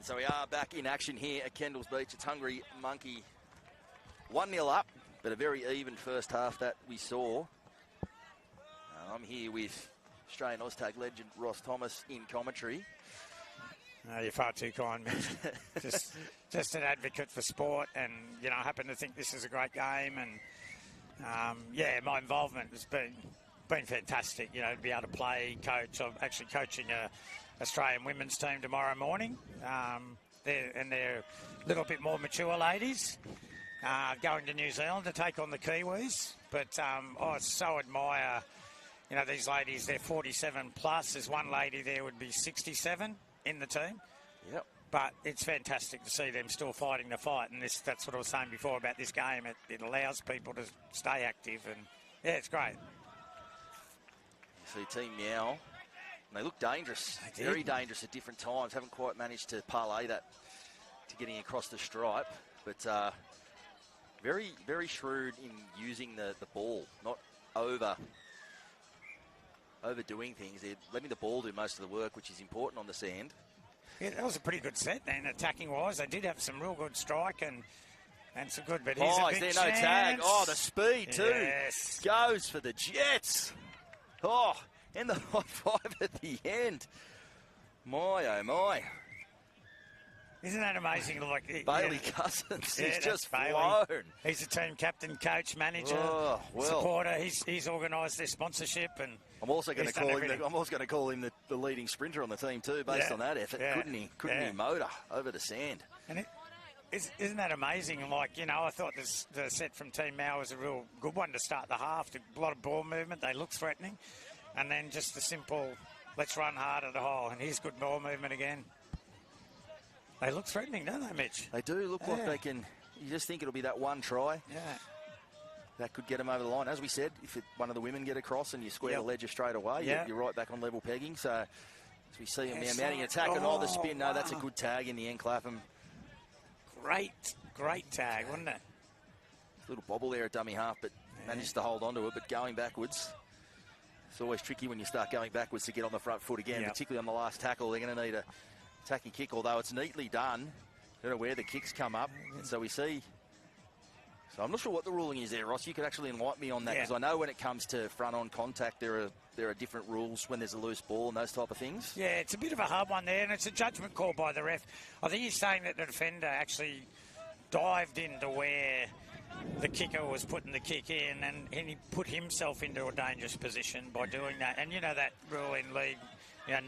[SPEAKER 2] So we are back in action here at Kendalls Beach. It's Hungry Monkey 1-0 up, but a very even first half that we saw. I'm here with Australian OzTag legend Ross Thomas in commentary.
[SPEAKER 11] You're far too kind, Mitch. just an advocate for sport, and I happen to think this is a great game, and yeah, my involvement has been fantastic. To be able to play, coach. I'm actually coaching a Australian women's team tomorrow morning. They're a little bit more mature ladies, going to New Zealand to take on the Kiwis. But I so admire, these ladies. They're 47 plus. There's one lady there would be 67 in the team.
[SPEAKER 2] Yep.
[SPEAKER 11] But it's fantastic to see them still fighting the fight, and that's what I was saying before about this game. It allows people to stay active, and yeah, it's great.
[SPEAKER 2] You see Team Meow. And they look dangerous, very dangerous at different times. Haven't quite managed to parlay that to getting across the stripe. But very, very shrewd in using the ball, not overdoing things. They're letting the ball do most of the work, which is important on the sand.
[SPEAKER 11] Yeah, that was a pretty good set then, attacking-wise. They did have some real good strike and some good, but
[SPEAKER 2] here's a big chance. No tag? Oh, the speed too.
[SPEAKER 11] Yes.
[SPEAKER 2] Goes for the Jets. Oh. And the high five at the end. My, oh my.
[SPEAKER 11] Isn't that amazing?
[SPEAKER 2] Bailey Cousins, he's just flown.
[SPEAKER 11] He's a team captain, coach, manager, supporter. He's organised their sponsorship, and
[SPEAKER 2] I'm also going to call him the leading sprinter on the team too, based on that effort. Couldn't he motor over the sand?
[SPEAKER 11] And isn't that amazing? I thought the set from Team Mao was a real good one to start the half. A lot of ball movement. They looked threatening. And then just the simple, let's run hard at the hole. And here's good ball movement again. They look threatening, don't they, Mitch?
[SPEAKER 2] They do look like they can. You just think it'll be that one try.
[SPEAKER 11] Yeah.
[SPEAKER 2] That could get them over the line. As we said, if one of the women get across and you square the ledger straight away, you're right back on level pegging. So as we see them now mounting attack and the spin. No, that's a good tag in the end, Clapham.
[SPEAKER 11] Great tag, wasn't it?
[SPEAKER 2] A little bobble there at dummy half, but manages to hold on to it. But going backwards, it's always tricky when you start going backwards to get on the front foot again, particularly on the last tackle. They're going to need a attacking kick, although it's neatly done. Don't know where the kicks come up. And so we see So I'm not sure what the ruling is there, Ross. You could actually enlighten me on that, because I know when it comes to front-on contact, there are different rules when there's a loose ball and those type of things.
[SPEAKER 11] Yeah, it's a bit of a hard one there, and it's a judgment call by the ref. I think he's saying that the defender actually dived into where the kicker was putting the kick in, and he put himself into a dangerous position by doing that. And you know that rule in league,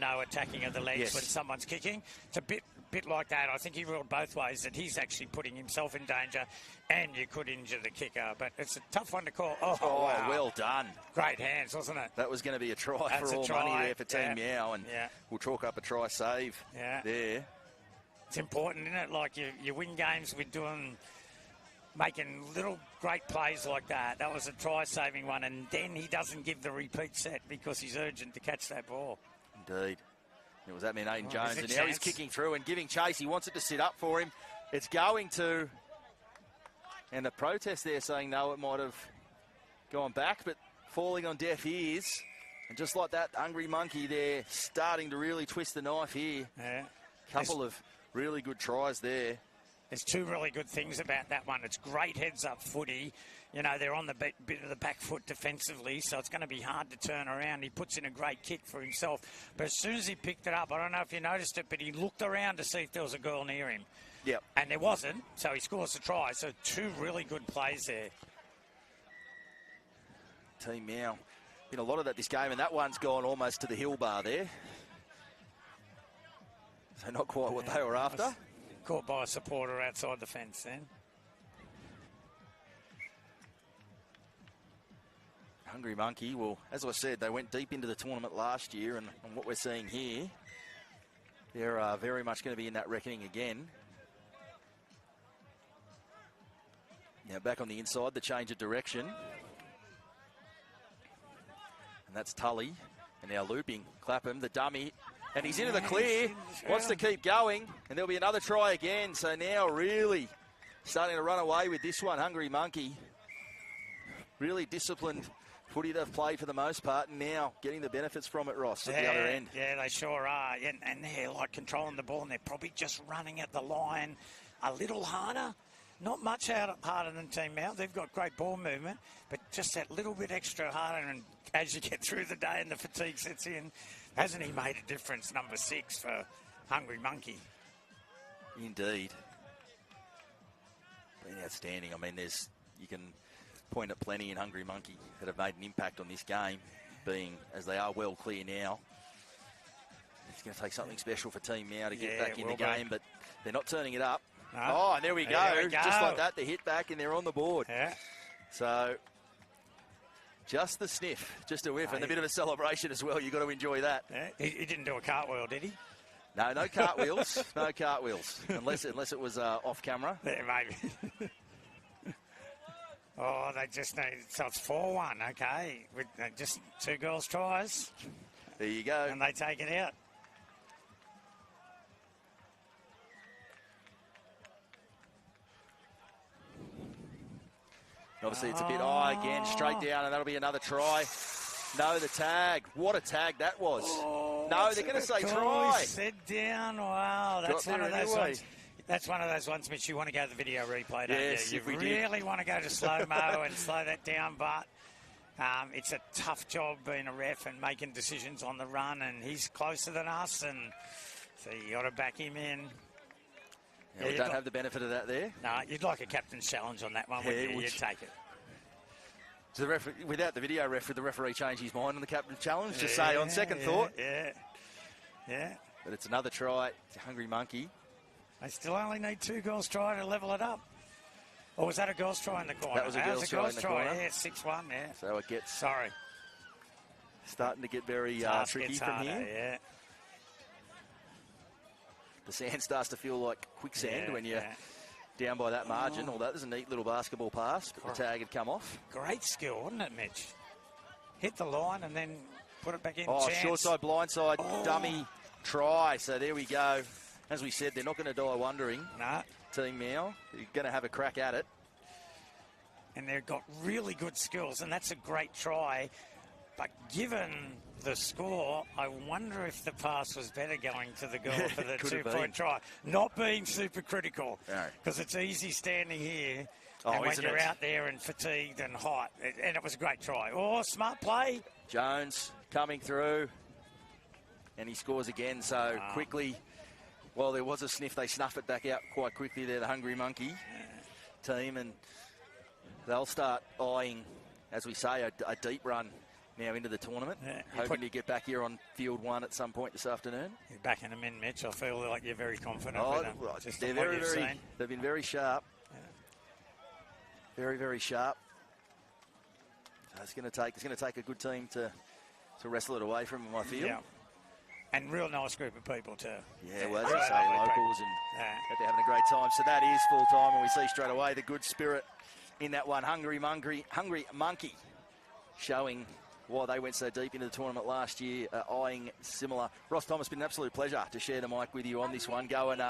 [SPEAKER 11] no attacking of the legs when someone's kicking. It's a bit like that. I think he ruled both ways, that he's actually putting himself in danger, and you could injure the kicker. But it's a tough one to call. Oh, wow.
[SPEAKER 2] Well done.
[SPEAKER 11] Great hands, wasn't it?
[SPEAKER 2] That was going to be a try
[SPEAKER 11] That's
[SPEAKER 2] for all
[SPEAKER 11] try.
[SPEAKER 2] money there for Team Meow, and we'll chalk up a try save there.
[SPEAKER 11] It's important, isn't it? Like you win games with making little great plays like that. That was a try-saving one, and then he doesn't give the repeat set because he's urgent to catch that ball.
[SPEAKER 2] Indeed. It was that man, Aiden Jones, and now he's kicking through and giving chase. He wants it to sit up for him. It's going to. And the protest there saying, no, it might have gone back, but falling on deaf ears. And just like that, Hungry Monkey there starting to really twist the knife here.
[SPEAKER 11] Yeah.
[SPEAKER 2] Couple of really good tries there.
[SPEAKER 11] There's two really good things about that one. It's great heads-up footy. They're on the bit of the back foot defensively, so it's going to be hard to turn around. He puts in a great kick for himself. But as soon as he picked it up, I don't know if you noticed it, but he looked around to see if there was a girl near him.
[SPEAKER 2] Yep.
[SPEAKER 11] And there wasn't, so he scores the try. So two really good plays there.
[SPEAKER 2] Team Meow. Been a lot of that this game, and that one's gone almost to the hill bar there. So not quite what they were after.
[SPEAKER 11] Caught by a supporter outside the fence then.
[SPEAKER 2] Hungry Monkey, well, as I said, they went deep into the tournament last year, and what we're seeing here, they're very much going to be in that reckoning again. Now back on the inside, the change of direction. And that's Tully. And now looping Clapham, the dummy. And he's into the clear, wants to keep going, and there'll be another try again. So now really starting to run away with this one, Hungry Monkey. Really disciplined footy they've played for the most part, and now getting the benefits from it, Ross, at the other end.
[SPEAKER 11] Yeah, they sure are. And they're like controlling the ball, and they're probably just running at the line a little harder. Not much harder than Team Mount. They've got great ball movement, but just that little bit extra harder. And as you get through the day and the fatigue sets in, hasn't he made a difference, number 6 for Hungry Monkey?
[SPEAKER 2] Indeed. Been outstanding. I mean, you can point at plenty in Hungry Monkey that have made an impact on this game, being as they are well clear now. It's going to take something special for Team Meow to get back in the game, but they're not turning it up.
[SPEAKER 11] No.
[SPEAKER 2] Oh, and there we go. Just like that, they hit back and they're on the board.
[SPEAKER 11] Yeah.
[SPEAKER 2] So, just the sniff, just a whiff, and a bit of a celebration as well. You've got to enjoy that.
[SPEAKER 11] Yeah. He didn't do a cartwheel, did he?
[SPEAKER 2] No cartwheels. No cartwheels, unless it was off camera.
[SPEAKER 11] Yeah, maybe. Oh, they just need, so it's 4-1, okay. With just 2 girls' tries.
[SPEAKER 2] There you go.
[SPEAKER 11] And they take it out.
[SPEAKER 2] Obviously, it's a bit again, straight down, and that'll be another try. No, the tag. What a tag that was. No, they're going to say try.
[SPEAKER 11] Sit down. Wow, that's one of those ones. That's one of those ones, Mitch, you want to go to the video replay, don't you? You really want to go to slow-mo and slow that down, but it's a tough job being a ref and making decisions on the run, and he's closer than us, and so you got to back him in.
[SPEAKER 2] Yeah, we don't have the benefit of that there.
[SPEAKER 11] No, you'd like a captain's challenge on that one, wouldn't you? You'd take it.
[SPEAKER 2] So without the video ref, would the referee change his mind on the captain's challenge? Just say on second thought.
[SPEAKER 11] Yeah.
[SPEAKER 2] But it's another try to Hungry Monkey.
[SPEAKER 11] They still only need 2 girls' try to level it up. Or was that a girls' try in the corner?
[SPEAKER 2] That was a girls' try in the corner.
[SPEAKER 11] Yeah, 6-1, yeah.
[SPEAKER 2] So it gets...
[SPEAKER 11] Sorry.
[SPEAKER 2] Starting to get very tricky from here.
[SPEAKER 11] Yeah.
[SPEAKER 2] The sand starts to feel like quicksand when you're down by that margin. Although there's a neat little basketball pass, but the tag had come off.
[SPEAKER 11] Great skill, wasn't it, Mitch? Hit the line and then put it back in.
[SPEAKER 2] Short side, blind side, dummy try. So there we go. As we said, they're not going to die wondering.
[SPEAKER 11] No.
[SPEAKER 2] Team Meow, you're going to have a crack at it.
[SPEAKER 11] And they've got really good skills, and that's a great try. But given the score, I wonder if the pass was better going to the girl for the 2-point try. Not being super critical, because it's easy standing here
[SPEAKER 2] Oh,
[SPEAKER 11] and when
[SPEAKER 2] isn't
[SPEAKER 11] you're
[SPEAKER 2] it?
[SPEAKER 11] out there and fatigued and hot, and it was a great try. Oh, smart play.
[SPEAKER 2] Jones coming through, and he scores again. So quickly, while there was a sniff, they snuff it back out quite quickly there, the Hungry Monkey team, and they'll start eyeing, as we say, a deep run now into the tournament.
[SPEAKER 11] Yeah,
[SPEAKER 2] hoping to get back here on field 1 at some point this afternoon.
[SPEAKER 11] You're back in them in, Mitch. I feel like you're very confident
[SPEAKER 2] Oh,
[SPEAKER 11] with them.
[SPEAKER 2] well,
[SPEAKER 11] Just
[SPEAKER 2] they're
[SPEAKER 11] on what
[SPEAKER 2] very,
[SPEAKER 11] you've
[SPEAKER 2] very,
[SPEAKER 11] seen.
[SPEAKER 2] they've been very sharp. Very, very sharp. So it's going to take a good team to wrestle it away from them, I feel.
[SPEAKER 11] Yeah. And real nice group of people too.
[SPEAKER 2] Yeah, well, as
[SPEAKER 11] Really
[SPEAKER 2] I say,
[SPEAKER 11] lovely
[SPEAKER 2] locals
[SPEAKER 11] people.
[SPEAKER 2] and hope they're having a great time. So that is full time, and we see straight away the good spirit in that one. Hungry Monkey showing why they went so deep into the tournament last year, eyeing similar. Ross Thomas, been an absolute pleasure to share the mic with you on this one. Go and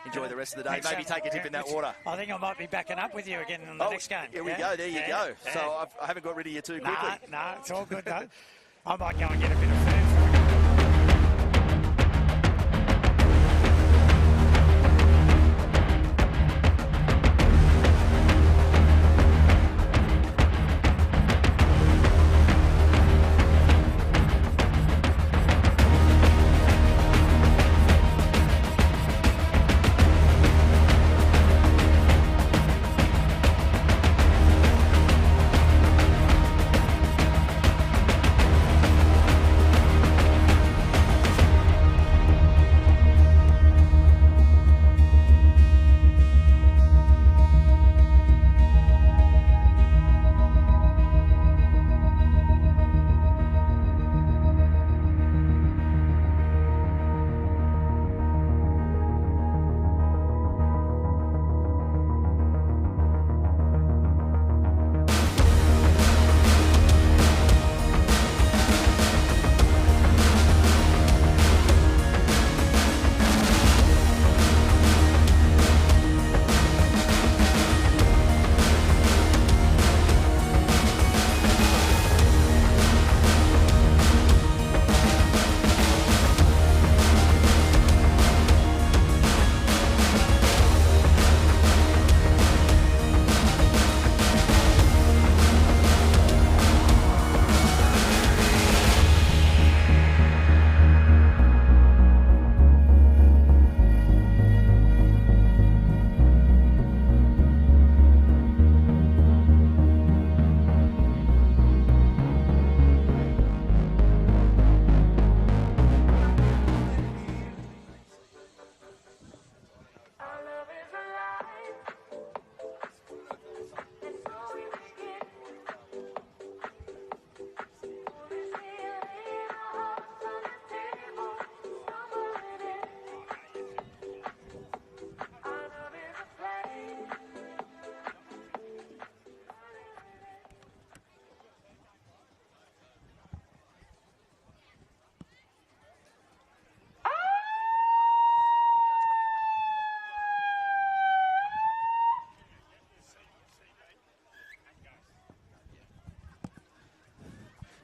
[SPEAKER 2] enjoy the rest of the day. Maybe take a dip in that water.
[SPEAKER 11] I think I might be backing up with you again in the next game.
[SPEAKER 2] Here we go. There you go.
[SPEAKER 11] Yeah.
[SPEAKER 2] So I haven't got rid of you too quickly.
[SPEAKER 11] No, it's all good though. I might go and get a bit of food.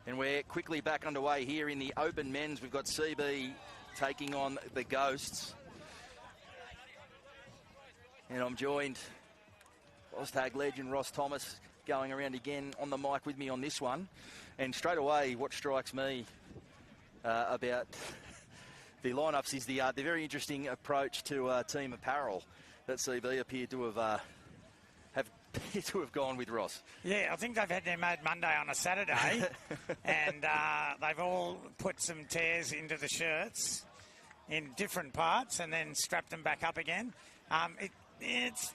[SPEAKER 2] And we're quickly back underway here in the open men's. We've got CB taking on the Ghosts. And I'm joined by OzTag legend Ross Thomas going around again on the mic with me on this one. And straight away, what strikes me about the lineups is the very interesting approach to team apparel that CB appeared to have gone with, Ross.
[SPEAKER 11] Yeah, I think they've had their Mad Monday on a Saturday, and they've all put some tears into the shirts in different parts and then strapped them back up again. It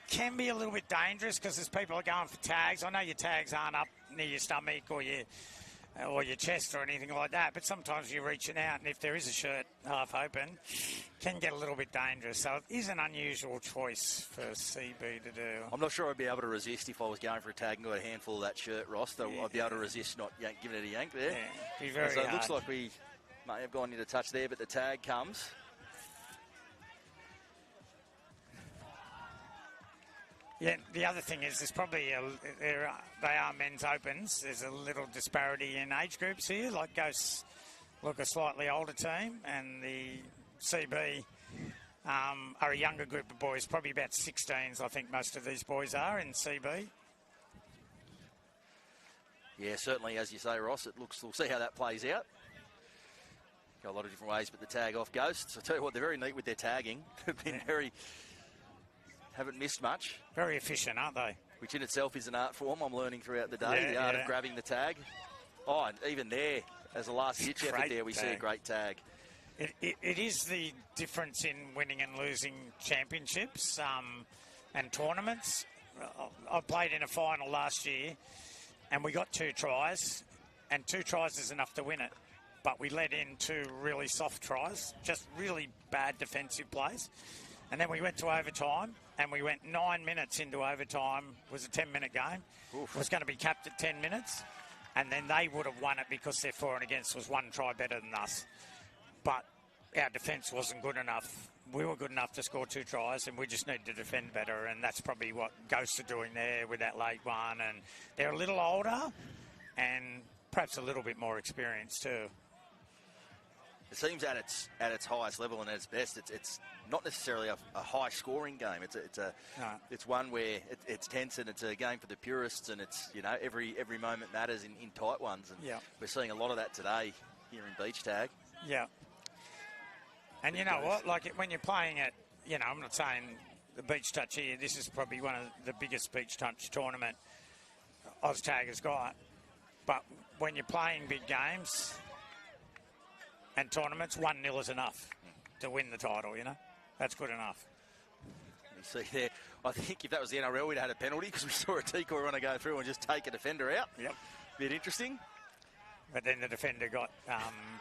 [SPEAKER 11] can be a little bit dangerous because as people are going for tags, I know your tags aren't up near your stomach or your chest or anything like that, but sometimes you're reaching out, and if there is a shirt half open, can get a little bit dangerous. So it is an unusual choice for CB to do.
[SPEAKER 2] I'm not sure I'd be able to resist if I was going for a tag and got a handful of that shirt, Ross. So I'd be able to resist not giving it a yank there.
[SPEAKER 11] Yeah, be very
[SPEAKER 2] so it
[SPEAKER 11] hard.
[SPEAKER 2] looks like we may have gone into touch there, but the tag comes.
[SPEAKER 11] Yeah, the other thing is there's probably they are men's opens. There's a little disparity in age groups here. Like Ghosts look a slightly older team, and the CB are a younger group of boys, probably about 16s, I think most of these boys are in CB.
[SPEAKER 2] Yeah, certainly, as you say, Ross, we'll see how that plays out. Got a lot of different ways, but the tag off Ghosts. I tell you what, they're very neat with their tagging. They've been haven't missed much.
[SPEAKER 11] Very efficient, aren't they?
[SPEAKER 2] Which in itself is an art form I'm learning throughout the day, the art of grabbing the tag. Oh, and even there, as a last-ditch effort there, we see a great tag.
[SPEAKER 11] It is the difference in winning and losing championships and tournaments. I played in a final last year, and we got 2 tries, and 2 tries is enough to win it. But we let in 2 really soft tries, just really bad defensive plays. And then we went to overtime, and we went 9 minutes into overtime. It was a 10-minute game. It was going to be capped at 10 minutes. And then they would have won it because their for and against was 1 try better than us. But our defence wasn't good enough. We were good enough to score 2 tries, and we just needed to defend better. And that's probably what Ghosts are doing there with that late one. And they're a little older and perhaps a little bit more experienced too.
[SPEAKER 2] It seems at its highest level and at its best, it's not necessarily a high-scoring game. It's one where it's tense and it's a game for the purists, and it's every moment matters in tight ones. And we're seeing a lot of that today here in Beach Tag.
[SPEAKER 11] Yeah. And you know what? Like when you're playing at, I'm not saying the Beach Touch here. This is probably one of the biggest Beach Touch tournament OzTag has got. But when you're playing big games and tournaments, 1-0 is enough to win the title, That's good enough.
[SPEAKER 2] You see there, I think if that was the NRL, we'd have had a penalty because we saw a decoy runner go through and just take a defender out.
[SPEAKER 11] Yep.
[SPEAKER 2] Bit interesting.
[SPEAKER 11] But then the defender got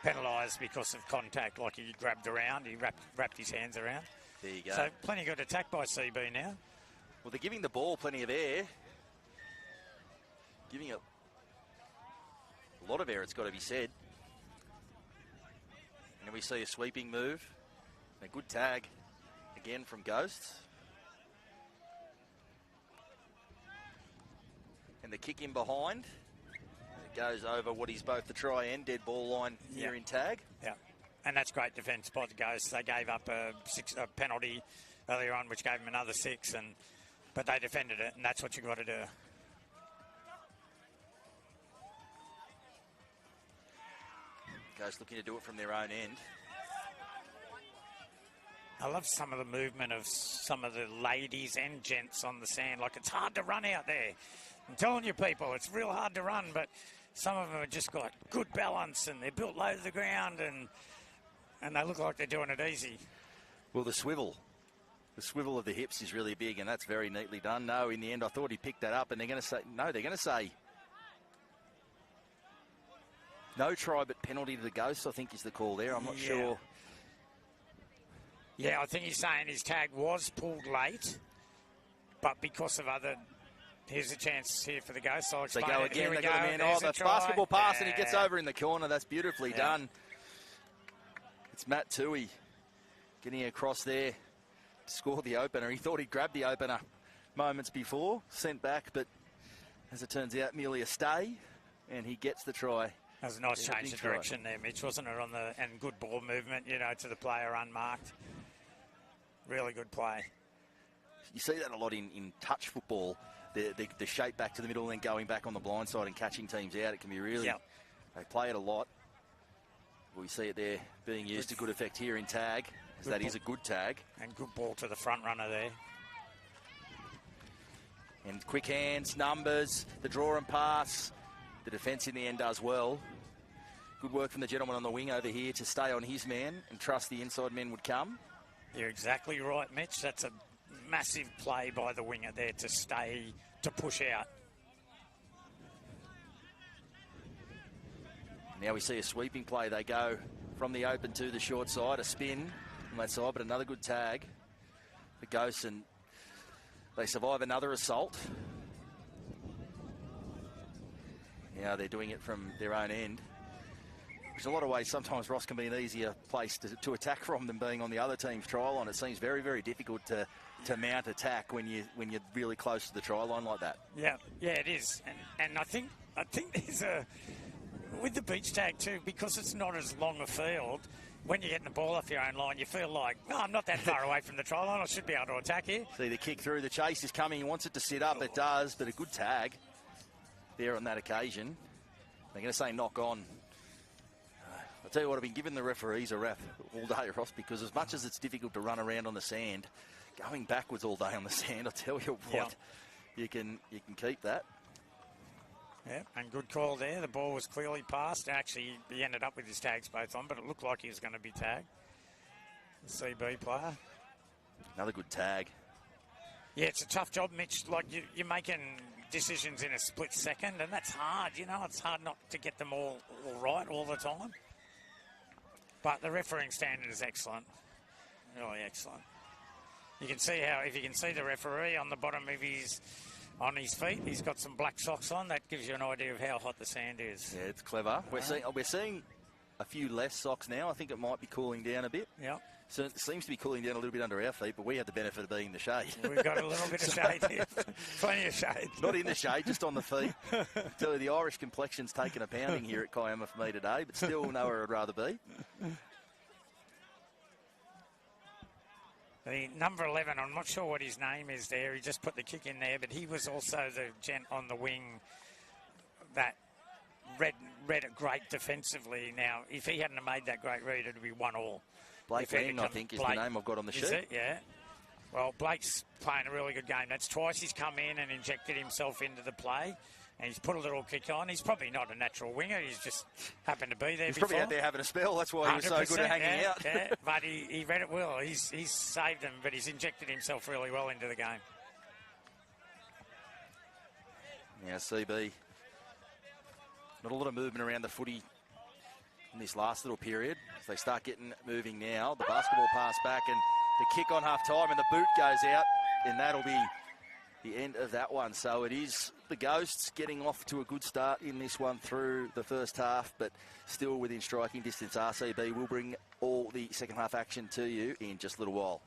[SPEAKER 11] penalised because of contact, like he grabbed around, he wrapped his hands around.
[SPEAKER 2] There you go.
[SPEAKER 11] So plenty good attack by CB now.
[SPEAKER 2] Well, they're giving the ball plenty of air. Giving it a lot of air, it's got to be said. And we see a sweeping move. A good tag again from Ghosts. And the kick in behind. It goes over what is both the try and dead ball line here in tag.
[SPEAKER 11] Yeah, and that's great defence by the Ghosts. They gave up a penalty earlier on, which gave them another 6, but they defended it, and that's what you've got to do.
[SPEAKER 2] Ghosts looking to do it from their own end.
[SPEAKER 11] I love some of the movement of some of the ladies and gents on the sand. Like, it's hard to run out there. I'm telling you, people, it's real hard to run, but some of them have just got good balance and they're built low to the ground and they look like they're doing it easy.
[SPEAKER 2] Well, the swivel of the hips is really big, and that's very neatly done. No, in the end, I thought he picked that up, and they're going to say no try but penalty to the Ghosts, I think is the call there. I'm not sure.
[SPEAKER 11] Yeah, I think he's saying his tag was pulled late, but because of other... Here's a chance here for the Ghosts. I'll explain
[SPEAKER 2] they go
[SPEAKER 11] it.
[SPEAKER 2] again, they
[SPEAKER 11] go.
[SPEAKER 2] got a man.
[SPEAKER 11] There's
[SPEAKER 2] the basketball pass, and he gets over in the corner. That's beautifully done. It's Matt Toohey getting across there to score the opener. He thought he'd grabbed the opener moments before, sent back, but as it turns out, merely a stay, and he gets the try.
[SPEAKER 11] That was a nice change of direction there, Mitch, wasn't it? And good ball movement, to the player unmarked. Really good play.
[SPEAKER 2] You see that a lot in touch football. The shape back to the middle and then going back on the blind side and catching teams out. It can be really... They play it a lot. We see it there being used to good effect here in tag, as that is a good tag.
[SPEAKER 11] And good ball to the front runner there.
[SPEAKER 2] And quick hands, numbers, the draw and pass. The defence in the end does well. Good work from the gentleman on the wing over here to stay on his man and trust the inside men would come.
[SPEAKER 11] You're exactly right, Mitch. That's a massive play by the winger there to stay, to push out.
[SPEAKER 2] Now we see a sweeping play. They go from the open to the short side, a spin on that side, but another good tag. The Ghosts, and they survive another assault. Now they're doing it from their own end. Which in a lot of ways, sometimes Ross can be an easier place to attack from than being on the other team's try line. It seems very, very difficult to mount attack when you're really close to the try line like that.
[SPEAKER 11] Yeah, it is. And I think there's with the beach tag too, because it's not as long a field, when you're getting the ball off your own line, you feel like, no, I'm not that far away from the try line. I should be able to attack here.
[SPEAKER 2] See the kick through. The chase is coming. He wants it to sit up. It does, but a good tag there on that occasion. They're going to say knock on. I'll tell you what, I've been giving the referees a rap all day, Ross, because as much as it's difficult to run around on the sand, going backwards all day on the sand, I'll tell you what, you can keep that.
[SPEAKER 11] Yeah, and good call there. The ball was clearly passed. Actually, he ended up with his tags both on, but it looked like he was going to be tagged. The CB player.
[SPEAKER 2] Another good tag.
[SPEAKER 11] Yeah, it's a tough job, Mitch. Like, you're making decisions in a split second, and that's hard. You know, it's hard not to get them all right all the time. But the refereeing standard is excellent. Really excellent. You can see how, if you can see the referee on the bottom of on his feet, he's got some black socks on. That gives you an idea of how hot the sand is.
[SPEAKER 2] Yeah, it's clever. We're seeing a few less socks now. I think it might be cooling down a bit.
[SPEAKER 11] Yeah.
[SPEAKER 2] So it seems to be cooling down a little bit under our feet, but we have the benefit of being in the shade.
[SPEAKER 11] We've got a little bit of shade here. Plenty of shade.
[SPEAKER 2] Not in the shade, just on the feet. I tell you, the Irish complexion's taken a pounding here at Kiama for me today, but still know where I'd rather be.
[SPEAKER 11] The number 11, I'm not sure what his name is there. He just put the kick in there, but he was also the gent on the wing that read it great defensively. Now, if he hadn't have made that great read, it would be 1-1.
[SPEAKER 2] Blake Lang, I think, is the name I've got on the sheet.
[SPEAKER 11] Is it? Yeah. Well, Blake's playing a really good game. That's twice he's come in and injected himself into the play. And he's put a little kick on. He's probably not a natural winger. He's just happened to be there.
[SPEAKER 2] He's
[SPEAKER 11] before.
[SPEAKER 2] Probably out there having a spell. That's why he was so good at hanging out.
[SPEAKER 11] Yeah, but he read it well. He's saved them, but he's injected himself really well into the game.
[SPEAKER 2] Yeah, CB. Not a lot of movement around the footy in this last little period. As they start getting moving now. The basketball pass back and the kick on half time, and the boot goes out, and that'll be the end of that one. So it is the Ghosts getting off to a good start in this one through the first half, but still within striking distance. RCB will bring all the second half action to you in just a little while.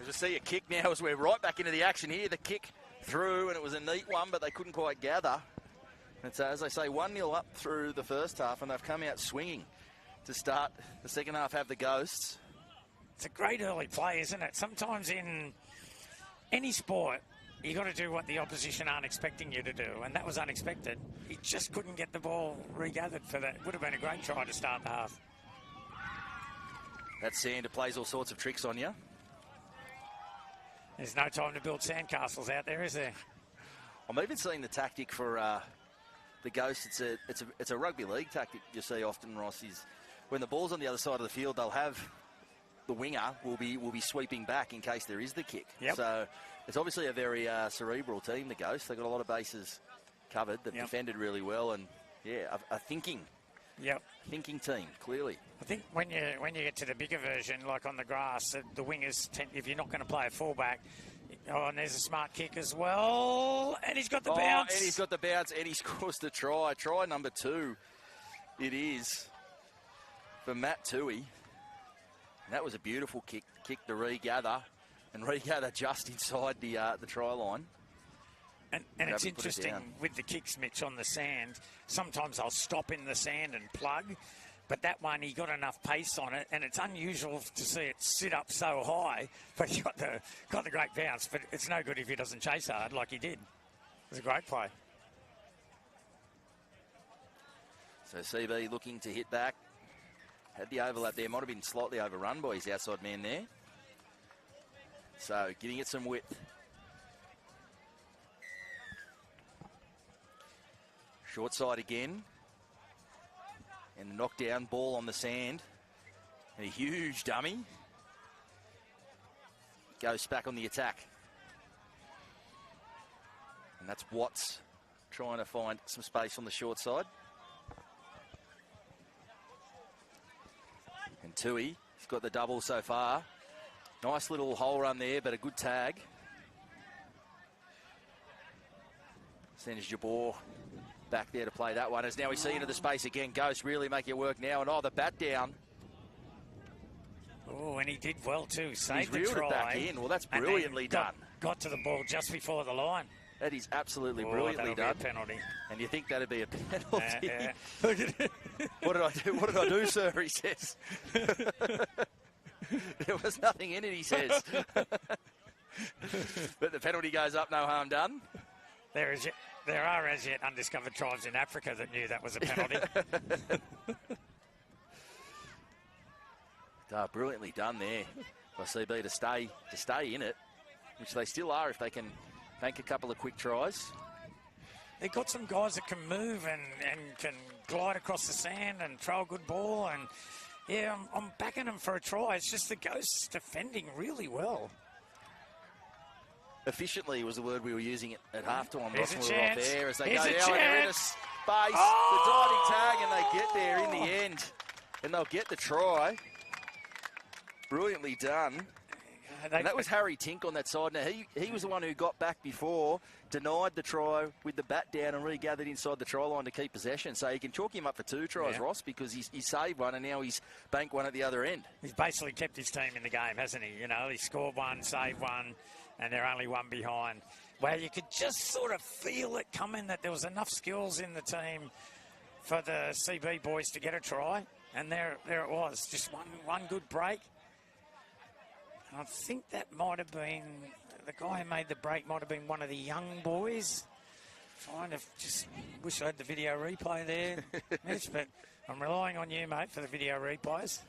[SPEAKER 2] As we see a kick now as we're right back into the action here. The kick through, and it was a neat one, but they couldn't quite gather. And so, as they say, 1-0 up through the first half, and they've come out swinging to start the second half, have the Ghosts.
[SPEAKER 11] It's a great early play, isn't it? Sometimes in any sport, you got to do what the opposition aren't expecting you to do, and that was unexpected. He just couldn't get the ball regathered for that. Would have been a great try to start the half.
[SPEAKER 2] That Sander plays all sorts of tricks on you.
[SPEAKER 11] There's no time to build sandcastles out there, is there?
[SPEAKER 2] I'm even seeing the tactic for the Ghosts. It's a rugby league tactic you see often, Ross, is when the ball's on the other side of the field, they'll have the winger will be sweeping back in case there is the kick.
[SPEAKER 11] Yep.
[SPEAKER 2] So it's obviously a very cerebral team, the Ghosts. They've got a lot of bases covered. They've defended really well, and yeah, are thinking
[SPEAKER 11] Yep.
[SPEAKER 2] Thinking team, clearly.
[SPEAKER 11] I think when you get to the bigger version, like on the grass, the wingers tend, if you're not going to play a fullback. Oh, and there's a smart kick as well, and he's got the bounce.
[SPEAKER 2] And he's got the bounce, and he scores the try. Try number 2. It is for Matt Tui. And that was a beautiful kick to regather, and regather just inside the try line.
[SPEAKER 11] And it's interesting with the kicks, Mitch, on the sand. Sometimes I'll stop in the sand and plug, but that one, he got enough pace on it, and it's unusual to see it sit up so high, but he got the great bounce. But it's no good if he doesn't chase hard like he did. It was a great play.
[SPEAKER 2] So CB looking to hit back. Had the overlap there. Might have been slightly overrun by his outside man there. So giving it some width. Short side again. And the knockdown ball on the sand. And a huge dummy. Goes back on the attack. And that's Watts trying to find some space on the short side. And Tui, he's got the double so far. Nice little hole run there, but a good tag. Sends Jabor back there to play that one. As now we see into the space again. Ghost really make it work now. And the bat down.
[SPEAKER 11] Oh, and he did well too. Saved
[SPEAKER 2] He's reeled
[SPEAKER 11] the try.
[SPEAKER 2] it back in. Well, that's brilliantly done.
[SPEAKER 11] Got to the ball just before the line.
[SPEAKER 2] That is absolutely brilliantly done.
[SPEAKER 11] Be a penalty.
[SPEAKER 2] And you think that'd be a penalty?
[SPEAKER 11] Yeah.
[SPEAKER 2] What did I do? What did I do, sir? He says. There was nothing in it, he says. But the penalty goes up, no harm done.
[SPEAKER 11] There are as yet undiscovered tribes in Africa that knew that was a penalty.
[SPEAKER 2] Brilliantly done there by CB to stay in it, which they still are if they can bank a couple of quick tries.
[SPEAKER 11] They've got some guys that can move and can glide across the sand and throw a good ball. And, yeah, I'm backing them for a try. It's just the Ghosts defending really well.
[SPEAKER 2] Efficiently was the word we were using at halftime.
[SPEAKER 11] Here's a
[SPEAKER 2] Ross,
[SPEAKER 11] chance.
[SPEAKER 2] off there as they
[SPEAKER 11] Here's
[SPEAKER 2] go
[SPEAKER 11] a
[SPEAKER 2] down. They're in a
[SPEAKER 11] chance.
[SPEAKER 2] space. The diving tag, and they get there in the end. And they'll get the try. Brilliantly done. And that was Harry Tink on that side. Now, he was the one who got back before, denied the try with the bat down and regathered inside the try line to keep possession. So you can chalk him up for 2 tries, Ross, because he saved one and now he's banked one at the other end.
[SPEAKER 11] He's basically kept his team in the game, hasn't he? You know, he scored one, saved one, and they're only one behind. Well, you could just sort of feel it coming that there was enough skills in the team for the CB boys to get a try. And there it was, just one good break. I think that might have been, the guy who made the break might have been one of the young boys. Trying to just wish I had the video replay there, Mitch, but I'm relying on you, mate, for the video replays.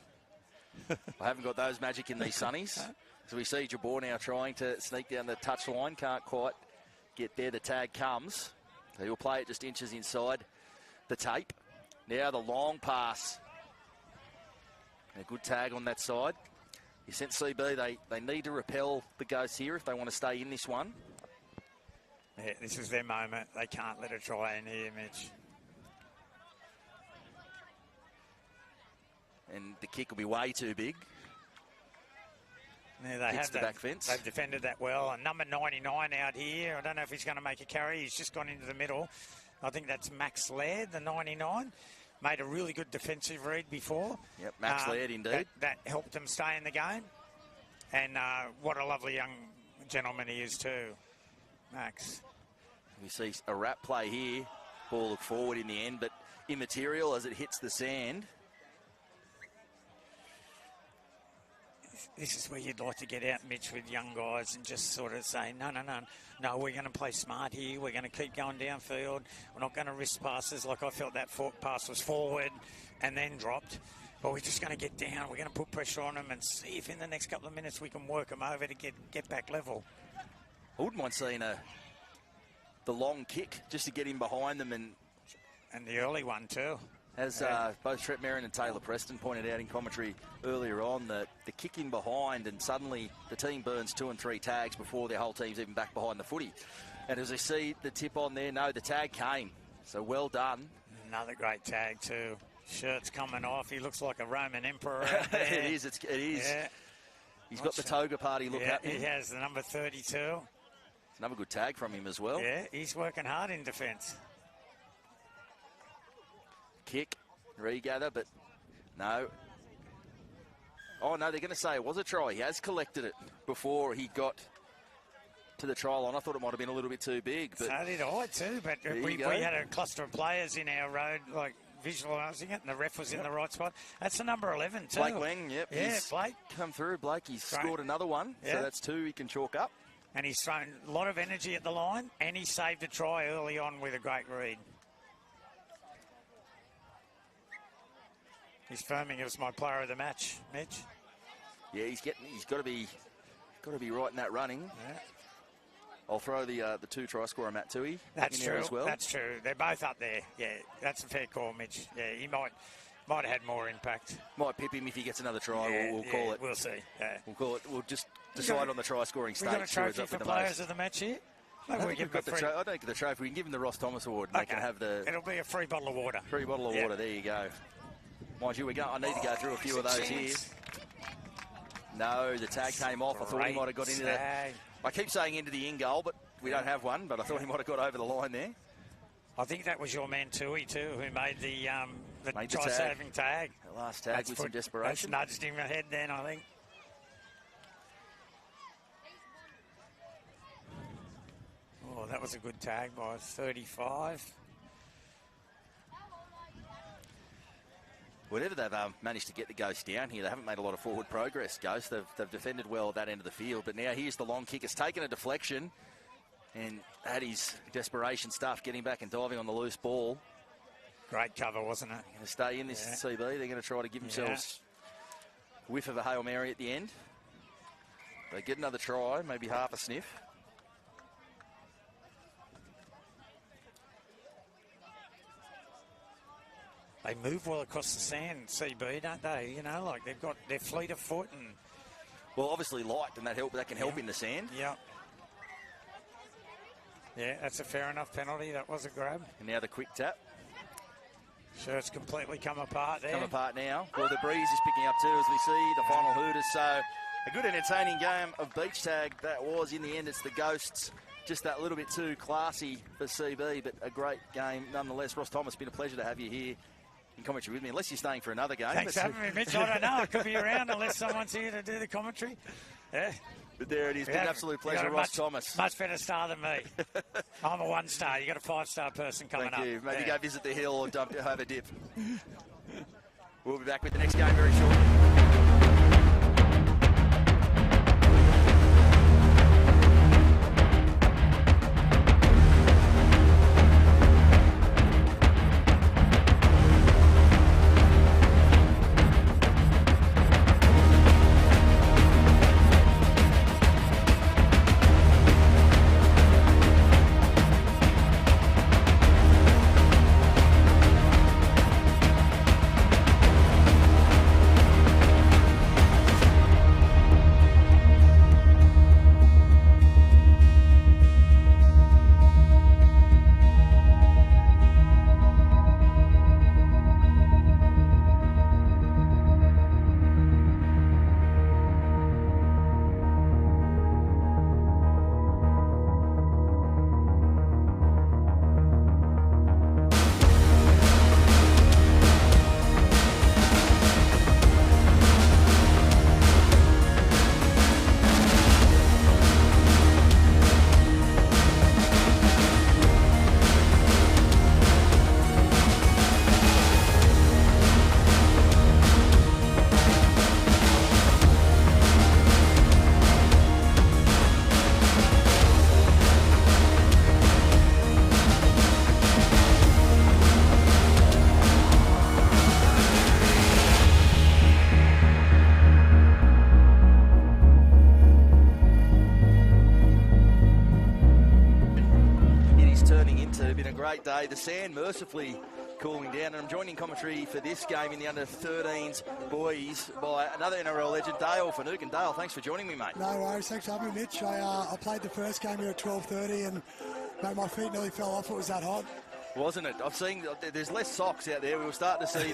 [SPEAKER 2] I haven't got those magic in these sunnies. So we see Jabor now trying to sneak down the touch line. Can't quite get there. The tag comes. So he'll play it just inches inside the tape. Now the long pass. A good tag on that side. He sent CB, they need to repel the Ghosts here if they want to stay in this one.
[SPEAKER 11] Yeah, this is their moment. They can't let a try in here, Mitch.
[SPEAKER 2] And the kick will be way too big.
[SPEAKER 11] Yeah, they
[SPEAKER 2] Hits
[SPEAKER 11] have
[SPEAKER 2] the
[SPEAKER 11] that.
[SPEAKER 2] back fence.
[SPEAKER 11] They've defended that well. And number 99 out here. I don't know if he's going to make a carry. He's just gone into the middle. I think that's Max Laird, the 99. Made a really good defensive read before.
[SPEAKER 2] Yep, Max Laird indeed.
[SPEAKER 11] That helped him stay in the game. And what a lovely young gentleman he is too, Max.
[SPEAKER 2] We see a wrap play here. Ball look forward in the end, but immaterial as it hits the sand.
[SPEAKER 11] This is where you'd like to get out, Mitch, with young guys and just sort of say, no, we're going to play smart here. We're going to keep going downfield. We're not going to risk passes like I felt that pass was forward and then dropped. But we're just going to get down. We're going to put pressure on them and see if in the next couple of minutes we can work them over to get back level.
[SPEAKER 2] I wouldn't mind seeing the long kick just to get him behind them.
[SPEAKER 11] And the early one too.
[SPEAKER 2] As both Trent Merrin and Taylor Preston pointed out in commentary earlier on, the kick in behind and suddenly the team burns 2 and 3 tags before their whole team's even back behind the footy. And as I see the tip on there, no, the tag came. So well done.
[SPEAKER 11] Another great tag too. Shirt's coming off. He looks like a Roman emperor out there.
[SPEAKER 2] It is. It is.
[SPEAKER 11] Yeah.
[SPEAKER 2] He's got the toga party look happening.
[SPEAKER 11] He has the number 32.
[SPEAKER 2] It's another good tag from him as well.
[SPEAKER 11] Yeah, he's working hard in defence.
[SPEAKER 2] Kick, regather, but no. Oh, no, they're going to say it was a try. He has collected it before he got to the try line. I thought it might have been a little bit too big. But
[SPEAKER 11] so did I too, but we had a cluster of players in our road, like, visualising it, and the ref was in the right spot. That's the number 11 too.
[SPEAKER 2] Blake Wang, yep.
[SPEAKER 11] Yeah,
[SPEAKER 2] he's
[SPEAKER 11] Blake.
[SPEAKER 2] Come through. Blake, he's scored another one. Yeah. So that's 2 he can chalk up.
[SPEAKER 11] And he's thrown a lot of energy at the line, and he saved a try early on with a great read. He's firming as my player of the match, Mitch.
[SPEAKER 2] Yeah, he's got to be right in that running.
[SPEAKER 11] Yeah.
[SPEAKER 2] I'll throw the 2 try scorer Matt Tui
[SPEAKER 11] that's
[SPEAKER 2] in
[SPEAKER 11] true.
[SPEAKER 2] there as well.
[SPEAKER 11] That's true. They're both up there. Yeah, that's a fair call, Mitch. Yeah, he might have had more impact.
[SPEAKER 2] Might pip him if he gets another try.
[SPEAKER 11] Yeah,
[SPEAKER 2] we'll call it.
[SPEAKER 11] We'll see. Yeah.
[SPEAKER 2] We'll call it. We'll just decide on the try scoring stage.
[SPEAKER 11] We got a trophy for players of the match here.
[SPEAKER 2] I don't think get the trophy. We can give him the Ross Thomas Award. And they can have the.
[SPEAKER 11] It'll be a free bottle of water.
[SPEAKER 2] Free bottle of water. There you go. Mind you, I need to go through a few of those here. No, the tag came off. I thought he might have got into that. I keep saying into the in goal, but we don't have one. But I thought he might have got over the line there.
[SPEAKER 11] I think that was your man Tui too, who made the
[SPEAKER 2] try-saving
[SPEAKER 11] tag.
[SPEAKER 2] The last tag with some desperation.
[SPEAKER 11] That's nudged him ahead then, I think. Oh, that was a good tag by 35.
[SPEAKER 2] Whenever they've managed to get the Ghost down here, they haven't made a lot of forward progress, Ghost. They've defended well at that end of the field. But now here's the long kick. It's taken a deflection. And that is desperation stuff, getting back and diving on the loose ball.
[SPEAKER 11] Great cover, wasn't it?
[SPEAKER 2] Going to stay in this CB. They're going to try to give themselves a whiff of a Hail Mary at the end. They get another try, maybe half a sniff.
[SPEAKER 11] They move well across the sand, CB, don't they? You know, like they've got their fleet of foot and.
[SPEAKER 2] Well, obviously light, and that can help in the sand.
[SPEAKER 11] Yeah. Yeah, that's a fair enough penalty. That was a grab.
[SPEAKER 2] And now the quick tap.
[SPEAKER 11] Shirt's completely come apart there.
[SPEAKER 2] Come apart now. Well, the breeze is picking up too as we see the final hooters. So a good entertaining game of beach tag that was. In the end, it's the Ghosts. Just that little bit too classy for CB, but a great game nonetheless. Ross Thomas, been a pleasure to have you here in commentary with me, unless you're staying for another game.
[SPEAKER 11] Thanks for having me, Mitch. I don't know. I could be around unless someone's here to do the commentary. Yeah.
[SPEAKER 2] But there it is. Been an absolute pleasure, Ross Thomas.
[SPEAKER 11] Much better star than me. I'm a 1-star. You got a 5-star person coming up.
[SPEAKER 2] Thank you. Maybe go visit the hill or have a dip. We'll be back with the next game very shortly. Great day. The sand mercifully cooling down, and I'm joining commentary for this game in the under-13s boys by another NRL legend, Dale Finucane. Dale, thanks for joining me, mate.
[SPEAKER 12] No worries. Thanks for having me, Mitch. I played the first game here at 12:30 and mate, my feet nearly fell off. It was that hot.
[SPEAKER 2] Wasn't it? I've seen there's less socks out there. We were starting to see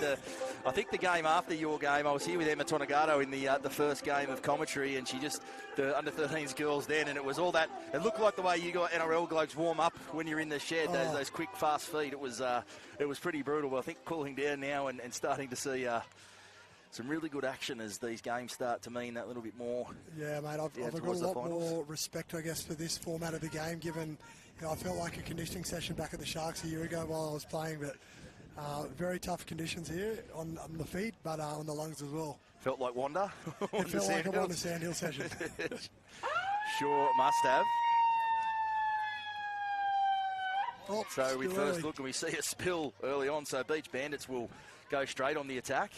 [SPEAKER 2] I think the game after your game, I was here with Emma Tonagato in the first game of commentary, and the under-13s girls then, and it was all that. It looked like the way you got NRL blokes warm up when you're in the shed, those quick, fast feet. It was pretty brutal. But I think cooling down now and starting to see some really good action as these games start to mean that little bit more.
[SPEAKER 12] Yeah, mate, I've got a lot more respect, I guess, for this format of the game, given I felt like a conditioning session back at the Sharks a year ago while I was playing, but very tough conditions here on the feet, but on the lungs as well.
[SPEAKER 2] Felt like Wanda?
[SPEAKER 12] It felt like a Wanda Sandhill session.
[SPEAKER 2] Sure, must have.
[SPEAKER 12] Oh,
[SPEAKER 2] so we first look and we see a spill early on, so Beach Bandits will go straight on the attack.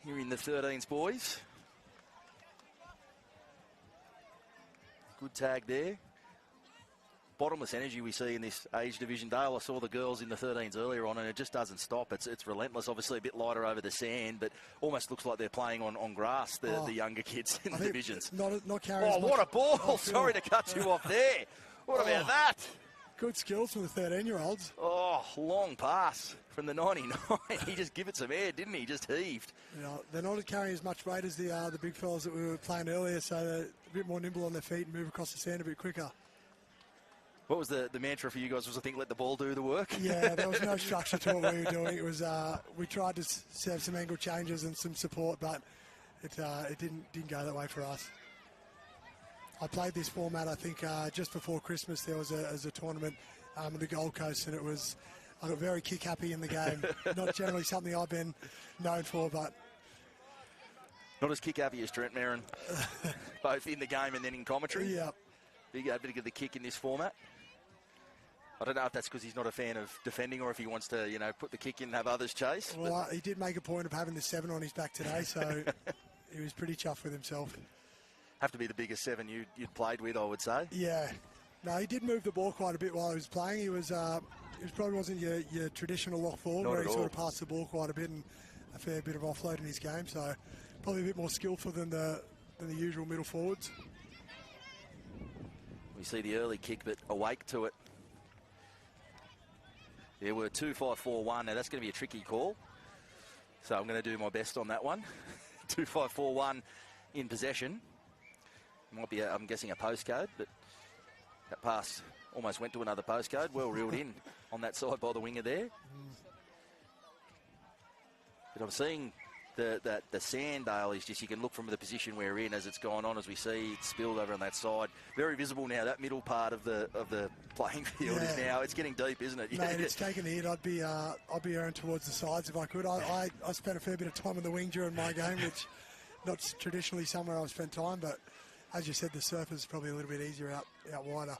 [SPEAKER 2] Here in the 13s, boys. Good tag there. Bottomless energy we see in this age division. Dale, I saw the girls in the 13s earlier on, and it just doesn't stop. It's relentless. Obviously a bit lighter over the sand, but almost looks like they're playing on grass, the younger kids in the divisions.
[SPEAKER 12] Not carrying
[SPEAKER 2] what a ball. Sorry to cut you off there. What about that?
[SPEAKER 12] Good skills from the 13-year-olds.
[SPEAKER 2] Oh, long pass from the 99. He just gave it some air, didn't he? Just heaved.
[SPEAKER 12] Yeah, they're not carrying as much weight as the big fellas that we were playing earlier, so they're a bit more nimble on their feet and move across the sand a bit quicker.
[SPEAKER 2] What was the mantra for you guys? Was I think let the ball do the work?
[SPEAKER 12] Yeah, there was no structure to what we were doing. It was we tried to have some angle changes and some support, but it didn't go that way for us. I played this format, I think, just before Christmas. There was a tournament in the Gold Coast, and I got very kick happy in the game. Not generally something I've been known for, but
[SPEAKER 2] not as kick happy as Trent Merrin, both in the game and then in commentary.
[SPEAKER 12] Yeah,
[SPEAKER 2] big bit of the kick in this format. I don't know if that's because he's not a fan of defending or if he wants to, put the kick in and have others chase.
[SPEAKER 12] Well, he did make a point of having the 7 on his back today, so he was pretty chuffed with himself.
[SPEAKER 2] Have to be the biggest 7 you'd played with, I would say.
[SPEAKER 12] Yeah. No, he did move the ball quite a bit while he was playing. He probably wasn't your traditional lock forward where he sort of passed the ball quite a bit and a fair bit of offload in his game, so probably a bit more skillful than the usual middle forwards.
[SPEAKER 2] We see the early kick, but awake to it. Yeah, we're 2-5-4-1. Now, that's going to be a tricky call. So I'm going to do my best on that one. 2-5-4-1 in possession. Might be, I'm guessing, a postcode, but that pass almost went to another postcode. Well reeled in on that side by the winger there. But I'm seeing the sand, Dale, is just, you can look from the position we're in as it's gone on, as we see it spilled over on that side. Very visible now. That middle part of the playing field is now, it's getting deep, isn't it?
[SPEAKER 12] Mate, it's taken the hit. I'd be erring towards the sides if I could. I spent a fair bit of time in the wing during my game, which not traditionally somewhere I've spent time, but as you said, the surf is probably a little bit easier out wider.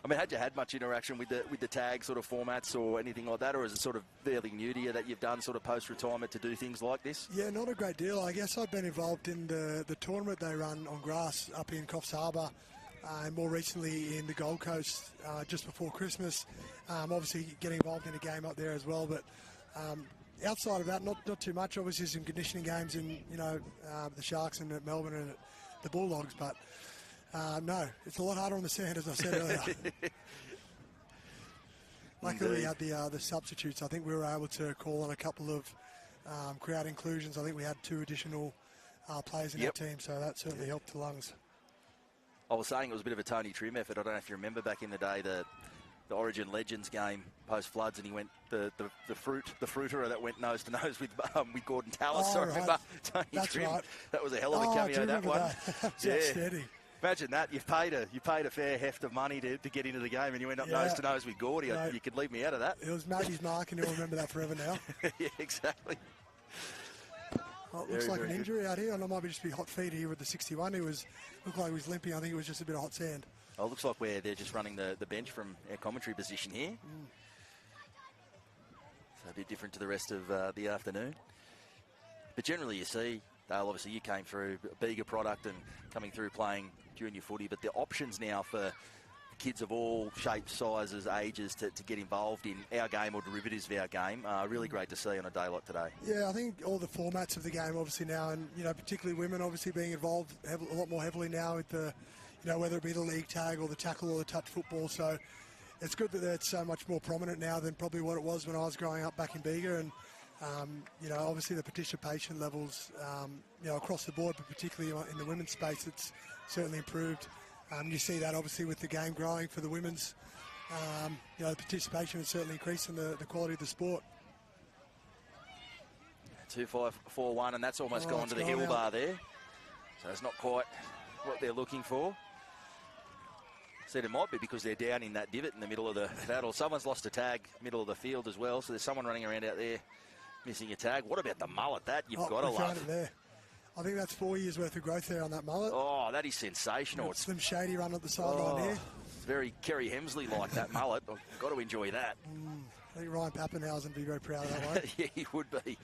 [SPEAKER 2] I mean, had you had much interaction with the tag sort of formats or anything like that, or is it sort of fairly new to you that you've done sort of post-retirement to do things like this?
[SPEAKER 12] Yeah, not a great deal. I guess I've been involved in the tournament they run on grass up in Coffs Harbour, and more recently in the Gold Coast just before Christmas. Obviously getting involved in a game up there as well, but outside of that, not too much. Obviously some conditioning games in the Sharks and at Melbourne and at the Bulldogs, but no, it's a lot harder on the sand, as I said earlier. Luckily, we had the substitutes. I think we were able to call on a couple of crowd inclusions. I think we had 2 additional players in our team, so that certainly helped the lungs.
[SPEAKER 2] I was saying it was a bit of a Tony Trim effort. I don't know if you remember back in the day the Origin Legends game post-floods, and he went the fruiterer that went nose to nose with Gordon Tallis.
[SPEAKER 12] Oh,
[SPEAKER 2] I remember Tony
[SPEAKER 12] That's
[SPEAKER 2] Trim.
[SPEAKER 12] right.
[SPEAKER 2] That was a hell of a cameo, that one.
[SPEAKER 12] That was outstanding.
[SPEAKER 2] Imagine that. You paid a fair heft of money to get into the game, and you went up nose to nose with Gordy. You could leave me out of that.
[SPEAKER 12] It was Maggie's mark, and he'll remember that forever now.
[SPEAKER 2] Yeah, exactly.
[SPEAKER 12] Well, it looks like an injury out here, and it might just be hot feet here with the 61. Looked like he was limping. I think it was just a bit of hot sand.
[SPEAKER 2] Oh, it looks like they're just running the bench from our commentary position here. So a bit different to the rest of the afternoon. But generally you see, Dale, obviously you came through a bigger product and coming through playing junior footy, but the options now for kids of all shapes, sizes, ages to get involved in our game or derivatives of our game. Really great to see on a day like today.
[SPEAKER 12] Yeah, I think all the formats of the game obviously now, and particularly women obviously being involved a lot more heavily now with the, whether it be the league tag or the tackle or the touch football. So it's good that it's so much more prominent now than probably what it was when I was growing up back in Bega. And, obviously the participation levels, across the board, but particularly in the women's space, it's certainly improved. You see that obviously with the game growing for the women's. The participation has certainly increased in the quality of the sport.
[SPEAKER 2] 2-5-4-1, and that's almost gone to the hill bar there. So it's not quite what they're looking for. Said it might be because they're down in that divot in the middle of the battle. Someone's lost a tag, middle of the field as well. So there's someone running around out there missing a tag. What about the mullet? That you've got to love.
[SPEAKER 12] It there. I think that's 4 years worth of growth there on that mullet.
[SPEAKER 2] Oh, that is sensational.
[SPEAKER 12] Slim Shady run up the sideline here.
[SPEAKER 2] Very Kerry Hemsley like that mullet. I've got to enjoy that.
[SPEAKER 12] I think Ryan Pappenhausen would be very proud of that one.
[SPEAKER 2] Yeah, he would be.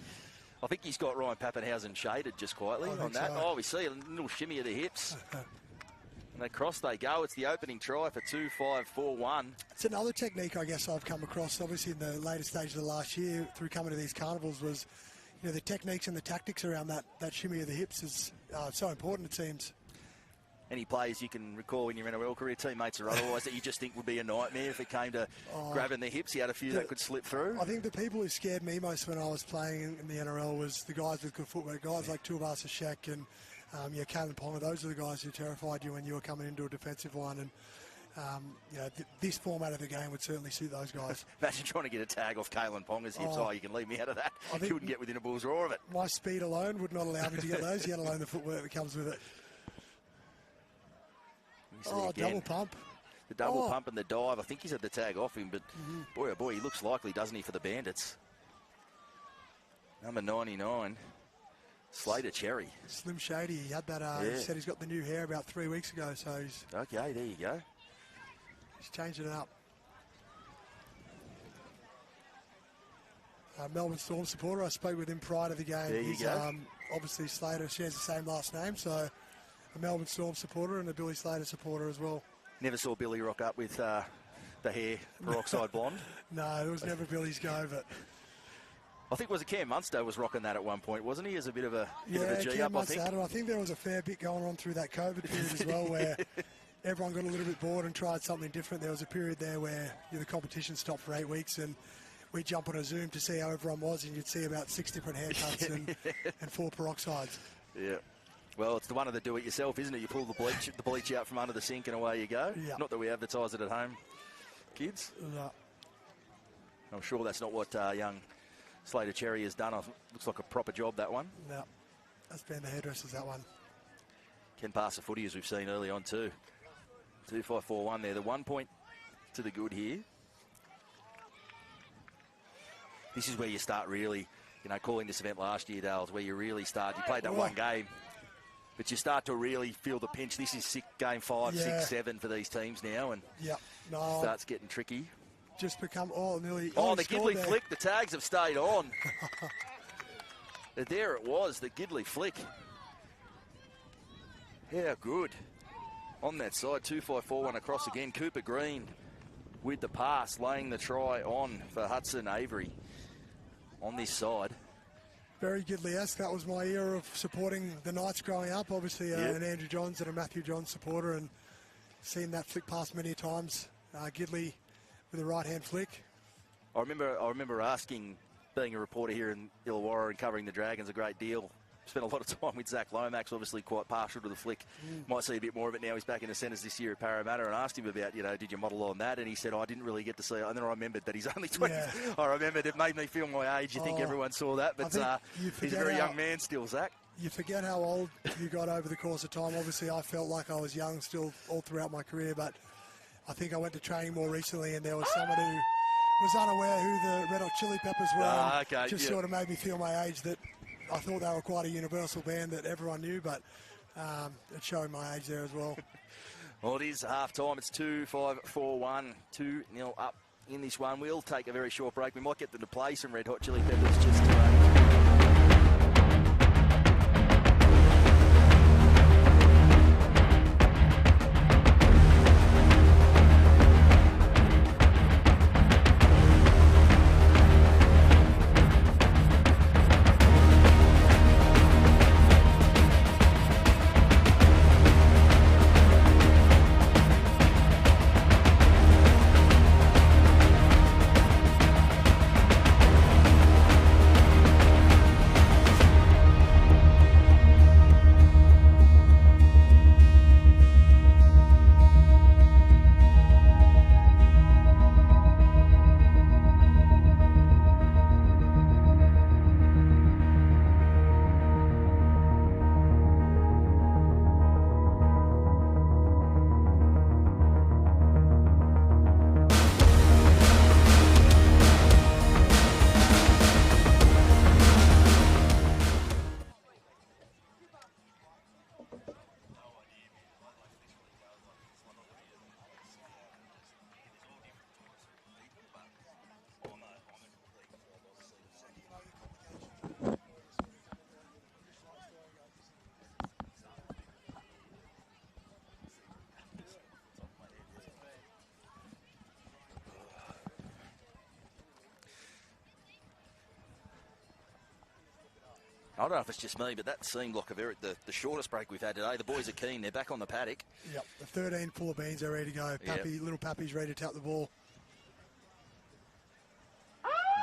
[SPEAKER 2] I think he's got Ryan Pappenhausen shaded just quietly on that.
[SPEAKER 12] So.
[SPEAKER 2] Oh, we see a little shimmy of the hips. And across they go. It's the opening try for 2-5-4-1.
[SPEAKER 12] It's another technique, I guess, I've come across, obviously, in the later stage of the last year through coming to these carnivals was, the techniques and the tactics around that shimmy of the hips is so important, it seems.
[SPEAKER 2] Any players you can recall in your NRL career, teammates or otherwise, that you just think would be a nightmare if it came to grabbing the hips? You had a few that could slip through.
[SPEAKER 12] I think the people who scared me most when I was playing in the NRL was the guys with good footwork, guys like Tuivasa Sheck and Kalen Ponga. Those are the guys who terrified you when you were coming into a defensive line. And this format of the game would certainly suit those guys.
[SPEAKER 2] Imagine trying to get a tag off Kalen Ponga's hips. You can leave me out of that. You wouldn't get within a bull's roar of it.
[SPEAKER 12] My speed alone would not allow me to get those, let alone the footwork that comes with it. Double pump.
[SPEAKER 2] The double pump and the dive. I think he's had the tag off him, but boy, oh boy, he looks likely, doesn't he, for the Bandits? Number 99, Slater Cherry.
[SPEAKER 12] Slim Shady. He had that, he said he's got the new hair about 3 weeks ago, so he's...
[SPEAKER 2] Okay, there you go.
[SPEAKER 12] He's changing it up. Melbourne Storm supporter. I spoke with him prior to the game.
[SPEAKER 2] There you go.
[SPEAKER 12] Obviously, Slater shares the same last name, so a Melbourne Storm supporter and a Billy Slater supporter as well.
[SPEAKER 2] Never saw Billy rock up with the hair peroxide blonde.
[SPEAKER 12] No, it was never Billy's go, but...
[SPEAKER 2] I think Cam Munster was rocking that at one point, wasn't he? As a bit of a G-up,
[SPEAKER 12] Cam Munster had it. I think there was a fair bit going on through that COVID period as well, where everyone got a little bit bored and tried something different. There was a period there where the competition stopped for 8 weeks, and we'd jump on a Zoom to see how everyone was, and you'd see about 6 different haircuts and 4 peroxides.
[SPEAKER 2] Yeah. Well, it's the one of the do-it-yourself, isn't it? You pull the bleach out from under the sink and away you go.
[SPEAKER 12] Yeah.
[SPEAKER 2] Not that we advertise it at home, kids.
[SPEAKER 12] No.
[SPEAKER 2] I'm sure that's not what young Slater Cherry has done. Looks like a proper job, that one.
[SPEAKER 12] No. That's been the hairdressers, that one.
[SPEAKER 2] Can pass the footy, as we've seen early on too. 2-5-4-1 there. The 1 point to the good here. This is where you start really, calling this event last year, Dales, where you really start. You played that one game, but you start to really feel the pinch. This is game 5, 6, 7 for these teams now, and starts getting tricky.
[SPEAKER 12] Just become nearly.
[SPEAKER 2] The Gidley flick. The tags have stayed on. There it was, the Gidley flick. How good. On that side, 2-5-4-1 across again. Cooper Green with the pass, laying the try on for Hudson Avery on this side.
[SPEAKER 12] Very Gidley-esque. That was my era of supporting the Knights growing up. Obviously, an Andrew Johns and a Matthew Johns supporter, and seen that flick pass many times. Gidley with a right-hand flick.
[SPEAKER 2] I remember asking, being a reporter here in Illawarra and covering the Dragons a great deal, spent a lot of time with Zach Lomax, obviously quite partial to the flick. Might see a bit more of it now. He's back in the centres this year at Parramatta, and asked him about, did you model on that? And he said, I didn't really get to see it. And then I remembered that he's only 20. Yeah. I remembered it made me feel my age. You think everyone saw that, but he's a very young man still, Zach.
[SPEAKER 12] You forget how old you got over the course of time. Obviously, I felt like I was young still all throughout my career, but I think I went to training more recently, and there was someone who was unaware who the Red Hot Chili Peppers were. Sort of made me feel my age, that I thought they were quite a universal band that everyone knew, but it's showing my age there as well.
[SPEAKER 2] Well, it is half-time. It's 2-5-4-1, 2-0 up in this one. We'll take a very short break. We might get them to play some Red Hot Chili Peppers just I don't know if it's just me, but that seemed like the shortest break we've had today. The boys are keen. They're back on the paddock.
[SPEAKER 12] Yep, the 13 full of beans are ready to go. Pappy, Little Pappy's ready to tap the ball.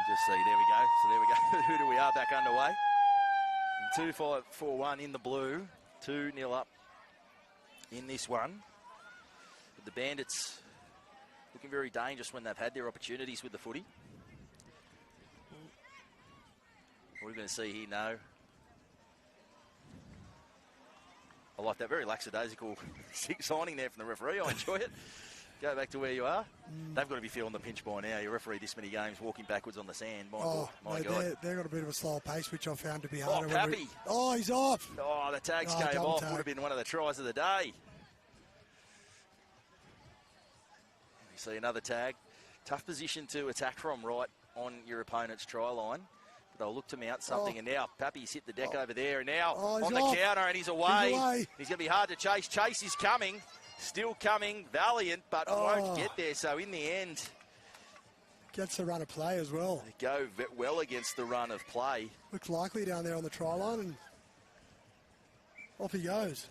[SPEAKER 2] Just see, there we go. So there we go. Who do we are back underway? 2-5-4-1 in the blue. 2-0 up in this one. But the Bandits looking very dangerous when they've had their opportunities with the footy. What are we going to see here? No. I like that very lackadaisical signing there from the referee. I enjoy it. Go back to where you are. They've got to be feeling the pinch by now. You referee this many games walking backwards on the sand. My God.
[SPEAKER 12] They've got a bit of a slower pace, which I found to be
[SPEAKER 2] Oh,
[SPEAKER 12] harder.
[SPEAKER 2] Pappy.
[SPEAKER 12] He's off.
[SPEAKER 2] Oh, the tags came
[SPEAKER 12] double
[SPEAKER 2] off.
[SPEAKER 12] tag.
[SPEAKER 2] Would have been one of the tries of the day. You see another tag. Tough position to attack from right on your opponent's try line. But they'll look to mount something. And now Pappy's hit the deck over there. And now on the counter, and he's away. He's going to be hard to chase. Chase is coming. Still coming, valiant, but won't get there. So in the end,
[SPEAKER 12] gets the run of play as well.
[SPEAKER 2] They go well against the run of play.
[SPEAKER 12] Looks likely down there on the try line, and off he goes.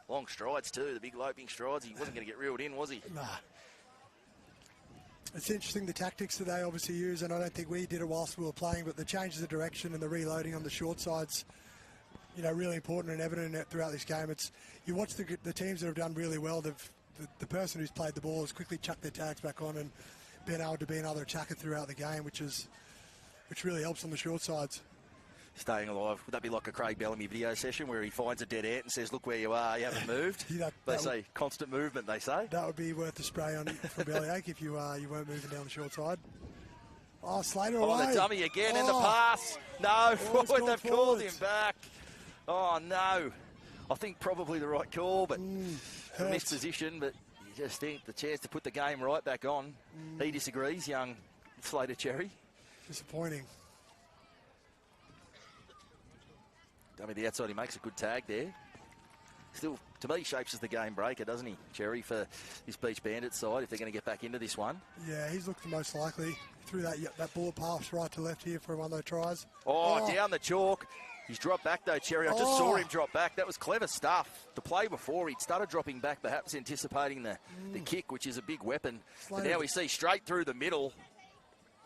[SPEAKER 2] Long strides too, the big loping strides. He wasn't going to get reeled in, was he?
[SPEAKER 12] Nah. It's interesting the tactics that they obviously use, and I don't think we did it whilst we were playing, but the changes of direction and the reloading on the short sides, really important and evident throughout this game. You watch the teams that have done really well. The person who's played the ball has quickly chucked their tags back on and been able to be another attacker throughout the game, which really helps on the short sides.
[SPEAKER 2] Staying alive. Would that be like a Craig Bellamy video session where he finds a dead ant and says, "Look where you are. You haven't moved." They say constant movement. They say
[SPEAKER 12] that would be worth a spray on for bellyache if you weren't moving down the short side. Oh, Slater away.
[SPEAKER 2] The dummy again and the pass. No, they've called him back. Oh, no. I think probably the right call, but a missed position, but you just think the chance to put the game right back on. He disagrees, young Slater Cherry.
[SPEAKER 12] Disappointing.
[SPEAKER 2] Dummy the outside, he makes a good tag there. Still, to me, shapes as the game breaker, doesn't he, Cherry, for this Beach Bandits side, if they're going to get back into this one.
[SPEAKER 12] Yeah, he's looked the most likely. Threw that bullet pass right to left here for one of those tries.
[SPEAKER 2] Down the chalk. He's dropped back, though, Cherry. I just saw him drop back. That was clever stuff. The play before, he'd started dropping back, perhaps anticipating the kick, which is a big weapon. But now we see straight through the middle.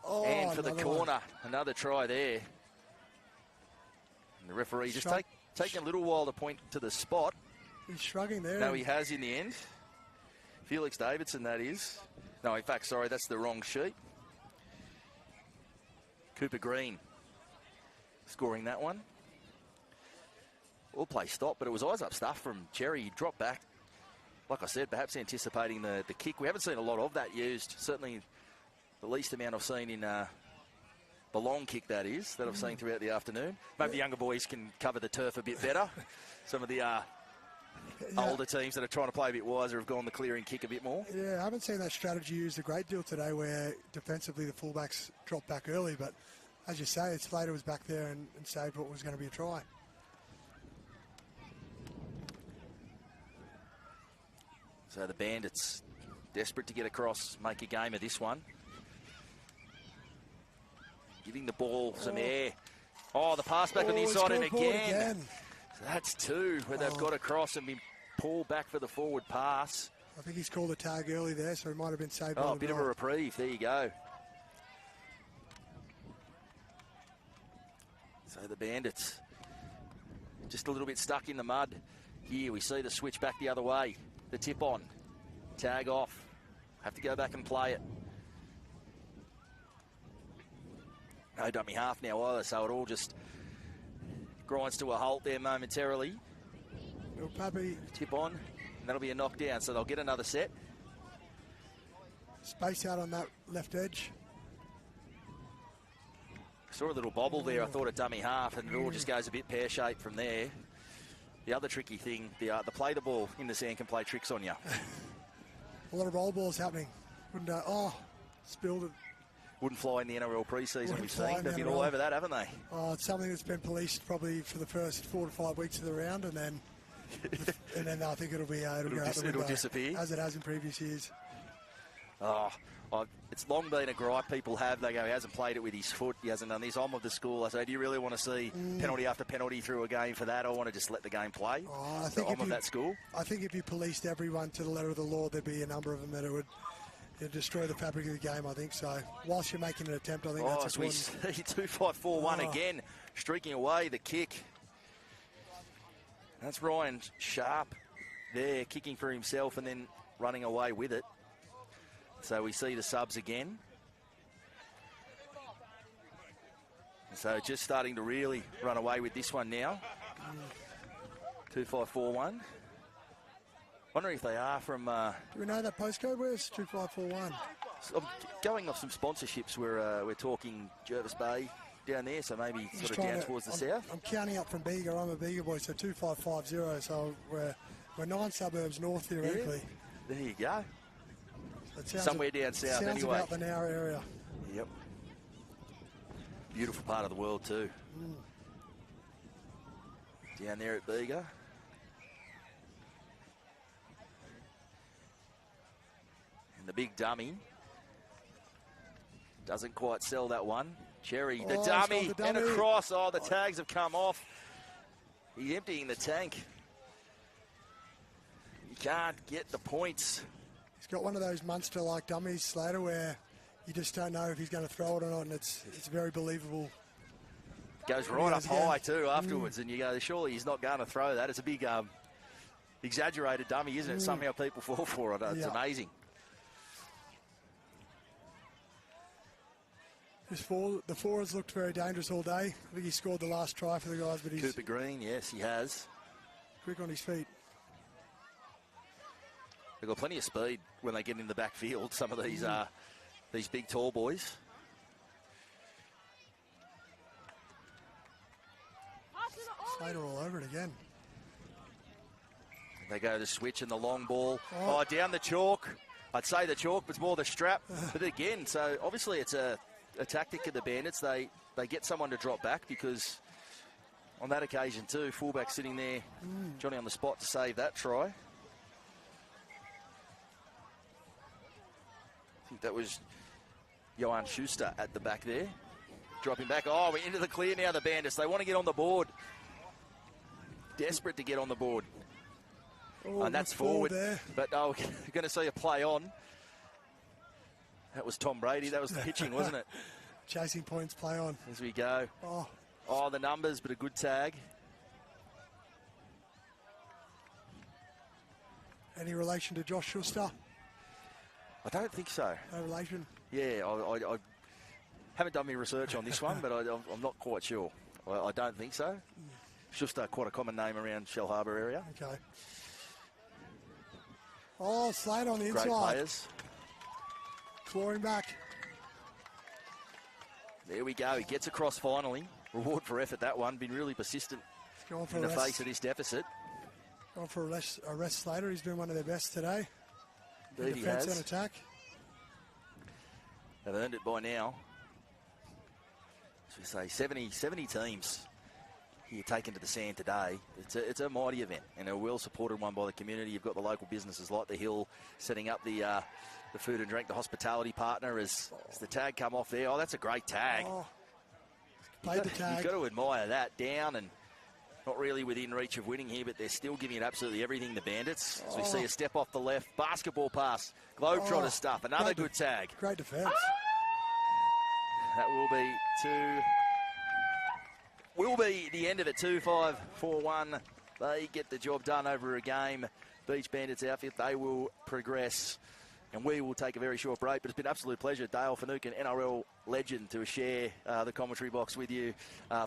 [SPEAKER 2] And for the corner, another try there. And the referee just taking a little while to point to the spot.
[SPEAKER 12] He's shrugging there.
[SPEAKER 2] No, he has in the end. Felix Davidson, that is. No, in fact, sorry, that's the wrong sheet. Cooper Green scoring that one. All play stopped, but it was eyes up stuff from Cherry. He dropped back. Like I said, perhaps anticipating the kick. We haven't seen a lot of that used. Certainly the least amount I've seen in the long kick, that is, that I've seen throughout the afternoon. Maybe the younger boys can cover the turf a bit better. Some of the older teams that are trying to play a bit wiser have gone the clearing kick a bit more.
[SPEAKER 12] Yeah, I haven't seen that strategy used a great deal today where defensively the fullbacks dropped back early, but as you say, Slater was back there and saved what was going to be a try.
[SPEAKER 2] So the Bandits desperate to get across, make a game of this one. Giving the ball some air. The pass back on the inside and again. So that's two where they've got across and been pulled back for the forward pass.
[SPEAKER 12] I think he's called a tag early there, so he might have been saved.
[SPEAKER 2] A bit of a reprieve. There you go. So the Bandits just a little bit stuck in the mud. Here we see the switch back the other way. The tip on. Tag off. Have to go back and play it. No dummy half now either, so it all just grinds to a halt there momentarily.
[SPEAKER 12] Little Pappy.
[SPEAKER 2] Tip on, and that'll be a knockdown, so they'll get another set.
[SPEAKER 12] Space out on that left edge.
[SPEAKER 2] Saw a little bobble there, I thought a dummy half, and it all just goes a bit pear-shaped from there. The other tricky thing, the play the ball in the sand can play tricks on you.
[SPEAKER 12] A lot of roll balls happening. Spilled it.
[SPEAKER 2] Wouldn't fly in the NRL pre-season, we've seen. They've been all over that, haven't they?
[SPEAKER 12] It's something that's been policed probably for the first 4 to 5 weeks of the round, and then I think it'll go out the window,
[SPEAKER 2] disappear,
[SPEAKER 12] as it has in previous years.
[SPEAKER 2] I It's long been a gripe people have. They go, he hasn't played it with his foot. He hasn't done this. I'm of the school. I say, do you really want to see penalty after penalty through a game for that? I want to just let the game play.
[SPEAKER 12] I think
[SPEAKER 2] I'm of that school.
[SPEAKER 12] I think if you policed everyone to the letter of the law, there'd be a number of them that it would destroy the fabric of the game, I think. So whilst you're making an attempt, I think that's important.
[SPEAKER 2] So we see 2-5-4-1 again, streaking away the kick. That's Ryan Sharp there, kicking for himself and then running away with it. So we see the subs again. So just starting to really run away with this one now. 2-5-4-1. Wondering if they are from...
[SPEAKER 12] Do we know that postcode? Where's 2541?
[SPEAKER 2] I'm going off some sponsorships. We're talking Jervis Bay down there, so maybe sort of down towards the south.
[SPEAKER 12] I'm counting up from Bega. I'm a Bega boy, so 2550. So we're 9 suburbs north theoretically.
[SPEAKER 2] Yeah, there you go.
[SPEAKER 12] So
[SPEAKER 2] somewhere down south
[SPEAKER 12] sounds
[SPEAKER 2] anyway.
[SPEAKER 12] About the Nowra area.
[SPEAKER 2] Yep. Beautiful part of the world too. Down there at Bega. And the big dummy doesn't quite sell that one. Cherry, the dummy, and across. Oh, the tags have come off. He's emptying the tank. You can't get the points.
[SPEAKER 12] He's got one of those Munster-like dummies, Slater, where you just don't know if he's going to throw it or not, and it's very believable.
[SPEAKER 2] Goes right up high too afterwards, and you go, surely he's not going to throw that. It's a big, exaggerated dummy, isn't it? Somehow people fall for it. It's amazing.
[SPEAKER 12] The forwards looked very dangerous all day. I think he scored the last try for the guys, but he's...
[SPEAKER 2] Cooper Green, yes, he has.
[SPEAKER 12] Quick on his feet.
[SPEAKER 2] They've got plenty of speed when they get in the backfield, some of these big, tall boys.
[SPEAKER 12] Slater all over it again.
[SPEAKER 2] They go to switch and the long ball. Oh, down the chalk. I'd say the chalk, but it's more the strap. But again, so obviously it's a tactic of the Bandits. They get someone to drop back because on that occasion too, fullback sitting there, Johnny on the spot to save that try. I think that was Johan Schuster at the back there. Dropping back. Oh, we're into the clear now, the Bandits. They want to get on the board. Desperate to get on the board.
[SPEAKER 12] Oh,
[SPEAKER 2] and that's forward.
[SPEAKER 12] There.
[SPEAKER 2] But we're going to see a play on. That was Tom Brady. That was the pitching, wasn't it?
[SPEAKER 12] Chasing points, play on.
[SPEAKER 2] As we go. Oh, the numbers, but a good tag.
[SPEAKER 12] Any relation to Josh Schuster?
[SPEAKER 2] I don't think so.
[SPEAKER 12] No relation?
[SPEAKER 2] Yeah, I haven't done my research on this one, but I'm not quite sure. I don't think so. Schuster, quite a common name around Shell Harbour area.
[SPEAKER 12] Okay. Oh, Slade on the inside.
[SPEAKER 2] Great players.
[SPEAKER 12] Clawing back.
[SPEAKER 2] There we go. He gets across finally. Reward for effort, that one. Been really persistent in the face of this deficit.
[SPEAKER 12] Going for a rest Slater. He's been one of their best today.
[SPEAKER 2] Indeed he
[SPEAKER 12] defense
[SPEAKER 2] has.
[SPEAKER 12] and attack.
[SPEAKER 2] They've earned it by now. As we say, 70 teams here taken to the sand today. It's a mighty event and a well-supported one by the community. You've got the local businesses like The Hill setting up the food and drink, the hospitality partner as the tag come off there. Oh, that's a great tag.
[SPEAKER 12] Played the tag.
[SPEAKER 2] You've got to admire that. Down and not really within reach of winning here, but they're still giving it absolutely everything, the Bandits. As we see a step off the left, basketball pass, Globetrotter stuff, another good tag.
[SPEAKER 12] Great defence.
[SPEAKER 2] That will be the end of it, 2-5-4-1. They get the job done over a game. Beach Bandits outfit, they will progress. And we will take a very short break, but it's been an absolute pleasure, Dale Finucane, NRL legend, to share the commentary box with you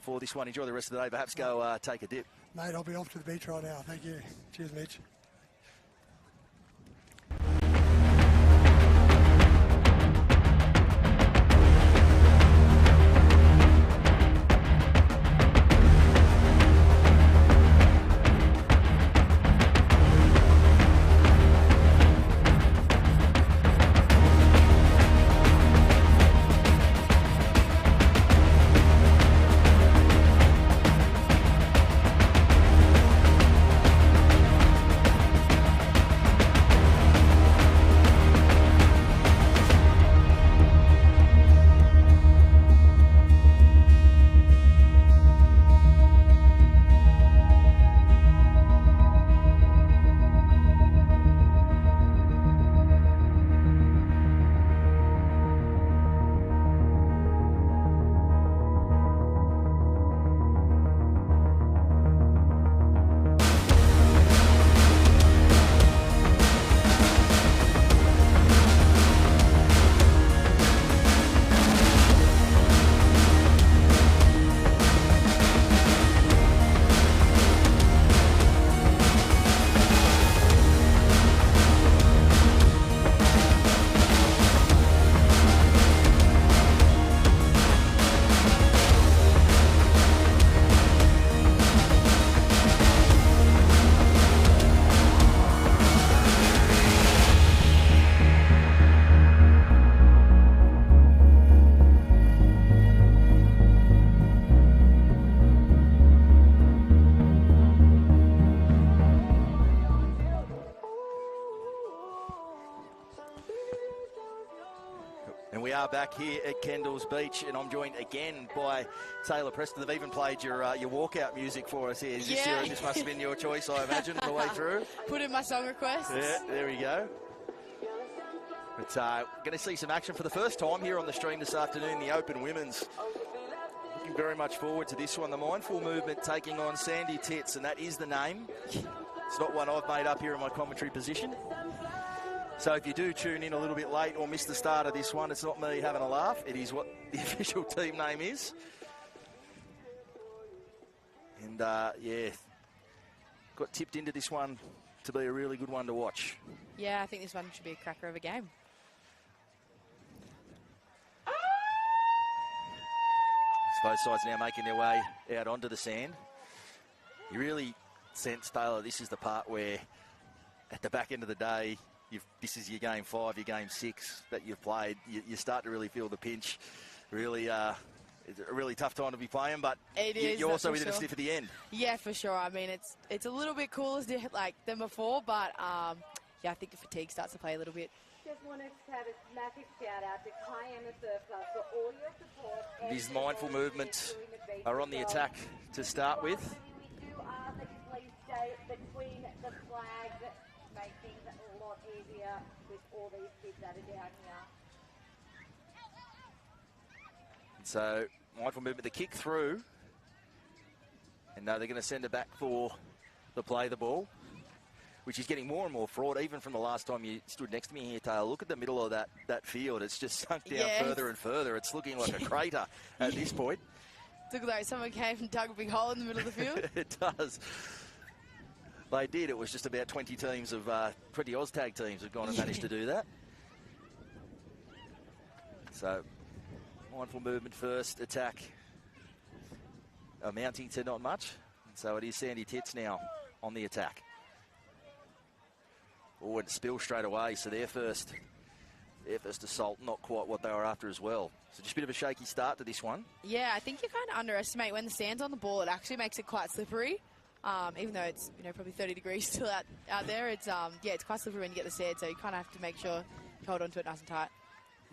[SPEAKER 2] for this one. Enjoy the rest of the day. Perhaps go take a dip.
[SPEAKER 12] Mate, I'll be off to the beach right now. Thank you. Cheers, Mitch.
[SPEAKER 2] are back here at Kendalls Beach, and I'm joined again by Taylor Preston. They've even played your walkout music for us here. This must have been your choice, I imagine, on the way through.
[SPEAKER 10] Put in my song requests.
[SPEAKER 2] Yeah, there we go. But going to see some action for the first time here on the stream this afternoon, the Open Women's. Looking very much forward to this one. The Mindful Movement taking on Sandy Tits, and that is the name. It's not one I've made up here in my commentary position. So if you do tune in a little bit late or miss the start of this one, it's not me having a laugh. It is what the official team name is. And, yeah, got tipped into this one to be a really good one to watch.
[SPEAKER 10] Yeah, I think this one should be a cracker of a game.
[SPEAKER 2] Both sides now making their way out onto the sand. You really sense, Taylor, this is the part where at the back end of the day, this is your game 5, your game 6 that you've played. You start to really feel the pinch. Really, it's a really tough time to be playing, but you're also in a stiff at the end.
[SPEAKER 10] Yeah, for sure. I mean, it's a little bit cooler than before, but yeah, I think the fatigue starts to play a little bit.
[SPEAKER 1] Just wanted to have a massive shout out to Kiama Surf Club for all your support.
[SPEAKER 2] These Mindful Movements are on the attack to start with.
[SPEAKER 1] We do ask that you please stay between the flags, make things a lot easier with all these kids that are down here.
[SPEAKER 2] So, Mindful Movement, the kick through. And now they're going to send it back for the play the ball, which is getting more and more fraught, even from the last time you stood next to me here, Taylor. Look at the middle of that field. It's just sunk down further and further. It's looking like a crater at this point.
[SPEAKER 10] It looks like someone came and dug a big hole in the middle of the field.
[SPEAKER 2] It does. They did. It was just about 20 teams of 20 OzTag teams have gone and managed to do that. So, Mindful Movement first, attack amounting to not much. So it is Sandy Tits now on the attack. Oh, and spill straight away. So their first assault, not quite what they were after as well. So just a bit of a shaky start to this one.
[SPEAKER 10] Yeah, I think you kind of underestimate when the sand's on the ball. It actually makes it quite slippery. Even though it's probably 30 degrees still out there, it's it's quite slippery when you get the sand. So you kind of have to make sure you hold on to it nice and tight.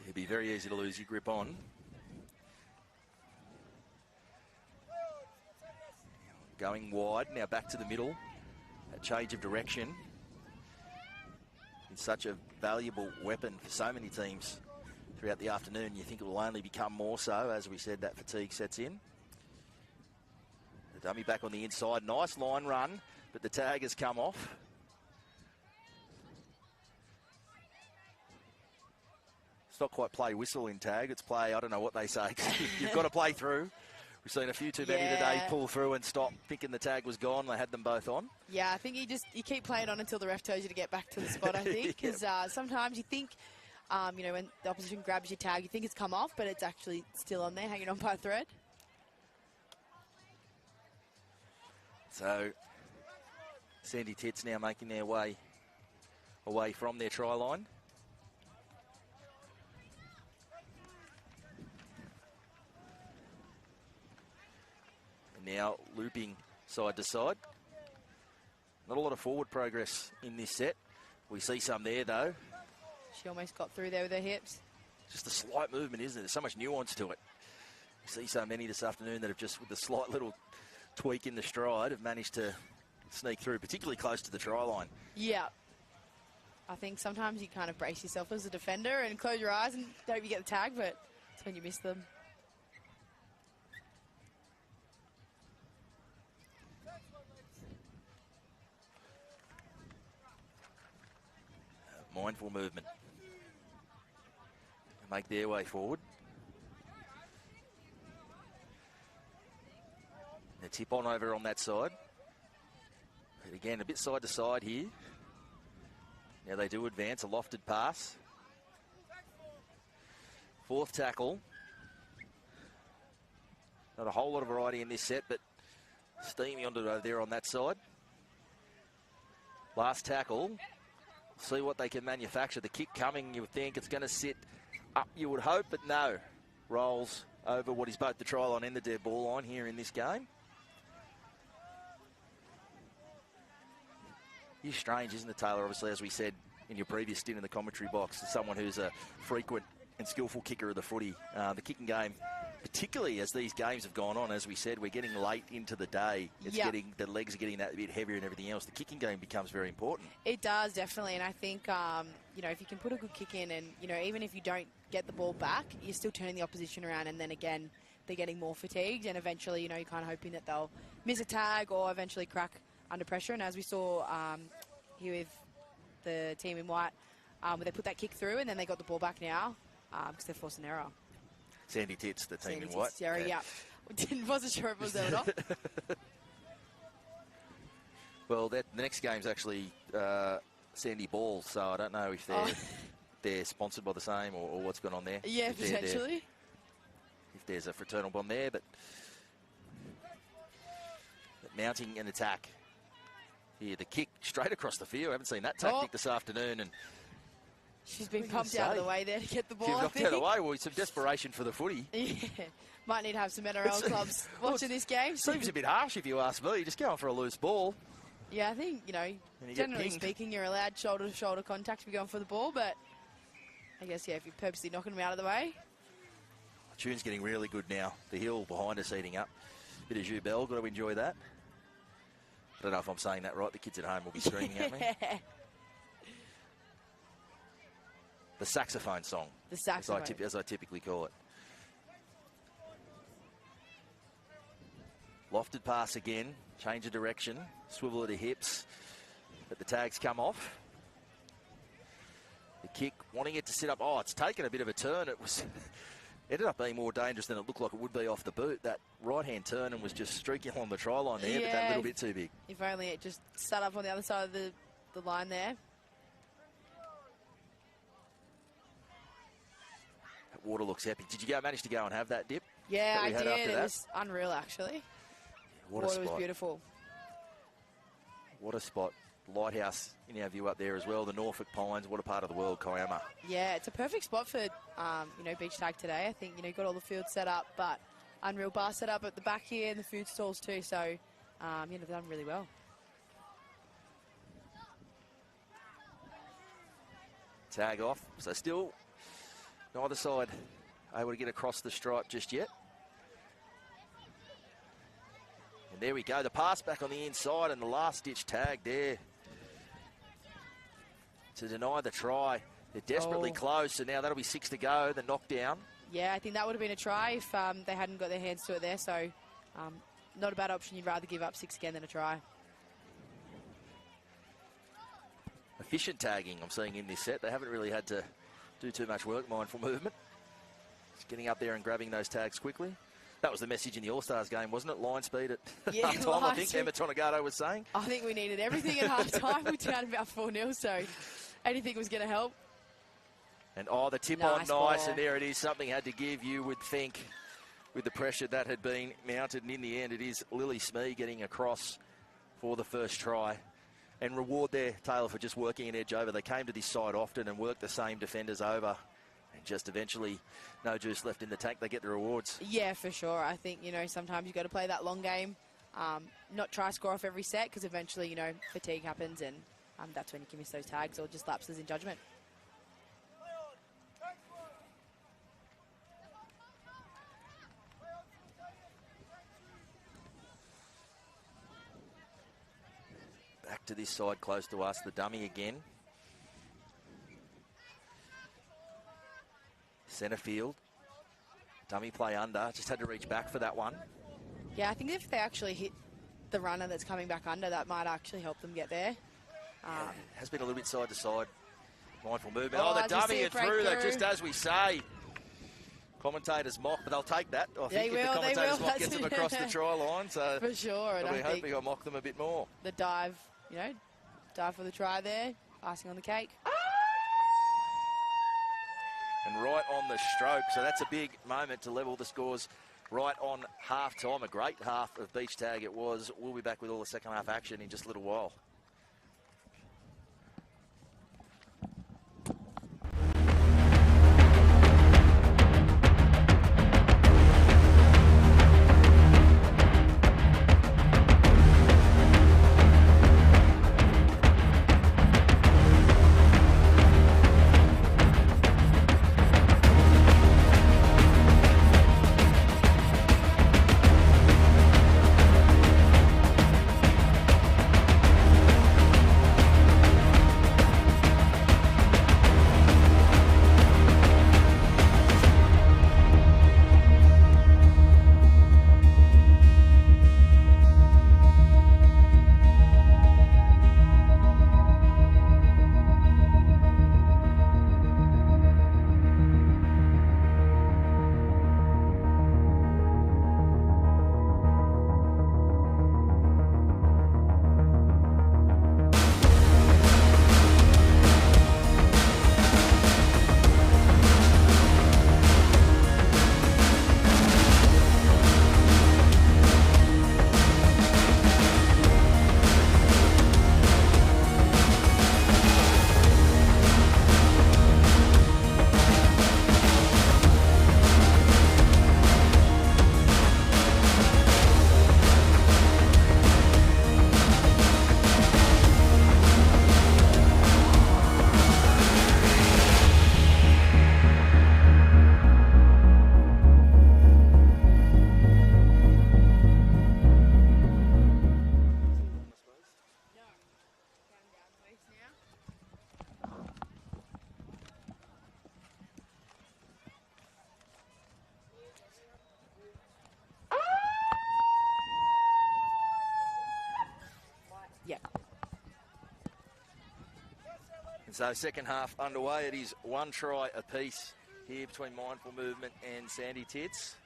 [SPEAKER 2] It'd be very easy to lose your grip on. Going wide, now back to the middle. A change of direction. It's such a valuable weapon for so many teams throughout the afternoon. You think it will only become more so, as we said, that fatigue sets in. The dummy back on the inside. Nice line run, but the tag has come off. It's not quite play whistle in tag. It's play, I don't know what they say. You've got to play through. We've seen a few too many today pull through and stop, thinking the tag was gone. They had them both on.
[SPEAKER 10] Yeah, I think you keep playing on until the ref tells you to get back to the spot, I think. Because sometimes you think, when the opposition grabs your tag, you think it's come off, but it's actually still on there, hanging on by a thread.
[SPEAKER 2] So, Sandy Tits now making their way away from their try line. Now looping side to side. Not a lot of forward progress in this set. We see some there though.
[SPEAKER 10] She almost got through there with her hips.
[SPEAKER 2] Just a slight movement, isn't it? There's so much nuance to it. We see so many this afternoon that have just, with a slight little tweak in the stride, have managed to sneak through, particularly close to the try line.
[SPEAKER 10] Yeah. I think sometimes you kind of brace yourself as a defender and close your eyes and hope you get the tag, but it's when you miss them.
[SPEAKER 2] Mindful Movement. Make their way forward. They tip on over on that side. But again, a bit side to side here. Now they do advance, a lofted pass. Fourth tackle. Not a whole lot of variety in this set, but steamy onto it over there on that side. Last tackle. See what they can manufacture. The kick coming, you would think it's going to sit up, you would hope, but no. Rolls over what is both the try line and the dead ball line here in this game. It's strange, isn't it, Taylor? Obviously, as we said in your previous stint in the commentary box, as someone who's a frequent and skillful kicker of the footy. The kicking game, particularly as these games have gone on, as we said, we're getting late into the day. It's getting, the legs are getting that bit heavier and everything else. The kicking game becomes very important.
[SPEAKER 10] It does, definitely. And I think, you know, if you can put a good kick in and, you know, even if you don't get the ball back, you're still turning the opposition around. And then again, they're getting more fatigued. And eventually, you know, you're kind of hoping that they'll miss a tag or eventually crack under pressure. And as we saw here with the team in white, where they put that kick through and then they got the ball back now because they forced an error.
[SPEAKER 2] Sandy Tits, the team
[SPEAKER 10] Sandy
[SPEAKER 2] in white.
[SPEAKER 10] Tits, yeah. Wasn't sure if it was there or not.
[SPEAKER 2] Well, the next game's actually Sandy Ball, so I don't know if they're sponsored by the same or what's going on there.
[SPEAKER 10] Yeah, potentially.
[SPEAKER 2] If there's a fraternal bond there, but mounting an attack. Here, the kick straight across the field. I haven't seen that tactic this afternoon. And
[SPEAKER 10] she's been pumped out of the way there to get the ball.
[SPEAKER 2] She's knocked out of the way. Well, some desperation for the footy.
[SPEAKER 10] Yeah. Might need to have some NRL clubs watching this game.
[SPEAKER 2] Seems a bit harsh if you ask me. Just going for a loose ball.
[SPEAKER 10] Yeah, I think, you know, generally speaking, you're allowed shoulder-to-shoulder contact if you're going for the ball, but I guess, yeah, if you're purposely knocking them out of the way.
[SPEAKER 2] Tune's getting really good now. The hill behind us eating up. Bit of Jus Bell, got to enjoy that. I don't know if I'm saying that right. The kids at home will be screaming at me. The saxophone song.
[SPEAKER 10] The saxophone.
[SPEAKER 2] As I typically call it. Lofted pass again. Change of direction. Swivel of the hips. But the tags come off. The kick, wanting it to sit up. Oh, it's taken a bit of a turn. It was... ended up being more dangerous than it looked like it would be off the boot. That right-hand turn and was just streaking along the try line there, but that little bit too big.
[SPEAKER 10] If only it just sat up on the other side of the line there.
[SPEAKER 2] That water looks epic. Did you manage to go and have that dip?
[SPEAKER 10] Yeah, I did. It was unreal, actually.
[SPEAKER 2] What a spot.
[SPEAKER 10] Water was beautiful.
[SPEAKER 2] What a spot. Lighthouse in our view up there as well. The Norfolk Pines, what a part of the world, Kiama.
[SPEAKER 10] Yeah, it's a perfect spot for, you know, beach tag today. I think, you know, got all the field set up, but unreal bar set up at the back here and the food stalls too. So, you know, they've done really well.
[SPEAKER 2] Tag off. So still neither side able to get across the stripe just yet. And there we go. The pass back on the inside and the last-ditch tag there to deny the try. They're desperately close, so now that'll be 6 to go, the knockdown.
[SPEAKER 10] Yeah, I think that would have been a try if they hadn't got their hands to it there, so not a bad option. You'd rather give up 6 again than a try.
[SPEAKER 2] Efficient tagging I'm seeing in this set. They haven't really had to do too much work, mindful movement. Just getting up there and grabbing those tags quickly. That was the message in the All-Stars game, wasn't it? Line speed at half-time, I think Emma Tonegado was saying.
[SPEAKER 10] I think we needed everything at half-time. We're down about 4-0, so anything was going to help.
[SPEAKER 2] And, the tip on nice, and there it is. Something had to give, you would think, with the pressure that had been mounted. And in the end, it is Lily Smee getting across for the first try. And reward there, Taylor, for just working an edge over. They came to this side often and worked the same defenders over. Just eventually, no juice left in the tank, they get the rewards.
[SPEAKER 10] Yeah, for sure. I think, you know, sometimes you've got to play that long game, not try score off every set, because eventually, you know, fatigue happens and that's when you can miss those tags or just lapses in judgment.
[SPEAKER 2] Back to this side close to us, the dummy again. Centre field. Dummy play under. Just had to reach back for that one.
[SPEAKER 10] Yeah, I think if they actually hit the runner that's coming back under, that might actually help them get there.
[SPEAKER 2] Has been a little bit side to side. Mindful movement. The dummy and through, though, just as we say. Commentators mock, but they'll take that. I think if the commentators mock gets them across the try line. So
[SPEAKER 10] for sure. And
[SPEAKER 2] I'll be hoping I'll mock them a bit more.
[SPEAKER 10] The dive, you know, dive for the try there. Icing on the cake.
[SPEAKER 2] And right on the stroke, so that's a big moment to level the scores right on half-time. A great half of beach tag it was. We'll be back with all the second half action in just a little while. And so second half underway. It is one try apiece here between Mindful Movement and Sandy Tits.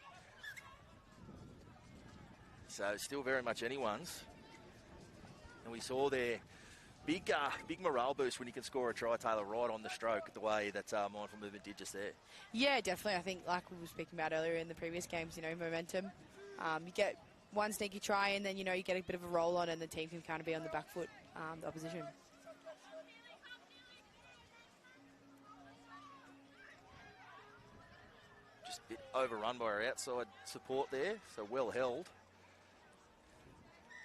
[SPEAKER 2] So still very much anyone's. And we saw their big morale boost when you can score a try, Taylor, right on the stroke, the way that Mindful Movement did just there.
[SPEAKER 10] Yeah, definitely. I think, like we were speaking about earlier in the previous games, momentum. You get one sneaky try and then, you get a bit of a roll on and the team can kind of be on the back foot, the opposition.
[SPEAKER 2] Just a bit overrun by our outside support there, so well held.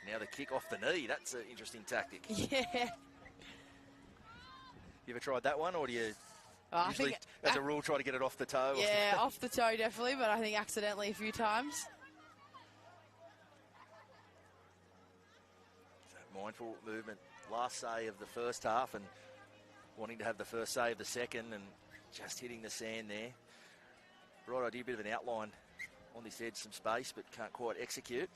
[SPEAKER 2] Now the kick off the knee, that's an interesting tactic.
[SPEAKER 10] Yeah.
[SPEAKER 2] You ever tried that one, or do you usually, as a rule, try to get it off the toe?
[SPEAKER 10] Yeah, off the toe definitely, but I think accidentally a few times.
[SPEAKER 2] Mindful Movement, last say of the first half and wanting to have the first say of the second and just hitting the sand there. Right idea, a bit of an outline on this edge, some space, but can't quite execute.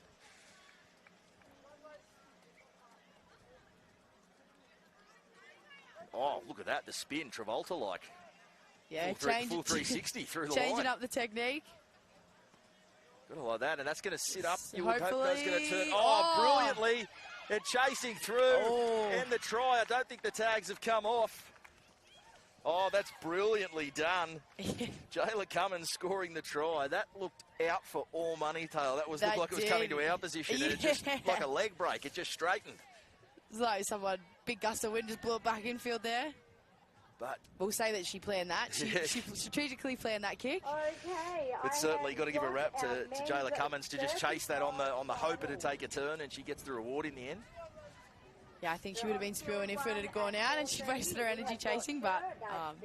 [SPEAKER 2] Oh, look at that, the spin, Travolta-like.
[SPEAKER 10] Yeah,
[SPEAKER 2] full 360 through the line.
[SPEAKER 10] Changing up the technique.
[SPEAKER 2] Gotta like that, and that's going to sit up. You
[SPEAKER 10] Hopefully.
[SPEAKER 2] would hope that's going to turn. Oh, brilliantly. And chasing through. And the try. I don't think the tags have come off. Oh, that's brilliantly done. Jayla Cummins scoring the try. That looked out for all money, Taylor. That looked like it was coming to our position. And it just, like a leg break, it just straightened.
[SPEAKER 10] It's like someone, big gust of wind just blew it back infield there.
[SPEAKER 2] But
[SPEAKER 10] we'll say that she planned that. She strategically planned that kick.
[SPEAKER 1] Okay.
[SPEAKER 2] But certainly got to give a rap to Jayla Cummins to just chase that on the hope it'd take a turn, and she gets the reward in the end.
[SPEAKER 10] Yeah, I think she would have been spewing if it had gone out and she wasted her energy chasing, but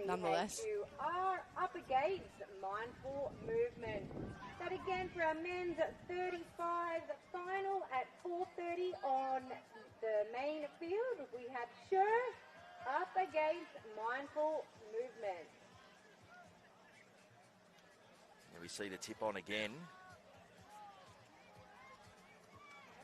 [SPEAKER 10] nonetheless.
[SPEAKER 1] You are up against Mindful Movement. That again for our men's 35 final at 4:30 on the main field. We have Sure up against Mindful Movement.
[SPEAKER 2] And we see the tip on again.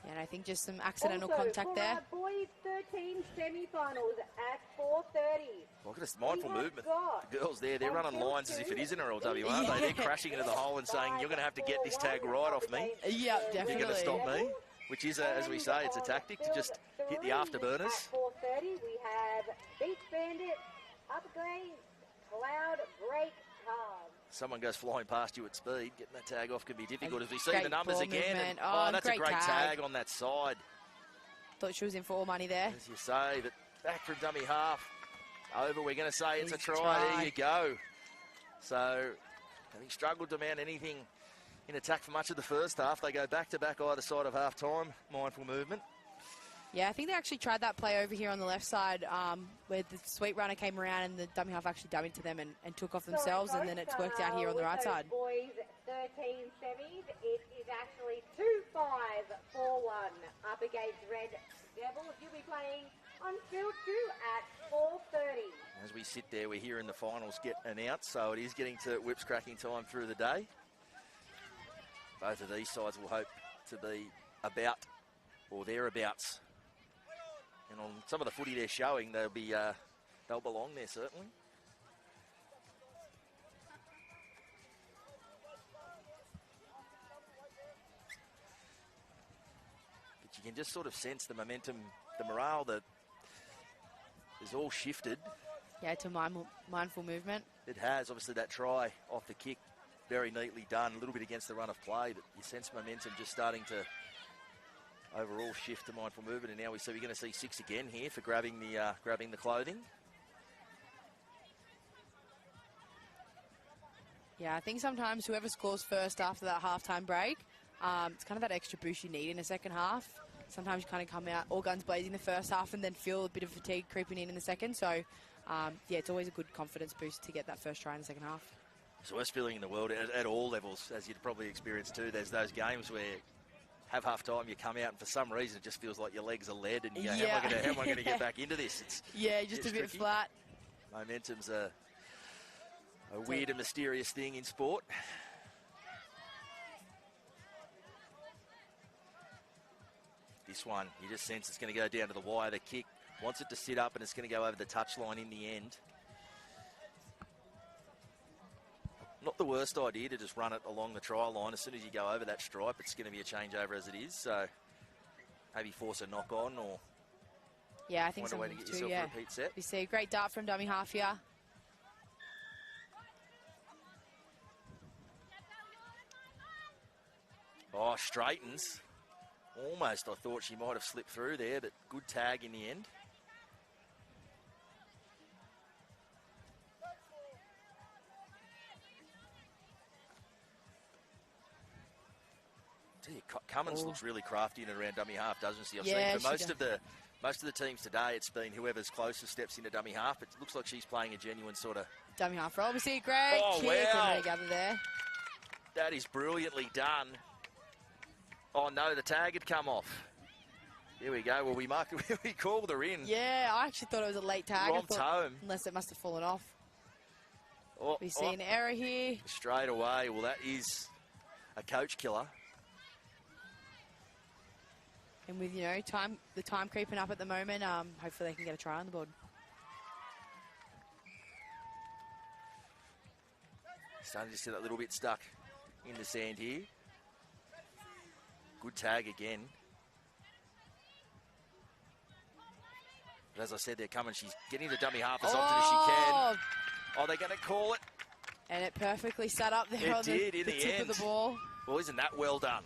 [SPEAKER 10] Yeah, and I think just some accidental
[SPEAKER 1] also,
[SPEAKER 10] contact
[SPEAKER 1] for
[SPEAKER 10] there.
[SPEAKER 1] Our boys 13 semi-finals at 4:30.
[SPEAKER 2] Look at this Mindful Movement. The girls there, they're running lines as if it is an RLW, aren't they? They're crashing into the hole and saying, you're going to have to get this tag right off me.
[SPEAKER 10] Yeah, definitely.
[SPEAKER 2] You're going to stop me. Which is, as we say, it's a tactic to just hit the afterburners.
[SPEAKER 1] At 4:30, we have Beach Bandit up against Cloud Break Calm.
[SPEAKER 2] Someone goes flying past you at speed, getting that tag off can be difficult. As we see
[SPEAKER 10] Great
[SPEAKER 2] the numbers
[SPEAKER 10] ball
[SPEAKER 2] again. And,
[SPEAKER 10] movement.
[SPEAKER 2] that's a great tag on that side.
[SPEAKER 10] Thought she was in for all money there.
[SPEAKER 2] As you say, but back from dummy half. Over, we're going to say it's a try. There you go. So, having struggled to mount anything in attack for much of the first half, they go back-to-back either side of half-time. Mindful Movement.
[SPEAKER 10] Yeah, I think they actually tried that play over here on the left side where the sweep runner came around and the dummy half actually dummied to them and took off themselves, and then it's worked out here on the right side.
[SPEAKER 1] Boys 13 semis, it is actually 2-5-4-1 up against Red Devils. You'll be playing on field 2 at 4:30.
[SPEAKER 2] As we sit there, we're hearing the finals get announced, so it is getting to whips cracking time through the day. Both of these sides will hope to be about or thereabouts. And on some of the footy they're showing, they'll belong there certainly. But you can just sort of sense the momentum, the morale that is all shifted.
[SPEAKER 10] Yeah, to Mindful Movement.
[SPEAKER 2] It has, obviously that try off the kick, very neatly done, a little bit against the run of play, but you sense momentum just starting to overall shift to Mindful Movement, and now we're going to see 6 again here for grabbing the clothing.
[SPEAKER 10] Yeah, I think sometimes whoever scores first after that halftime break, it's kind of that extra boost you need in the second half. Sometimes you kind of come out all guns blazing the first half and then feel a bit of fatigue creeping in the second. So, yeah, it's always a good confidence boost to get that first try in the second half.
[SPEAKER 2] It's the worst feeling in the world at all levels, as you'd probably experienced too. There's those games where have half time, you come out, and for some reason it just feels like your legs are lead, and you go, how am I going to get back into this? It's
[SPEAKER 10] just a bit
[SPEAKER 2] tricky.
[SPEAKER 10] flat.
[SPEAKER 2] Momentum's a weird and mysterious thing in sport. This one, you just sense it's going to go down to the wire. The kick Wants it to sit up, and it's going to go over the touchline in the end. Not the worst idea to just run it along the try line. As soon as you go over that stripe, it's going to be a changeover as it is. So maybe force a knock on or
[SPEAKER 10] yeah, I think
[SPEAKER 2] find a way to get yourself a repeat set.
[SPEAKER 10] You see a great dart from dummy half here.
[SPEAKER 2] Oh, straightens. Almost, I thought she might have slipped through there, but good tag in the end. Cummins looks really crafty in and around dummy half, doesn't she? I've seen for most of the teams today, it's been whoever's closest steps into dummy half. It looks like she's playing a genuine sort of
[SPEAKER 10] dummy half roll. We see a great kick and together there.
[SPEAKER 2] That is brilliantly done. Oh no, the tag had come off. Here we go. Well, we marked it. We called her in.
[SPEAKER 10] Yeah, I actually thought it was a late tag.
[SPEAKER 2] Romped home.
[SPEAKER 10] Unless it must have fallen off.
[SPEAKER 2] Oh,
[SPEAKER 10] we see an error here.
[SPEAKER 2] Straight away. Well, that is a coach killer.
[SPEAKER 10] And with, the time creeping up at the moment, hopefully they can get a try on the board.
[SPEAKER 2] Starting to see that little bit stuck in the sand here. Good tag again. But as I said, they're coming. She's getting the dummy half as often as she can. Oh, they're going to call it.
[SPEAKER 10] And it perfectly sat up there on the tip of the ball.
[SPEAKER 2] Well, isn't that well done?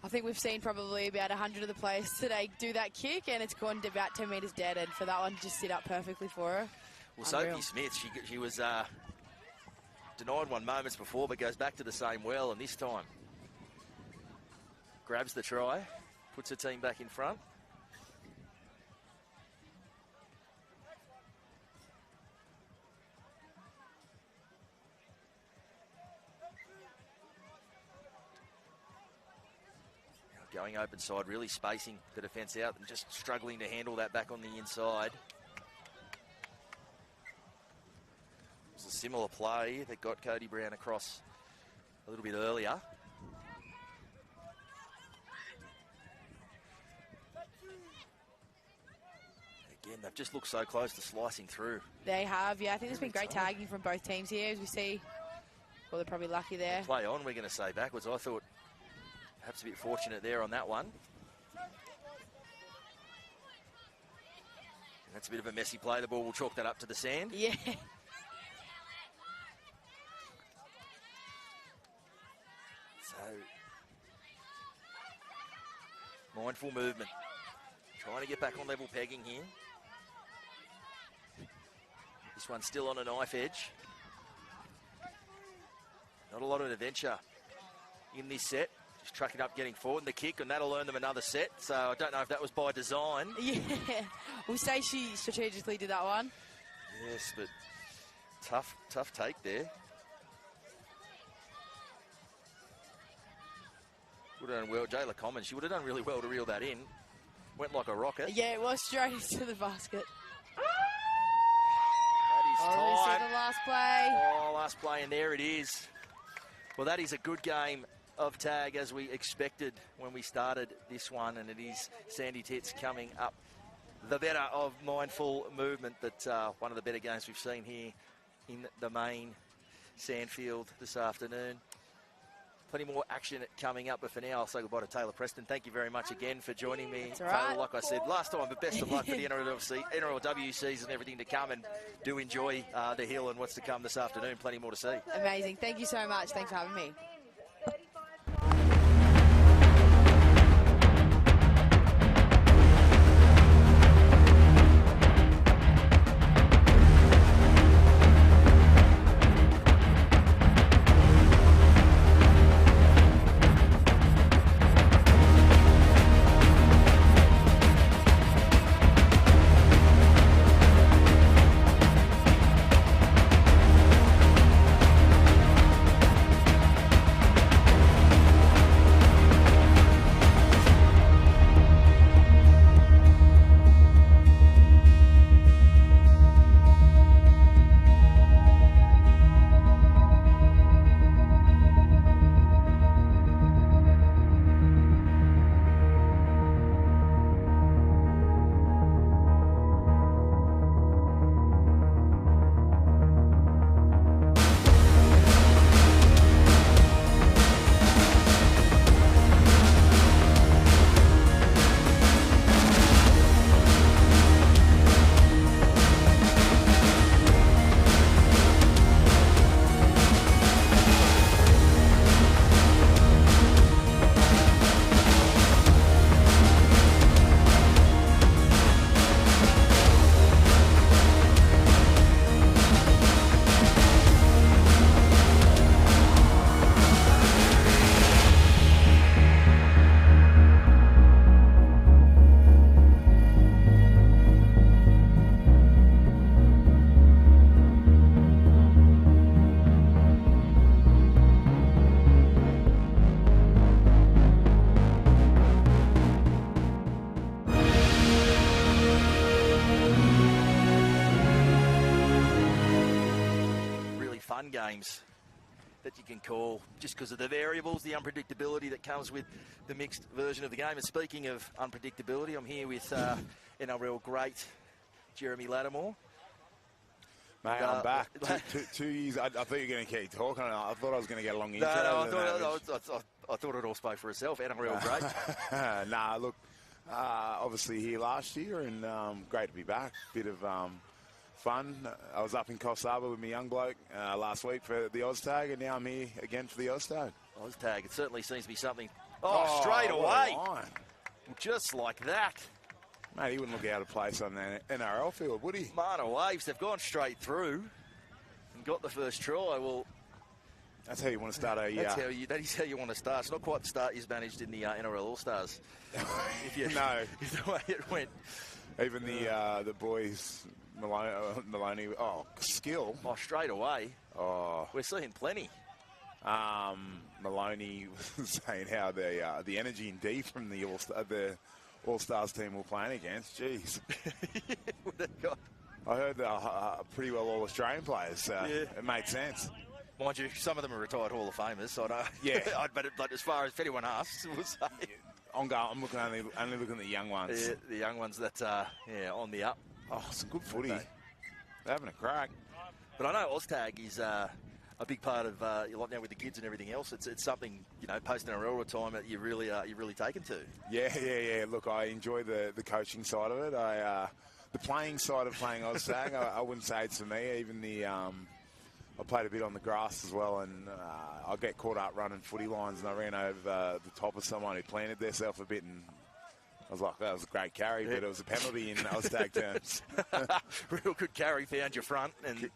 [SPEAKER 10] I think we've seen probably about 100 of the players today do that kick, and it's gone to about 10 metres dead, and for that one just sit up perfectly for her.
[SPEAKER 2] Well, Sophie Smith, she was denied one moments before, but goes back to the same well, and this time grabs the try, puts her team back in front. Going open side, really spacing the defence out and just struggling to handle that back on the inside. It was a similar play that got Cody Brown across a little bit earlier. Again, they've just looked so close to slicing through.
[SPEAKER 10] They have, yeah. I think there's been great tagging from both teams here, as we see. Well, they're probably lucky there.
[SPEAKER 2] Play on, we're going to say backwards. I thought perhaps a bit fortunate there on that one. And that's a bit of a messy play. The ball will chalk that up to the sand.
[SPEAKER 10] Yeah.
[SPEAKER 2] So, mindful movement. Trying to get back on level pegging here. This one's still on a knife edge. Not a lot of adventure in this set. Just trucking up, getting forward, and the kick, and that'll earn them another set. So I don't know if that was by design.
[SPEAKER 10] Yeah, we'll say she strategically did that one.
[SPEAKER 2] Yes, but tough take there. Would have done well. Jayla Commons, she would have done really well to reel that in. Went like a rocket.
[SPEAKER 10] Yeah, it was straight into the basket.
[SPEAKER 2] That is time.
[SPEAKER 10] We see the last play.
[SPEAKER 2] Oh, last play, and there it is. Well, that is a good game of tag as we expected when we started this one, and it is Sandy Tits coming up the better of mindful movement, but one of the better games we've seen here in the main Sandfield this afternoon. Plenty more action coming up, but for now I'll say goodbye to Taylor Preston. Thank you very much again for joining me.
[SPEAKER 10] That's all right.
[SPEAKER 2] Taylor, like I said last time, but best of luck for the NRLW season, everything to come, and do enjoy the hill and what's to come this afternoon. Plenty more to see.
[SPEAKER 10] Amazing. Thank you so much. Thanks for having me.
[SPEAKER 2] fun games that you can call just because of the variables, the unpredictability that comes with the mixed version of the game. And speaking of unpredictability, I'm here with NRL great Jeremy Lattimore.
[SPEAKER 13] Mate, I'm back. 2 years. I thought you were going to keep talking. I thought I was going to get a long intro.
[SPEAKER 2] I thought it all spoke for itself. NRL great.
[SPEAKER 13] Nah, look, obviously here last year, and great to be back. Bit of fun. I was up in Coffs Harbour with my young bloke last week for the OzTag, and now I'm here again for the OzTag.
[SPEAKER 2] OzTag, it certainly seems to be something. Oh, straight away. Just like that.
[SPEAKER 13] Mate, he wouldn't look out of place on the NRL field, would he?
[SPEAKER 2] Mana Waves, they've gone straight through and got the first try. Well,
[SPEAKER 13] that's how you want to start a...
[SPEAKER 2] That is how you want to start. It's not quite the start he's managed in the NRL All-Stars.
[SPEAKER 13] No.
[SPEAKER 2] If the way it went.
[SPEAKER 13] Even the boys, Maloney, skill.
[SPEAKER 2] Oh, straight away.
[SPEAKER 13] Oh.
[SPEAKER 2] We're seeing plenty.
[SPEAKER 13] Maloney was saying how the energy in D from the All-Stars team we're playing against. Jeez. I heard pretty well all Australian players. It made sense.
[SPEAKER 2] Mind you, some of them are retired Hall of Famers, so I don't.
[SPEAKER 13] Yeah.
[SPEAKER 2] but as far as if anyone asks, we'll say.
[SPEAKER 13] I'm looking only looking at the young ones.
[SPEAKER 2] Yeah, the young ones that on the up.
[SPEAKER 13] Oh, some good footy. They're having a crack.
[SPEAKER 2] But I know OzTag is a big part of like now with the kids and everything else. It's something, post NRL retirement you're really taken to.
[SPEAKER 13] Yeah. Look, I enjoy the coaching side of it. The playing side of playing OzTag, I wouldn't say it's for me. Even I played a bit on the grass as well, and I get caught up running footy lines, and I ran over the top of someone who planted themselves a bit, and I was like, that was a great carry, but it was a penalty in OzTag terms.
[SPEAKER 2] Real good carry, found your front. And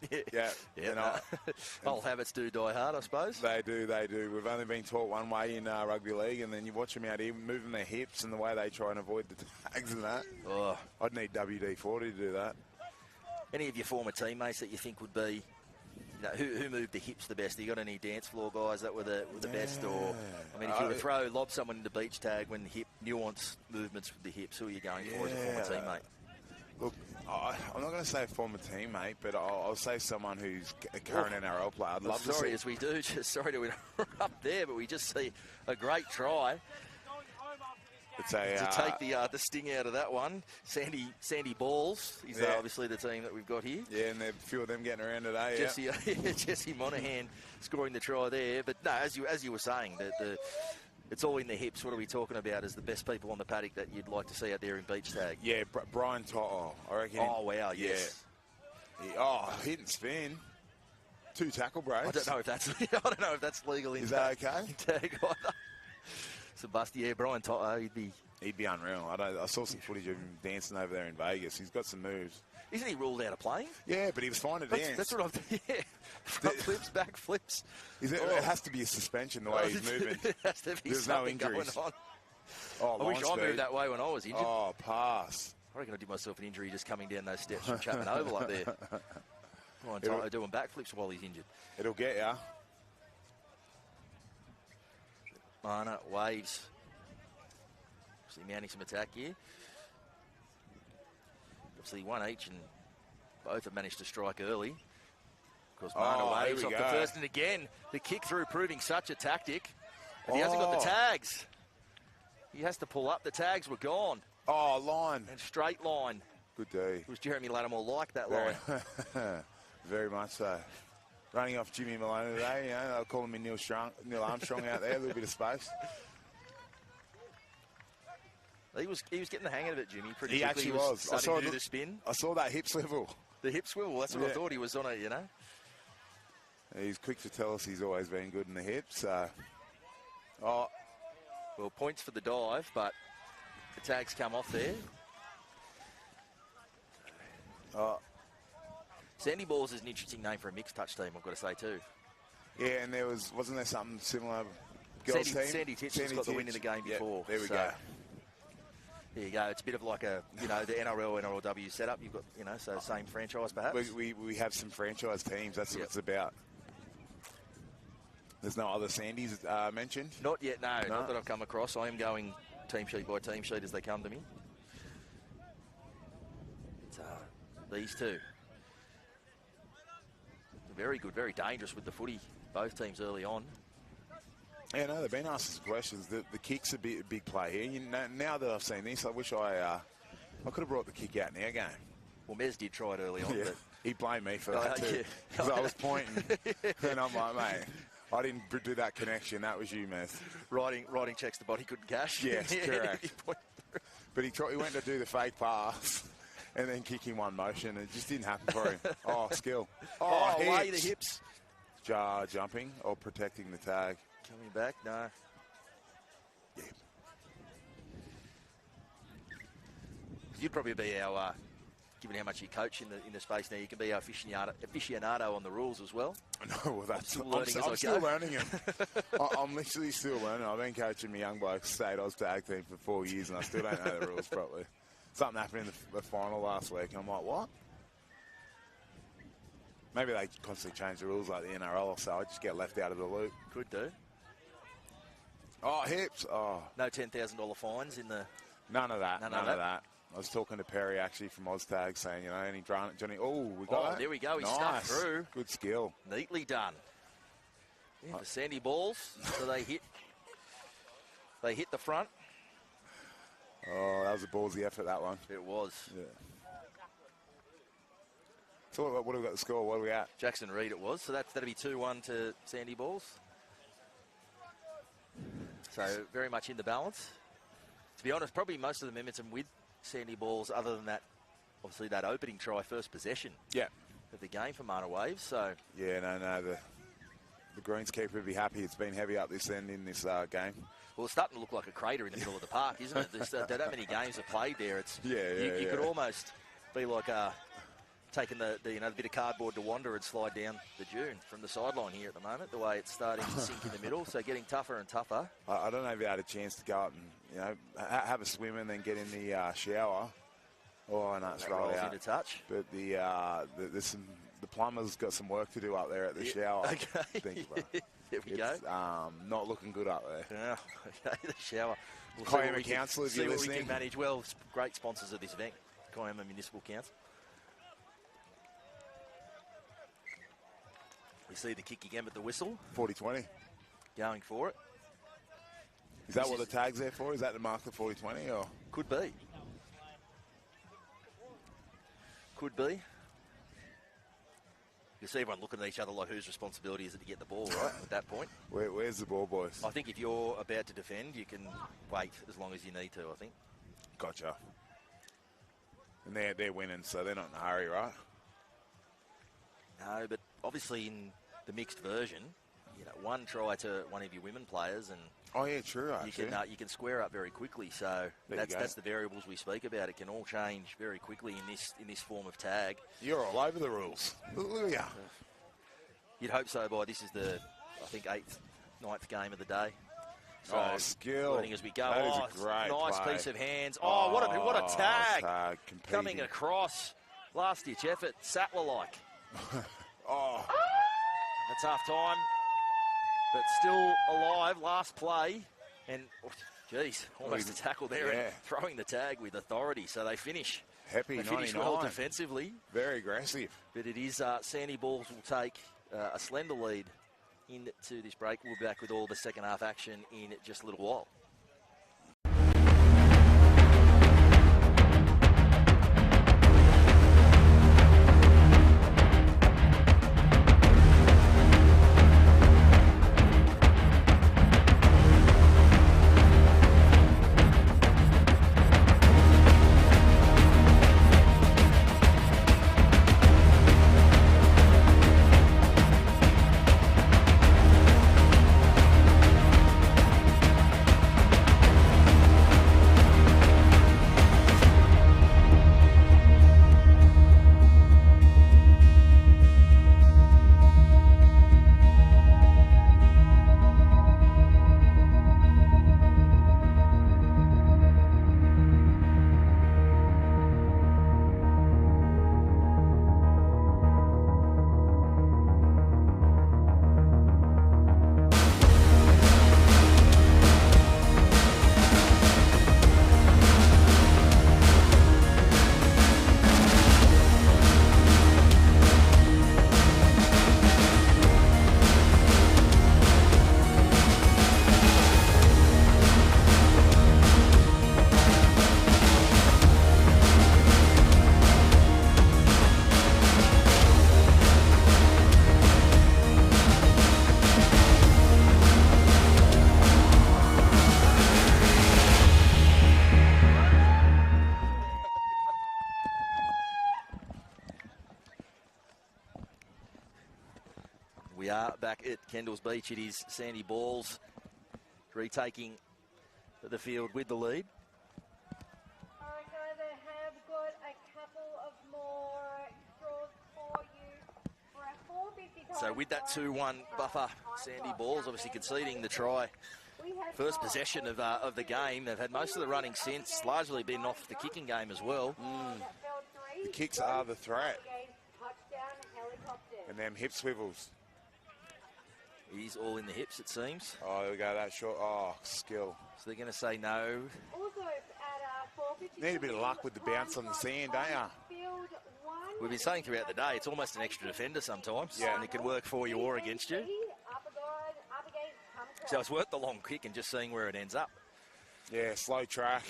[SPEAKER 2] old habits do die hard, I suppose.
[SPEAKER 13] They do. We've only been taught one way in rugby league, and then you watch them out here moving their hips and the way they try and avoid the tags and that.
[SPEAKER 2] Oh.
[SPEAKER 13] I'd need WD-40 to do that.
[SPEAKER 2] Any of your former teammates that you think would be, who moved the hips the best? Have you got any dance floor guys that were the best? Or, I mean, if you were to lob someone into beach tag when hip nuanced movements with the hips, who are you going for as a former teammate?
[SPEAKER 13] Look, I'm not going to say a former teammate, but I'll say someone who's a current NRL player. I'd love to see.
[SPEAKER 2] As we do, sorry to interrupt there, but we just see a great try. To take the sting out of that one. Sandy Balls is obviously the team that we've got here.
[SPEAKER 13] Yeah, and there are a few of them getting around today.
[SPEAKER 2] Jesse Monahan scoring the try there. But no, as you were saying, it's all in the hips. What are we talking about as the best people on the paddock that you'd like to see out there in beach tag?
[SPEAKER 13] Yeah, Brian Toto, I reckon.
[SPEAKER 2] Oh, wow, yes.
[SPEAKER 13] Yeah. Hit and spin. 2 tackle breaks.
[SPEAKER 2] I don't know if that's legal in
[SPEAKER 13] Is that okay?
[SPEAKER 2] In tag either. Sebastian, Brian Toto,
[SPEAKER 13] he'd be unreal. I saw some footage of him dancing over there in Vegas. He's got some moves.
[SPEAKER 2] Isn't he ruled out of playing?
[SPEAKER 13] Yeah, but he was fine to dance.
[SPEAKER 2] That's what front flips, back flips.
[SPEAKER 13] It has to be a suspension the way he's moving. There's no injuries.
[SPEAKER 2] Going on. I wish I moved that way when I was injured.
[SPEAKER 13] Oh, pass.
[SPEAKER 2] I reckon I did myself an injury just coming down those steps from Chapman Oval up there. Brian Toto doing backflips while he's injured.
[SPEAKER 13] It'll get ya.
[SPEAKER 2] Mana Waves. Obviously mounting some attack here. Obviously one each, and both have managed to strike early. Of course, Mana Waves off the first, and again, the kick through proving such a tactic. And he hasn't got the tags. He has to pull up. The tags were gone.
[SPEAKER 13] Oh, line.
[SPEAKER 2] And straight line.
[SPEAKER 13] Good day.
[SPEAKER 2] It was Jeremy Lattimore like that line.
[SPEAKER 13] Very much so. Running off Jimmy Maloney today, they'll call him Neil Armstrong out there, a little bit of space.
[SPEAKER 2] He was getting the hang of it, Jimmy. Pretty
[SPEAKER 13] he
[SPEAKER 2] quickly.
[SPEAKER 13] Actually was.
[SPEAKER 2] I saw the spin.
[SPEAKER 13] I saw that hip swivel.
[SPEAKER 2] The hip swivel. That's what I thought he was on it.
[SPEAKER 13] He's quick to tell us he's always been good in the hips.
[SPEAKER 2] Well, points for the dive, but the tags come off there. Sandy Balls is an interesting name for a mixed touch team, I've got to say too.
[SPEAKER 13] Yeah, and wasn't there something similar? Girls team?
[SPEAKER 2] Sandy Titch has got the win in the game before.
[SPEAKER 13] There we go.
[SPEAKER 2] There you go. It's a bit of like the NRL, NRLW setup. You've got, so same franchise perhaps.
[SPEAKER 13] We have some franchise teams. That's what it's about. There's no other Sandys mentioned?
[SPEAKER 2] Not yet, no. Not that I've come across. I am going team sheet by team sheet as they come to me. It's, these two. Very good, very dangerous with the footy, both teams early on.
[SPEAKER 13] Yeah, no, they've been asking some questions. The kick's a big play here. You know, now that I've seen this, I wish I could have brought the kick out in our game.
[SPEAKER 2] Well, Mez did try it early on.
[SPEAKER 13] Yeah.
[SPEAKER 2] But
[SPEAKER 13] He blamed me for that too. Because I was pointing. And I'm like, mate, I didn't do that connection. That was you, Mez.
[SPEAKER 2] Writing checks the body couldn't cash.
[SPEAKER 13] Yes, correct. But he went to do the fake pass and then kick in one motion. It just didn't happen for him. Oh, skill.
[SPEAKER 2] Oh, away the hips.
[SPEAKER 13] Jumping or protecting the tag.
[SPEAKER 2] Coming back, no.
[SPEAKER 13] Yeah.
[SPEAKER 2] You'd probably be our, given how much you coach in the space now, you can be our aficionado on the rules as well.
[SPEAKER 13] No, well, that's
[SPEAKER 2] I'm
[SPEAKER 13] still learning it. I'm literally still learning. I've been coaching my young blokes state OzTag team for 4 years, and I still don't know the rules properly. Something happened in the final last week, and I'm like, what? Maybe they constantly change the rules like the NRL, so I just get left out of the loop.
[SPEAKER 2] Could do.
[SPEAKER 13] Oh, hips. Oh.
[SPEAKER 2] No $10,000 fines in the...
[SPEAKER 13] None of that. None of that. I was talking to Perry, actually, from OzTag, saying, any drama. Johnny, we got it.
[SPEAKER 2] There we go. He
[SPEAKER 13] nice.
[SPEAKER 2] snuck through.
[SPEAKER 13] Good skill.
[SPEAKER 2] Neatly done. Yeah, the sandy balls, so they hit the front.
[SPEAKER 13] Oh, that was a ballsy effort, that one.
[SPEAKER 2] It was.
[SPEAKER 13] Yeah. So what have we got the score? What are we at?
[SPEAKER 2] Jackson Reed it was. So that'll be 2-1 to Sandy Balls. So very much in the balance. To be honest, probably most of the momentum with Sandy Balls, other than that, obviously that opening try, first possession of the game for Mana Waves. So
[SPEAKER 13] yeah, no, the greenskeeper would be happy. It's been heavy up this end in this game.
[SPEAKER 2] Well, it's starting to look like a crater in the middle of the park, isn't it? There's that many games have played there. It's you could almost be like taking the bit of cardboard to wander and slide down the dune from the sideline here at the moment. The way it's starting to sink in the middle, so getting tougher and tougher.
[SPEAKER 13] I don't know if you had a chance to go out and have a swim and then get in the shower. Oh, no, it's rolled out.
[SPEAKER 2] Into touch.
[SPEAKER 13] But the plumber's got some work to do up there at the shower.
[SPEAKER 2] Okay. There we go.
[SPEAKER 13] Not looking good up there.
[SPEAKER 2] Yeah, okay, the shower. We'll
[SPEAKER 13] Kiama Council, if you're listening.
[SPEAKER 2] See what we can manage. Well, great sponsors of this event, Kiama Municipal Council. We see the kick again at the whistle.
[SPEAKER 13] 40-20.
[SPEAKER 2] Going for it.
[SPEAKER 13] Is that what the tag's there for? Is that to mark the 40-20 or?
[SPEAKER 2] Could be. Could be. You see everyone looking at each other like whose responsibility is it to get the ball, right, at that point?
[SPEAKER 13] Where's the ball, boys?
[SPEAKER 2] I think if you're about to defend, you can wait as long as you need to, I think.
[SPEAKER 13] Gotcha. And they're winning, so they're not in a hurry, right?
[SPEAKER 2] No, but obviously in the mixed version, one try to one of your women players, and
[SPEAKER 13] oh yeah, true.
[SPEAKER 2] You can square up very quickly. So that's the variables we speak about. It can all change very quickly in this form of tag.
[SPEAKER 13] You're all over the rules. Look at you.
[SPEAKER 2] You'd hope so. This is the, I think, 9th game of the day. So
[SPEAKER 13] skill.
[SPEAKER 2] Learning as we go.
[SPEAKER 13] That is a great
[SPEAKER 2] nice
[SPEAKER 13] play.
[SPEAKER 2] Piece of hands. What a tag! Coming across, last ditch effort, Sattler-like. That's half time, but still alive. Last play, and almost a tackle there, and throwing the tag with authority. So they finish.
[SPEAKER 13] Happy
[SPEAKER 2] they
[SPEAKER 13] 99.
[SPEAKER 2] finish well defensively.
[SPEAKER 13] Very aggressive.
[SPEAKER 2] But it is Sandy Balls will take a slender lead into this break. We'll be back with all the second half action in just a little while. are back at Kendalls Beach. It is Sandy Balls retaking the field with the lead.
[SPEAKER 1] All right, guys, I have got a couple of more straws for you for a 450
[SPEAKER 2] So with that 2-1 buffer, Sandy Balls obviously conceding the try. First possession of the game. They've had most of the running since, largely been off the kicking game as well.
[SPEAKER 13] The kicks are the threat. And them hip swivels.
[SPEAKER 2] He's all in the hips, it seems.
[SPEAKER 13] Oh, there we go, that short. Oh, skill.
[SPEAKER 2] So they're going to say no.
[SPEAKER 13] Need a bit of luck with the bounce on the sand, don't you?
[SPEAKER 2] We've been saying throughout the day, it's almost an extra defender sometimes.
[SPEAKER 13] Yeah.
[SPEAKER 2] And it can work for you or against you. So it's worth the long kick and just seeing where it ends up.
[SPEAKER 13] Yeah, slow track.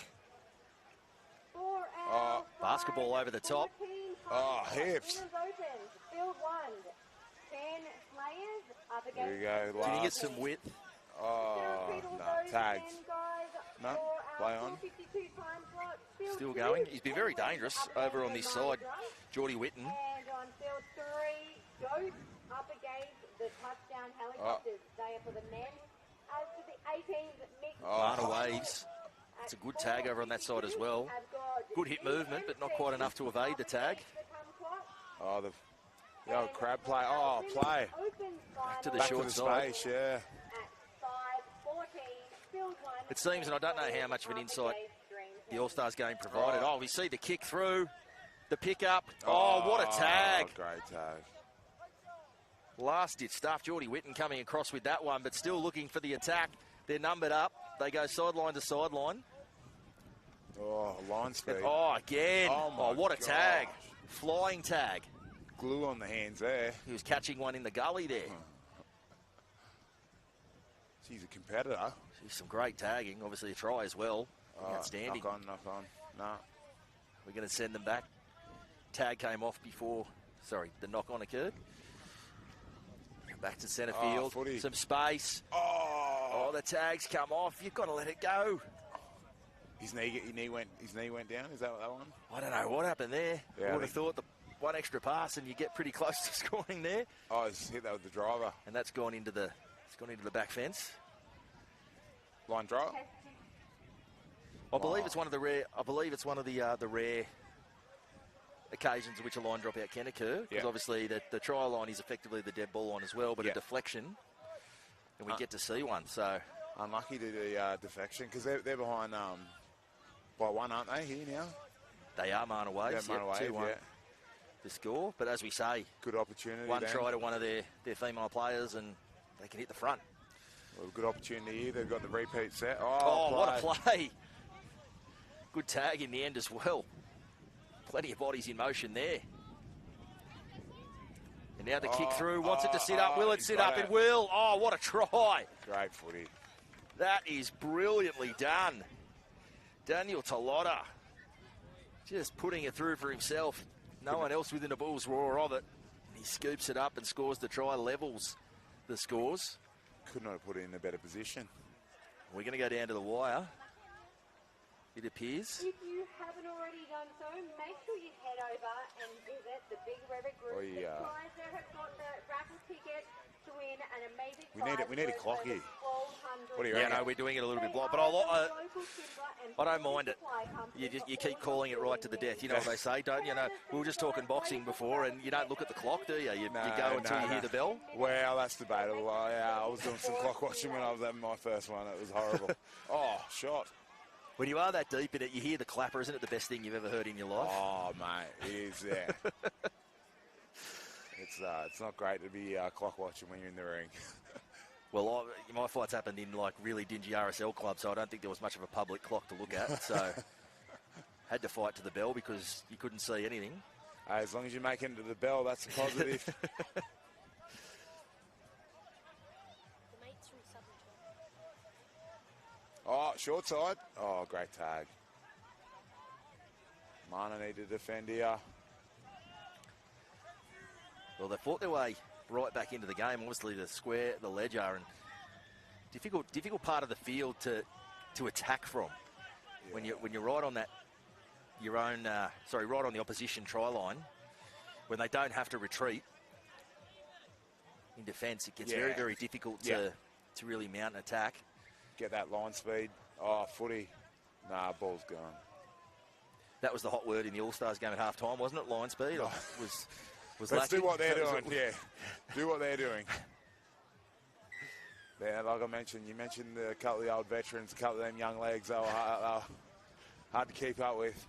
[SPEAKER 2] Oh, basketball over the top.
[SPEAKER 13] Oh, hips. There we go.
[SPEAKER 2] Can you get some width?
[SPEAKER 13] Oh, no, tagged. No, play on.
[SPEAKER 2] Still going. He's been very dangerous over on this side. Geordie Witten.
[SPEAKER 1] And on field 3, Goat up against the touchdown helicopters. They are for the men. As for the 18s, mixed.
[SPEAKER 2] Lana Waves. It's a good tag over on that side as well. Good hit movement, but not quite enough to evade the tag.
[SPEAKER 13] Oh, the old crab play. Oh, play.
[SPEAKER 2] Back to the
[SPEAKER 13] Back
[SPEAKER 2] short
[SPEAKER 13] to the
[SPEAKER 2] side.
[SPEAKER 13] space, yeah.
[SPEAKER 2] It seems, and I don't know how much of an insight the All-Stars game provided. Oh, we see the kick through, the pick-up. Oh, what a tag.
[SPEAKER 13] Great tag.
[SPEAKER 2] Last-ditch stuff. Geordie Witten coming across with that one, but still looking for the attack. They're numbered up. They go sideline to sideline.
[SPEAKER 13] Oh, line speed.
[SPEAKER 2] Oh, again.
[SPEAKER 13] Oh,
[SPEAKER 2] what a tag. Flying tag.
[SPEAKER 13] Glue on the hands there.
[SPEAKER 2] He was catching one in the gully there.
[SPEAKER 13] She's a competitor.
[SPEAKER 2] She's some great tagging. Obviously a try as well. Outstanding.
[SPEAKER 13] Knock on. No.
[SPEAKER 2] We're going to send them back. Tag came off before, the knock-on occurred. Back to centre field.
[SPEAKER 13] Footy.
[SPEAKER 2] Some space. Oh, the tag's come off. You've got to let it go.
[SPEAKER 13] His knee went down. Is that one?
[SPEAKER 2] I don't know what happened there.
[SPEAKER 13] Yeah,
[SPEAKER 2] I would have thought the one extra pass and you get pretty close to scoring there.
[SPEAKER 13] Oh, he's hit that with the driver.
[SPEAKER 2] And that's gone into the back fence.
[SPEAKER 13] Line drop.
[SPEAKER 2] I believe it's one of the rare. The rare occasions in which a line dropout can occur. Because obviously the try line is effectively the dead ball line as well, but a deflection, and we get to see one. So
[SPEAKER 13] unlucky to the defection because they're behind by one, aren't they? Here now.
[SPEAKER 2] They are Mana Waves.
[SPEAKER 13] Yeah, Mana Waves,
[SPEAKER 2] 2-1 to score. But as we say,
[SPEAKER 13] good opportunity.
[SPEAKER 2] One try to one of their female players, and they can hit the front.
[SPEAKER 13] Well, good opportunity here. They've got the repeat set.
[SPEAKER 2] What a play. Good tag in the end as well. Plenty of bodies in motion there. And now the kick through. Wants it to sit up. Will it sit up? It will. Oh, what a try.
[SPEAKER 13] Great footy.
[SPEAKER 2] That is brilliantly done. Daniel Talotta just putting it through for himself. No one else within a bull's roar of it. He scoops it up and scores the try, levels the scores.
[SPEAKER 13] Could not have put it in a better position.
[SPEAKER 2] We're going to go down to the wire. It appears.
[SPEAKER 1] If you haven't already done so, make sure you head over and visit the Big River Group. The guys there have got the raffle ticket to win an amazing prize.
[SPEAKER 13] We need a clock here. What do you
[SPEAKER 2] reckon?
[SPEAKER 13] reckon?
[SPEAKER 2] No, we're doing it a little bit blind, but I don't mind it. You keep calling it right to the death. You know what they say, don't you? Know, we were just talking boxing before, and you don't look at the clock, do you? You go until you hear the bell.
[SPEAKER 13] Well, that's debatable. I was doing some clock watching when I was having my first one. It was horrible. Shot.
[SPEAKER 2] When you are that deep in it, you hear the clapper. Isn't it the best thing you've ever heard in your life?
[SPEAKER 13] Oh, mate, it is, yeah. It's not great to be clock watching when you're in the ring.
[SPEAKER 2] Well, my fights happened in like really dingy RSL clubs, so I don't think there was much of a public clock to look at. So had to fight to the bell because you couldn't see anything.
[SPEAKER 13] As long as you make it to the bell, that's a positive. Short side. Oh, great tag. Mana need to defend here.
[SPEAKER 2] Well, they fought their way right back into the game. Obviously, the square, the ledger, and difficult part of the field to attack from. Yeah. When you're right on that right on the opposition try line, when they don't have to retreat. in defence, it gets
[SPEAKER 13] Yeah.
[SPEAKER 2] very, very difficult to really mount an attack.
[SPEAKER 13] Get that line speed. Oh, footy. Nah, ball's gone.
[SPEAKER 2] That was the hot word in the All-Stars game at half-time, wasn't it? Line speed was
[SPEAKER 13] Let's
[SPEAKER 2] lacking.
[SPEAKER 13] do what they're doing. Yeah, do what they're doing. Yeah, like I mentioned, you mentioned a couple of the old veterans, a couple of them young legs. They were hard to keep up with.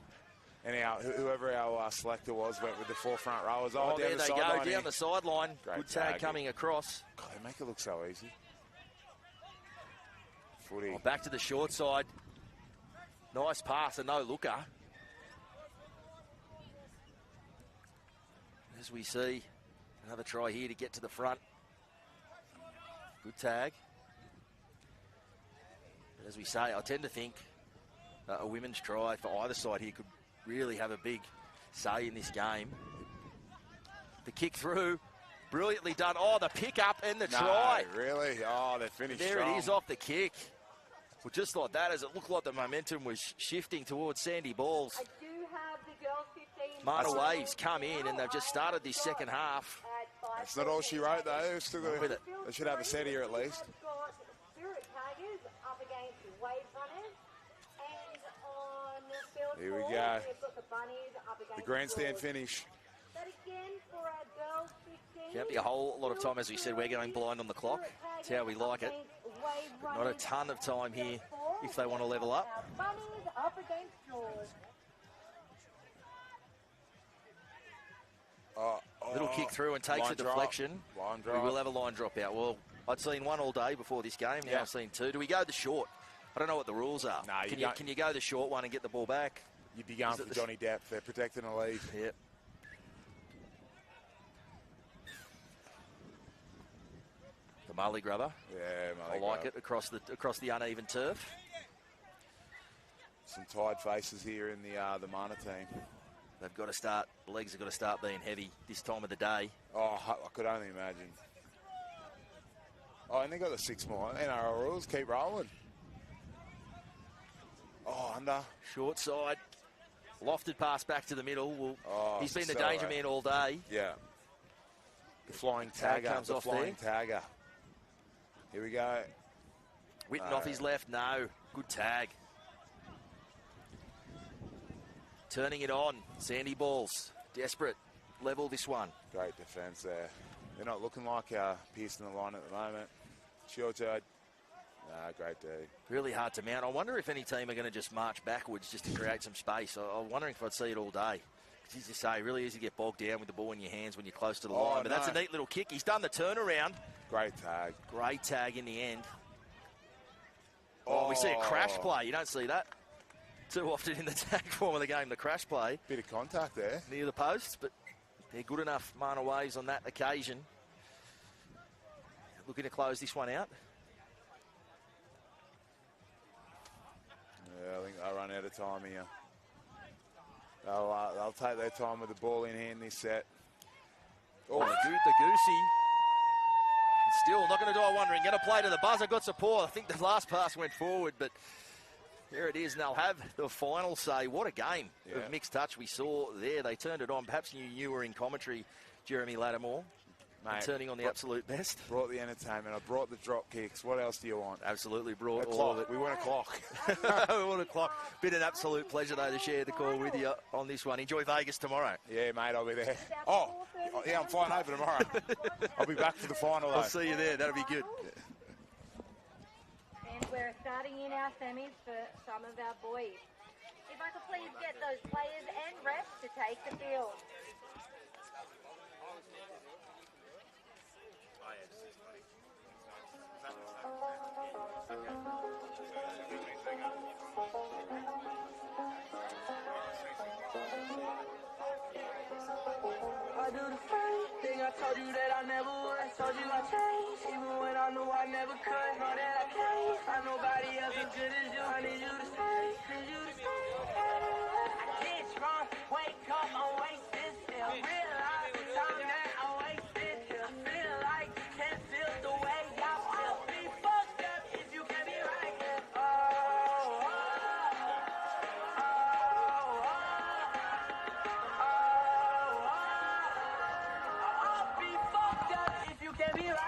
[SPEAKER 13] Anyhow, whoever our selector was went with the 4 front rowers.
[SPEAKER 2] Oh,
[SPEAKER 13] down
[SPEAKER 2] there
[SPEAKER 13] the
[SPEAKER 2] they
[SPEAKER 13] sideline
[SPEAKER 2] go,
[SPEAKER 13] here.
[SPEAKER 2] down the sideline.
[SPEAKER 13] Great
[SPEAKER 2] Good tag
[SPEAKER 13] tag.
[SPEAKER 2] coming across.
[SPEAKER 13] God, they make it look so easy. Footy.
[SPEAKER 2] Oh, back to the short side. Nice pass, a no-looker. As we see, another try here to get to the front. Good tag. But as we say, I tend to think a women's try for either side here could really have a big say in this game. The kick through, brilliantly done. Oh, the pick up and the try.
[SPEAKER 13] Really? Oh, they finished
[SPEAKER 2] There
[SPEAKER 13] strong.
[SPEAKER 2] it is off the kick. Well, just like that, as it looked like the momentum was shifting towards Sandy Balls.
[SPEAKER 1] I do have the girls 15.
[SPEAKER 2] Marta Waves come in and they've just started this second half.
[SPEAKER 13] That's not all she wrote, though. They've still got they should have a set here at least.
[SPEAKER 1] Got Spirit Tigers up against Wave Runners, and on field
[SPEAKER 13] Here we
[SPEAKER 1] four,
[SPEAKER 13] go.
[SPEAKER 1] we've got the Bunnies up against
[SPEAKER 13] The grandstand
[SPEAKER 1] Swords.
[SPEAKER 13] finish.
[SPEAKER 1] That again for our girls 15.
[SPEAKER 2] Can't be a whole lot of time, as we said, we're going blind on the clock. That's how we like it. But not a ton of time here if they want to level up.
[SPEAKER 1] Our Bunnies up against Swords.
[SPEAKER 2] Little kick through and takes
[SPEAKER 13] line
[SPEAKER 2] a deflection.
[SPEAKER 13] Drop. Line
[SPEAKER 2] We
[SPEAKER 13] drop.
[SPEAKER 2] will have a line drop out. Well, I'd seen one all day before this game. Now I've seen two. Do we go the short? I don't know what the rules are.
[SPEAKER 13] Nah,
[SPEAKER 2] Can you go the short one and get the ball back?
[SPEAKER 13] You'd be going for Johnny Depp. They're protecting the lead.
[SPEAKER 2] Yep. The Marley grubber.
[SPEAKER 13] Yeah,
[SPEAKER 2] I like it across the uneven turf.
[SPEAKER 13] Some tired faces here in the Mana team.
[SPEAKER 2] They've got to start. The legs have got to start being heavy this time of the day.
[SPEAKER 13] Oh, I could only imagine. Oh, and they got the 6 more. NRL rules keep rolling. Oh, under.
[SPEAKER 2] Short side. Lofted pass back to the middle. Well, he's been the
[SPEAKER 13] accelerate.
[SPEAKER 2] danger man all day.
[SPEAKER 13] Yeah. The flying
[SPEAKER 2] Tag
[SPEAKER 13] tagger.
[SPEAKER 2] comes
[SPEAKER 13] The
[SPEAKER 2] off
[SPEAKER 13] flying tagger. Here we go.
[SPEAKER 2] Whitten
[SPEAKER 13] No.
[SPEAKER 2] off his left. No. Good tag. Turning it on. Sandy Balls. Desperate. Level this one.
[SPEAKER 13] Great defence there. They're not looking like Pearson the line at the moment. Short side. Great D.
[SPEAKER 2] Really hard to mount. I wonder if any team are going to just march backwards just to create some space. I'm wondering if I'd see it all day. As you say, really easy to get bogged down with the ball in your hands when you're close to the line. But that's a neat little kick. He's done the turnaround.
[SPEAKER 13] Great tag.
[SPEAKER 2] Great tag in the end. Oh, we see a crash play. You don't see that too often in the tag form of the game, the crash play.
[SPEAKER 13] Bit of contact there.
[SPEAKER 2] Near the post, but they're good enough, Mana Waves, on that occasion. Looking to close this one out.
[SPEAKER 13] Yeah, I think they'll run out of time here. They'll take their time with the ball in hand this set.
[SPEAKER 2] Oh, the Goosey. Still not going to do it wondering. Going to play to the buzzer. Got support. I think the last pass went forward, but there it is. And they'll have the final say. What a game of mixed touch we saw there. They turned it on. Perhaps you were in commentary, Jeremy Lattimore.
[SPEAKER 13] Mate,
[SPEAKER 2] turning on the absolute best.
[SPEAKER 13] Brought the entertainment. I brought the drop kicks. What else do you want?
[SPEAKER 2] Absolutely brought
[SPEAKER 13] a
[SPEAKER 2] all
[SPEAKER 13] clock.
[SPEAKER 2] of it.
[SPEAKER 13] We want a clock.
[SPEAKER 2] We want a clock. Been an absolute pleasure, though, to share the call with you on this one. Enjoy Vegas tomorrow.
[SPEAKER 13] Yeah, mate, I'll be there. Oh, yeah, I'm flying over tomorrow. I'll be back for the final, though.
[SPEAKER 2] I'll see you there. That'll be good.
[SPEAKER 1] And we're starting in our semis for some of our boys. If I could please get those players and refs to take the field.
[SPEAKER 14] I do the same thing I told you that I never would. I told you I changed, even when I knew I never could. Know that I can't find nobody else as good as you. I need you to stay, need you to stay. I get strong, wake up, I'm wasted still. Realize the time that I wasted here. Feel like you can't feel the way I feel. Be fucked up if you can be right here. I'll be fucked up if you can't be right.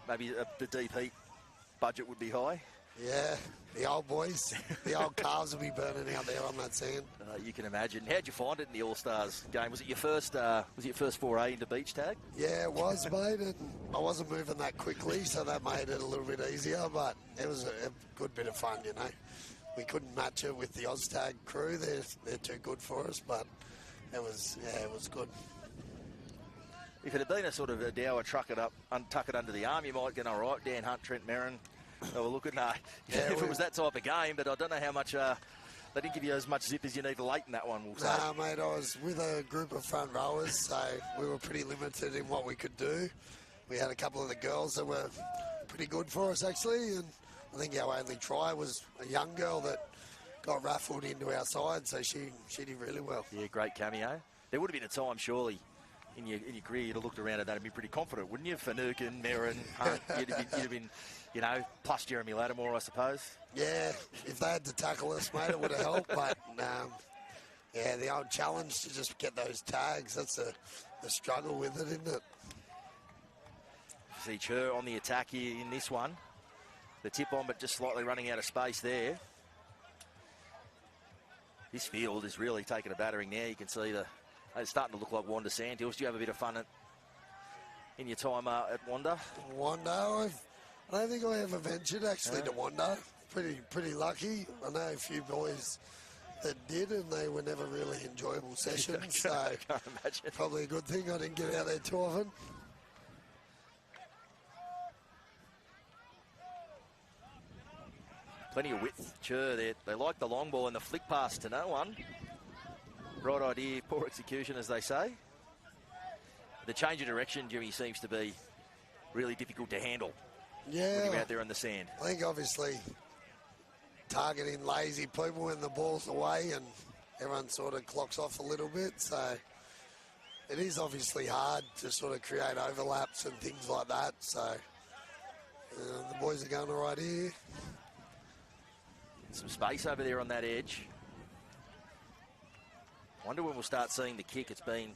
[SPEAKER 2] maybe the deep heat budget would be high.
[SPEAKER 15] Yeah, the old boys, the old calves will be burning out there on that sand.
[SPEAKER 2] You can imagine. How'd you find it in the All-Stars game? Was it your first foray into beach tag?
[SPEAKER 15] Yeah, it was, mate. And I wasn't moving that quickly, so that made it a little bit easier. But it was a good bit of fun, you know. We couldn't match it with the OzTag crew. They're too good for us, but it was good.
[SPEAKER 2] If it had been a sort of a dour tuck it under the arm, you might get all right. Dan Hunt, Trent Merrin. Oh, well, look at if it was that type of game, but I don't know how much they didn't give you as much zip as you need late in that one. We'll say.
[SPEAKER 15] Nah, mate, I was with a group of front rowers, so we were pretty limited in what we could do. We had a couple of the girls that were pretty good for us actually, and I think our only try was a young girl that got raffled into our side, so she did really well.
[SPEAKER 2] Yeah, great cameo. There would have been a time, surely, in your career, you'd have looked around at that and been pretty confident, wouldn't you? Finucane, Merrin, Hunt, you'd have been, you know, plus Jeremy Lattimore, I suppose.
[SPEAKER 15] Yeah, if they had to tackle us, mate, it would have helped. But, yeah, the old challenge to just get those tags, that's a struggle with it, isn't it?
[SPEAKER 2] See Chur on the attack here in this one. The tip on, but just slightly running out of space there. This field is really taking a battering now. You can see it's starting to look like Wanda Sandhills. Do you have a bit of fun in your time at Wanda?
[SPEAKER 15] Wanda, I don't think I ever ventured actually to Wanda. Pretty lucky. I know a few boys that did, and they were never really enjoyable sessions. So
[SPEAKER 2] I can't imagine.
[SPEAKER 15] Probably a good thing I didn't get out there too often.
[SPEAKER 2] Plenty of width. Chur, they like the long ball and the flick pass to no one. Right idea, poor execution, as they say. The change of direction, Jimmy, seems to be really difficult to handle.
[SPEAKER 15] Yeah.
[SPEAKER 2] When you're out there in the sand.
[SPEAKER 15] I think obviously targeting lazy people when the ball's away and everyone sort of clocks off a little bit. So it is obviously hard to sort of create overlaps and things like that. So the boys are going all right here.
[SPEAKER 2] Some space over there on that edge. Wonder when we'll start seeing the kick. It's been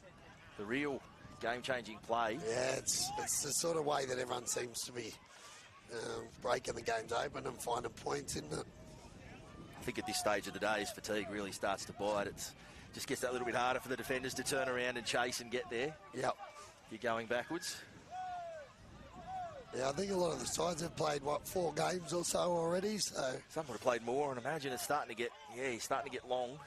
[SPEAKER 2] the real game-changing play.
[SPEAKER 15] Yeah, it's the sort of way that everyone seems to be breaking the games open and finding points, isn't it?
[SPEAKER 2] I think at this stage of the day, as fatigue really starts to bite, it just gets that little bit harder for the defenders to turn around and chase and get there.
[SPEAKER 15] Yep.
[SPEAKER 2] You're going backwards.
[SPEAKER 15] Yeah, I think a lot of the sides have played, 4 games or so already, so...
[SPEAKER 2] Some would have played more, and imagine it's starting to get long.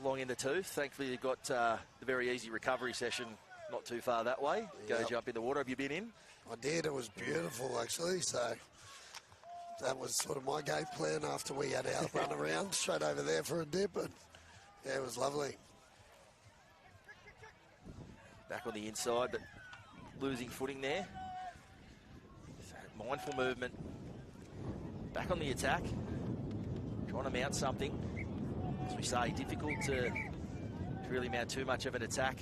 [SPEAKER 2] Long in the tooth. Thankfully, you've got the very easy recovery session not too far that way. Go jump in the water. Have you been in?
[SPEAKER 15] I did. It was beautiful, actually, so... That was sort of my game plan after we had our run around, straight over there for a dip, and yeah, it was lovely.
[SPEAKER 2] Back on the inside, but losing footing there. So mindful movement. Back on the attack. Trying to mount something. As we say, difficult to really mount too much of an attack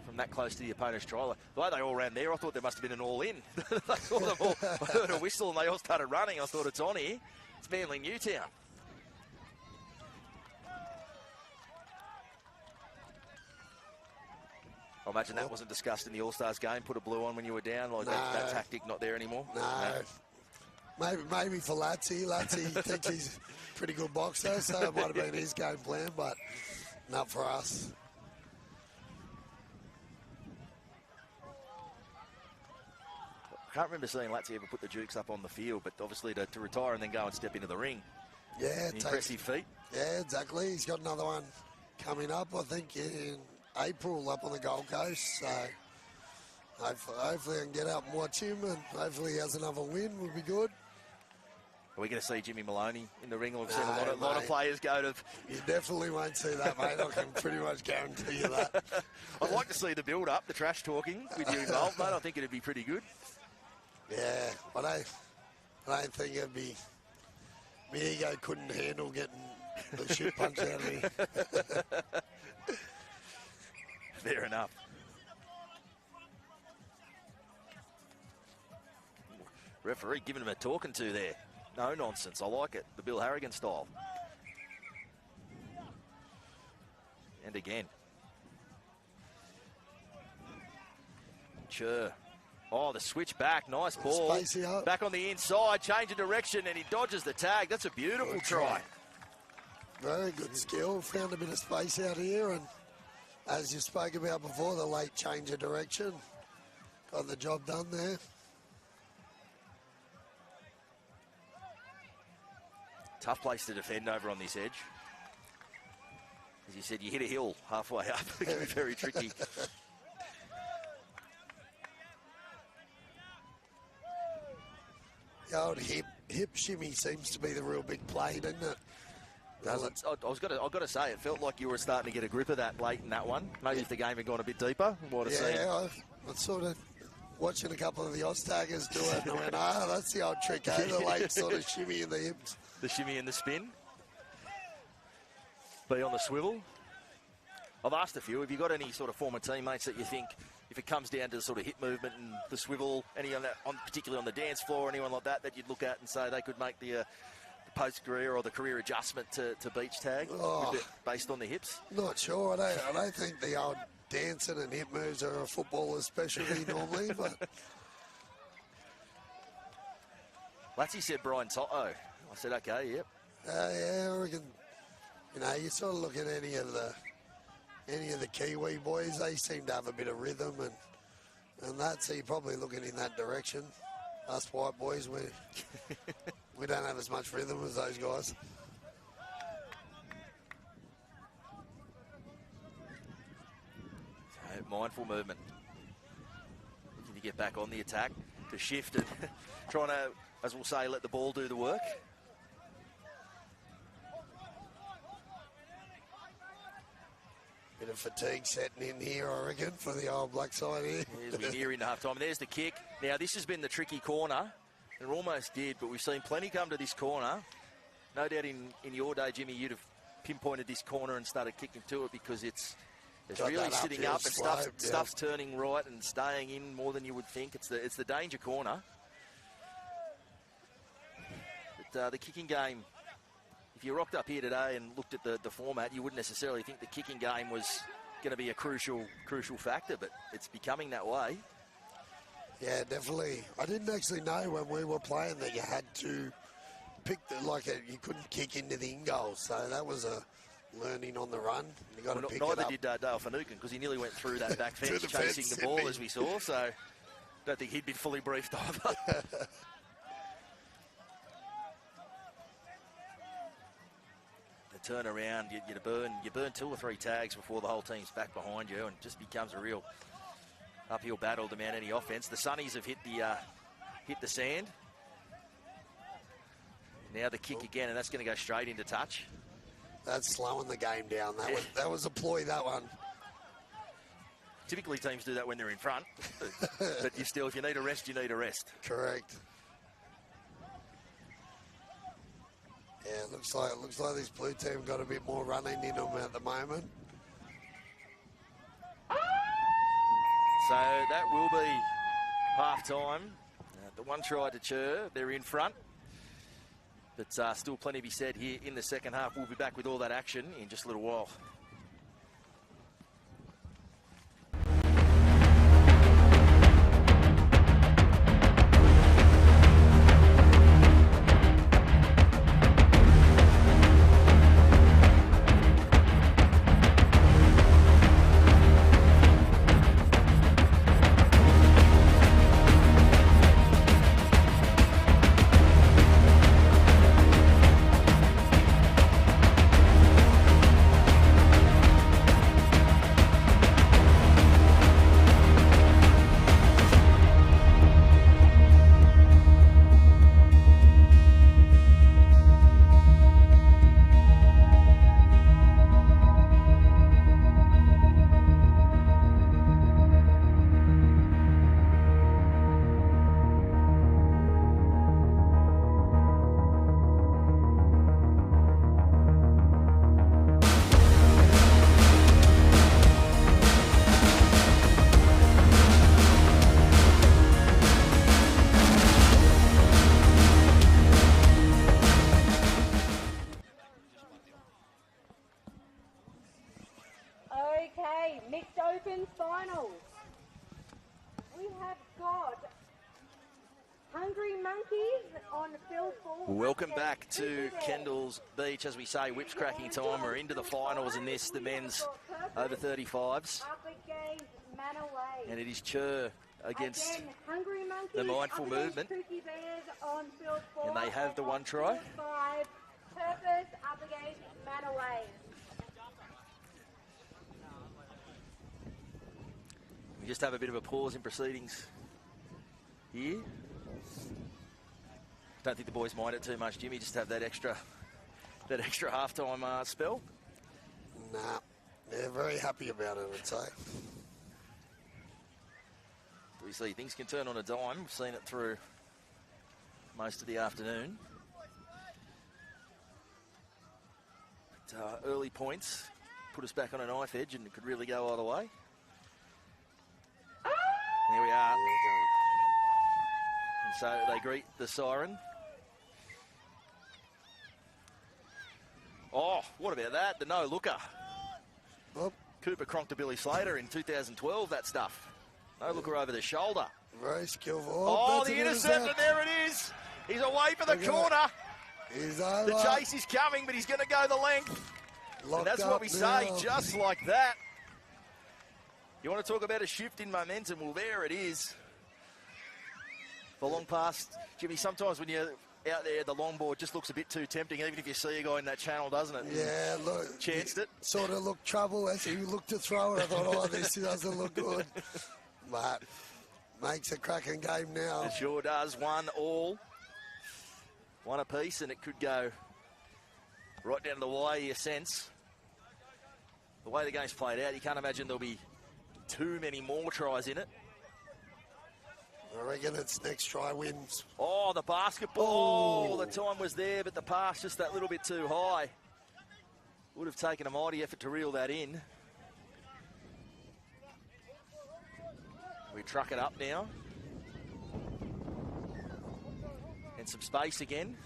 [SPEAKER 2] from that close to the opponent's try. The way they all ran there, I thought there must have been an all-in. I heard a whistle and they all started running. I thought, it's on here. It's Manly Newtown. I imagine that wasn't discussed in the All-Stars game. Put a blue on when you were down. Like that tactic not there anymore.
[SPEAKER 15] No. Maybe for Latsy. Latsy thinks he's a pretty good boxer, so it might have been his game plan, but not for us.
[SPEAKER 2] I can't remember seeing Latsy ever put the Jukes up on the field, but obviously to retire and then go and step into the ring.
[SPEAKER 15] Yeah.
[SPEAKER 2] Impressive feat.
[SPEAKER 15] Yeah, exactly. He's got another one coming up, I think, in April up on the Gold Coast, so hopefully I can get out and watch him, and hopefully he has another win. Would be good.
[SPEAKER 2] Are we going to see Jimmy Maloney in the ring? We've seen a lot of players go to...
[SPEAKER 15] You definitely won't see that, mate. I can pretty much guarantee you that.
[SPEAKER 2] I'd like to see the build-up, the trash talking with you involved, mate. I think it'd be pretty good.
[SPEAKER 15] Yeah, but I don't think it'd be... My ego couldn't handle getting the shit punched out of me.
[SPEAKER 2] Fair enough. Referee giving him a talking to there. No nonsense. I like it. The Bill Harrigan style. And again. Chur. Oh, the switch back. Nice ball.
[SPEAKER 15] Spacey up.
[SPEAKER 2] Back on the inside. Change of direction, and he dodges the tag. That's a beautiful try.
[SPEAKER 15] Very good skill. Found a bit of space out here, and as you spoke about before, the late change of direction. Got the job done there.
[SPEAKER 2] Tough place to defend over on this edge. As you said, you hit a hill halfway up. It can be very tricky.
[SPEAKER 15] The old hip shimmy seems to be the real big play, doesn't it?
[SPEAKER 2] I've got to say, it felt like you were starting to get a grip of that late in that one. Maybe if the game had gone a bit deeper, what a scene.
[SPEAKER 15] Yeah, I was sort of watching a couple of the OzTaggers do it, and I went, that's the old trick, eh? The late sort of shimmy in the hips.
[SPEAKER 2] The shimmy and the spin. Be on the swivel. I've asked a few, have you got any sort of former teammates that you think, if it comes down to the sort of hip movement and the swivel, any on that, particularly on the dance floor, anyone like that you'd look at and say they could make the post-career or the career adjustment to beach tag based on the hips?
[SPEAKER 15] Not sure. I don't think the old dancing and hip moves are a footballer's specialty normally, but...
[SPEAKER 2] Latsy said Brian Toto. I said, okay, yep.
[SPEAKER 15] Yeah, I reckon, you sort of look at any of the Kiwi boys, they seem to have a bit of rhythm and that, so you're probably looking in that direction. Us white boys, we don't have as much rhythm as those guys.
[SPEAKER 2] So, mindful movement. Looking to get back on the attack, to shift and trying to, as we'll say, let the ball do the work.
[SPEAKER 15] Bit of fatigue setting in here, I reckon, for the old black side here.
[SPEAKER 2] As we're nearing the half time. There's the kick. Now, this has been the tricky corner. It almost did, but we've seen plenty come to this corner. No doubt in your day, Jimmy, you'd have pinpointed this corner and started kicking to it because it's really sitting up and stuff's turning right and staying in more than you would think. It's the danger corner. But the kicking game, if you rocked up here today and looked at the format, you wouldn't necessarily think the kicking game was going to be a crucial factor, but it's becoming that way.
[SPEAKER 15] Yeah, definitely. I didn't actually know when we were playing that you had to pick you couldn't kick into the in-goal, so that was a learning on the run. You got to pick it up.
[SPEAKER 2] Neither did Dale Finucane because he nearly went through that back fence chasing the ball, as we saw, so don't think he'd been fully briefed either. Turn around, you burn 2 or 3 tags before the whole team's back behind you, and it just becomes a real uphill battle to mount any offense. The Sunnies have hit the sand. Now the kick again, and that's going to go straight into touch.
[SPEAKER 15] That's slowing the game down. That was a ploy, that one.
[SPEAKER 2] Typically teams do that when they're in front, but if you need a rest, you need a rest.
[SPEAKER 15] Correct. Yeah, it looks like this blue team got a bit more running in them at the moment.
[SPEAKER 2] So that will be half-time. The one try to Chur, they're in front. But still plenty to be said here in the second half. We'll be back with all that action in just a little while.
[SPEAKER 1] field forward.
[SPEAKER 2] Welcome back to Kendalls Beach. As we say, whips cracking time. We're into the finals in this, the men's over 35s.
[SPEAKER 1] Up against Manaway.
[SPEAKER 2] And it is Chur against
[SPEAKER 1] Again, Hungry Monkeys
[SPEAKER 2] the Mindful
[SPEAKER 1] up against
[SPEAKER 2] Movement.
[SPEAKER 1] Kooky Bears on field 4.
[SPEAKER 2] And they have the one try.
[SPEAKER 1] Field 5, Purpose up against Manaway.
[SPEAKER 2] We just have a bit of a pause in proceedings here. Don't think the boys mind it too much, Jimmy. Just have that extra halftime spell.
[SPEAKER 15] Nah, they're very happy about it, I'd say.
[SPEAKER 2] We see things can turn on a dime. We've seen it through most of the afternoon. But, early points put us back on a knife edge, and it could really go either way. Here we are. And so they greet the siren. Oh, what about that? The no-looker.
[SPEAKER 15] Oh.
[SPEAKER 2] Cooper cronked to Billy Slater in 2012, that stuff. No-looker over the shoulder.
[SPEAKER 15] Very skillful.
[SPEAKER 2] Oh, the intercept, and there it is. He's away for the corner.
[SPEAKER 15] He's over.
[SPEAKER 2] The chase is coming, but he's going to go the length.
[SPEAKER 15] Locked
[SPEAKER 2] and that's
[SPEAKER 15] up
[SPEAKER 2] what we
[SPEAKER 15] now.
[SPEAKER 2] say, just like that. You want to talk about a shift in momentum? Well, there it is. The long pass. Jimmy, sometimes when you're out there, the longboard just looks a bit too tempting, even if you see a guy in that channel, doesn't it?
[SPEAKER 15] Yeah, look.
[SPEAKER 2] Chanced it.
[SPEAKER 15] Sort of looked trouble as he looked to throw it. I thought, oh, this doesn't look good. But makes a cracking game now.
[SPEAKER 2] It sure does. 1-1. One apiece, and it could go right down to the wire, you sense. The way the game's played out, you can't imagine there'll be too many more tries in it.
[SPEAKER 15] I reckon it's next try wins.
[SPEAKER 2] Oh, the basketball. Oh, the time was there, but the pass just that little bit too high. Would have taken a mighty effort to reel that in. We truck it up now. And some space again.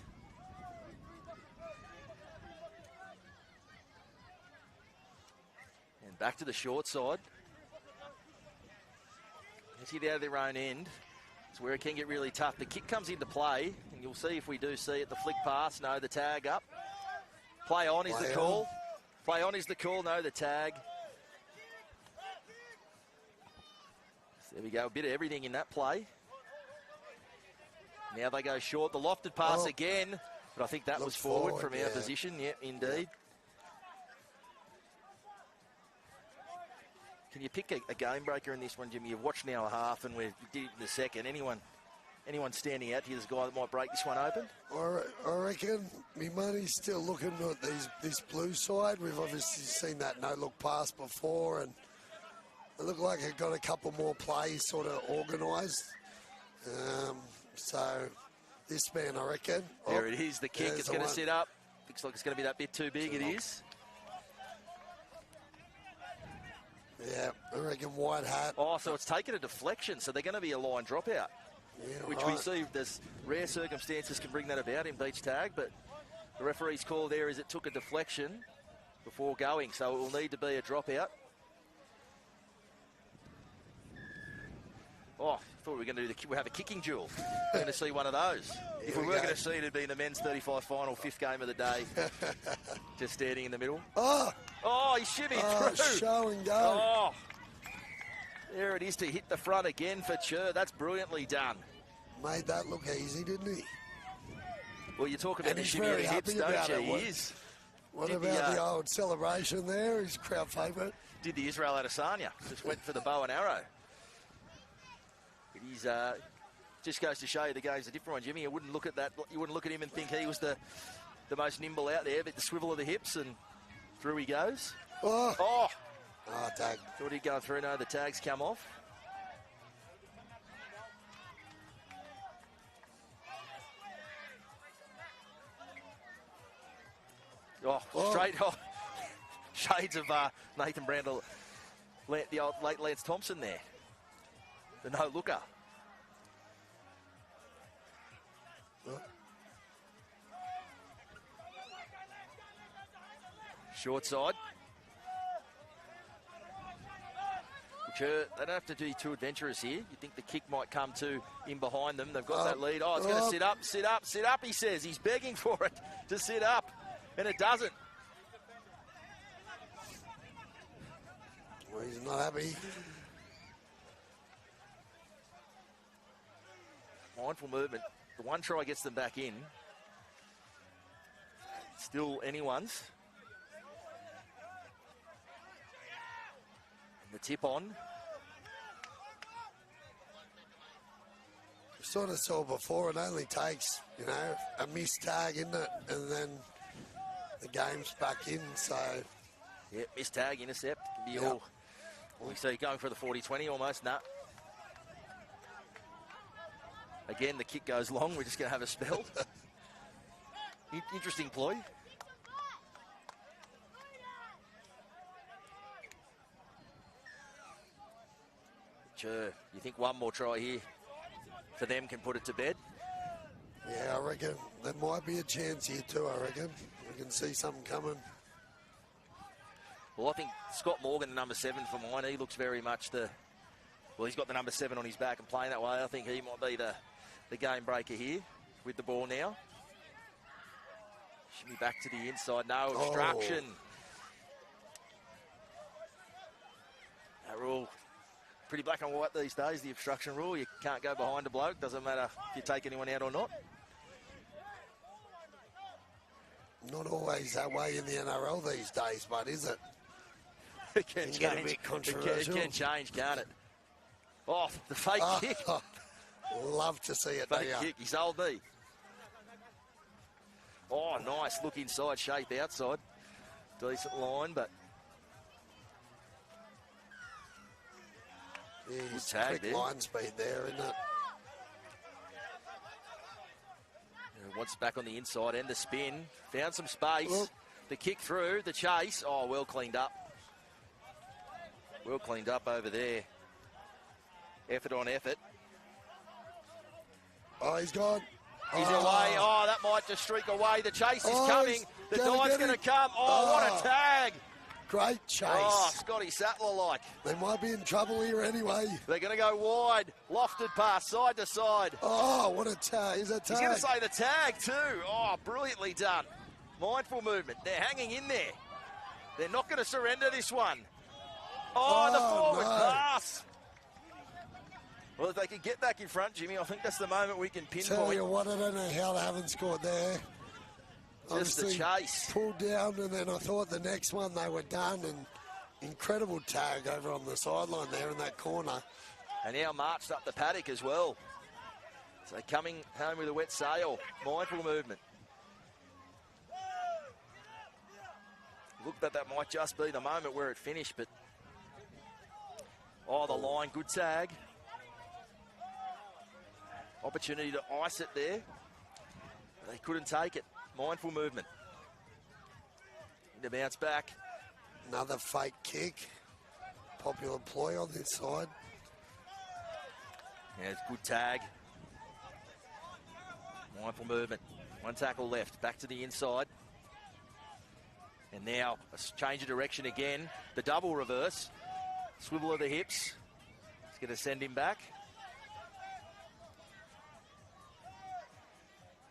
[SPEAKER 2] And back to the short side. Let's hit out of their own end. It's where it can get really tough. The kick comes into play, and you'll see if we do see it. The flick pass, no, the tag up. Play on is the call. Play on is the call, no, the tag. So there we go, a bit of everything in that play. Now they go short. The lofted pass again, but I think that was forward from our position. Yep, indeed. Can you pick a game breaker in this one, Jimmy? You've watched now a half, and we did it in the second. Anyone standing out here, this guy that might break this one open?
[SPEAKER 15] I reckon me money's still looking at this blue side. We've obviously seen that no-look pass before, and it looked like it got a couple more plays sort of organised. So this man, I reckon.
[SPEAKER 2] There it is, the kick. It's going to sit up. Looks like it's going to be that bit too big. It is.
[SPEAKER 15] Yeah, I reckon white hat.
[SPEAKER 2] Oh, so it's taken a deflection, so they're going to be a line dropout.
[SPEAKER 15] Yeah,
[SPEAKER 2] which we see, there's rare circumstances can bring that about in beach tag, but the referee's call there is it took a deflection before going, so it will need to be a dropout. Oh, I thought we were going to we'll have a kicking duel. We're going to see one of those. If we were going to see it, it'd be in the men's 35 final, 5th game of the day. Just standing in the middle.
[SPEAKER 15] Oh,
[SPEAKER 2] he shimmied through.
[SPEAKER 15] Show and go.
[SPEAKER 2] Oh, there it is to hit the front again for Chur. That's brilliantly done.
[SPEAKER 15] Made that look easy, didn't he?
[SPEAKER 2] Well, you talk about
[SPEAKER 15] and
[SPEAKER 2] the
[SPEAKER 15] he's
[SPEAKER 2] shimmy of
[SPEAKER 15] very
[SPEAKER 2] the hips,
[SPEAKER 15] happy
[SPEAKER 2] don't
[SPEAKER 15] about
[SPEAKER 2] you?
[SPEAKER 15] it.
[SPEAKER 2] He is.
[SPEAKER 15] What about the old celebration there? His crowd favourite.
[SPEAKER 2] Did the Israel Adesanya. Just went for the bow and arrow. He's just goes to show you the game's a different one, Jimmy. You wouldn't look at that. You wouldn't look at him and think he was the most nimble out there, but the swivel of the hips and through he goes.
[SPEAKER 15] Oh, tag.
[SPEAKER 2] Thought he'd go through. No, the tags come off. Straight. Shades of Nathan Brandel, the old late Lance Thompson there. The no-looker. Short side. They don't have to be too adventurous here. You think the kick might come to in behind them. They've got that lead. Oh, it's going to sit up, sit up, sit up, he says. He's begging for it to sit up, and it doesn't.
[SPEAKER 15] Well, he's not happy.
[SPEAKER 2] Mindful movement. The one try gets them back in. Still anyone's. And the tip on.
[SPEAKER 15] We sort of saw before, it only takes, you know, a missed tag, isn't it? And then the game's back in, so...
[SPEAKER 2] Yeah, missed tag, intercept. Can be all... We see going for the 40-20 almost. Nah. Again, the kick goes long. We're just going to have a spell. Interesting ploy. Sure. You think one more try here for them can put it to bed?
[SPEAKER 15] Yeah, I reckon there might be a chance here too, I reckon. We can see something coming.
[SPEAKER 2] Well, I think Scott Morgan, the number 7 for mine, he looks very much the... Well, he's got the number 7 on his back and playing that way. I think he might be the game breaker here with the ball now. Shimmy back to the inside. No obstruction. That rule, pretty black and white these days, the obstruction rule. You can't go behind a bloke. Doesn't matter if you take anyone out or not.
[SPEAKER 15] Not always that way in the NRL these days, but is it?
[SPEAKER 2] It can change.
[SPEAKER 15] A bit controversial.
[SPEAKER 2] It can change, can't it? Oh, the fake kick.
[SPEAKER 15] Love to see it.
[SPEAKER 2] Fake kick. He's old me. Oh, nice. Look inside, shape outside. Decent line, but...
[SPEAKER 15] Yeah,
[SPEAKER 2] good tag
[SPEAKER 15] quick
[SPEAKER 2] there.
[SPEAKER 15] line speed there, isn't it?
[SPEAKER 2] Once back on the inside and the spin. Found some space.
[SPEAKER 15] Well,
[SPEAKER 2] the kick through, the chase. Oh, well cleaned up. Well cleaned up over there. Effort on effort.
[SPEAKER 15] Oh, he's gone.
[SPEAKER 2] He's away. Oh, that might just streak away. The chase is coming. The dive's going to come. Oh, what a tag.
[SPEAKER 15] Great chase.
[SPEAKER 2] Oh, Scotty Sattler-like.
[SPEAKER 15] They might be in trouble here anyway.
[SPEAKER 2] They're going to go wide. Lofted pass, side to side.
[SPEAKER 15] Oh, what a tag. Is that tag?
[SPEAKER 2] He's going to say the tag too. Oh, brilliantly done. Mindful movement. They're hanging in there. They're not going to surrender this one. Oh, the forward pass. Well, if they can get back in front, Jimmy, I think that's the moment we can pinpoint.
[SPEAKER 15] Tell you what, I don't know how they haven't scored there.
[SPEAKER 2] Just the chase.
[SPEAKER 15] Pulled down, and then I thought the next one they were done, and incredible tag over on the sideline there in that corner.
[SPEAKER 2] And now marched up the paddock as well. So coming home with a wet sail. Mindful movement. Looked that might just be the moment where it finished, but... Oh, the line, good tag. Opportunity to ice it there. They couldn't take it. Mindful movement. To bounce back.
[SPEAKER 15] Another fake kick. Popular ploy on this side.
[SPEAKER 2] Yeah, it's good tag. Mindful movement. One tackle left. Back to the inside. And now a change of direction again. The double reverse. Swivel of the hips. It's going to send him back.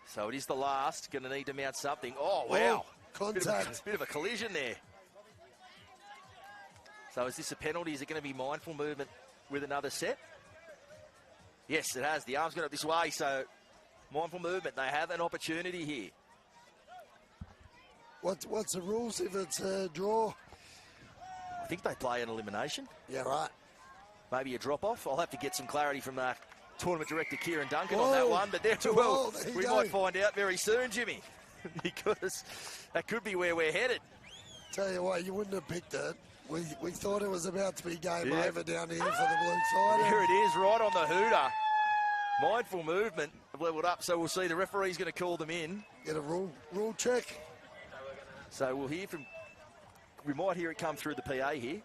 [SPEAKER 2] So it is the last. Going to need to mount something. Oh, wow.
[SPEAKER 15] Contact.
[SPEAKER 2] Bit of a collision there. So is this a penalty? Is it going to be mindful movement with another set? Yes, it has. The arm's gone up this way, so mindful movement. They have an opportunity here.
[SPEAKER 15] What's the rules if it's a draw?
[SPEAKER 2] I think they play an elimination.
[SPEAKER 15] Yeah, right.
[SPEAKER 2] Maybe a drop-off. I'll have to get some clarity from tournament director Kieran Duncan on that one, but we might find out very soon, Jimmy, because that could be where we're headed.
[SPEAKER 15] Tell you what, you wouldn't have picked it. We thought it was about to be game over down here for the blue side.
[SPEAKER 2] Here it is, right on the hooter. Mindful movement, leveled up, so we'll see. The referee's going to call them in.
[SPEAKER 15] Get a rule check.
[SPEAKER 2] So we'll hear from, we might hear it come through the PA here.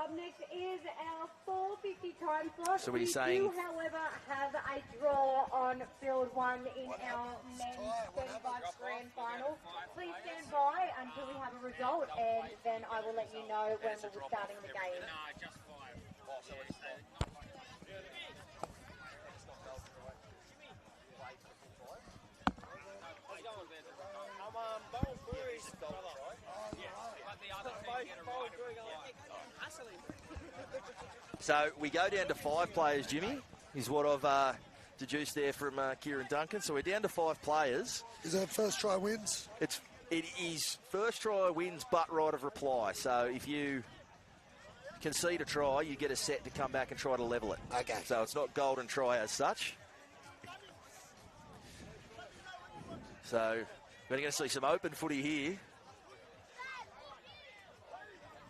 [SPEAKER 1] up next is our 450 time slot.
[SPEAKER 2] So what are you
[SPEAKER 1] We
[SPEAKER 2] saying?
[SPEAKER 1] do, however, have a draw on field 1 in our men's 35 grand final. Please stand by until we have a result, and then I will let you know when we'll be starting the game.
[SPEAKER 2] So we go down to 5 players, Jimmy, is what I've deduced there from Kieran Duncan. So we're down to 5 players.
[SPEAKER 15] Is that first try wins?
[SPEAKER 2] It is first try wins, but right of reply. So if you concede a try, you get a set to come back and try to level it.
[SPEAKER 15] Okay.
[SPEAKER 2] So it's not golden try as such. So we're going to see some open footy here.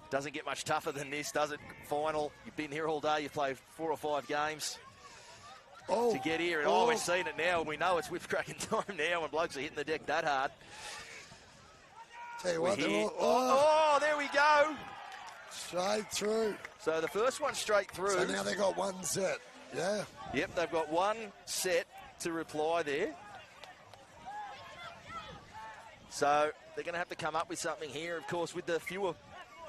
[SPEAKER 2] Doesn't get much tougher than this, does it? Final. You've been here all day. You've played 4 or 5 games to get here. And we're seeing it now. And we know it's whip-cracking time now when blokes are hitting the deck that hard.
[SPEAKER 15] Tell you what,
[SPEAKER 2] there we go.
[SPEAKER 15] Straight through.
[SPEAKER 2] So the first one straight through.
[SPEAKER 15] So now they got 1 set. Yeah.
[SPEAKER 2] Yep, they've got 1 set to reply there. So they're going to have to come up with something here, of course, with the fewer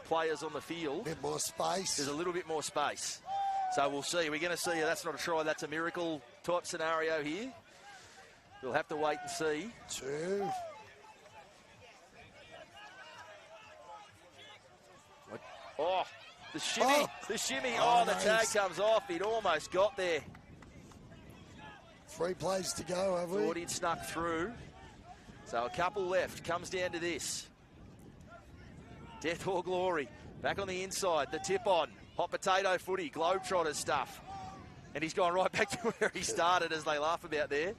[SPEAKER 2] players on the field.
[SPEAKER 15] A bit more space.
[SPEAKER 2] There's a little bit more space. So we'll see. We're going to see. That's not a try. That's a miracle type scenario here. We'll have to wait and see.
[SPEAKER 15] 2.
[SPEAKER 2] Oh, the shimmy. The shimmy. Oh, the tag comes off. He'd almost got there.
[SPEAKER 15] 3 plays to go, have we?
[SPEAKER 2] Thought he'd snuck through. So a couple left. Comes down to this. Death or glory. Back on the inside. The tip on. Hot potato footy. Globetrotter stuff. And he's gone right back to where he started, as they laugh about there.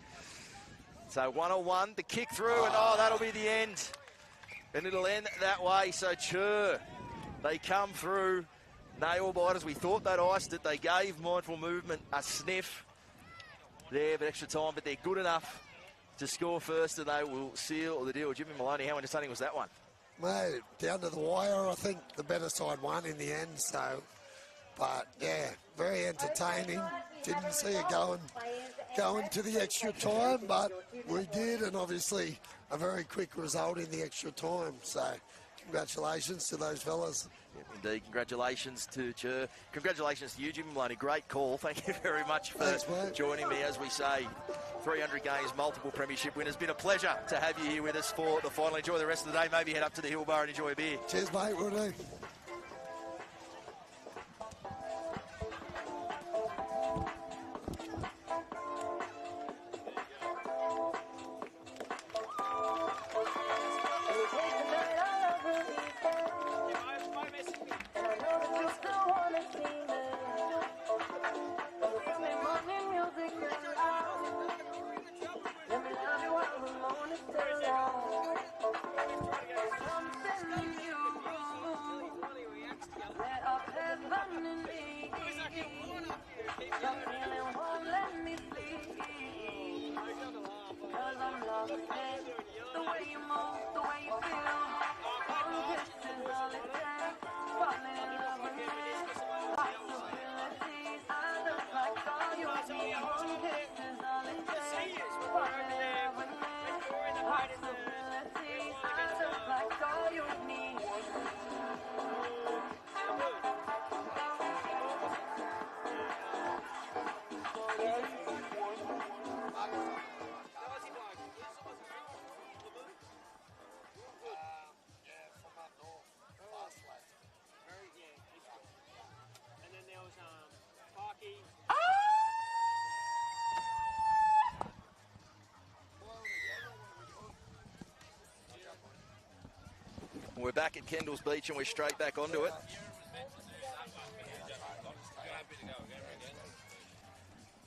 [SPEAKER 2] So 1-on-1. The kick through. And that'll be the end. And it'll end that way. So Chur. They come through. Nail biters. We thought they'd iced it. They gave Mindful Movement a sniff there of extra time. But they're good enough to score first. And they will seal the deal. Jimmy Maloney, how entertaining was that one?
[SPEAKER 15] Mate, down to the wire. I think the better side won in the end. So, but yeah, very entertaining. Didn't see it going to the extra time, but we did, and obviously a very quick result in the extra time. So, congratulations to those fellas.
[SPEAKER 2] Indeed, congratulations to Chur. Congratulations to you, Jimmy Maloney. Great call. Thank you very much for joining me. As we say, 300 games, multiple premiership winners. Been a pleasure to have you here with us for the final. Enjoy the rest of the day. Maybe head up to the Hill Bar and enjoy a beer.
[SPEAKER 15] Cheers, mate. Will do.
[SPEAKER 2] We're back at Kendalls Beach and we're straight back onto it.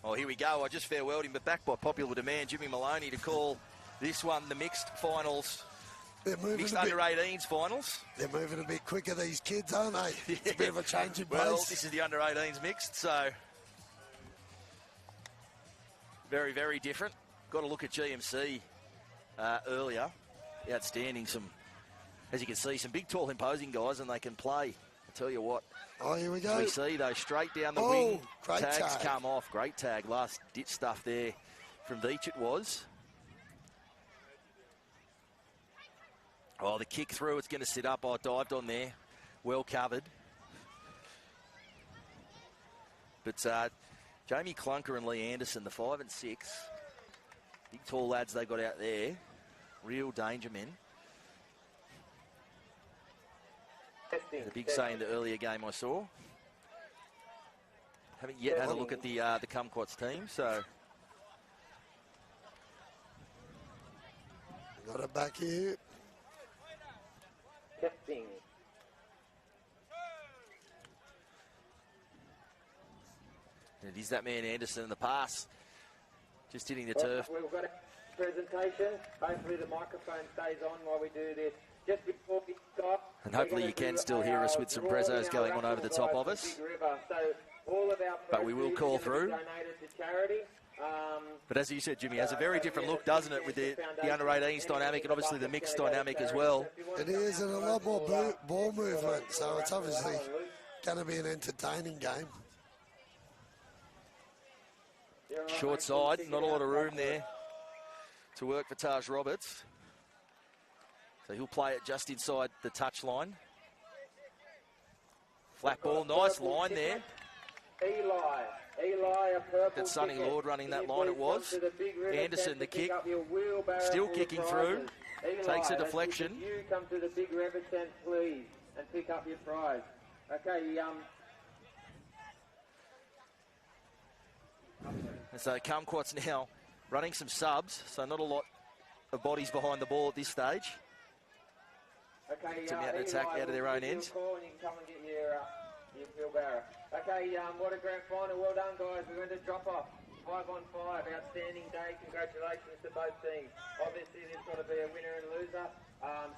[SPEAKER 2] Oh, here we go. I just farewelled him, but back by popular demand, Jimmy Maloney to call this one the mixed finals. Mixed under-18s finals.
[SPEAKER 15] They're moving a bit quicker, these kids, aren't they? It's a bit of a change in pace.
[SPEAKER 2] Well, this is the under-18s mixed, so very, very different. Got to look at GMC earlier. Outstanding. As you can see, some big, tall, imposing guys, and they can play Tell you what.
[SPEAKER 15] Oh, here we go.
[SPEAKER 2] As we see, though, straight down the
[SPEAKER 15] Oh,
[SPEAKER 2] wing.
[SPEAKER 15] great
[SPEAKER 2] Tags
[SPEAKER 15] tag.
[SPEAKER 2] come off. Great tag. Last ditch stuff there from Beach it was. Oh, the kick through. It's going to sit up. Oh, dived on there. Well covered. But Jamie Clunker and Lee Anderson, the 5 and 6. Big tall lads they got out there. Real danger men. The big say in the earlier game I saw. Haven't yet had a look at the Kumquats team, so.
[SPEAKER 15] Got it back here.
[SPEAKER 7] Testing.
[SPEAKER 2] And it is that man Anderson in the pass. Just hitting the turf.
[SPEAKER 7] We've got a presentation. Hopefully the microphone stays on while we do this. Just before we stop.
[SPEAKER 2] And hopefully you can still hear us with some prezos going on over the top of us. But we will call through. But as you said, Jimmy, it has a very different look, doesn't it, with the under-18s dynamic and obviously the mixed dynamic as well.
[SPEAKER 15] It is, and a lot more ball movement, so it's obviously going to be an entertaining game.
[SPEAKER 2] Short side, not a lot of room there to work for Taj Roberts. So he'll play it just inside the touch line. Flat ball, nice line there.
[SPEAKER 7] Eli, a purple.
[SPEAKER 2] That's Sonny Lord running that line, it was. Anderson, the kick, still kicking through. Takes a deflection.
[SPEAKER 7] You come to the big river tent, please, and pick up your prize. Okay,
[SPEAKER 2] And so Kumquats now running some subs, so not a lot of bodies behind the ball at this stage.
[SPEAKER 7] Okay,
[SPEAKER 2] to mount an attack out of their own end.
[SPEAKER 7] You can come and get your wheelbarrow. Okay, what a grand final. Well done, guys. We're going to drop off. 5 on 5. Outstanding day. Congratulations to both teams. Obviously, there's got to be a winner and loser.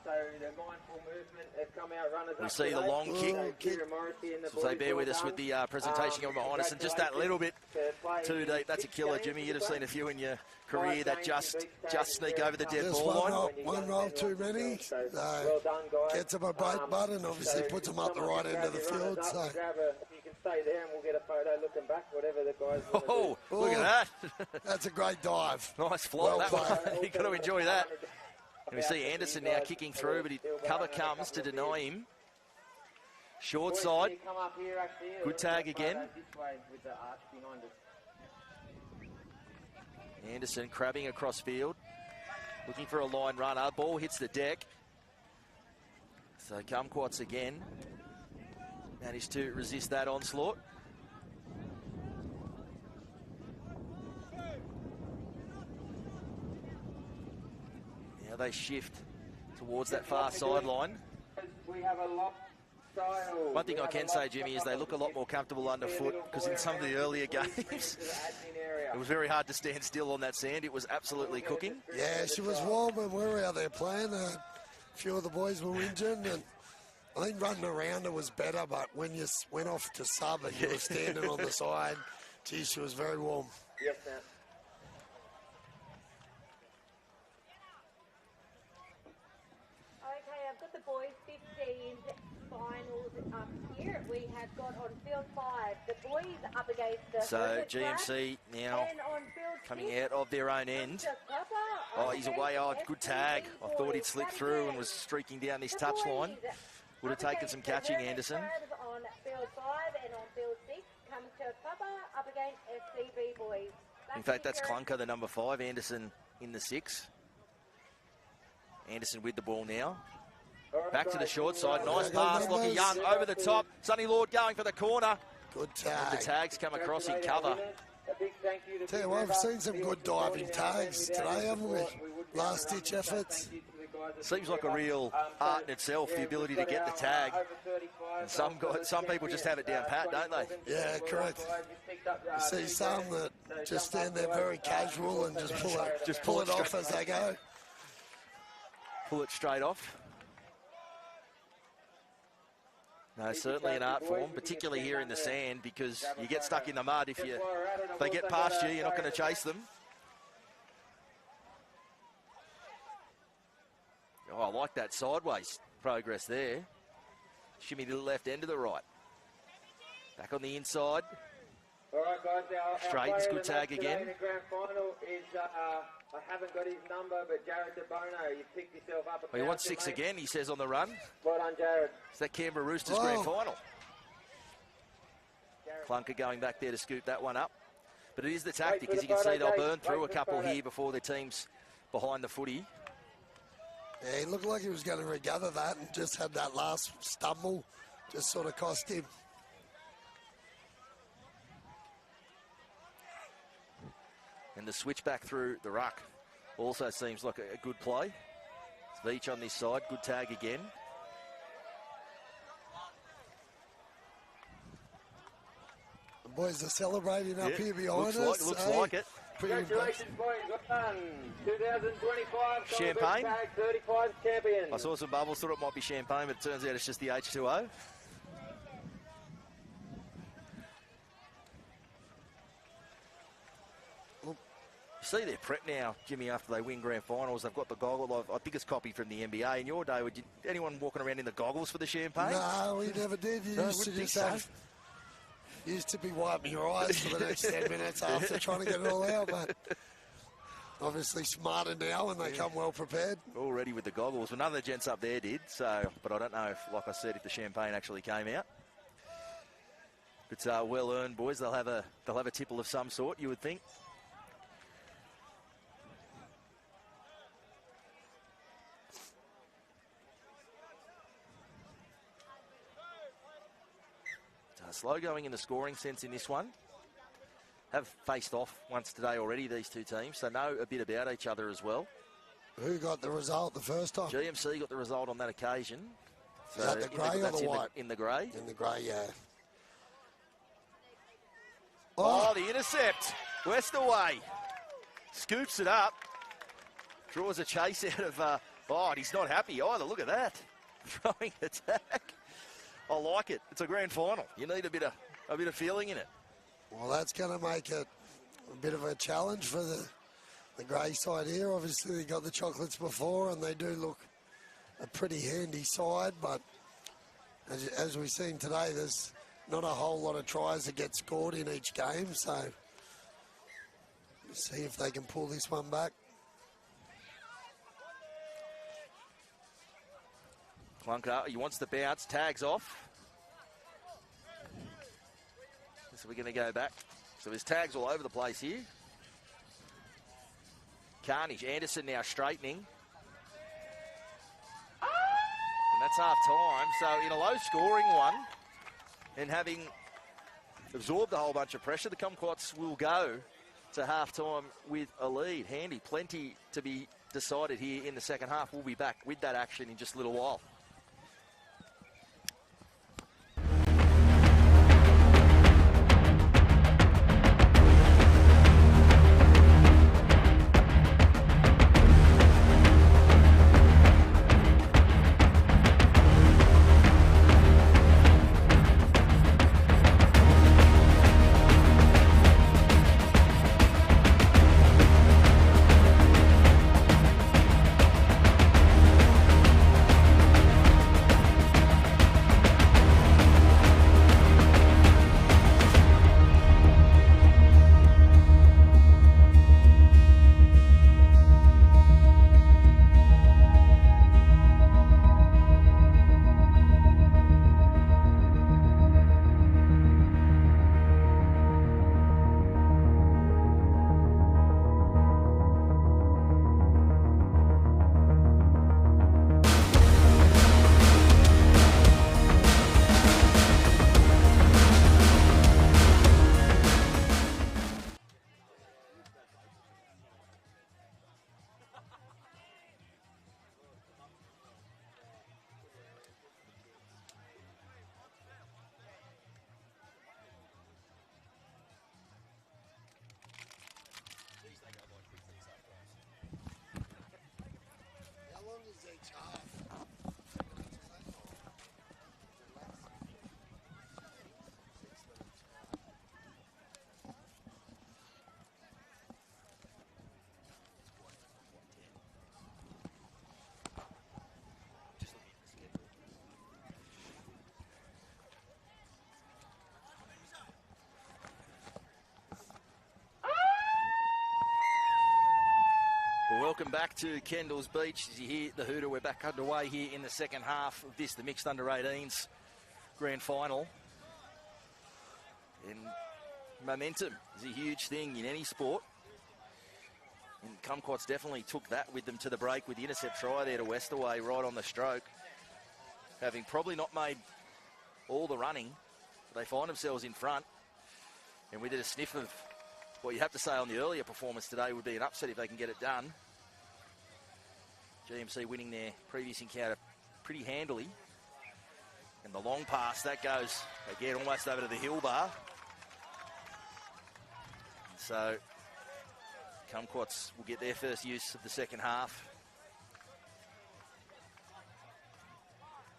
[SPEAKER 7] So the mindful movement have come out runners
[SPEAKER 2] We
[SPEAKER 7] up
[SPEAKER 2] see the
[SPEAKER 7] today.
[SPEAKER 2] long kick. So they bear with us with the presentation going behind us, and just that little bit too deep. That's a killer, Jimmy. You'd have seen a few in your career that just sneak over the dead
[SPEAKER 15] Just
[SPEAKER 2] ball line.
[SPEAKER 15] one roll too many. Gets him a break button, obviously puts him up the right end of the field. So.
[SPEAKER 7] You can stay there and we'll get a photo looking back, whatever the guys want to
[SPEAKER 2] Oh,
[SPEAKER 7] do.
[SPEAKER 2] look at that.
[SPEAKER 15] That's a great dive.
[SPEAKER 2] Nice flop,
[SPEAKER 15] Well
[SPEAKER 2] that
[SPEAKER 15] played.
[SPEAKER 2] one. You've got to enjoy that. And we see Anderson now kicking through, but cover comes to deny him. Short side. Good tag again. Anderson crabbing across field. Looking for a line runner. Ball hits the deck. So Kumquats again. Managed to resist that onslaught. Now they shift towards that far sideline.
[SPEAKER 7] We have a lot.
[SPEAKER 2] One thing I can say, Jimmy, is they look a lot more comfortable underfoot, because in some of the earlier games, it was very hard to stand still on that sand. It was absolutely cooking.
[SPEAKER 15] Yeah, she was warm when we were out there playing. A few of the boys were injured, and I think running around it was better, but when you went off to sub and you were standing on the side, geez, she was very warm.
[SPEAKER 7] Yes, ma'am.
[SPEAKER 1] Okay, I've got the boys 15 finals up here. We have got on field 5 the boys up against the
[SPEAKER 2] So GMC now coming out of their own end. Oh, he's away. Oh, good tag. I thought he'd slip through and was streaking down this touchline. Would have taken some catching, Anderson.
[SPEAKER 1] On field 5 and on field 6 comes to Papa up against FCB boys.
[SPEAKER 2] In fact, that's Clunker, the number 5. Anderson in the 6. Anderson with the ball now. Back to the short side. Nice pass. Lockie Young over the top. Sonny Lord going for the corner.
[SPEAKER 15] Good tag.
[SPEAKER 2] And the tags come across in cover.
[SPEAKER 15] Tell you what, we've seen some good diving tags today, haven't we? Last ditch efforts.
[SPEAKER 2] Seems like a real art in itself, the ability to get the tag. And some people just have it down pat, don't they?
[SPEAKER 15] Yeah, correct. You see some that just stand there very casual and just pull it off as they go.
[SPEAKER 2] Pull it straight off. No, certainly an art form, particularly here in the sand, because you get stuck in the mud. If they get past you, you're not going to chase them. Oh, I like that sideways progress there. shimmy to the left end to the right. Back on the inside.
[SPEAKER 16] All right, guys. Our
[SPEAKER 2] Straightens, good tag
[SPEAKER 16] today
[SPEAKER 2] again.
[SPEAKER 16] in the grand final is, I haven't got his number, but Jared DeBono, you picked yourself up.
[SPEAKER 2] Well, he wants 6 again, he says on the run.
[SPEAKER 16] Well done, Jared.
[SPEAKER 2] It's that Canberra Roosters grand final. Clunker going back there to scoop that one up. But it is the tactic, as you can see, they'll burn through a couple here before their team's behind the footy.
[SPEAKER 15] Yeah, he looked like he was going to regather that and just had that last stumble, just sort of cost him.
[SPEAKER 2] And the switch back through the ruck also seems like a good play. It's Veach on this side, good tag again.
[SPEAKER 15] The boys are celebrating up here behind us.
[SPEAKER 2] Looks like it.
[SPEAKER 16] Congratulations, boys. Well done. 2025
[SPEAKER 2] Champagne?
[SPEAKER 16] Tag 35 champions.
[SPEAKER 2] I saw some bubbles, thought it might be champagne, but it turns out it's just the H2O. You see their prep now, Jimmy, after they win grand finals. They've got the goggles. I think it's copied from the NBA. In your day, would anyone walking around in the goggles for the champagne?
[SPEAKER 15] No, we never did. You used to just have... Used to be wiping your eyes for the next 10 minutes after trying to get it all out, but obviously smarter now and they come well prepared.
[SPEAKER 2] Already with the goggles. Well, none of the gents up there did, so, but I don't know if, like I said, if the champagne actually came out. It's well earned, boys. They'll have a tipple of some sort, you would think. Slow going in the scoring sense in this one. Have faced off once today already, these two teams, so know a bit about each other as well.
[SPEAKER 15] Who got the result the first time?
[SPEAKER 2] GMC got the result on that occasion.
[SPEAKER 15] So is that the grey or the white?
[SPEAKER 2] In the grey.
[SPEAKER 15] In the grey, yeah.
[SPEAKER 2] Oh, the intercept. West away. Scoops it up. Draws a chase out of... and he's not happy either. Look at that. Throwing attack. I like it. It's a grand final. You need a bit of feeling in it.
[SPEAKER 15] Well, that's going to make it a bit of a challenge for the grey side here. Obviously, they got the chocolates before, and they do look a pretty handy side. But as we've seen today, there's not a whole lot of tries that get scored in each game. So let's see if they can pull this one back.
[SPEAKER 2] Clunker, he wants the bounce, tags off. So we're going to go back. So there's tags all over the place here. Carnage, Anderson now straightening. And that's half time. So in a low scoring one, and having absorbed a whole bunch of pressure, the Kumquats will go to half time with a lead. Handy, plenty to be decided here in the second half. We'll be back with that action in just a little while. welcome back to Kendalls Beach. As you hear the hooter, we're back underway here in the second half of this, the mixed under-18s grand final. And momentum is a huge thing in any sport. And Kumquats definitely took that with them to the break with the intercept try there to Westaway right on the stroke. Having probably not made all the running, they find themselves in front. And we did a sniff of what you have to say on the earlier performance today would be an upset if they can get it done. GMC winning their previous encounter pretty handily. And the long pass, that goes, again, almost over to the hill bar. So, Kumquats will get their first use of the second half.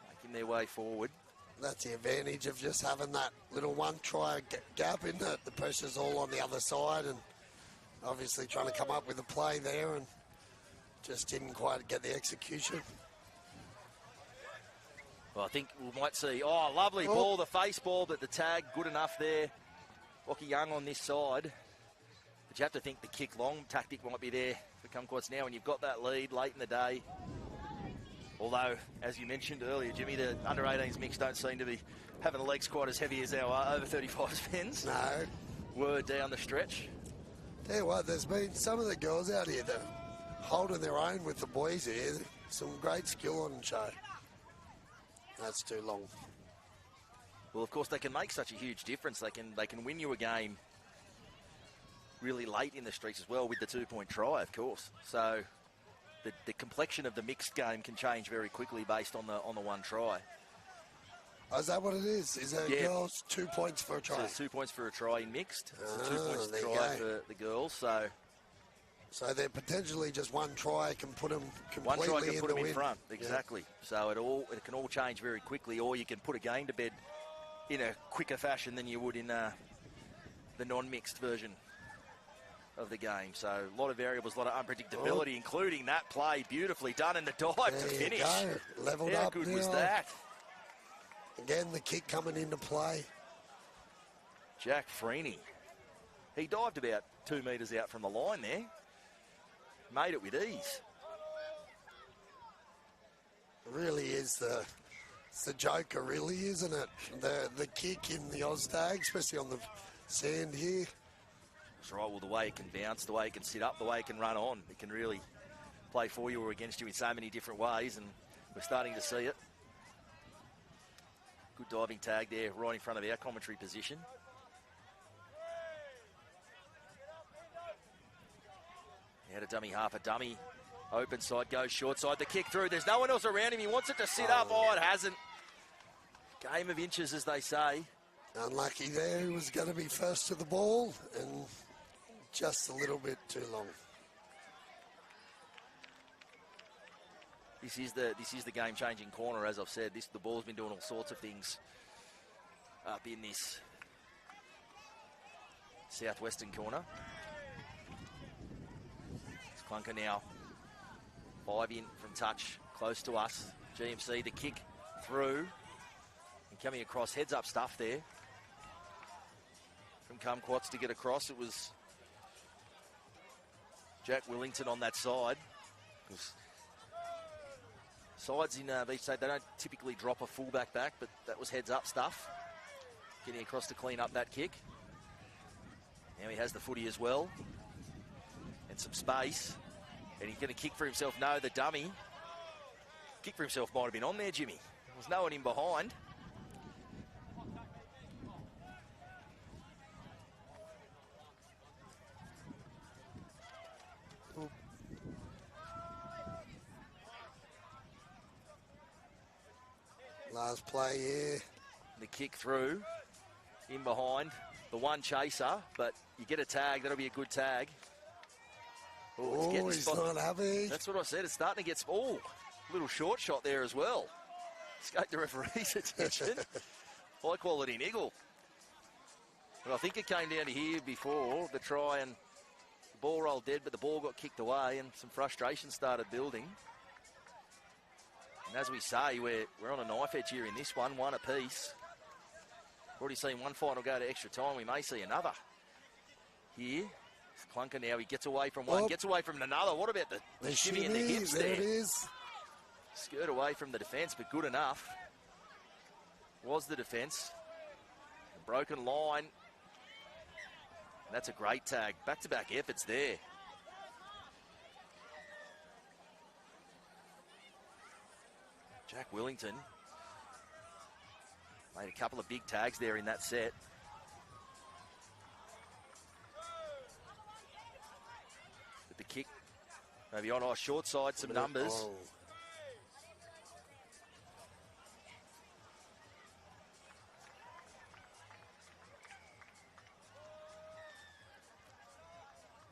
[SPEAKER 2] Making their way forward.
[SPEAKER 15] That's the advantage of just having that little one try gap in it. The pressure's all on the other side, and obviously trying to come up with a play there and just didn't quite get the execution.
[SPEAKER 2] Well, I think we might see, lovely ball, the face ball, but the tag good enough there. Lockie Young on this side. But you have to think the kick long tactic might be there for Kumquats now, and you've got that lead late in the day. Although, as you mentioned earlier, Jimmy, the under-18s mix don't seem to be having the legs quite as heavy as our over 35 spins.
[SPEAKER 15] No.
[SPEAKER 2] Were down the stretch.
[SPEAKER 15] Tell you what, there's been some of the girls out here that are holding their own with the boys here. Some great skill on show. That's too long.
[SPEAKER 2] Well, of course, they can make such a huge difference. They can win you a game really late in the streaks as well with the 2-point try, of course. So the complexion of the mixed game can change very quickly based on the one try.
[SPEAKER 15] Oh, is that what it is? Is that girls 2 points for a try?
[SPEAKER 2] So it's 2 points for a try in mixed. So 2 points to try for the girls.
[SPEAKER 15] So they're potentially just one try can put them completely
[SPEAKER 2] one try can put them in
[SPEAKER 15] win.
[SPEAKER 2] front. Exactly. Yeah. So it can all change very quickly, or you can put a game to bed in a quicker fashion than you would in the non-mixed version of the game. So a lot of variables, a lot of unpredictability, including that play beautifully done and the dive to finish.
[SPEAKER 15] Go. Leveled
[SPEAKER 2] How
[SPEAKER 15] up
[SPEAKER 2] good
[SPEAKER 15] now.
[SPEAKER 2] was that?
[SPEAKER 15] Again, the kick coming into play.
[SPEAKER 2] Jack Freeney. He dived about 2 metres out from the line there. Made it with ease.
[SPEAKER 15] It really is it's the joker, really, isn't it? The kick in the OzTag, especially on the sand here.
[SPEAKER 2] That's right. Well, the way it can bounce, the way it can sit up, the way it can run on, it can really play for you or against you in so many different ways, and we're starting to see it. Good diving tag there, right in front of our commentary position. Out of dummy, half a dummy. Open side, goes short side. The kick through. There's no one else around him. He wants it to sit up. Oh, it hasn't. Game of inches, as they say.
[SPEAKER 15] Unlucky there. He was going to be first to the ball, and just a little bit too long.
[SPEAKER 2] This is the game-changing corner, as I've said. The ball's been doing all sorts of things up in this southwestern corner. It's Clunker now. 5 in from touch, close to us. GMC, the kick through. And coming across, heads-up stuff there from Kumquats to get across. It was Jack Willington on that side. Sides in Beach State, they don't typically drop a fullback back, but that was heads-up stuff. Getting across to clean up that kick. Now he has the footy as well. And some space. And he's going to kick for himself. No, the dummy. Kick for himself might have been on there, Jimmy. There was no one in behind.
[SPEAKER 15] Last play here.
[SPEAKER 2] The kick through. In behind. The one chaser, but you get a tag. That'll be a good tag.
[SPEAKER 15] Oh, he's not happy.
[SPEAKER 2] That's what I said. It's starting to get... Oh, little short shot there as well. Escaped the referee's attention. High quality niggle. But I think it came down to here before the try, and the ball rolled dead, but the ball got kicked away and some frustration started building. And as we say, we're on a knife edge here in this one apiece. Already seen one final go to extra time. We may see another here. Clunker now, he gets away from one, gets away from another. What about the shimmy and the hips
[SPEAKER 15] there?
[SPEAKER 2] there?
[SPEAKER 15] It is.
[SPEAKER 2] Skirt away from the defence, but good enough. Was the defence. Broken line. That's a great tag. Back-to-back efforts there. Jack Willington made a couple of big tags there in that set. With the kick, maybe on our short side, some numbers.
[SPEAKER 15] Oh.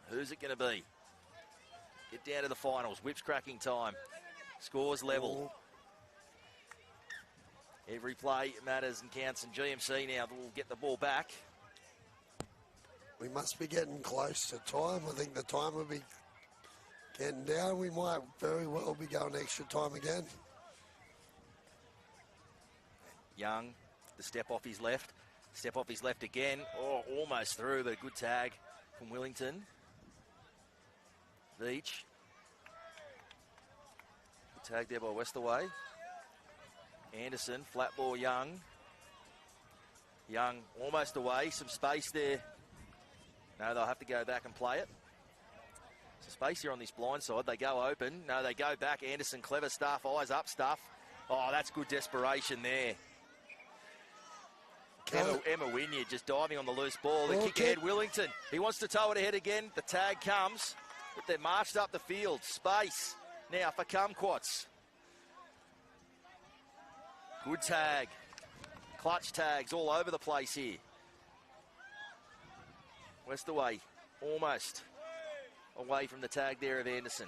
[SPEAKER 2] Who's it going to be? Get down to the finals. Whips cracking time. Scores level. Every play matters and counts, and GMC now will get the ball back.
[SPEAKER 15] We must be getting close to time. I think the time will be getting down. We might very well be going extra time again.
[SPEAKER 2] Young, the step off his left. Step off his left again. Oh, almost through, but a good tag from Willington. Beach. Good tag there by Westaway. Anderson, flat ball Young. Young almost away, some space there. No, they'll have to go back and play it. Some space here on this blind side. They go open. No, they go back. Anderson, clever stuff, eyes up stuff. Oh, that's good desperation there. Emma Wynyard just diving on the loose ball. The kick ahead, Willington. He wants to tow it ahead again. The tag comes, but they're marched up the field. Space now for Kumquats. Good tag. Clutch tags all over the place here. Westaway almost away from the tag there of Anderson.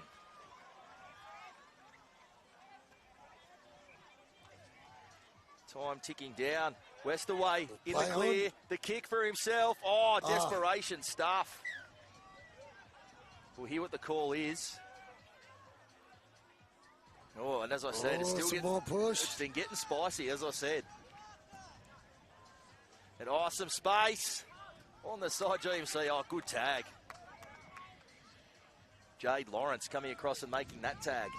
[SPEAKER 2] Time ticking down. Westaway in the clear. The kick for himself. Oh, desperation stuff. We'll hear what the call is. Oh, and as I said, it's still getting more push. It's been getting spicy, as I said. And some space on the side, GMC. Oh, good tag. Jade Lawrence coming across and making that tag.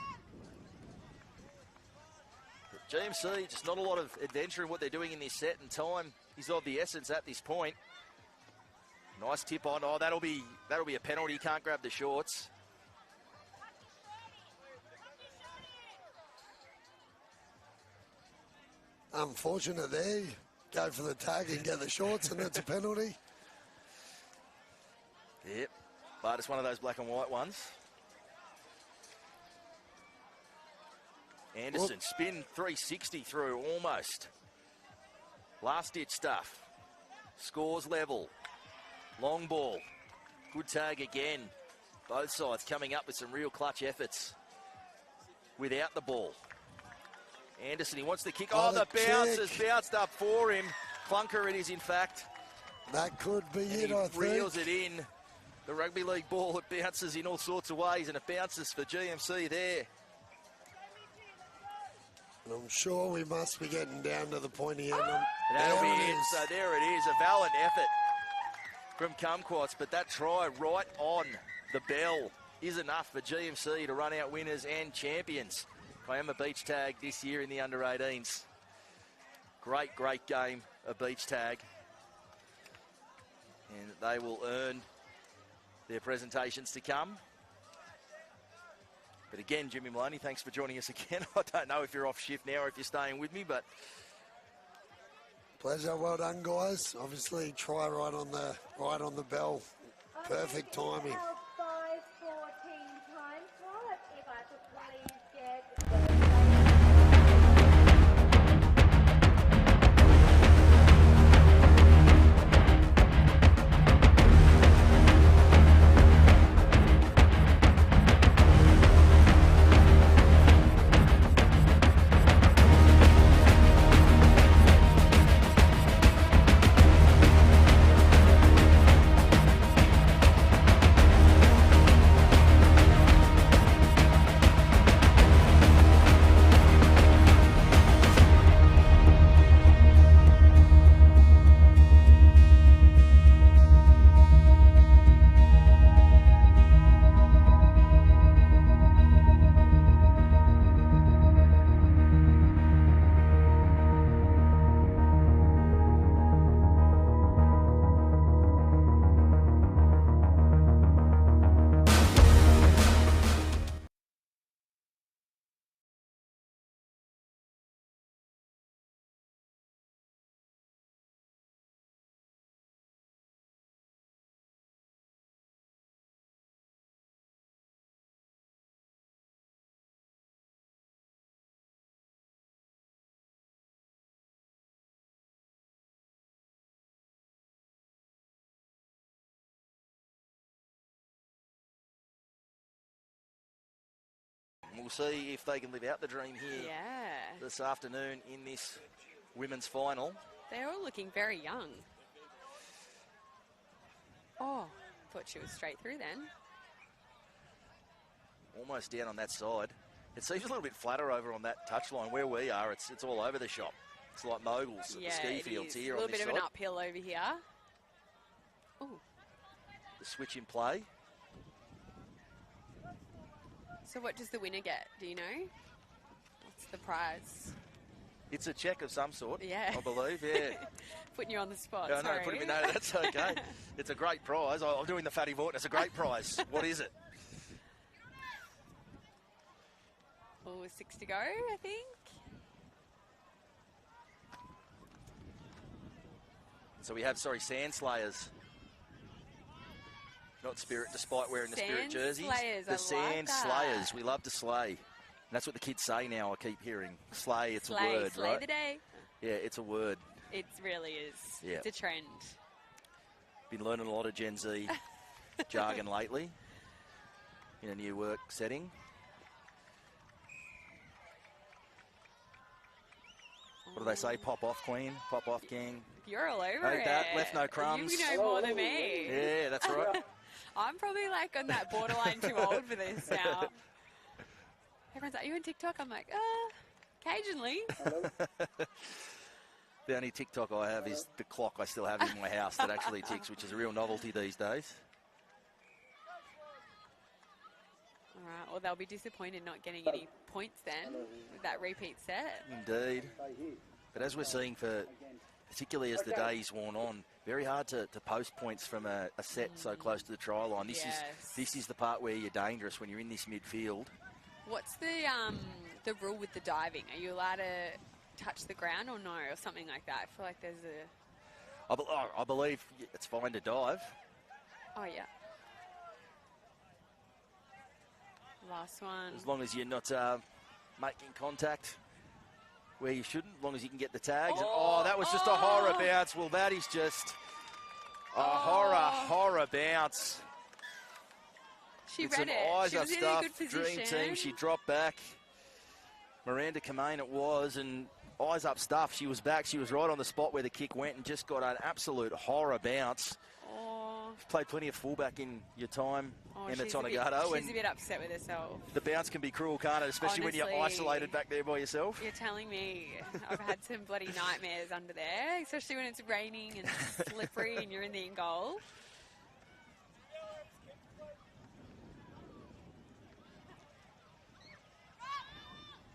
[SPEAKER 2] But GMC, just not a lot of adventure in what they're doing in this set, and time is of the essence at this point. Nice tip on. Oh, that'll be a penalty. You can't grab the shorts.
[SPEAKER 15] Unfortunate there. Go for the tag and get the shorts, and that's a penalty.
[SPEAKER 2] Yep, but it's one of those black and white ones. Anderson, spin 360 through, almost. Last-ditch stuff. Scores level. Long ball. Good tag again. Both sides coming up with some real clutch efforts without the ball. Anderson, he wants the kick. Oh, the bounce has bounced up for him. Clunker it is, in fact.
[SPEAKER 15] That could be it, I think.
[SPEAKER 2] He reels it in. The rugby league ball, it bounces in all sorts of ways, and it bounces for GMC there.
[SPEAKER 15] And I'm sure we must be getting down to the pointy end.
[SPEAKER 2] That'll be it. So there it is, a valiant effort from Kumquats, but that try right on the bell is enough for GMC to run out winners and champions. Kiama Beach Tag this year in the under-18s. Great, great game of Beach Tag. And they will earn their presentations to come. But again, Jimmy Maloney, thanks for joining us again. I don't know if you're off shift now or if you're staying with me, but...
[SPEAKER 15] Pleasure, well done, guys. Obviously, try right on the bell. Perfect timing.
[SPEAKER 2] We'll see if they can live out the dream here this afternoon in this women's final.
[SPEAKER 4] They're all looking very young. Oh, thought she was straight through then.
[SPEAKER 2] Almost down on that side. It seems a little bit flatter over on that touchline. Where we are, it's all over the shop. It's like moguls at the ski fields here on this side.
[SPEAKER 4] A little bit of an uphill over here. Ooh.
[SPEAKER 2] The switch in play.
[SPEAKER 4] So what does the winner get? Do you know? What's the prize?
[SPEAKER 2] It's a check of some sort,
[SPEAKER 4] yeah.
[SPEAKER 2] I believe, yeah.
[SPEAKER 4] Putting you on the spot,
[SPEAKER 2] no,
[SPEAKER 4] sorry.
[SPEAKER 2] Putting me, no, that's okay. It's a great prize. I'm doing the Fatty Vorton. It's a great prize. What is it?
[SPEAKER 4] Oh, 6 to go, I think.
[SPEAKER 2] So we have, Sand Slayers. Not Spirit, despite wearing the Spirit jerseys. The Sand Slayers. We love to slay. And that's what the kids say now, I keep hearing. Slay, it's a word,
[SPEAKER 4] slay
[SPEAKER 2] right?
[SPEAKER 4] The day.
[SPEAKER 2] Yeah, it's a word.
[SPEAKER 4] It really is.
[SPEAKER 2] Yeah.
[SPEAKER 4] It's a trend.
[SPEAKER 2] Been learning a lot of Gen Z jargon lately in a new work setting. What do they say? Pop off, queen. Pop off, king.
[SPEAKER 4] You're all over
[SPEAKER 2] Ain't
[SPEAKER 4] it.
[SPEAKER 2] that left no crumbs?
[SPEAKER 4] You know more than me.
[SPEAKER 2] Yeah, that's right.
[SPEAKER 4] I'm probably like on that borderline too old for this now. Everyone's like, are you on TikTok? I'm like, occasionally.
[SPEAKER 2] The only TikTok I have is the clock I still have in my house that actually ticks, which is a real novelty these days.
[SPEAKER 4] All right, well, they'll be disappointed not getting any points then with that repeat set.
[SPEAKER 2] Indeed. But as we're seeing, particularly as the day's worn on, very hard to post points from a set so close to the try line. This is the part where you're dangerous when you're in this midfield.
[SPEAKER 4] What's the rule with the diving? Are you allowed to touch the ground or no, or something like that? I feel like there's a...
[SPEAKER 2] I believe it's fine to dive.
[SPEAKER 4] Oh, yeah. Last one.
[SPEAKER 2] As long as you're not making contact where you shouldn't, as long as you can get the tags. Oh, that was just a horror bounce. Well, that is just a horror bounce.
[SPEAKER 4] She
[SPEAKER 2] it's
[SPEAKER 4] read
[SPEAKER 2] an
[SPEAKER 4] it.
[SPEAKER 2] eyes
[SPEAKER 4] She
[SPEAKER 2] up
[SPEAKER 4] was in
[SPEAKER 2] stuff.
[SPEAKER 4] a good position.
[SPEAKER 2] Dream team. She dropped back. Miranda Kamane it was, and eyes up stuff. She was back. She was right on the spot where the kick went and just got an absolute horror bounce. You've played plenty of fullback in your time, Emma Tonagato.
[SPEAKER 4] She's a bit upset with herself.
[SPEAKER 2] The bounce can be cruel, can't it? Especially
[SPEAKER 4] Honestly,
[SPEAKER 2] when you're isolated back there by yourself.
[SPEAKER 4] You're telling me. I've had some bloody nightmares under there, especially when it's raining and slippery and you're in the in goal.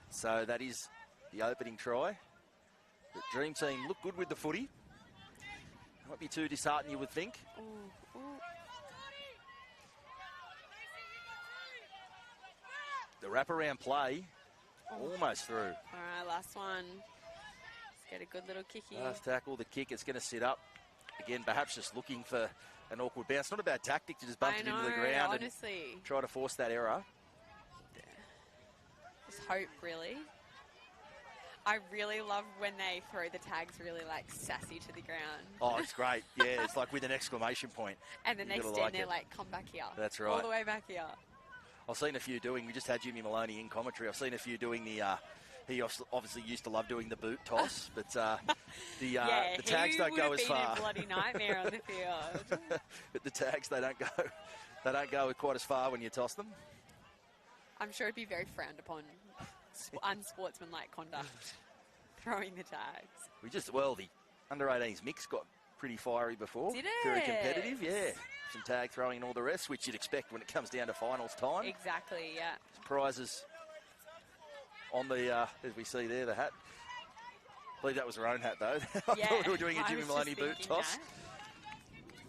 [SPEAKER 2] So that is the opening try. The Dream Team look good with the footy. Might be too disheartened, you would think.
[SPEAKER 4] Ooh, ooh.
[SPEAKER 2] The wraparound play, almost through.
[SPEAKER 4] All right, last one. Let's get a good little kicky.
[SPEAKER 2] Last tackle, the kick, it's going to sit up. Again, perhaps just looking for an awkward bounce. Not a bad tactic to just bump it into the ground
[SPEAKER 4] honestly.
[SPEAKER 2] And try to force that error.
[SPEAKER 4] Just hope, really. I really love when they throw the tags really like sassy to the ground.
[SPEAKER 2] Oh, it's great. Yeah, it's like with an exclamation point.
[SPEAKER 4] And then they stand there like, come back here.
[SPEAKER 2] That's right.
[SPEAKER 4] All the way back here.
[SPEAKER 2] I've seen a few doing, we just had Jimmy Maloney in commentary. I've seen a few doing the, he obviously used to love doing the boot toss, but the tags don't go as far.
[SPEAKER 4] A bloody nightmare on the field.
[SPEAKER 2] But the tags, they don't go quite as far when you toss them.
[SPEAKER 4] I'm sure it'd be very frowned upon, unsportsmanlike conduct, throwing the tags.
[SPEAKER 2] The under-18s mix got pretty fiery before.
[SPEAKER 4] Did it?
[SPEAKER 2] Very competitive, yeah. Some tag throwing and all the rest, which you'd expect when it comes down to finals time.
[SPEAKER 4] Exactly, yeah.
[SPEAKER 2] Prizes on the, as we see there, the hat. I believe that was her own hat, though. I thought we were doing a Jimmy Maloney boot toss.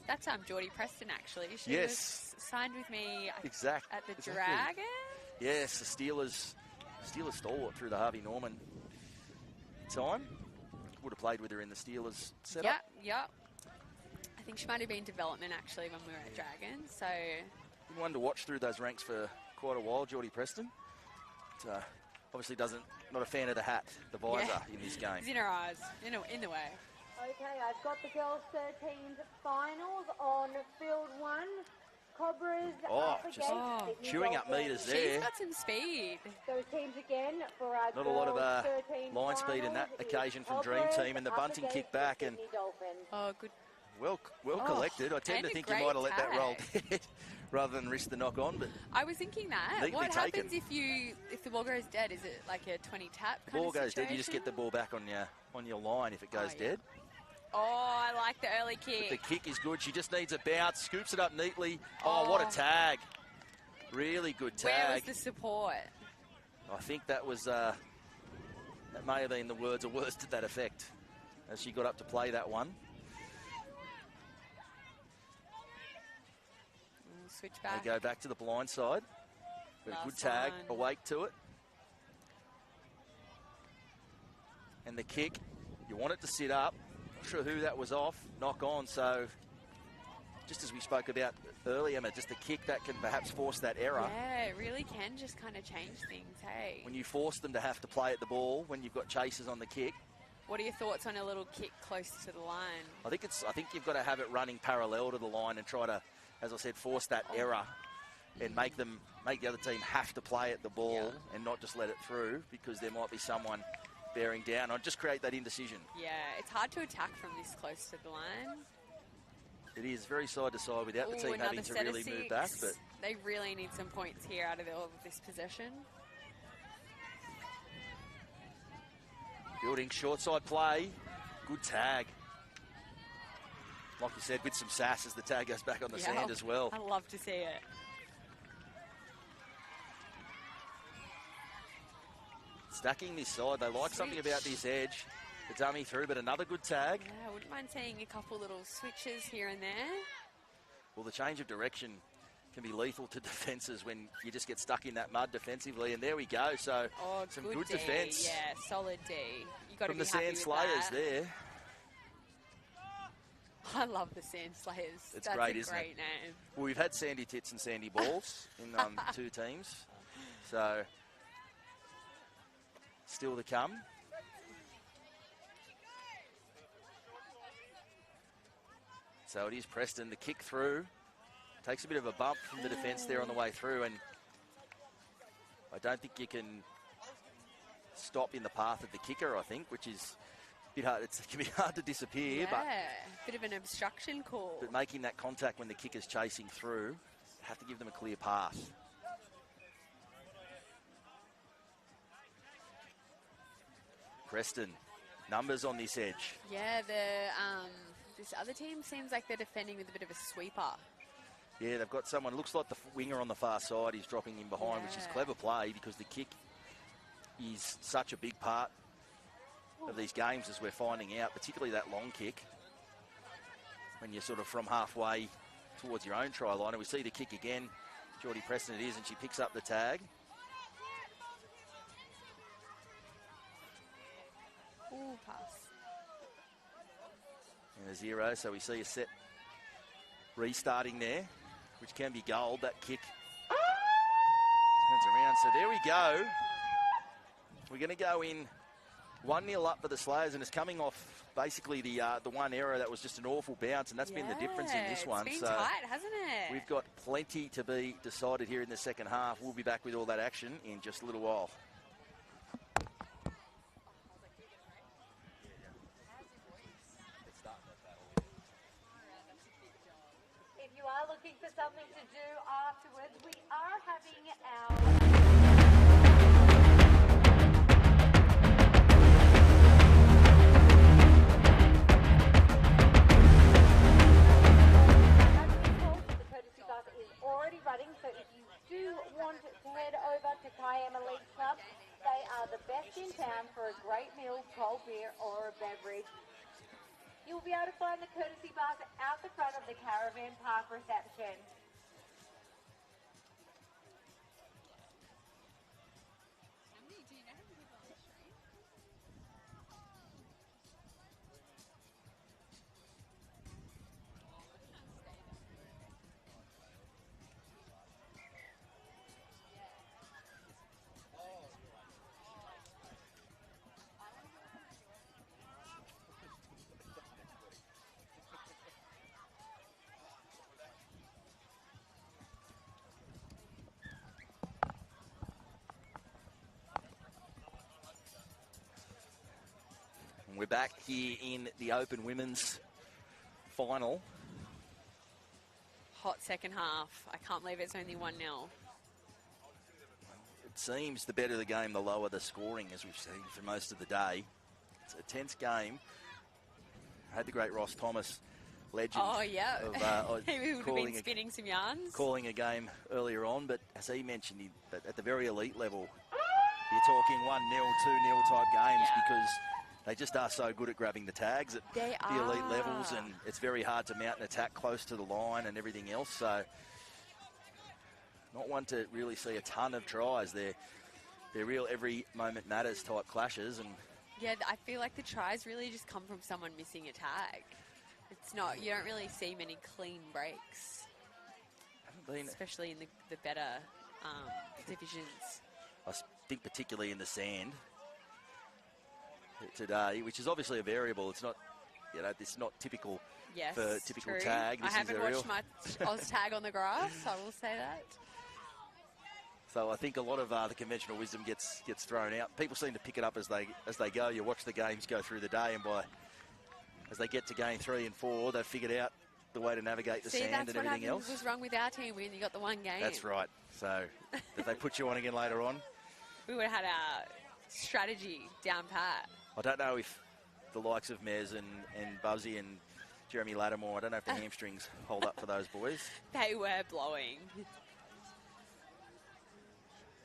[SPEAKER 4] That's Geordie Preston, actually. She was signed with me at the Dragon.
[SPEAKER 2] Yes, the Steelers stalwart through the Harvey Norman time. Would have played with her in the Steelers setup.
[SPEAKER 4] Yep. I think she might have been development, actually, when we were at Dragon. So
[SPEAKER 2] been one to watch through those ranks for quite a while, Geordie Preston. But, obviously not a fan of the hat, the visor in this game.
[SPEAKER 4] It's in her eyes, in the way.
[SPEAKER 1] Okay, I've got the girls 13s finals on field 1. Cobras
[SPEAKER 2] Oh,
[SPEAKER 1] up
[SPEAKER 2] just
[SPEAKER 1] against Sydney
[SPEAKER 2] chewing up
[SPEAKER 1] Dolphins.
[SPEAKER 2] meters there.
[SPEAKER 4] She's got some speed.
[SPEAKER 1] Those teams again for our
[SPEAKER 2] Not a lot of
[SPEAKER 1] girls 13
[SPEAKER 2] line speed in that
[SPEAKER 1] finals
[SPEAKER 2] occasion
[SPEAKER 1] is
[SPEAKER 2] from Dream
[SPEAKER 1] Cobras
[SPEAKER 2] Team, and the
[SPEAKER 1] up
[SPEAKER 2] bunting
[SPEAKER 1] against
[SPEAKER 2] kicked back
[SPEAKER 1] the
[SPEAKER 2] and
[SPEAKER 1] Sydney Dolphins.
[SPEAKER 4] Oh, good.
[SPEAKER 2] well
[SPEAKER 4] Oh,
[SPEAKER 2] collected. I tend
[SPEAKER 4] and
[SPEAKER 2] to
[SPEAKER 4] a
[SPEAKER 2] think you
[SPEAKER 4] great
[SPEAKER 2] might have let that roll
[SPEAKER 4] tag.
[SPEAKER 2] dead rather than risk the knock on, but
[SPEAKER 4] I was thinking that.
[SPEAKER 2] neatly
[SPEAKER 4] What
[SPEAKER 2] taken.
[SPEAKER 4] happens if the ball goes dead? Is it like a 20 tap
[SPEAKER 2] the
[SPEAKER 4] kind
[SPEAKER 2] ball
[SPEAKER 4] of
[SPEAKER 2] goes
[SPEAKER 4] situation?
[SPEAKER 2] dead, you just get the ball back on your line if it goes
[SPEAKER 4] yeah.
[SPEAKER 2] dead.
[SPEAKER 4] Oh, I like the early kick.
[SPEAKER 2] But the kick is good. She just needs a bounce, scoops it up neatly. Oh, what a tag. Really good tag.
[SPEAKER 4] Where was the support?
[SPEAKER 2] I think that was, that may have been the words or words to that effect as she got up to play that one.
[SPEAKER 4] Switch back.
[SPEAKER 2] They go back to the blind side. But a good tag,
[SPEAKER 4] one.
[SPEAKER 2] awake to it. And the kick, you want it to sit up. Not sure who that was off. Knock on, so just as we spoke about earlier, Emma, just the kick that can perhaps force that error.
[SPEAKER 4] Yeah, it really can just kind of change things, hey?
[SPEAKER 2] When you force them to have to play at the ball, when you've got chasers on the kick.
[SPEAKER 4] What are your thoughts on a little kick close to the line?
[SPEAKER 2] I think you've got to have it running parallel to the line and try to, as I said, force that error and make the other team have to play at the ball and not just let it through, because there might be someone bearing down. I'd just create that indecision.
[SPEAKER 4] Yeah, it's hard to attack from this close to the line.
[SPEAKER 2] It is very side to side without the team having to really move back. But
[SPEAKER 4] they really need some points here out of all of this possession.
[SPEAKER 2] building short side play, good tag. Like you said, with some sass as the tag goes back on the sand as well.
[SPEAKER 4] I love to see it.
[SPEAKER 2] Stacking this side, they like something about this edge. The dummy through, but another good tag.
[SPEAKER 4] Yeah, I wouldn't mind seeing a couple little switches here and there.
[SPEAKER 2] Well, the change of direction can be lethal to defences when you just get stuck in that mud defensively. And there we go. So some good
[SPEAKER 4] D.
[SPEAKER 2] defence.
[SPEAKER 4] Yeah, solid D. You got to
[SPEAKER 2] from
[SPEAKER 4] be
[SPEAKER 2] the
[SPEAKER 4] happy
[SPEAKER 2] Sand
[SPEAKER 4] with
[SPEAKER 2] Slayers
[SPEAKER 4] that.
[SPEAKER 2] there.
[SPEAKER 4] I love the Sand Slayers.
[SPEAKER 2] It's
[SPEAKER 4] That's
[SPEAKER 2] great,
[SPEAKER 4] a
[SPEAKER 2] isn't
[SPEAKER 4] great
[SPEAKER 2] it?
[SPEAKER 4] name.
[SPEAKER 2] Well, we've had Sandy Tits and Sandy Balls in two teams. So still to come. So it is Preston, the kick through. Takes a bit of a bump from the defence there on the way through, and I don't think you can stop in the path of the kicker, I think, which is a bit hard. It can be hard to disappear,
[SPEAKER 4] Yeah,
[SPEAKER 2] but
[SPEAKER 4] bit of an obstruction call.
[SPEAKER 2] But making that contact when the kicker's chasing through, you have to give them a clear path. Preston, numbers on this edge.
[SPEAKER 4] Yeah, this other team seems like they're defending with a bit of a sweeper.
[SPEAKER 2] Yeah, they've got someone, looks like the winger on the far side. He's dropping in behind, which is clever play because the kick is such a big part of these games, as we're finding out, particularly that long kick. When you're sort of from halfway towards your own try line. And we see the kick again. Geordie Preston it is, and she picks up the tag.
[SPEAKER 4] Ooh, pass.
[SPEAKER 2] And a 0, so we see a set restarting there, which can be gold. That kick turns around. So there we go. We're going to go in 1-0 up for the Slayers, and it's coming off basically the one error that was just an awful bounce, and that's been the difference in this one.
[SPEAKER 4] It's been tight, hasn't it?
[SPEAKER 2] We've got plenty to be decided here in the second half. We'll be back with all that action in just a little while.
[SPEAKER 1] If you are looking for something to do afterwards, we are having our... The courtesy bus is already running, so if you do want to head over to Kiama League Club, they are the best in town for a great meal, cold beer or a beverage. You'll be able to find the courtesy bus out the front of the caravan park reception.
[SPEAKER 2] We're back here in the Open Women's final.
[SPEAKER 4] Hot second half. I can't believe it's only 1-0.
[SPEAKER 2] It seems the better the game, the lower the scoring, as we've seen for most of the day. It's a tense game. I had the great Ross Thomas, legend.
[SPEAKER 4] Oh, yeah. He would have been
[SPEAKER 2] calling
[SPEAKER 4] spinning some yarns.
[SPEAKER 2] calling a game earlier on, but as he mentioned, at the very elite level, you're talking 1-0, 2-0 type games because they just are so good at grabbing the tags at the elite levels, and it's very hard to mount an attack close to the line and everything else. So, not one to really see a ton of tries. They're real every moment matters type clashes, and
[SPEAKER 4] Yeah, I feel like the tries really just come from someone missing a tag. It's not, you don't really see many clean breaks, especially in the better divisions.
[SPEAKER 2] I think particularly in the sand today, which is obviously a variable. It's not, this is not typical for typical
[SPEAKER 4] true.
[SPEAKER 2] tag.
[SPEAKER 4] I haven't watched much OzTag on the grass, I will say that.
[SPEAKER 2] So I think a lot of the conventional wisdom gets thrown out. People seem to pick it up as they go. You watch the games go through the day, and as they get to game 3 and 4, they've figured out the way to navigate the sand and everything else.
[SPEAKER 4] See, that's what was wrong with our team. We only got the one game.
[SPEAKER 2] That's right. So if they put you on again later on,
[SPEAKER 4] we would have had our strategy down pat.
[SPEAKER 2] I don't know if the likes of Mez and Bubsy and Jeremy Lattimore, I don't know if the hamstrings hold up for those boys.
[SPEAKER 4] They were blowing.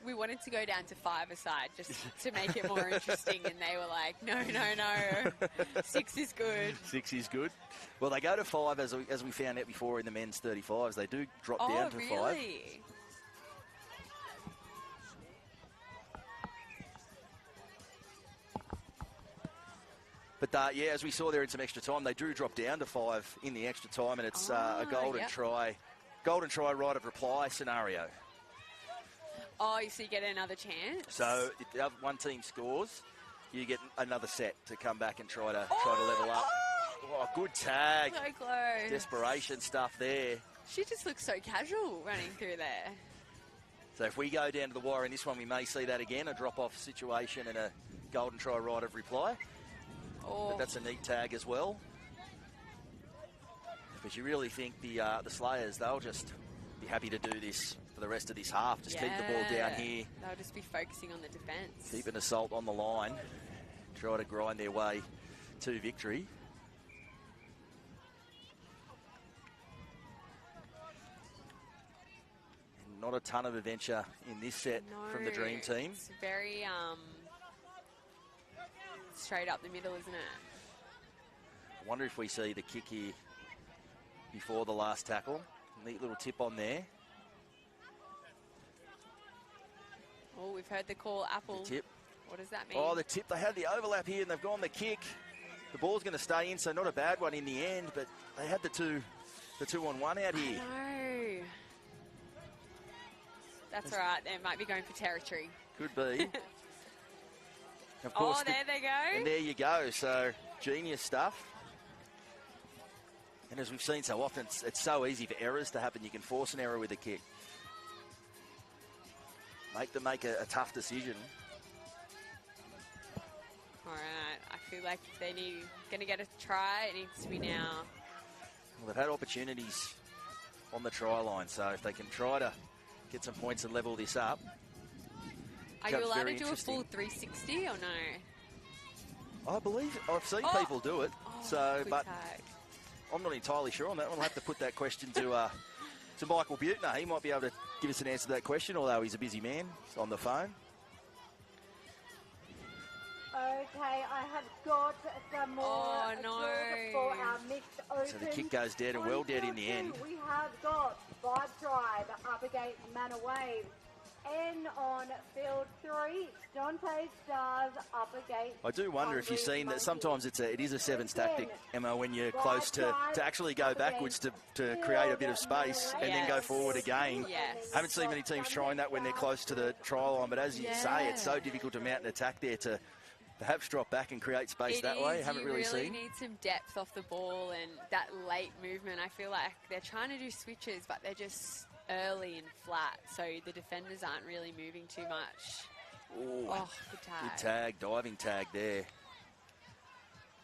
[SPEAKER 4] We wanted to go down to 5-a-side just to make it more interesting, and they were like, no. 6 is good.
[SPEAKER 2] 6 is good. Well, they go to 5, as we found out before in the men's 35s. They do drop down to 5.
[SPEAKER 4] Oh, really?
[SPEAKER 2] But, as we saw there in some extra time, they do drop down to 5 in the extra time, and it's a golden try right of reply scenario.
[SPEAKER 4] Oh, so you get another chance?
[SPEAKER 2] So if the other one team scores, you get another set to come back and try to level up. Oh, good tag.
[SPEAKER 4] So close.
[SPEAKER 2] Desperation stuff there.
[SPEAKER 4] She just looks so casual running through there.
[SPEAKER 2] So if we go down to the wire in this one, we may see that again, a drop-off situation and a golden try right of reply. But that's a neat tag as well. But you really think the Slayers, they'll just be happy to do this for the rest of this half. Just keep the ball down here.
[SPEAKER 4] They'll just be focusing on the defence.
[SPEAKER 2] Keep an assault on the line. Try to grind their way to victory. And not a ton of adventure in this set from the Dream Team.
[SPEAKER 4] It's very straight up the middle, isn't it?
[SPEAKER 2] I wonder if we see the kick here before the last tackle. Neat little tip on there.
[SPEAKER 4] Oh, we've heard the call, Apple.
[SPEAKER 2] The tip.
[SPEAKER 4] What does that mean?
[SPEAKER 2] Oh, the tip. They had the overlap here, and they've gone the kick. The ball's going to stay in, so not a bad one in the end, but they had the two-on-one out here.
[SPEAKER 4] No. That's all right. They might be going for territory.
[SPEAKER 2] Could be. Of course,
[SPEAKER 4] there they go.
[SPEAKER 2] And there you go. So, genius stuff. And as we've seen so often, it's so easy for errors to happen. You can force an error with a kick. Make them make a tough decision.
[SPEAKER 4] All right. I feel like if they're going to get a try, it needs to be now.
[SPEAKER 2] Well, they've had opportunities on the try line, so if they can try to get some points and level this up.
[SPEAKER 4] Are you allowed to do a full 360 or no?
[SPEAKER 2] I believe I've seen people do it. But I'm not entirely sure on that one. I'll have to put that question to Michael Butner. He might be able to give us an answer to that question, although he's a busy man on the phone.
[SPEAKER 1] Okay, I have got some more for our mixed open.
[SPEAKER 2] So the kick goes dead and well dead in the end.
[SPEAKER 1] We have got Vibe Tribe up against Manor Wave. And on field 3, Dante Stars up against.
[SPEAKER 2] I do wonder if you've seen that sometimes it is a sevens tactic, Emma, when you're close to actually go backwards to create a bit of space and then go forward again.
[SPEAKER 4] Yes.
[SPEAKER 2] Haven't seen many teams trying that when they're close to the try line, but as you say, it's so difficult to mount an attack there to perhaps drop back and create space that way. Haven't really seen.
[SPEAKER 4] You really need some depth off the ball and that late movement. I feel like they're trying to do switches, but they're just early and flat, so the defenders aren't really moving too much.
[SPEAKER 2] Ooh,
[SPEAKER 4] good tag.
[SPEAKER 2] Good tag, diving tag there.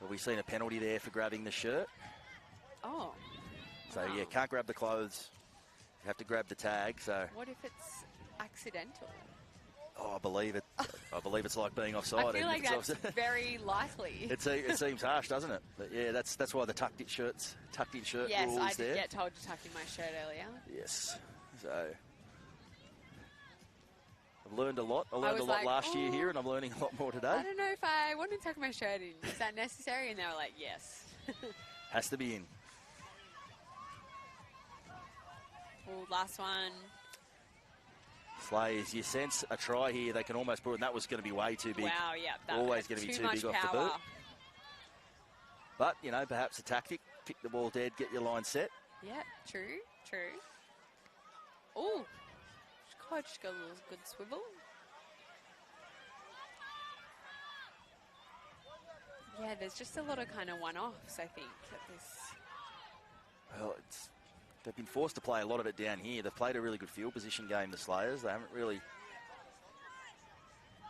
[SPEAKER 2] But we've seen a penalty there for grabbing the shirt.
[SPEAKER 4] Oh.
[SPEAKER 2] So,
[SPEAKER 4] wow.
[SPEAKER 2] yeah, can't grab the clothes. You have to grab the tag. So,
[SPEAKER 4] What if it's accidental?
[SPEAKER 2] oh, I believe it. I believe it's like being offside.
[SPEAKER 4] I feel like that's
[SPEAKER 2] offside.
[SPEAKER 4] very likely.
[SPEAKER 2] It seems harsh, doesn't it? But yeah, that's why the tucked in shirt
[SPEAKER 4] yes,
[SPEAKER 2] rule
[SPEAKER 4] I
[SPEAKER 2] is
[SPEAKER 4] did
[SPEAKER 2] there.
[SPEAKER 4] get told to tuck in my shirt earlier.
[SPEAKER 2] Yes. So I've learned a lot. I learned a lot last year here, and I'm learning a lot more today.
[SPEAKER 4] I don't know if I want to tuck my shirt in. Is that necessary? And they were like, yes.
[SPEAKER 2] Has to be in.
[SPEAKER 4] Well, last one.
[SPEAKER 2] Slays, you sense a try here. They can almost put it, and that was going to be way too big.
[SPEAKER 4] Wow, yeah.
[SPEAKER 2] Always going to be too big off the boot. But, you know, perhaps a tactic. Kick the ball dead, get your line set.
[SPEAKER 4] Yeah, true. Oh, just got a little good swivel. Yeah, there's just a lot of kind of one-offs, I think, at this.
[SPEAKER 2] Well, they've been forced to play a lot of it down here. They've played a really good field position game, the Slayers. They haven't really...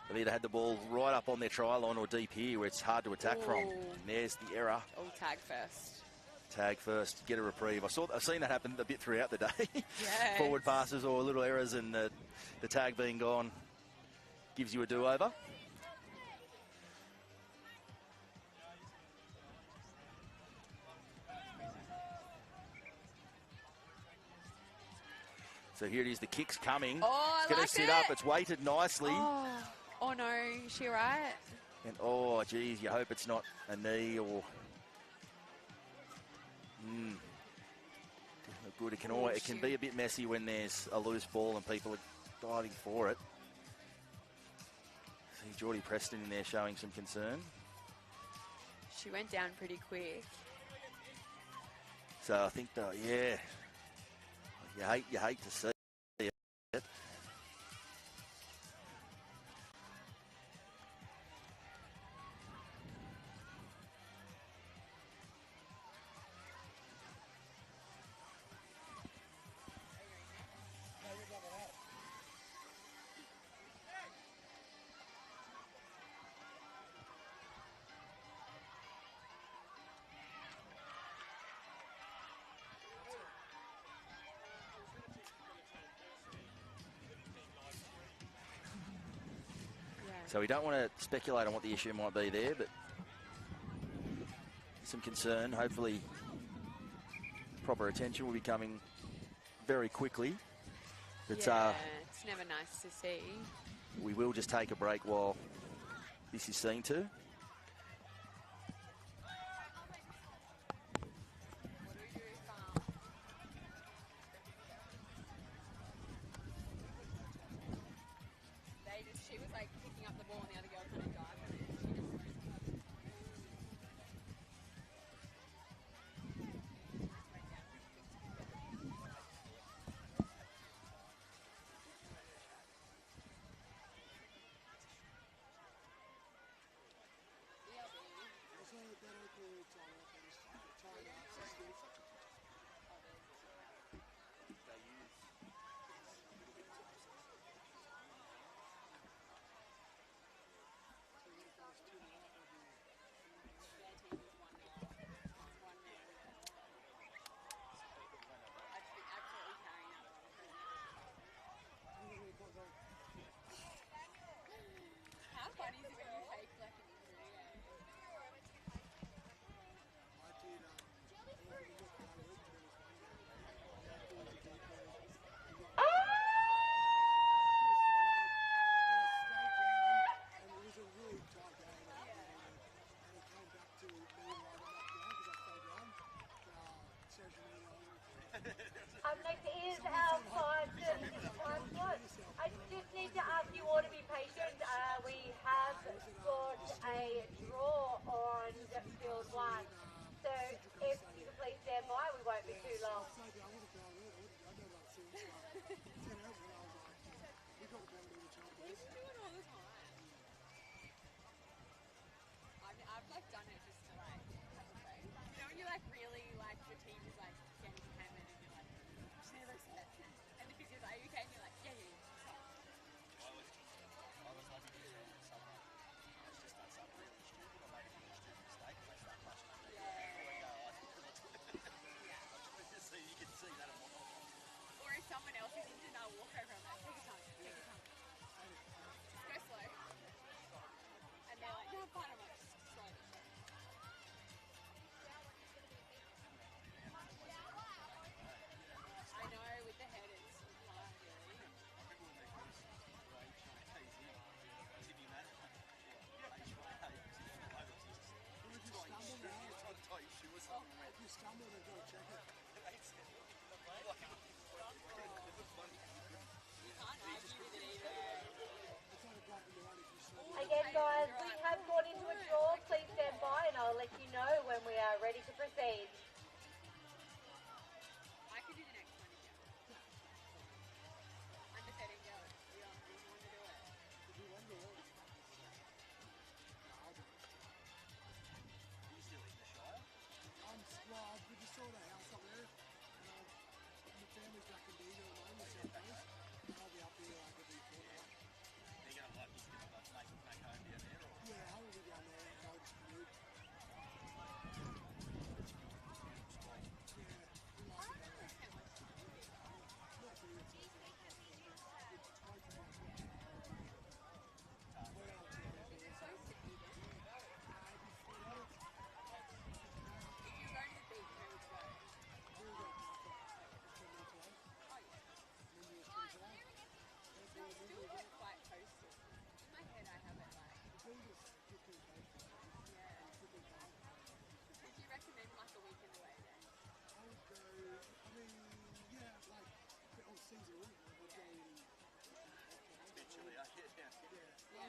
[SPEAKER 2] They've either had the ball right up on their try line or deep here where it's hard to attack from. And there's the error.
[SPEAKER 4] Oh, tag first.
[SPEAKER 2] Tag first, get a reprieve. I've seen that happen a bit throughout the day.
[SPEAKER 4] Yes.
[SPEAKER 2] Forward passes or little errors and the tag being gone gives you a do-over. So here it is, the kick's coming.
[SPEAKER 4] Oh,
[SPEAKER 2] it's going to sit up. It's weighted nicely.
[SPEAKER 4] Oh no, is she right?
[SPEAKER 2] And oh, geez, you hope it's not a knee or... Good. It can be a bit messy when there's a loose ball and people are diving for it. See Geordie Preston in there showing some concern.
[SPEAKER 4] She went down pretty quick.
[SPEAKER 2] So I think, yeah, you hate to see it. So we don't want to speculate on what the issue might be there, but some concern. Hopefully proper attention will be coming very quickly. But,
[SPEAKER 4] it's never nice to see.
[SPEAKER 2] We will just take a break while this is seen to.
[SPEAKER 4] She was like picking up the ball and the other girl kind of dived on it. How funny is it when you fake like an injury?
[SPEAKER 1] Up next is our time slot. I just need to ask you all to be patient. We have got a draw on field one. So if you can please stand by, we won't be too long.
[SPEAKER 4] I've like done it just to like, you know, when you like really like the team is like getting hammered and you're like, never set. And the physio is like, are you okay? And you're like, yeah.
[SPEAKER 2] I was lucky to someone has just done something really stupid or made a huge stupid mistake.
[SPEAKER 1] I'll let you know when we are ready to proceed.
[SPEAKER 4] I could do the next one if you want. Under 13 girls. You want to do it?
[SPEAKER 12] We just saw the house up there. The family's back in Digo at the moment, South Coast. I'll be up there like every fortnight.
[SPEAKER 2] They're going to like just make home down there, or?
[SPEAKER 12] Yeah, I will go down there and go to the mood.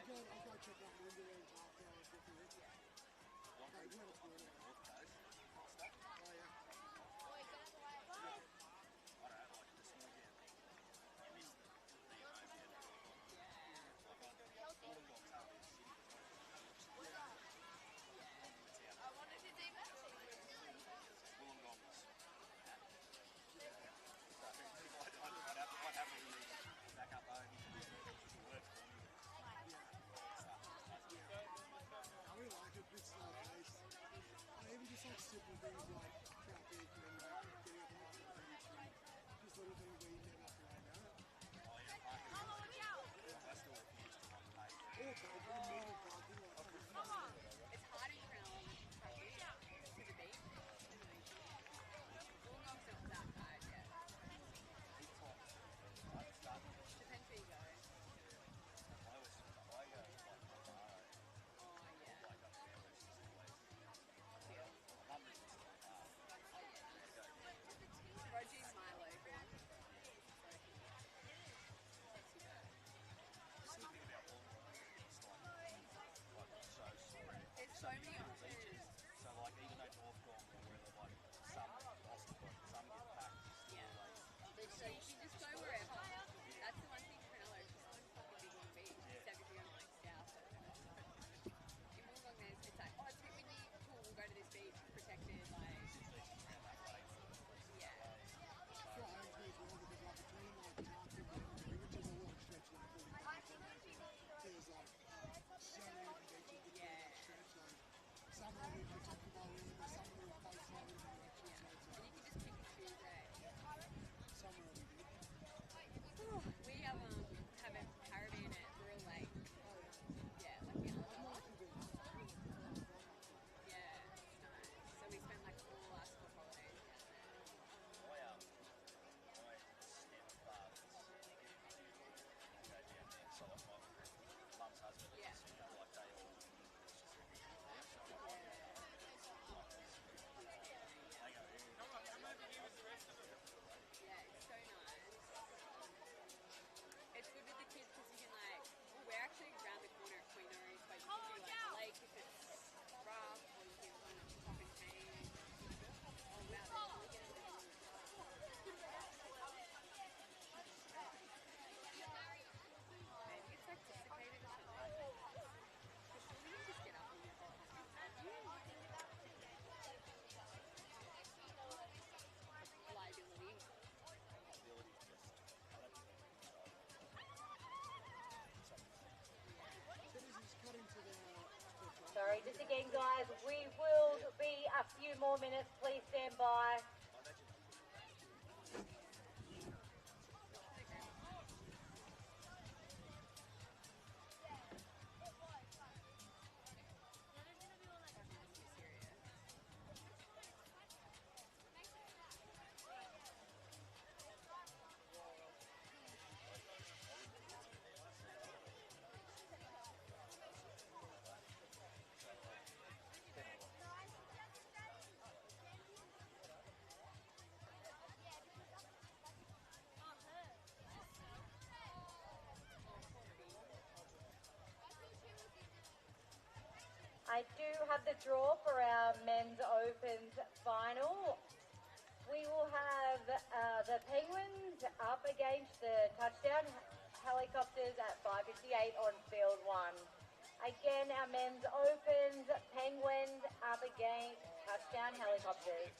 [SPEAKER 12] I'll go check out Linda and Park down and stuff like that. Okay, where else going on? Oh, yeah. Simple things like traffic and getting up on the beach and just little things where you never have to worry about it.
[SPEAKER 4] It's hard in Crown to the beach. Wollongong's not that bad yet. Depends where you go. Roger's my local one. There's so many options.
[SPEAKER 2] So like even though Northgorm or wherever, like some get packed.
[SPEAKER 4] So you can just go wherever. That's the one thing Cronulla is just one fucking big long beach. Except if you're going like south. In Wollongong it's like, oh it's a bit windy, cool, we'll go to this beach, protected, like yeah.
[SPEAKER 12] Some of them are talking about it, some of them are facing it.
[SPEAKER 4] And you can just pick and choose, eh?
[SPEAKER 12] Somewhere we do.
[SPEAKER 4] We have a caravan at Rural Lake. Yeah, like the other one. Yeah, nice. So we spend like all our school holidays down there.
[SPEAKER 2] Mum's husband,
[SPEAKER 4] yeah.
[SPEAKER 2] Like they all.
[SPEAKER 4] Yeah, it's so nice. It's good with the kids because you can like, well, we're actually around the corner at Queen Orange, but you can do like lake if it's rough, or you can pop in cane. Oh wow, they're really getting really maybe it's like dissipated or something. Because surely you just get up and you're liability.
[SPEAKER 1] Sorry, just again, guys, we will be a few more minutes. Please stand by. I do have the draw for our men's Opens final. We will have the Penguins up against the touchdown helicopters at 5:58 on field 1. Again, our men's Opens, Penguins up against touchdown helicopters.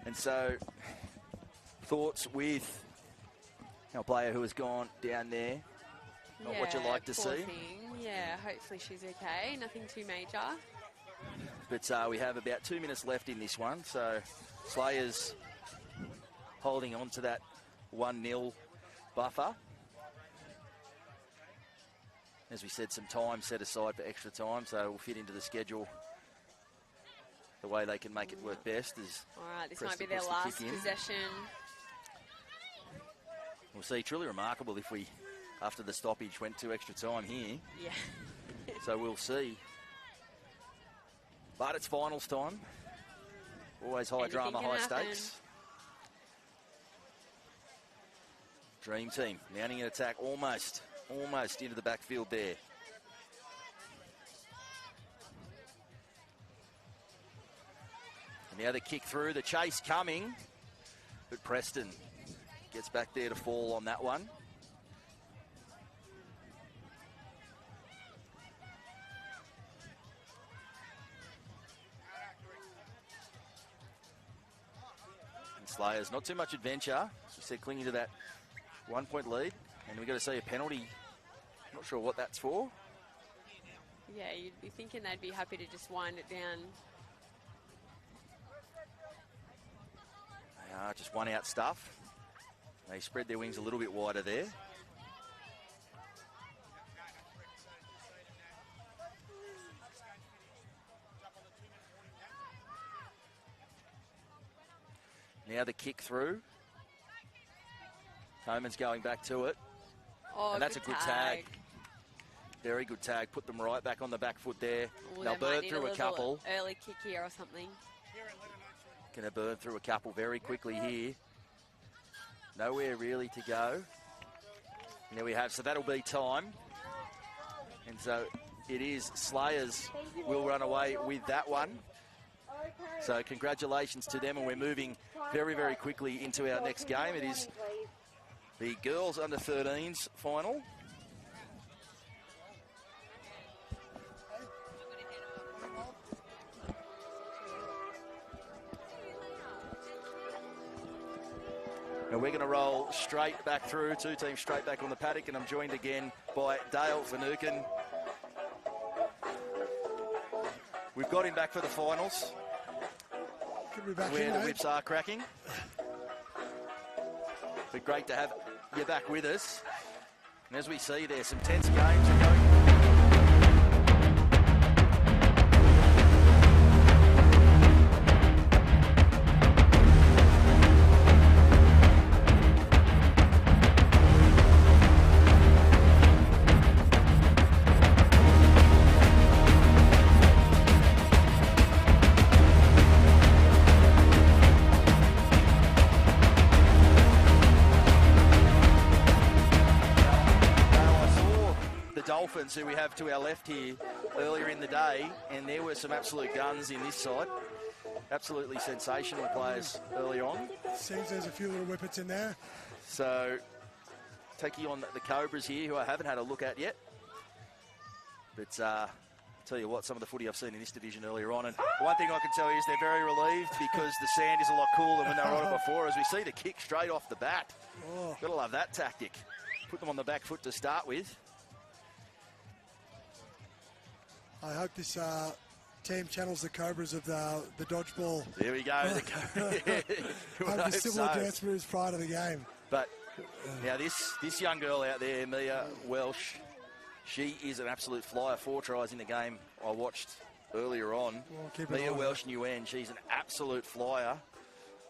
[SPEAKER 2] And so, thoughts with our player who has gone down there? Not what you like to
[SPEAKER 4] poor
[SPEAKER 2] see.
[SPEAKER 4] Thing. Yeah, hopefully she's okay. Nothing too major.
[SPEAKER 2] But we have about 2 minutes left in this one, so Slayers holding on to that 1-0 buffer. As we said, some time set aside for extra time, so we'll fit into the schedule the way they can make it work best. Is
[SPEAKER 4] All right, this
[SPEAKER 2] press
[SPEAKER 4] might be
[SPEAKER 2] the
[SPEAKER 4] their
[SPEAKER 2] bus to
[SPEAKER 4] last
[SPEAKER 2] kick in.
[SPEAKER 4] possession.
[SPEAKER 2] We'll see. Truly remarkable if we, after the stoppage, went to extra time here.
[SPEAKER 4] Yeah.
[SPEAKER 2] So we'll see. But it's finals time. Always high
[SPEAKER 4] Anything
[SPEAKER 2] drama,
[SPEAKER 4] can
[SPEAKER 2] high
[SPEAKER 4] happen.
[SPEAKER 2] stakes. Dream team mounting an attack almost into the backfield there. And now the kick through, the chase coming. But Preston gets back there to fall on that one. And Slayers, not too much adventure. As we said, clinging to that 1-point lead. And we've got to see a penalty. Not sure what that's for.
[SPEAKER 4] Yeah, you'd be thinking they'd be happy to just wind it down.
[SPEAKER 2] They are just one out stuff. They spread their wings a little bit wider there. Now the kick through. Coleman's going back to it.
[SPEAKER 4] Oh,
[SPEAKER 2] and that's a good tag. Very good tag. Put them right back on the back foot there.
[SPEAKER 4] Ooh,
[SPEAKER 2] They'll
[SPEAKER 4] they might
[SPEAKER 2] burn
[SPEAKER 4] need
[SPEAKER 2] through a
[SPEAKER 4] little
[SPEAKER 2] couple.
[SPEAKER 4] Early kick here or something.
[SPEAKER 2] Going to burn through a couple very quickly here. Nowhere really to go. And there we have. So that'll be time. And so it is Slayers will run away with that one. So congratulations to them. And we're moving very, very quickly into our next game. It is the girls under 13s final. And we're going to roll straight back through, two teams straight back on the paddock, and I'm joined again by Dale Finucane. We've got him back for the finals, where the whips are cracking. But great to have you back with us. And as we see there, some tense games are going. Dolphins, who we have to our left here earlier in the day, and there were some absolute guns in this side. Absolutely sensational players early on.
[SPEAKER 12] Seems there's a few little whippets in there.
[SPEAKER 2] So, taking on the Cobras here, who I haven't had a look at yet. But tell you what, some of the footy I've seen in this division earlier on, and one thing I can tell you is they're very relieved because the sand is a lot cooler than when they were on it before, as we see the kick straight off the bat.
[SPEAKER 12] Oh.
[SPEAKER 2] Gotta love that tactic. Put them on the back foot to start with.
[SPEAKER 12] I hope this team channels the Cobras of the dodgeball.
[SPEAKER 2] There we go.
[SPEAKER 12] Hope the similar dance moves prior to the game.
[SPEAKER 2] But now this young girl out there, Mia Welsh, she is an absolute flyer. 4 tries in the game I watched earlier on. Mia Welsh, New End, she's an absolute flyer.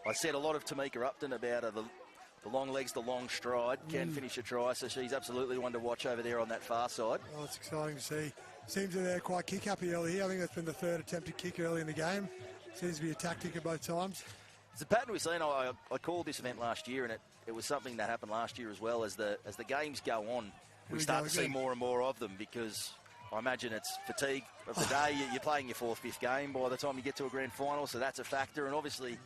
[SPEAKER 2] I said a lot of Tamika Upton about her, the long legs, the long stride, can finish a try, so she's absolutely one to watch over there on that far side.
[SPEAKER 12] Oh, it's exciting to see. Seems that they're quite kick-uppy early here. I think that's been the 3rd attempted kick early in the game. Seems to be a tactic at both times.
[SPEAKER 2] It's a pattern we've seen. I called this event last year, and it was something that happened last year as well. As the games go on, we start to see more and more of them, because I imagine it's fatigue of the day. You're playing your 4th, 5th game by the time you get to a grand final, so that's a factor. And obviously,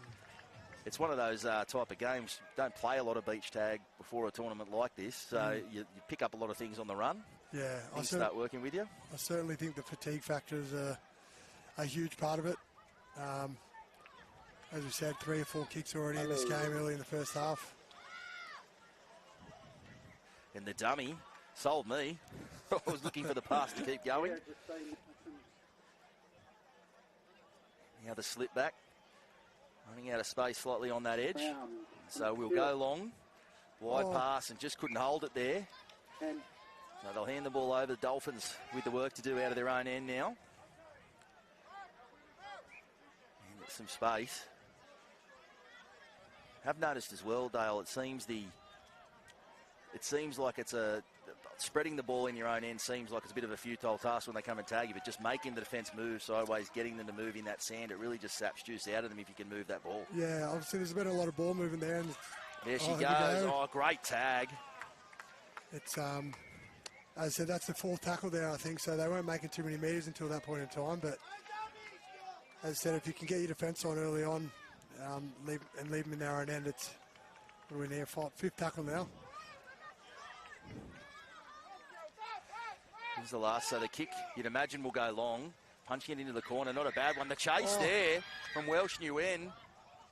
[SPEAKER 2] it's one of those type of games. Don't play a lot of beach tag before a tournament like this, so you pick up a lot of things on the run.
[SPEAKER 12] Yeah,
[SPEAKER 2] things start working with you.
[SPEAKER 12] I certainly think the fatigue factor is a huge part of it. As we said, 3 or 4 kicks already in this game early in the first half.
[SPEAKER 2] And the dummy sold me. I was looking for the pass to keep going. Now the slip back. Running out of space slightly on that edge. So we'll go long. Wide pass and just couldn't hold it there. So they'll hand the ball over. The Dolphins with the work to do out of their own end now. And get some space. Have noticed as well, Dale, it seems like it's spreading the ball in your own end seems like it's a bit of a futile task when they come and tag you, but just making the defence move sideways, getting them to move in that sand, it really just saps juice out of them if you can move that ball.
[SPEAKER 12] Yeah, obviously there's been a lot of ball movement there. And
[SPEAKER 2] there she goes. Oh, great tag.
[SPEAKER 12] It's, as I said, that's the 4th tackle there, I think, so they weren't making too many metres until that point in time, but as I said, if you can get your defence on early on leave them in their own end, it's, what are we near, 5th tackle now.
[SPEAKER 2] Here's the last, so the kick, you'd imagine, will go long. Punching it into the corner, not a bad one. The chase there from Welsh New End.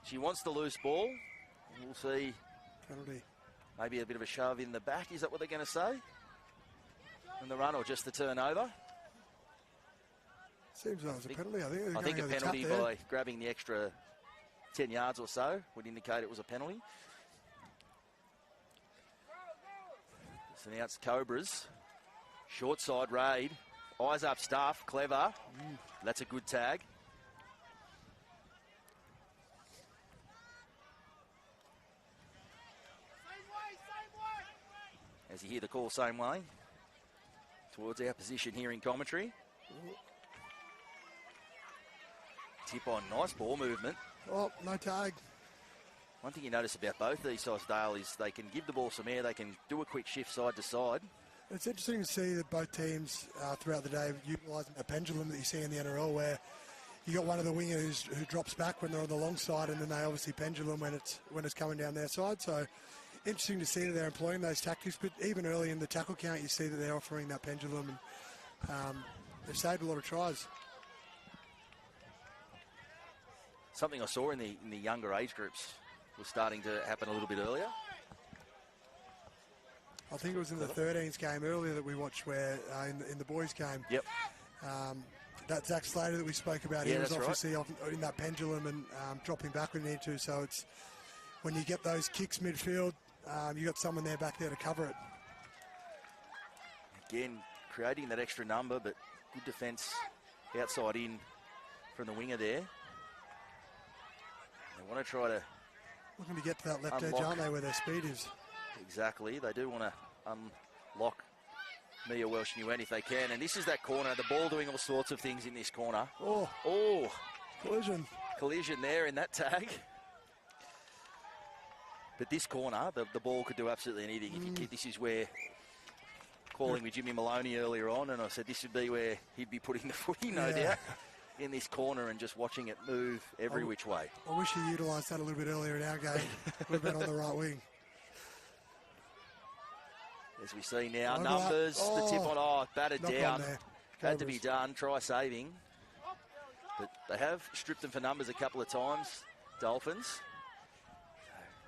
[SPEAKER 2] She wants the loose ball. We'll see.
[SPEAKER 12] Penalty.
[SPEAKER 2] Maybe a bit of a shove in the back. Is that what they're going to say? And the run, or just the turnover?
[SPEAKER 12] Seems like it's a penalty. I
[SPEAKER 2] think a penalty by grabbing the extra 10 yards or so would indicate it was a penalty. So now it's Cobras. Short side raid. Eyes up stuff. Clever. That's a good tag. As you hear the call same way. Towards our position here in commentary. Tip on. Nice ball movement.
[SPEAKER 12] Oh, no tag.
[SPEAKER 2] One thing you notice about both these sides, Dale, is they can give the ball some air. They can do a quick shift side to side.
[SPEAKER 12] It's interesting to see that both teams throughout the day utilising a pendulum that you see in the NRL, where you got one of the wingers who drops back when they're on the long side, and then they obviously pendulum when it's coming down their side. So interesting to see that they're employing those tactics. But even early in the tackle count, you see that they're offering that pendulum, and they've saved a lot of tries.
[SPEAKER 2] Something I saw in the younger age groups was starting to happen a little bit earlier.
[SPEAKER 12] I think it was in the 13s game earlier that we watched, where in the boys' game.
[SPEAKER 2] Yep.
[SPEAKER 12] That Zach Slater that we spoke about,
[SPEAKER 2] yeah,
[SPEAKER 12] he was
[SPEAKER 2] obviously
[SPEAKER 12] in that pendulum and dropping back when you need to. So it's when you get those kicks midfield, you got someone back there to cover it.
[SPEAKER 2] Again, creating that extra number, but good defence outside in from the winger there. They want to try to
[SPEAKER 12] looking to get to that left edge, aren't they, where their speed is?
[SPEAKER 2] Exactly. They do want to unlock Mia Welsh New End if they can. And this is that corner. The ball doing all sorts of things in this corner.
[SPEAKER 12] Oh. Collision.
[SPEAKER 2] Collision there in that tag. But this corner, the ball could do absolutely anything. If you kick, this is where calling with Jimmy Maloney earlier on, and I said this would be where he'd be putting the footy, no doubt, in this corner and just watching it move every which way.
[SPEAKER 12] I wish he utilised that a little bit earlier in our game. We've been on the right wing.
[SPEAKER 2] As we see now, numbers, the tip on, batted down. Had to be done, try saving. But they have stripped them for numbers a couple of times, Dolphins.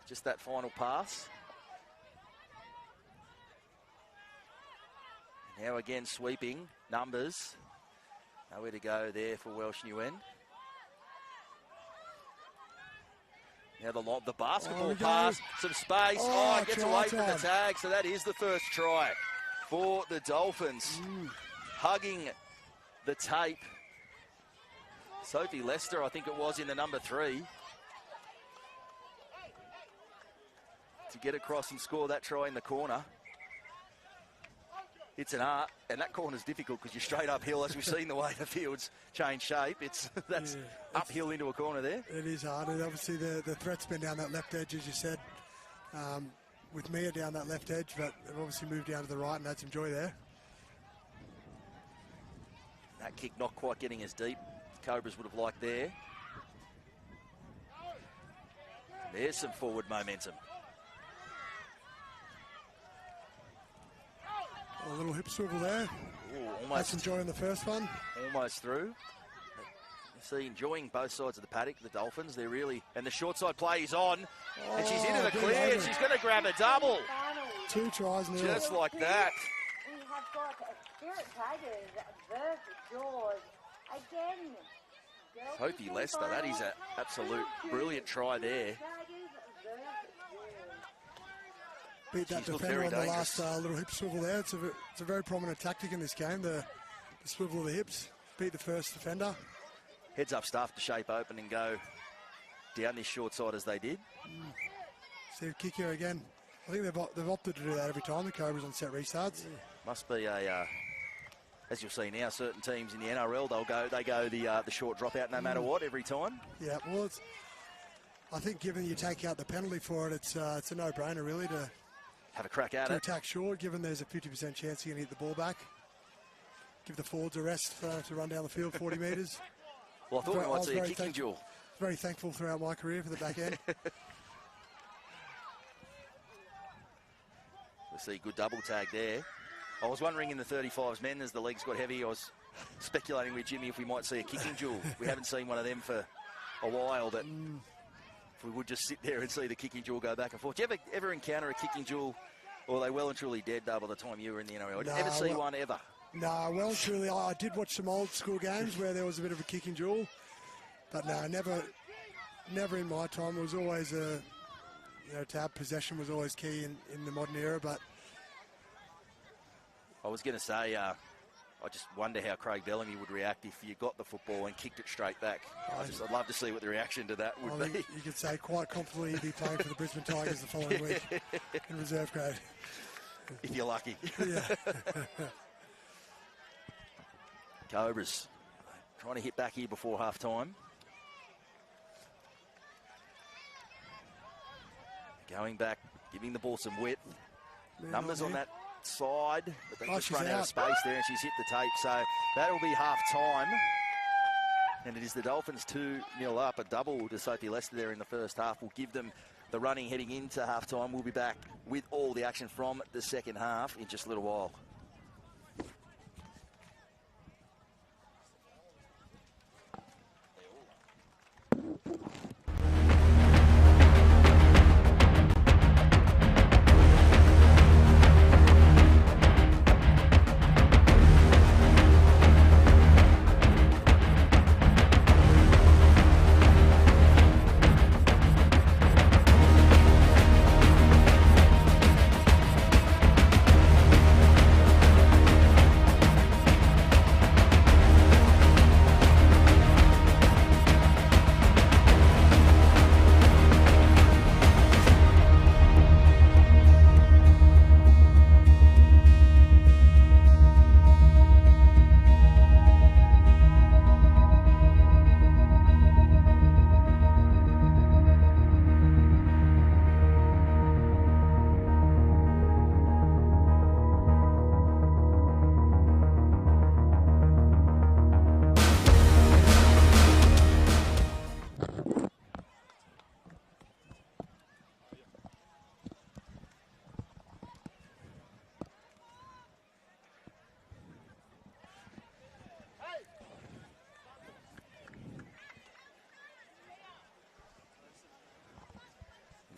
[SPEAKER 2] Just that final pass. Now again sweeping, numbers. Nowhere to go there for Welsh New End. Now the basketball pass, some space. Gets away from the tag, so that is the first try for the Dolphins. Hugging the tape. Sophie Lester, I think it was, in the number 3. To get across and score that try in the corner. It's an art, and that corner's difficult because you're straight uphill, as we've seen the way the field's changed shape. That's uphill into a corner there.
[SPEAKER 12] It is hard, and obviously the threat's been down that left edge, as you said, with Mia down that left edge, but they've obviously moved down to the right and had some joy there.
[SPEAKER 2] That kick not quite getting as deep. Cobras would have liked there. There's some forward momentum.
[SPEAKER 12] A little hip swivel there.
[SPEAKER 2] Ooh, almost.
[SPEAKER 12] That's enjoying the first one.
[SPEAKER 2] Almost through. You see, enjoying both sides of the paddock, the Dolphins. They're really... And the short side play is on. And she's into the clear. And she's going to grab a double.
[SPEAKER 12] 2 tries now.
[SPEAKER 2] Just like that.
[SPEAKER 1] We have got Spirit Tigers versus Jaws. Again,
[SPEAKER 2] Sophie Lester, that is an absolute brilliant try there.
[SPEAKER 12] Beat that defender on the last little hip swivel there. It's a very prominent tactic in this game, the swivel of the hips. Beat the first defender.
[SPEAKER 2] Heads up stuff to shape open and go down this short side as they did.
[SPEAKER 12] See a kick here again. I think they've opted to do that every time, the Cobras on set restarts.
[SPEAKER 2] Must be a... as you'll see now, certain teams in the NRL, they go the short dropout no matter what every time.
[SPEAKER 12] Yeah, well, I think given you take out the penalty for it, it's a no-brainer really to
[SPEAKER 2] have a crack at it.
[SPEAKER 12] Attack short, given there's a 50% chance you're going to hit the ball back. Give the forwards a rest to run down the field 40 metres.
[SPEAKER 2] Well, I thought we might see a kicking duel.
[SPEAKER 12] Very thankful throughout my career for the back end.
[SPEAKER 2] We'll see good double tag there. I was wondering in the 35s men, as the legs got heavy, I was speculating with Jimmy if we might see a kicking duel. We haven't seen one of them for a while, that if we would just sit there and see the kicking duel go back and forth. Do you ever encounter a kicking duel, or are they well and truly dead by the time you were in the NRL? Did you ever see one ever?
[SPEAKER 12] No, well and truly, I did watch some old school games where there was a bit of a kicking duel, but no, never in my time. It was always to have possession was always key in the modern era, but
[SPEAKER 2] I was going to say, I just wonder how Craig Bellamy would react if you got the football and kicked it straight back. I'd love to see what the reaction to that would be.
[SPEAKER 12] You could say quite confidently he'd be playing for the Brisbane Tigers the following week in reserve grade.
[SPEAKER 2] If you're lucky.
[SPEAKER 12] Yeah.
[SPEAKER 2] Cobras trying to hit back here before half time. Going back, giving the ball some width. Numbers on that side, but they just run out of space there, and she's hit the tape, so that'll be half time. And it is the Dolphins 2-0 up. A double to Sophie Lester there in the first half will give them the running heading into half time. We'll be back with all the action from the second half in just a little while.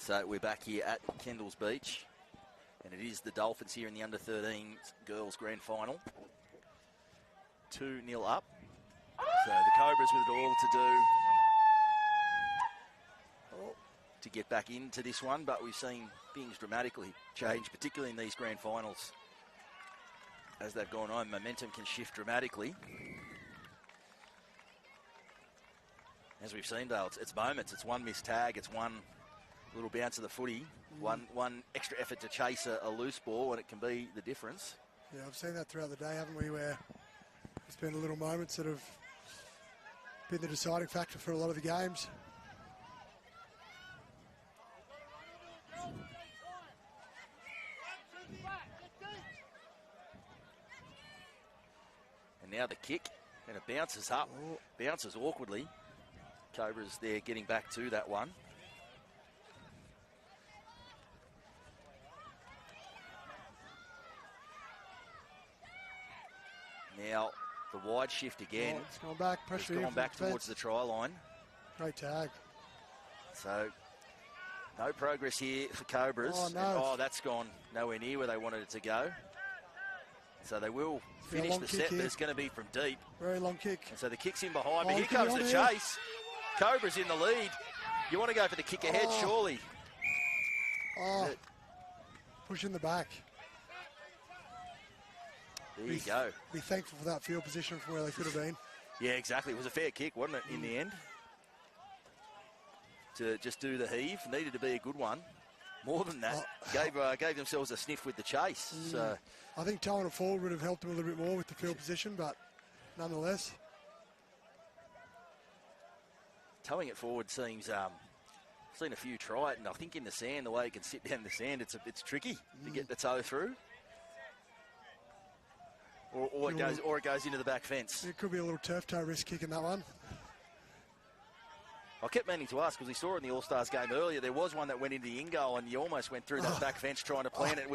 [SPEAKER 2] So we're back here at Kendalls Beach, and it is the Dolphins here in the under-13 girls grand final. 2-0 up. So the Cobras with it all to do to get back into this one, but we've seen things dramatically change, particularly in these grand finals. As they've gone on, momentum can shift dramatically. As we've seen, Dale, it's moments. It's one missed tag, it's one little bounce of the footy, one extra effort to chase a loose ball, and it can be the difference.
[SPEAKER 12] Yeah, I've seen that throughout the day, haven't we, where there's been little moments that have been the deciding factor for a lot of the games.
[SPEAKER 2] And now the kick, and it bounces up, bounces awkwardly. Cobras there getting back to that one. Now the wide shift again.
[SPEAKER 12] It's gone back, pressure.
[SPEAKER 2] It's gone back towards the try line.
[SPEAKER 12] Great tag.
[SPEAKER 2] So no progress here for Cobras.
[SPEAKER 12] Oh, no.
[SPEAKER 2] And, that's gone nowhere near where they wanted it to go. So they will finish the set, but it's going to be from deep.
[SPEAKER 12] Very long kick.
[SPEAKER 2] And so the kick's in behind, but here comes the chase. Cobra's in the lead. You want to go for the kick ahead, surely.
[SPEAKER 12] Oh, pushing the back.
[SPEAKER 2] There you go.
[SPEAKER 12] Be thankful for that field position from where they could have been.
[SPEAKER 2] Yeah, exactly. It was a fair kick, wasn't it, in the end? To just do the heave. Needed to be a good one. More than that. Gave themselves a sniff with the chase. So
[SPEAKER 12] I think towing it forward would have helped them a little bit more with the field position, but nonetheless.
[SPEAKER 2] Towing it forward seems... seen a few try it, and I think in the sand, the way it can sit down in the sand, it's tricky to get the toe through. Or it goes into the back fence.
[SPEAKER 12] It could be a little turf toe risk kick in that one.
[SPEAKER 2] I kept meaning to ask, because we saw it in the All-Stars game earlier, there was one that went into the in-goal and you almost went through that back fence trying to plan it.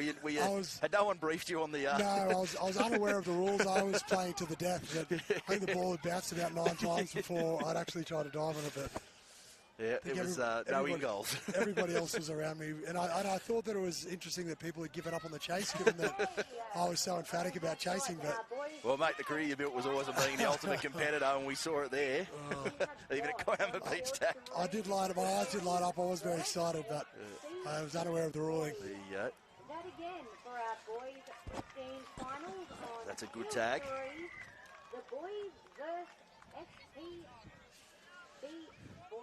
[SPEAKER 2] Had no one briefed you on the...
[SPEAKER 12] No, I was unaware of the rules. I was playing to the death. I think the ball had bounced about 9 times before I'd actually tried to dive on it, but...
[SPEAKER 2] Yeah, it was no in-goals.
[SPEAKER 12] Everybody else was around me. And I thought that it was interesting that people had given up on the chase, given that I was so emphatic about chasing. But
[SPEAKER 2] well, mate, the career you built was always being the ultimate competitor, and we saw it there. Even at Kiama Beach Tag.
[SPEAKER 12] I did light up. My eyes did light up. I was very excited, but I was unaware of the ruling.
[SPEAKER 2] There you go.
[SPEAKER 1] That again for our boys 15 finals on
[SPEAKER 2] That's a good tag.
[SPEAKER 1] The boys versus SPB boys.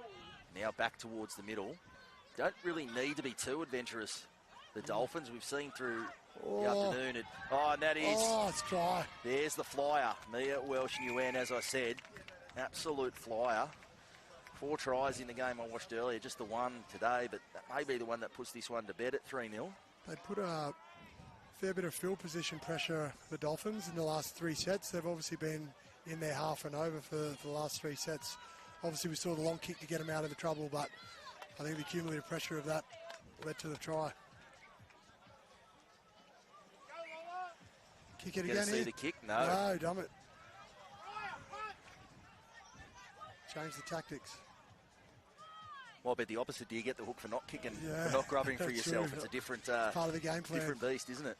[SPEAKER 2] Now back towards the middle. Don't really need to be too adventurous. The Dolphins, we've seen through the afternoon. And that is...
[SPEAKER 12] Oh, it's dry.
[SPEAKER 2] There's the flyer. Mia Welsh-Nguyen, as I said. Absolute flyer. 4 tries in the game I watched earlier. Just the one today, but that may be the one that puts this one to bed at 3-0.
[SPEAKER 12] They put a fair bit of field position pressure, the Dolphins, in the last 3 sets. They've obviously been in their half and over for the last 3 sets. Obviously, we saw the long kick to get them out of the trouble, but I think the cumulative pressure of that led to the try. Kick it again
[SPEAKER 2] see
[SPEAKER 12] here.
[SPEAKER 2] The kick? No.
[SPEAKER 12] No, damn it. Change the tactics.
[SPEAKER 2] Well, I bet the opposite. Do you get the hook for not kicking,
[SPEAKER 12] Yeah,
[SPEAKER 2] for not grubbing for
[SPEAKER 12] that's
[SPEAKER 2] yourself?
[SPEAKER 12] true.
[SPEAKER 2] It's a different
[SPEAKER 12] It's part of the game plan.
[SPEAKER 2] different beast, isn't it?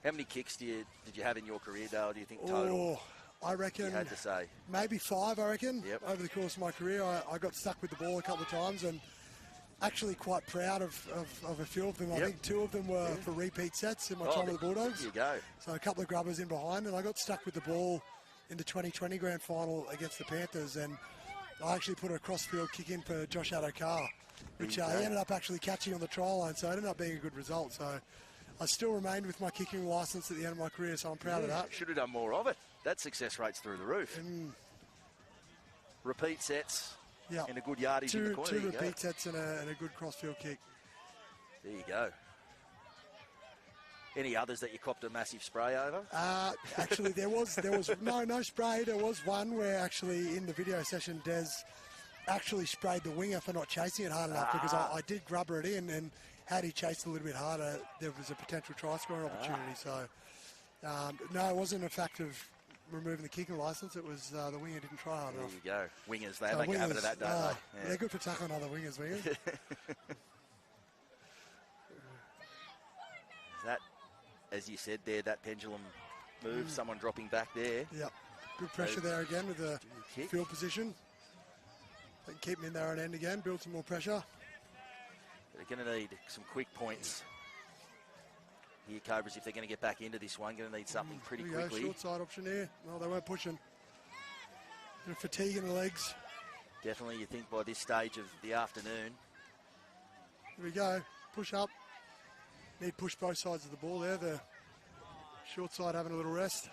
[SPEAKER 2] How many kicks did you have in your career, Dale, do you think, total?
[SPEAKER 12] I reckon
[SPEAKER 2] you had to say.
[SPEAKER 12] Maybe 5, I reckon.
[SPEAKER 2] Yep.
[SPEAKER 12] Over the course of my career, I got stuck with the ball a couple of times and actually quite proud of a few of them. I think 2 of them were for repeat sets in my time with the Bulldogs.
[SPEAKER 2] There you go.
[SPEAKER 12] So a couple of grubbers in behind, and I got stuck with the ball in the 2020 grand final against the Panthers, and I actually put a cross-field kick in for Josh Adokar, which he ended up actually catching on the try line, so it ended up being a good result. So I still remained with my kicking licence at the end of my career, so I'm proud of that.
[SPEAKER 2] Should have done more of it. That success rate's through the roof. Repeat sets and a good yardage in the corner.
[SPEAKER 12] 2 repeat sets and a good cross-field kick.
[SPEAKER 2] There you go. Any others that you copped a massive spray over?
[SPEAKER 12] Actually, there was no spray. There was one where actually in the video session, Des actually sprayed the winger for not chasing it hard enough because I did grubber it in, and had he chased a little bit harder, there was a potential try scoring opportunity. So, no, it wasn't a fact of removing the kicking licence. It was the winger didn't try hard enough.
[SPEAKER 2] There you go. Wingers, they make a habit of that, don't they? Yeah.
[SPEAKER 12] They're good for tackling other wingers.
[SPEAKER 2] Is that, as you said there, that pendulum move, someone dropping back there?
[SPEAKER 12] Yep. Good pressure there again with the field position. They can keep him in there and end again, build some more pressure.
[SPEAKER 2] They're going to need some quick points here, Cobras, if they're going to get back into this one. Going to need something pretty quickly.
[SPEAKER 12] Short side option here. Well, they weren't pushing. Bit of fatigue in the legs.
[SPEAKER 2] Definitely, you think by this stage of the afternoon.
[SPEAKER 12] Here we go. Push up. Need push both sides of the ball there. The short side having a little rest.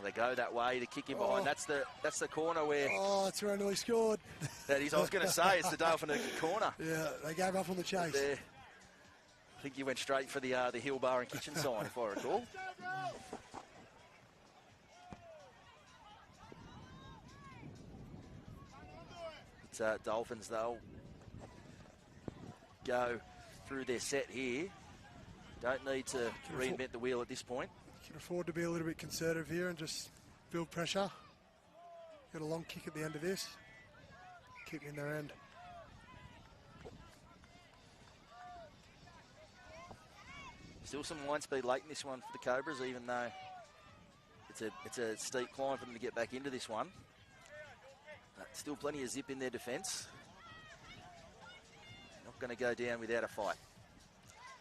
[SPEAKER 2] They go that way to kick him behind. That's the corner where.
[SPEAKER 12] Oh, that's where I nearly scored.
[SPEAKER 2] That is. I was going to say it's the Dolphin corner.
[SPEAKER 12] Yeah, they gave up on the chase.
[SPEAKER 2] There. I think you went straight for the Hill Bar and Kitchen sign, if I recall. It's Dolphins, they'll go through their set here. Don't need to reinvent the wheel at this point.
[SPEAKER 12] Can afford to be a little bit conservative here and just build pressure. Got a long kick at the end of this. Keep in their end.
[SPEAKER 2] Still some line speed late in this one for the Cobras, even though it's a steep climb for them to get back into this one. But still plenty of zip in their defence. Not going to go down without a fight.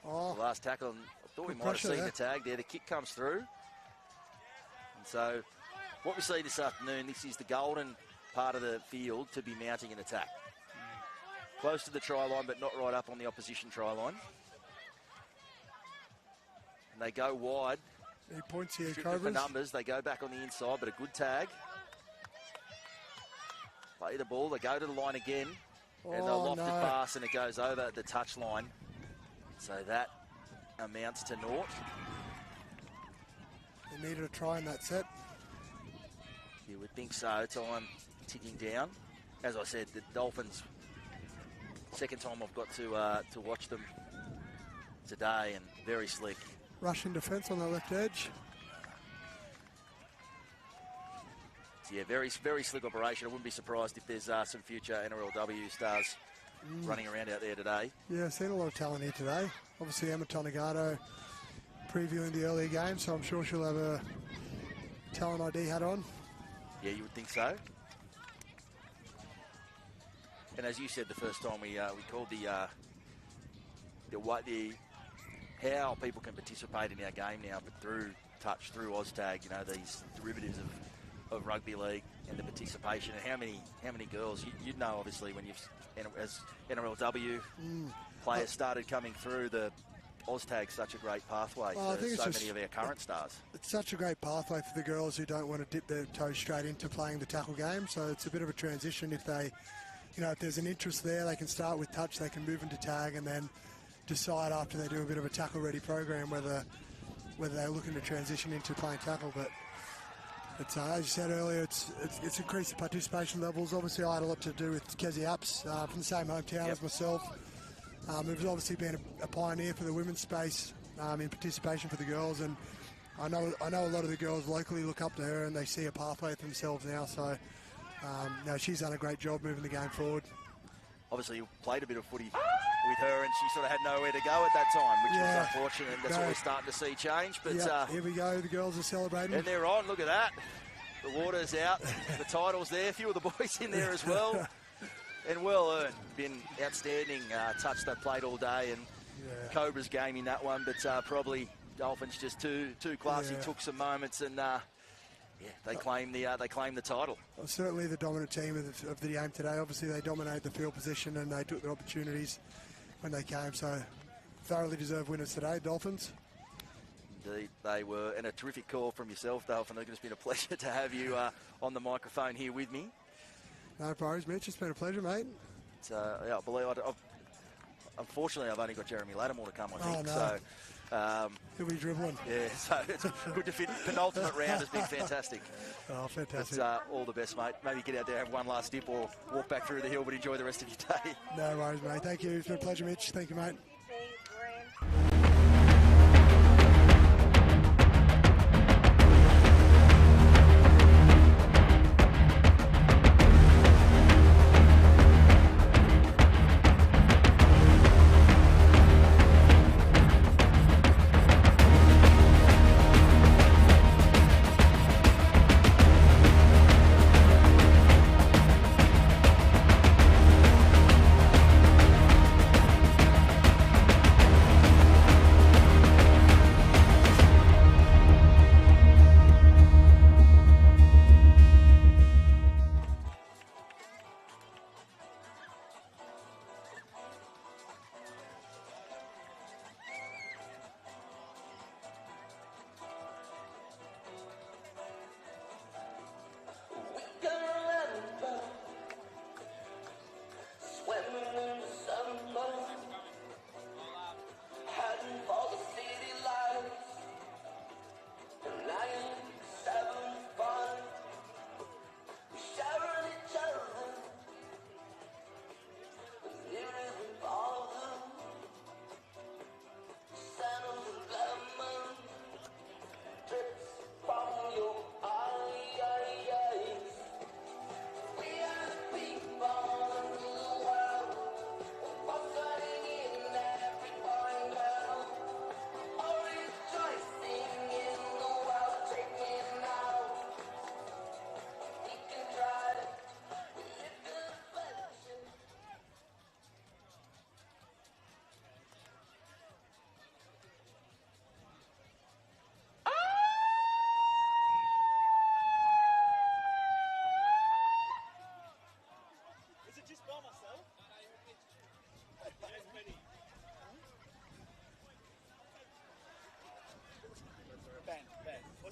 [SPEAKER 12] Oh,
[SPEAKER 2] the last tackle, I thought we might have seen the tag there. The kick comes through. And so what we see this afternoon, this is the golden part of the field to be mounting an attack. Close to the try line, but not right up on the opposition try line. And they go wide.
[SPEAKER 12] Any points here,
[SPEAKER 2] Cobras? For numbers, they go back on the inside, but a good tag. Play the ball, they go to the line again. And they'll loft it pass, and it goes over the touch line. So that amounts to naught.
[SPEAKER 12] They needed a try in that set.
[SPEAKER 2] You would think so. Time ticking down. As I said, the Dolphins, second time I've got to watch them today, and very slick.
[SPEAKER 12] Russian defence on the left edge.
[SPEAKER 2] So yeah, very slick operation. I wouldn't be surprised if there's some future NRLW stars running around out there today.
[SPEAKER 12] Yeah, I've seen a lot of talent here today. Obviously, Emma Tonegado previewing the earlier game, so I'm sure she'll have a talent ID hat on.
[SPEAKER 2] Yeah, you would think so. And as you said the first time we called the how people can participate in our game now, but through touch, through OzTag, these derivatives of rugby league and the participation, and how many girls you'd know obviously when as NRLW players started coming through, the OzTag's such a great pathway for so many of our current stars.
[SPEAKER 12] It's such a great pathway for the girls who don't want to dip their toes straight into playing the tackle game. So it's a bit of a transition. If they, if there's an interest there, they can start with touch, they can move into tag, and then decide after they do a bit of a tackle-ready program whether they're looking to transition into playing tackle. But it's, as you said earlier, it's increased the participation levels. Obviously, I had a lot to do with Kezzy Apps from the same hometown as myself. Who's obviously been a pioneer for the women's space in participation for the girls, and I know a lot of the girls locally look up to her and they see a pathway for themselves now. So she's done a great job moving the game forward.
[SPEAKER 2] Obviously, you played a bit of footy with her, and she sort of had nowhere to go at that time, which was unfortunate. And that's what we're starting to see change. But
[SPEAKER 12] here we go. The girls are celebrating.
[SPEAKER 2] And they're on. Look at that. The water's out. The title's there. A few of the boys in there as well. And well earned. Been outstanding touch they played all day, and Cobra's game in that one. But probably Dolphins just too classy. Took some moments, and they claim the title.
[SPEAKER 12] Well, certainly the dominant team of the game today. Obviously, they dominated the field position and they took their opportunities when they came. So thoroughly deserved winners today, Dolphins.
[SPEAKER 2] Indeed, they were. And a terrific call from yourself, Dolphin. It's been a pleasure to have you on the microphone here with me.
[SPEAKER 12] No worries, Mitch. It's been a pleasure, mate.
[SPEAKER 2] I believe unfortunately, I've only got Jeremy Lattimore to come, I think.
[SPEAKER 12] No.
[SPEAKER 2] So
[SPEAKER 12] he'll be dribbling.
[SPEAKER 2] Yeah, so it's good to fit. Penultimate round has been fantastic.
[SPEAKER 12] Oh, fantastic.
[SPEAKER 2] It's, all the best, mate. Maybe get out there, have one last dip, or walk back through the hill, but enjoy the rest of your day.
[SPEAKER 12] No worries, mate. Thank you. It's been a pleasure, Mitch. Thank you, mate.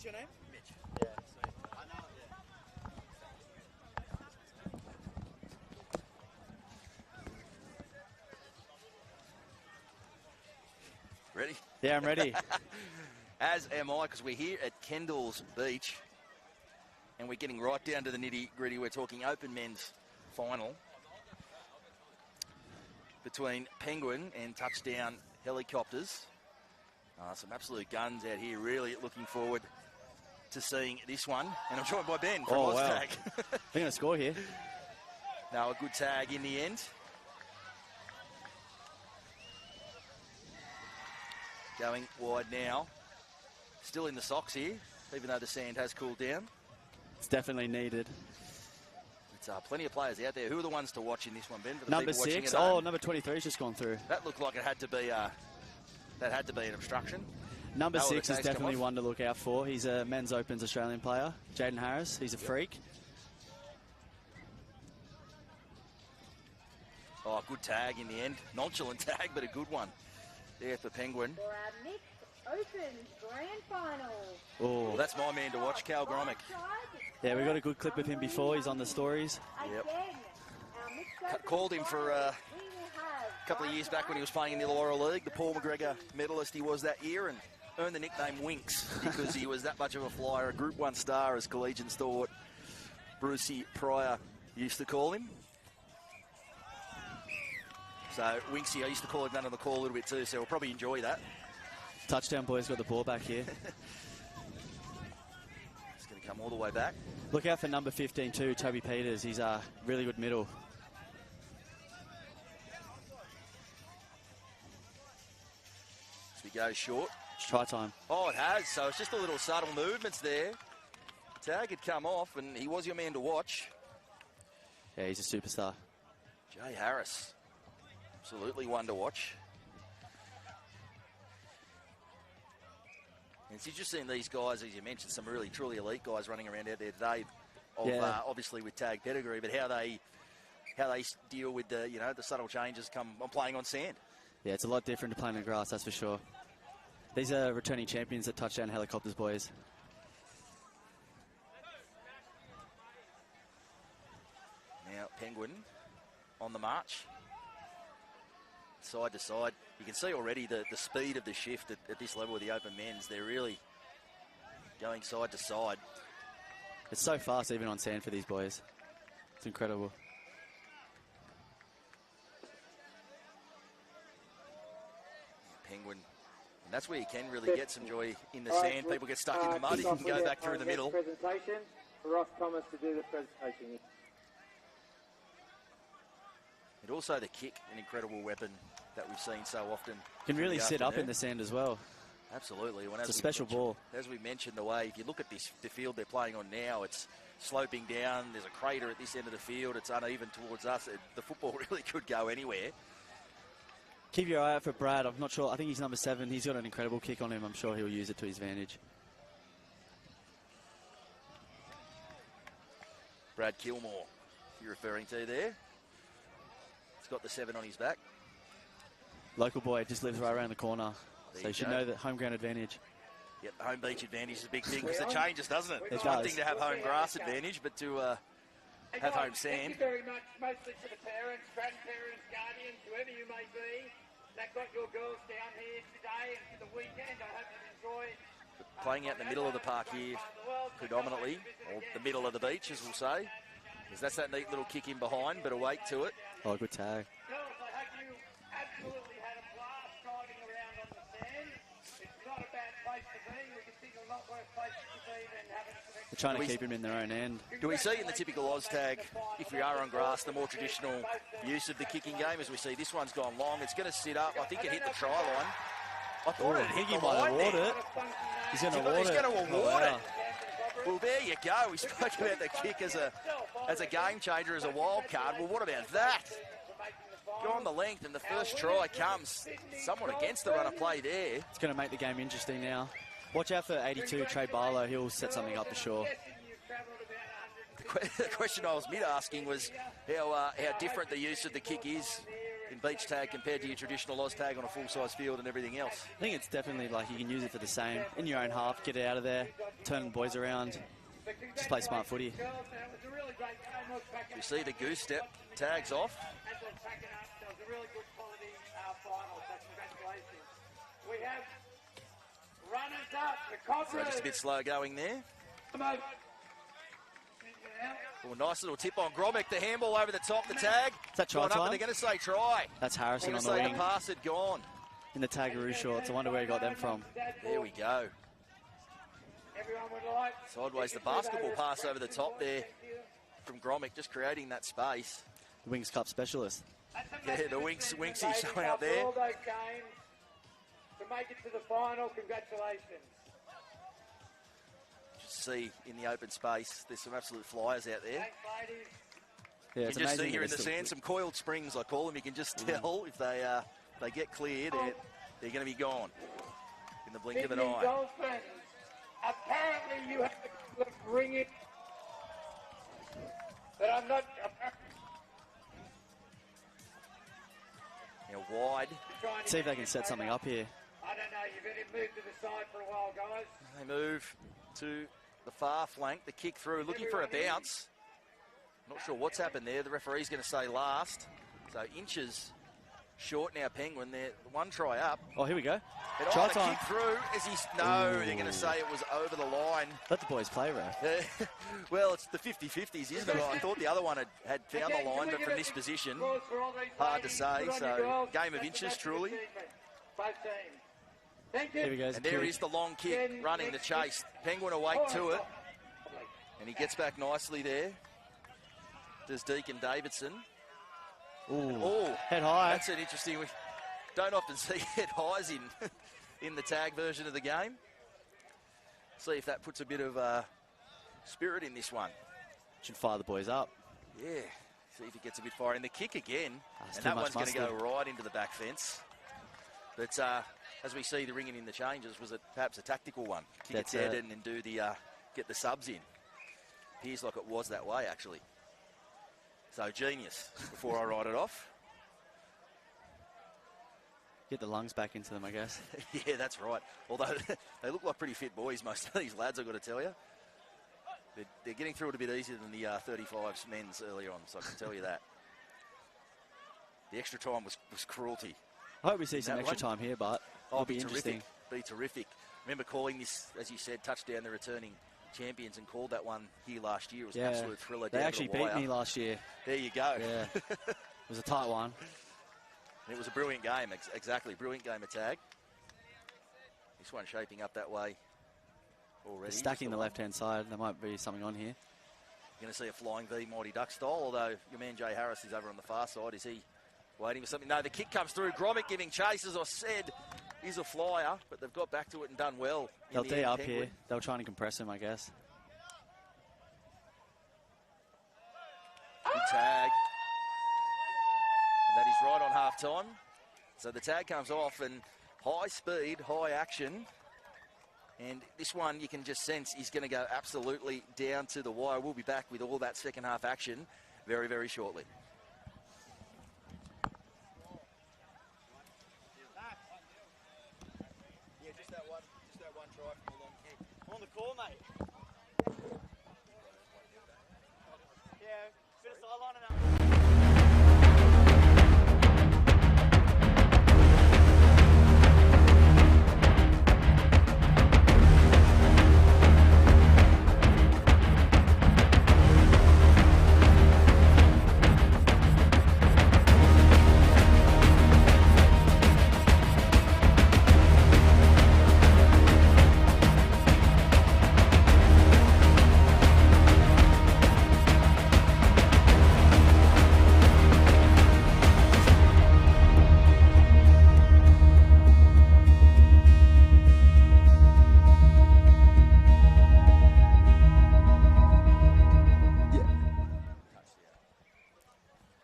[SPEAKER 17] your name?
[SPEAKER 2] Mitch.
[SPEAKER 17] Yeah.
[SPEAKER 2] Ready?
[SPEAKER 17] Yeah, I'm ready.
[SPEAKER 2] As am I, because we're here at Kendalls Beach, and we're getting right down to the nitty-gritty. We're talking open men's final between Penguin and Touchdown Helicopters. Some absolute guns out here. Really looking forward to seeing this one. And I'm joined by Ben from OzTag.
[SPEAKER 17] Wow. They're going to score here.
[SPEAKER 2] No, a good tag in the end. Going wide now. Still in the socks here, even though the sand has cooled down.
[SPEAKER 17] It's definitely needed.
[SPEAKER 2] It's plenty of players out there. Who are the ones to watch in this one, Ben? For the
[SPEAKER 17] Number
[SPEAKER 2] people watching
[SPEAKER 17] 6.
[SPEAKER 2] at home?
[SPEAKER 17] Oh, number 23's just gone through.
[SPEAKER 2] That looked like it had to be. That had to be an obstruction.
[SPEAKER 17] Number
[SPEAKER 2] How will the
[SPEAKER 17] 6 is
[SPEAKER 2] tags come
[SPEAKER 17] definitely
[SPEAKER 2] off?
[SPEAKER 17] one to look out for. He's a men's Opens Australian player, Jaden Harris. He's a freak.
[SPEAKER 2] Oh, good tag in the end. Nonchalant tag, but a good one there for Penguin.
[SPEAKER 1] For our mixed Opens Grand Final.
[SPEAKER 17] Oh,
[SPEAKER 2] that's my man to watch, Cal Gromick.
[SPEAKER 17] Yeah, we got a good clip of him before. He's on the stories.
[SPEAKER 2] Yep. Called him for a couple of years back when he was playing in the Illawarra League, the Paul McGregor medalist he was that year, and earned the nickname Winks because he was that much of a flyer, a Group 1 star, as collegiate stalwart Brucey Pryor used to call him. So Winksy, I used to call him that on the call a little bit too, so we'll probably enjoy that.
[SPEAKER 17] Touchdown boys got the ball back here.
[SPEAKER 2] It's going to come all the way back.
[SPEAKER 17] Look out for number 15 too, Toby Peters. He's a really good middle.
[SPEAKER 2] As we go short.
[SPEAKER 17] Try time.
[SPEAKER 2] Oh, it has. So it's just a little subtle movements there. Tag had come off, and he was your man to watch.
[SPEAKER 17] Yeah, he's a superstar.
[SPEAKER 2] Jay Harris. Absolutely one to watch. And it's interesting these guys, as you mentioned, some really truly elite guys running around out there today. Obviously with tag pedigree, but how they deal with the the subtle changes come on playing on sand.
[SPEAKER 17] Yeah, it's a lot different to playing on grass, that's for sure. These are returning champions at Touchdown Helicopters, boys.
[SPEAKER 2] Now Penguin on the march. Side to side. You can see already the speed of the shift at this level of the open men's. They're really going side to side.
[SPEAKER 17] It's so fast even on sand for these boys. It's incredible.
[SPEAKER 2] Penguin. And that's where you can really get some joy in the sand. People get stuck in the mud. You can go back through the middle.
[SPEAKER 16] Presentation. Ross Thomas to do the presentation.
[SPEAKER 2] And also the kick, an incredible weapon that we've seen so often.
[SPEAKER 17] Can really sit up in the sand as well.
[SPEAKER 2] Absolutely.
[SPEAKER 17] It's a special ball.
[SPEAKER 2] As we mentioned, the way, if you look at the field they're playing on now, it's sloping down. There's a crater at this end of the field. It's uneven towards us. The football really could go anywhere.
[SPEAKER 17] Keep your eye out for Brad. I'm not sure. I think he's number 7. He's got an incredible kick on him. I'm sure he'll use it to his advantage.
[SPEAKER 2] Brad Kilmore, you're referring to there. He's got the 7 on his back.
[SPEAKER 17] Local boy just lives right around the corner.
[SPEAKER 2] There
[SPEAKER 17] So you should know that home ground advantage.
[SPEAKER 2] Yep, home beach advantage is a big thing because it changes, doesn't it?
[SPEAKER 17] It
[SPEAKER 2] It's
[SPEAKER 17] does.
[SPEAKER 2] one thing to have home grass advantage, but to have home sand.
[SPEAKER 16] Thank you very much, mostly to the parents, grandparents, guardians, whoever you may be, that got your girls down here today and for the weekend. I hope you enjoy.
[SPEAKER 2] Playing out in the middle of the park here, predominantly, or the middle of the beach, as we'll say. Because that's that neat little kick in behind, but a weight to it.
[SPEAKER 17] Oh, good tag.
[SPEAKER 16] Girls, I hope you absolutely had a blast driving around on the sand. It's not a bad place to be. We can think of a lot worse places to be than having some
[SPEAKER 17] They're trying to keep him in their own end.
[SPEAKER 2] Do we see in the typical OzTag, if we are on grass, the more traditional use of the kicking game? As we see, this one's gone long. It's going to sit up. I think it hit the try line. I thought it hit the line there.
[SPEAKER 17] He's going to award it.
[SPEAKER 2] He's going to award it.
[SPEAKER 17] wow.
[SPEAKER 2] Well, there you go. We spoke about the kick as a game changer, as a wild card. Well, what about that? Go on the length, and the first try comes somewhat against the run of play there.
[SPEAKER 17] It's going to make the game interesting now. Watch out for 82, Trey Barlow. He'll set something up for sure.
[SPEAKER 2] The question I was mid-asking was how different the use of the kick is in beach tag compared to your traditional OzTag on a full-size field and everything else.
[SPEAKER 17] I think it's definitely like you can use it for the same. In your own half, get it out of there. turn the boys around. Just play smart footy.
[SPEAKER 2] You see the goose step tags off.
[SPEAKER 16] We have runners up, the Cobras.
[SPEAKER 2] So just a bit slow going there. Oh, nice little tip on Gromick. The handball over the top, the tag.
[SPEAKER 17] Is that try
[SPEAKER 2] Gone up,
[SPEAKER 17] time?
[SPEAKER 2] and they're going to say try.
[SPEAKER 17] That's Harrison on the
[SPEAKER 2] say
[SPEAKER 17] wing.
[SPEAKER 2] the pass had gone.
[SPEAKER 17] In the Tagaroo shorts. I wonder where he got them from.
[SPEAKER 2] There we go. Sideways, the basketball pass over the top there from Gromick, just creating that space.
[SPEAKER 17] The Wings Cup specialist.
[SPEAKER 2] Yeah, the Winksy showing up there.
[SPEAKER 16] All those games to make it to the final. Congratulations.
[SPEAKER 2] Just see in the open space, there's some absolute flyers out there.
[SPEAKER 16] Thanks, ladies.
[SPEAKER 17] Yeah,
[SPEAKER 2] You
[SPEAKER 17] it's
[SPEAKER 2] can just see
[SPEAKER 17] amazing
[SPEAKER 2] here
[SPEAKER 17] that
[SPEAKER 2] in the
[SPEAKER 17] they're
[SPEAKER 2] sand, some coiled springs, I call them. You can just tell if they get clear, they're going to be gone in the blink of an
[SPEAKER 16] Sydney
[SPEAKER 2] eye.
[SPEAKER 16] Dolphins. Apparently you have to bring it. But I'm not.
[SPEAKER 2] Now wide.
[SPEAKER 17] See if they can set something up here.
[SPEAKER 16] I don't know. You've got to move to the side for a while, guys.
[SPEAKER 2] They move to the far flank, the kick through, looking for a bounce. Not sure what's happened there. The referee's going to say last. So inches short now, Penguin. They're one try up.
[SPEAKER 17] Oh, here we go.
[SPEAKER 2] But
[SPEAKER 17] Try
[SPEAKER 2] the
[SPEAKER 17] time.
[SPEAKER 2] kick through as he's... No, they're going to say it was over the line.
[SPEAKER 17] Let the boys play, Ref.
[SPEAKER 2] Well, it's the 50-50s, isn't it? I thought the other one had found the line, but from this position, hard to say. So, game of inches, truly.
[SPEAKER 16] Both teams. Thank you.
[SPEAKER 17] Here we go.
[SPEAKER 2] And there is the long kick, running the chase. Penguin awake to it. And he gets back nicely there. Does Deacon Davidson.
[SPEAKER 17] Ooh, head high.
[SPEAKER 2] That's an interesting... We don't often see head highs in the tag version of the game. See if that puts a bit of spirit in this one.
[SPEAKER 17] Should fire the boys up.
[SPEAKER 2] Yeah, see if he gets a bit fire in the kick again.
[SPEAKER 17] That's
[SPEAKER 2] And
[SPEAKER 17] too
[SPEAKER 2] that
[SPEAKER 17] much
[SPEAKER 2] one's going to go
[SPEAKER 17] mustard.
[SPEAKER 2] right into the back fence. But as we see the ringing in the changes, was it perhaps a tactical one? Kick
[SPEAKER 17] That's
[SPEAKER 2] it dead
[SPEAKER 17] it.
[SPEAKER 2] and then do the get the subs in. Appears like it was that way, actually. So genius before I write it off.
[SPEAKER 17] Get the lungs back into them, I guess.
[SPEAKER 2] Yeah, that's right. Although they look like pretty fit boys, most of these lads, I've got to tell you. They're getting through it a bit easier than the 35s men's earlier on, so I can tell you that. The extra time was cruelty.
[SPEAKER 17] I hope we see some
[SPEAKER 2] That
[SPEAKER 17] extra
[SPEAKER 2] one?
[SPEAKER 17] time here, but it'll be interesting.
[SPEAKER 2] Be terrific. Remember calling this, as you said, touchdown the returning champions, and called that one here last year. It was an absolute thriller.
[SPEAKER 17] They
[SPEAKER 2] down
[SPEAKER 17] actually
[SPEAKER 2] to the wire.
[SPEAKER 17] beat me last year.
[SPEAKER 2] There you go.
[SPEAKER 17] Yeah. It was a tight one.
[SPEAKER 2] And it was a brilliant game, exactly. Brilliant game of tag. This one shaping up that way already.
[SPEAKER 17] Stacking the left-hand side. There might be something on here.
[SPEAKER 2] You're going to see a flying V Mighty Duck style, although your man Jay Harris is over on the far side. Is he waiting for something? No, the kick comes through. Gromick giving chase, as I said, is a flyer, but they've got back to it and done well.
[SPEAKER 17] They'll D up here. They'll try and compress him, I guess.
[SPEAKER 2] Good tag. And that is right on half-time. So the tag comes off, and high speed, high action. And this one, you can just sense, is going to go absolutely down to the wire. We'll be back with all that second half action very, very shortly.
[SPEAKER 18] Yeah, just that one try from a long kick. I'm on the call, mate. Yeah, bit of sideline and that.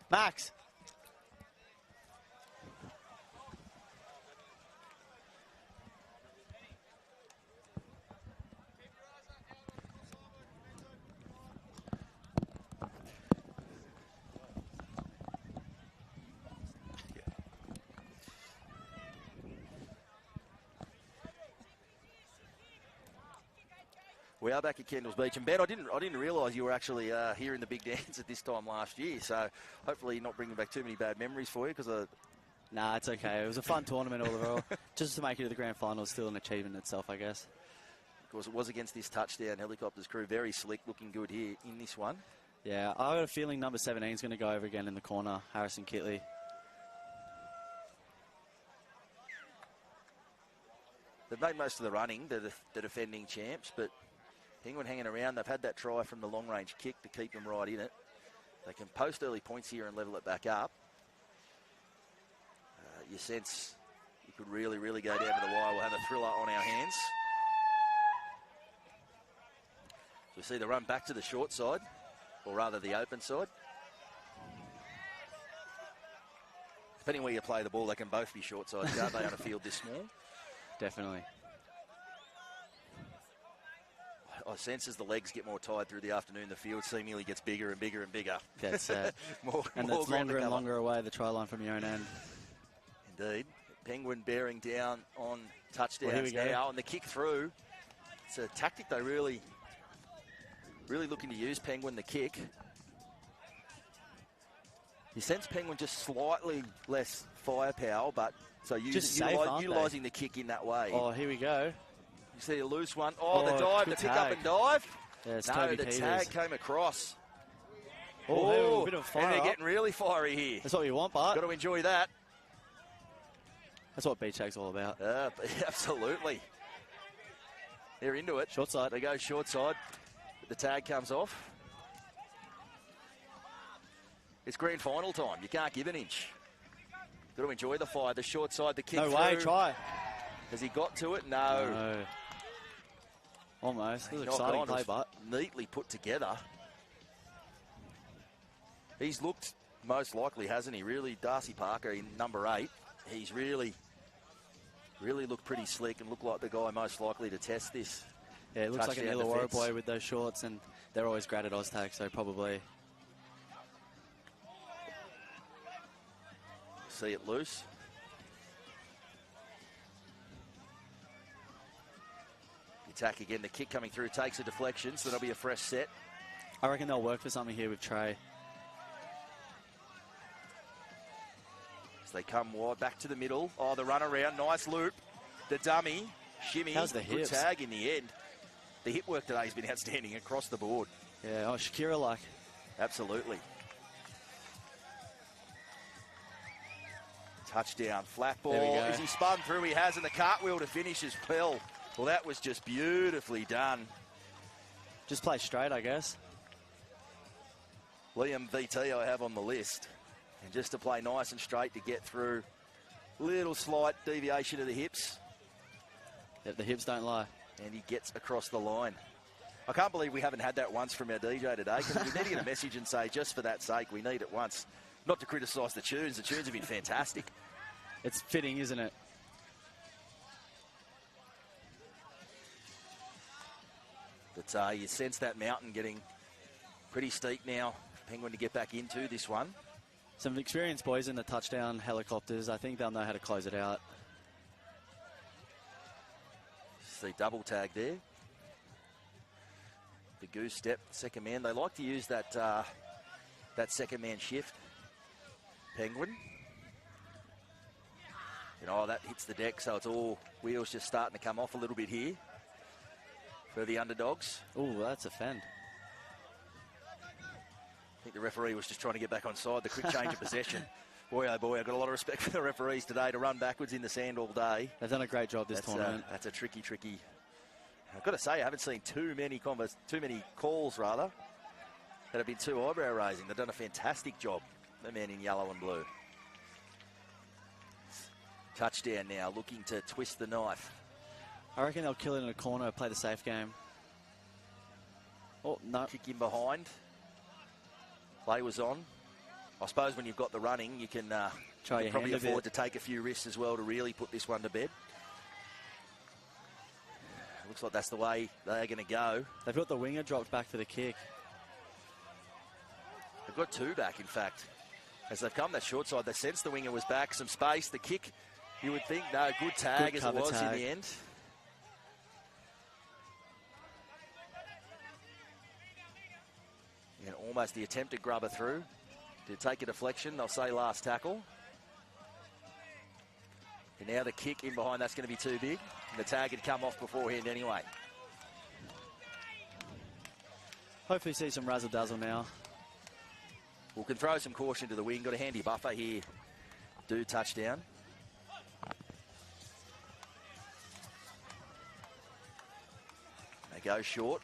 [SPEAKER 17] Max.
[SPEAKER 2] We are back at Kendalls Beach, and Ben, I didn't realise you were actually here in the big dance at this time last year. So hopefully, not bringing back too many bad memories for you, because
[SPEAKER 17] Nah, it's okay. It was a fun tournament overall. Just to make it to the grand final is still an achievement itself, I guess.
[SPEAKER 2] Of course, it was against this touchdown helicopters crew. Very slick, looking good here in this one.
[SPEAKER 17] Yeah, I got a feeling number 17 is going to go over again in the corner, Harrison Kitley.
[SPEAKER 2] They've made most of the running, the defending champs, but Penguin hanging around. They've had that try from the long-range kick to keep them right in it. They can post early points here and level it back up. You sense you could really, really go down to the wire. We'll have a thriller on our hands. So we see the run back to the short side, or rather the open side. Depending where you play the ball, they can both be short sides, can't they, on a field this small?
[SPEAKER 17] Definitely.
[SPEAKER 2] I sense as the legs get more tired through the afternoon, the field seemingly gets bigger and bigger and bigger.
[SPEAKER 17] That's
[SPEAKER 2] more
[SPEAKER 17] and
[SPEAKER 2] more
[SPEAKER 17] it's longer and longer away, the try line from your own end.
[SPEAKER 2] Indeed. Penguin bearing down on touchdowns now, and the kick through. It's a tactic they really looking to use, Penguin, the kick. You sense Penguin just slightly less firepower, but so utilising the kick in that way.
[SPEAKER 17] Oh, here we go.
[SPEAKER 2] You see a loose one. Oh, the dive, the pick up and dive.
[SPEAKER 17] Yeah, it's
[SPEAKER 2] no,
[SPEAKER 17] Toby
[SPEAKER 2] the
[SPEAKER 17] Peters.
[SPEAKER 2] tag came across.
[SPEAKER 17] Oh, a bit of fire.
[SPEAKER 2] And they're getting really fiery here.
[SPEAKER 17] That's what you want, Bart.
[SPEAKER 2] Got to enjoy that.
[SPEAKER 17] That's what beach tag's all about.
[SPEAKER 2] Absolutely. They're into it.
[SPEAKER 17] Short side.
[SPEAKER 2] They go short side. The tag comes off. It's grand final time. You can't give an inch. Got to enjoy the fire. The short side, the kick through.
[SPEAKER 17] No way, try.
[SPEAKER 2] Has he got to it? No.
[SPEAKER 17] Almost. It was an exciting play, but
[SPEAKER 2] neatly put together. He's looked most likely, hasn't he? Really, Darcy Parker in number 8. He's really looked pretty slick and looked like the guy most likely to test this.
[SPEAKER 17] Yeah, it looks like an Illawarra boy with those shorts, and they're always great at OzTag, so probably.
[SPEAKER 2] See it loose. The attack again, the kick coming through, takes a deflection, so that'll be a fresh set.
[SPEAKER 17] I reckon they'll work for something here with Trey.
[SPEAKER 2] As they come wide, back to the middle. Oh, the run around, nice loop. The dummy, shimmy.
[SPEAKER 17] How's the
[SPEAKER 2] good
[SPEAKER 17] hips?
[SPEAKER 2] Tag in the end. The hip work today has been outstanding across the board.
[SPEAKER 17] Yeah, oh, Shakira-like.
[SPEAKER 2] Absolutely. Touchdown, flat ball.
[SPEAKER 17] There we go.
[SPEAKER 2] As he spun through, he has, and the cartwheel to finish as well. Well, that was just beautifully done.
[SPEAKER 17] Just play straight, I guess.
[SPEAKER 2] Liam VT I have on the list. And just to play nice and straight to get through. Little slight deviation of the hips.
[SPEAKER 17] Yep, the hips don't lie.
[SPEAKER 2] And he gets across the line. I can't believe we haven't had that once from our DJ today. Because we need to get a message and say, just for that sake, we need it once. Not to criticise the tunes. The tunes have been fantastic.
[SPEAKER 17] It's fitting, isn't it?
[SPEAKER 2] But you sense that mountain getting pretty steep now. Penguin to get back into this one.
[SPEAKER 17] Some experienced boys in the touchdown helicopters. I think they'll know how to close it out.
[SPEAKER 2] See double tag there. The goose step, second man. They like to use that that second man shift. Penguin. And oh, that hits the deck, so it's all wheels just starting to come off a little bit here for the underdogs.
[SPEAKER 17] Oh, that's a fend.
[SPEAKER 2] I think the referee was just trying to get back on side. The quick change of possession. Boy, oh boy, I've got a lot of respect for the referees today to run backwards in the sand all day.
[SPEAKER 17] They've done a great job this tournament.
[SPEAKER 2] That's a tricky. I've got to say, I haven't seen too many calls, rather, that have been too eyebrow raising. They've done a fantastic job, the men in yellow and blue. Touchdown now, looking to twist the knife.
[SPEAKER 17] I reckon they'll kill it in a corner, play the safe game. Oh, no.
[SPEAKER 2] Kick in behind. Play was on. I suppose when you've got the running, you can probably afford to take a few risks as well to really put this one to bed. Looks like that's the way they're going to go.
[SPEAKER 17] They've got the winger dropped back for the kick.
[SPEAKER 2] They've got two back, in fact. As they've come that short side, they sensed the winger was back. Some space. The kick, you would think, no, good tag as it was in the end. almost the attempted grubber through. To take a deflection, they'll say last tackle. And now the kick in behind, that's going to be too big. And the tag had come off beforehand anyway.
[SPEAKER 17] Hopefully see some razzle-dazzle now.
[SPEAKER 2] We can throw some caution to the wing. Got a handy buffer here. Do touchdown. They go short.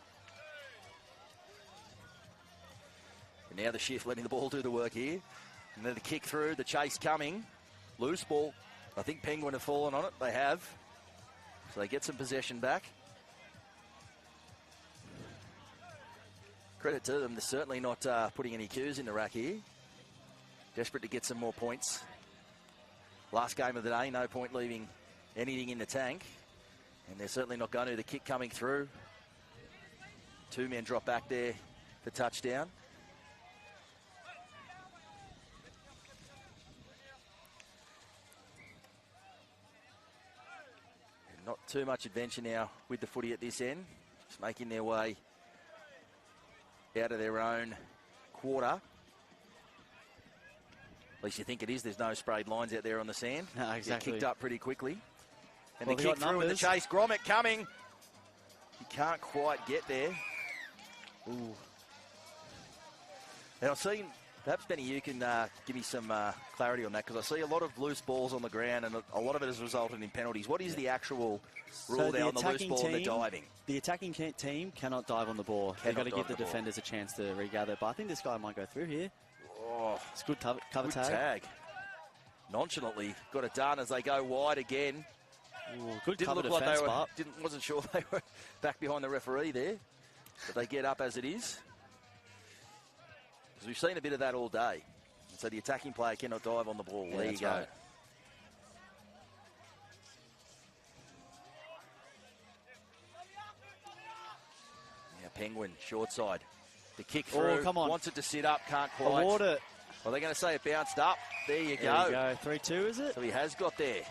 [SPEAKER 2] And now the shift letting the ball do the work here. And then the kick through, the chase coming. Loose ball. I think Penguin have fallen on it. They have. So they get some possession back. Credit to them. They're certainly not putting any cues in the rack here. Desperate to get some more points. Last game of the day, no point leaving anything in the tank. And they're certainly not going to. The kick coming through. 2 men drop back there for touchdown. And not too much adventure now with the footy at this end. Just making their way out of their own quarter. At least you think it is. There's no sprayed lines out there on the sand.
[SPEAKER 17] No, exactly.
[SPEAKER 2] They're kicked up pretty quickly. And
[SPEAKER 17] Well,
[SPEAKER 2] the
[SPEAKER 17] they
[SPEAKER 2] kick
[SPEAKER 17] got
[SPEAKER 2] through with the
[SPEAKER 17] numbers.
[SPEAKER 2] chase. Gromit coming. He can't quite get there. Ooh. And I've seen, perhaps Benny, you can give me some clarity on that, because I see a lot of loose balls on the ground and a lot of it has resulted in penalties. What is the actual rule there on the loose ball and the diving?
[SPEAKER 17] The attacking team cannot dive on the ball. They've got to give the
[SPEAKER 2] ball.
[SPEAKER 17] defenders a chance to regather. But I think this guy might go through here.
[SPEAKER 2] Oh,
[SPEAKER 17] it's good cover
[SPEAKER 2] good tag. Nonchalantly got it done as they go wide again.
[SPEAKER 17] Ooh, good
[SPEAKER 2] Didn't
[SPEAKER 17] cover
[SPEAKER 2] look like
[SPEAKER 17] defense,
[SPEAKER 2] they were.
[SPEAKER 17] but
[SPEAKER 2] Wasn't sure they were back behind the referee there, but they get up as it is. Because we've seen a bit of that all day. And so the attacking player cannot dive on the ball.
[SPEAKER 17] Yeah,
[SPEAKER 2] there you
[SPEAKER 17] that's
[SPEAKER 2] go.
[SPEAKER 17] right.
[SPEAKER 2] Yeah, Penguin short side. The kick through.
[SPEAKER 17] Oh, come on.
[SPEAKER 2] Wants it to sit up. Can't quite.
[SPEAKER 17] award it.
[SPEAKER 2] Well, they're going to say it bounced up. There you
[SPEAKER 17] There
[SPEAKER 2] go.
[SPEAKER 17] you go. 3-2, is it?
[SPEAKER 2] So he has got there.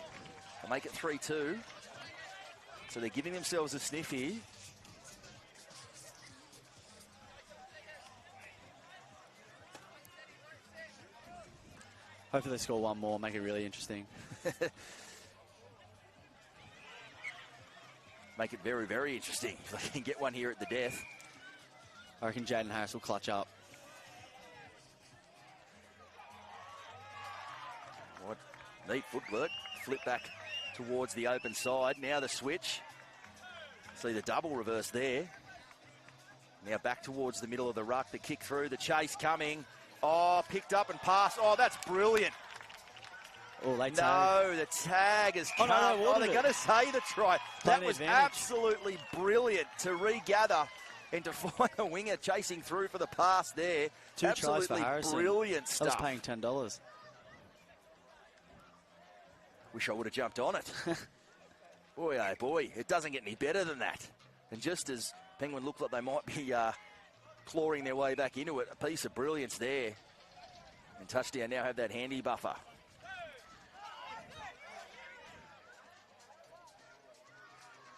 [SPEAKER 2] They'll make it 3-2. So they're giving themselves a sniff here.
[SPEAKER 17] Hopefully they score one more, make it really interesting.
[SPEAKER 2] Make it very, very interesting. If they can get one here at the death.
[SPEAKER 17] I reckon Jaden Harris will clutch up.
[SPEAKER 2] What neat footwork. Flip back towards the open side. Now the switch. See the double reverse there. Now back towards the middle of the ruck. The kick through. The chase coming. Oh, picked up and passed. Oh, that's brilliant.
[SPEAKER 17] Oh, they
[SPEAKER 2] No, the tag has come.
[SPEAKER 17] no, they awarded
[SPEAKER 2] they're
[SPEAKER 17] it.
[SPEAKER 2] going to say the try. That
[SPEAKER 17] Plenty
[SPEAKER 2] was
[SPEAKER 17] advantage.
[SPEAKER 2] absolutely brilliant to regather and to find a winger chasing through for the pass there.
[SPEAKER 17] 2
[SPEAKER 2] absolutely
[SPEAKER 17] tries for Harrison.
[SPEAKER 2] brilliant
[SPEAKER 17] I
[SPEAKER 2] stuff.
[SPEAKER 17] was paying $10.
[SPEAKER 2] Wish I would have jumped on it. Boy, oh boy, it doesn't get any better than that. And just as Penguin looked like they might be clawing their way back into it, a piece of brilliance there. And touchdown now have that handy buffer.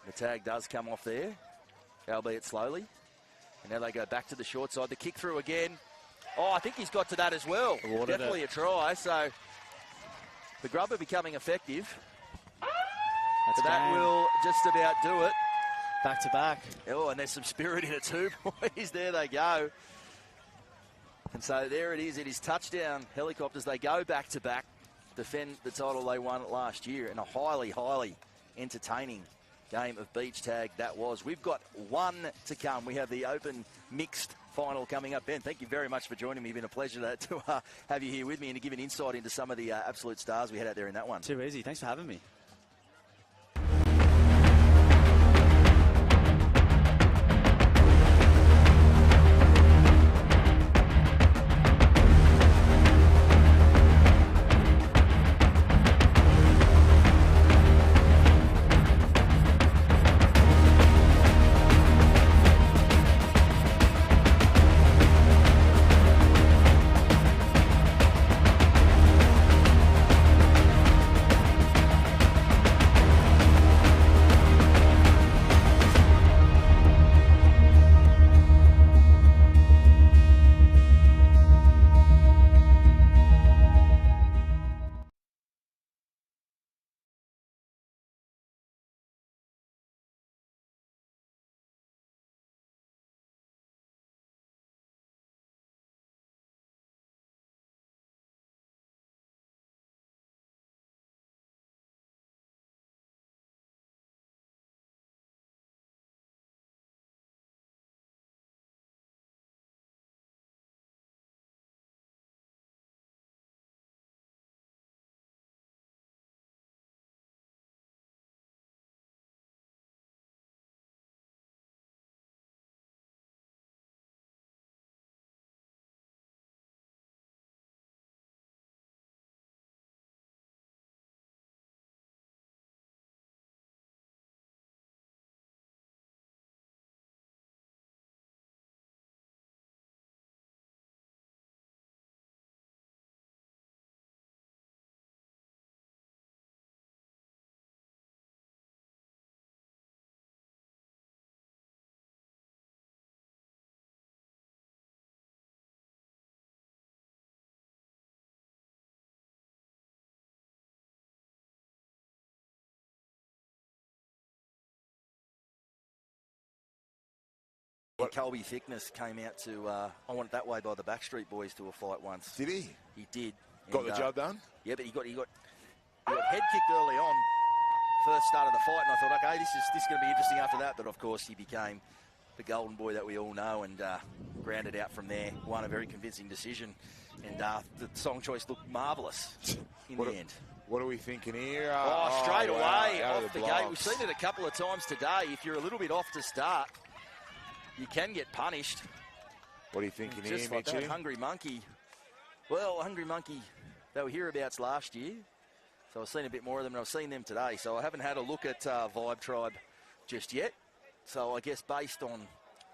[SPEAKER 2] The tag does come off there, albeit slowly. And now they go back to the short side. The kick through again. Oh, I think he's got to that as well.
[SPEAKER 17] Awarded
[SPEAKER 2] Definitely
[SPEAKER 17] it.
[SPEAKER 2] a try. So the grubber becoming effective.
[SPEAKER 17] That's
[SPEAKER 2] So that
[SPEAKER 17] game.
[SPEAKER 2] will just about do it.
[SPEAKER 17] Back to back.
[SPEAKER 2] Oh, and there's some spirit in it too, boys. There they go. And so there it is. It is touchdown helicopters. They go back to back, defend the title they won last year in a highly, highly entertaining game of beach tag that was. We've got one to come. We have the open mixed final coming up. Ben, thank you very much for joining me. It's been a pleasure to have you here with me and to give an insight into some of the absolute stars we had out there in that one.
[SPEAKER 17] Too easy. Thanks for having me.
[SPEAKER 2] Colby Thickness came out to I Want It That Way by the Backstreet Boys to a fight once.
[SPEAKER 13] Did he?
[SPEAKER 2] He did.
[SPEAKER 13] Got
[SPEAKER 2] And,
[SPEAKER 13] the job done?
[SPEAKER 2] Yeah, but he got head kicked early on. First start of the fight, and I thought, okay, this is going to be interesting after that. But of course, he became the golden boy that we all know, and grounded out from there. Won a very convincing decision, and the song choice looked marvellous in the end.
[SPEAKER 13] What are we thinking here?
[SPEAKER 2] Straight away
[SPEAKER 13] wow,
[SPEAKER 2] off the gate. We've seen it a couple of times today. If you're a little bit off to start, you can get punished.
[SPEAKER 13] What are you thinking
[SPEAKER 2] Just
[SPEAKER 13] here,
[SPEAKER 2] like that,
[SPEAKER 13] Mitchie?
[SPEAKER 2] Hungry Monkey. Well, Hungry Monkey, they were hereabouts last year. So I've seen a bit more of them, and I've seen them today. So I haven't had a look at Vibe Tribe just yet. So I guess based on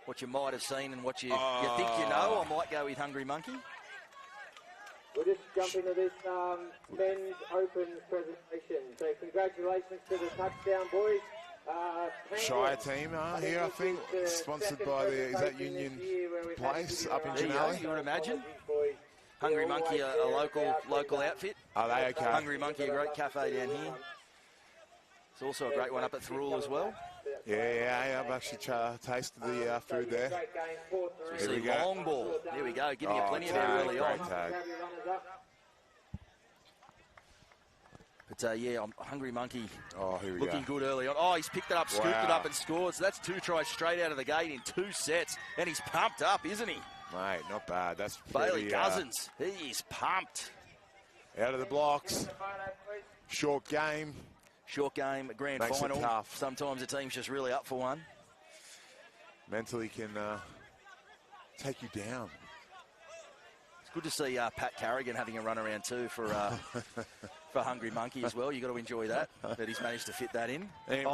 [SPEAKER 2] what you might have seen and what you think you know, I might go with Hungry Monkey.
[SPEAKER 19] We'll just jump into this men's open presentation. So congratulations to the touchdown boys.
[SPEAKER 13] Shire team here, I think, sponsored by is that Union Place up in Janelle?
[SPEAKER 2] You would imagine. Hungry Monkey, a local outfit.
[SPEAKER 13] Are they okay?
[SPEAKER 2] Hungry Monkey, a great cafe down here. It's also a great one up at Thirroul as well.
[SPEAKER 13] Yeah, I've actually tasted the food there.
[SPEAKER 2] So we see long ball. There we go, giving you plenty of air early on.
[SPEAKER 13] Tag.
[SPEAKER 2] But yeah, Hungry Monkey
[SPEAKER 13] here we
[SPEAKER 2] looking
[SPEAKER 13] go.
[SPEAKER 2] good early on. Oh, he's picked it up, scooped it up and scored. So that's 2 tries straight out of the gate in 2 sets. And he's pumped up, isn't he?
[SPEAKER 13] Mate, not bad. That's
[SPEAKER 2] Bailey
[SPEAKER 13] pretty,
[SPEAKER 2] Cousins. He's pumped.
[SPEAKER 13] Out of the blocks. Short game.
[SPEAKER 2] Short game, grand
[SPEAKER 13] Makes it
[SPEAKER 2] final.
[SPEAKER 13] tough.
[SPEAKER 2] Sometimes the team's just really up for one.
[SPEAKER 13] Mentally can take you down.
[SPEAKER 2] It's good to see Pat Carrigan having a run around too for Hungry Monkey as well. You've got to enjoy that he's managed to fit that in.
[SPEAKER 13] And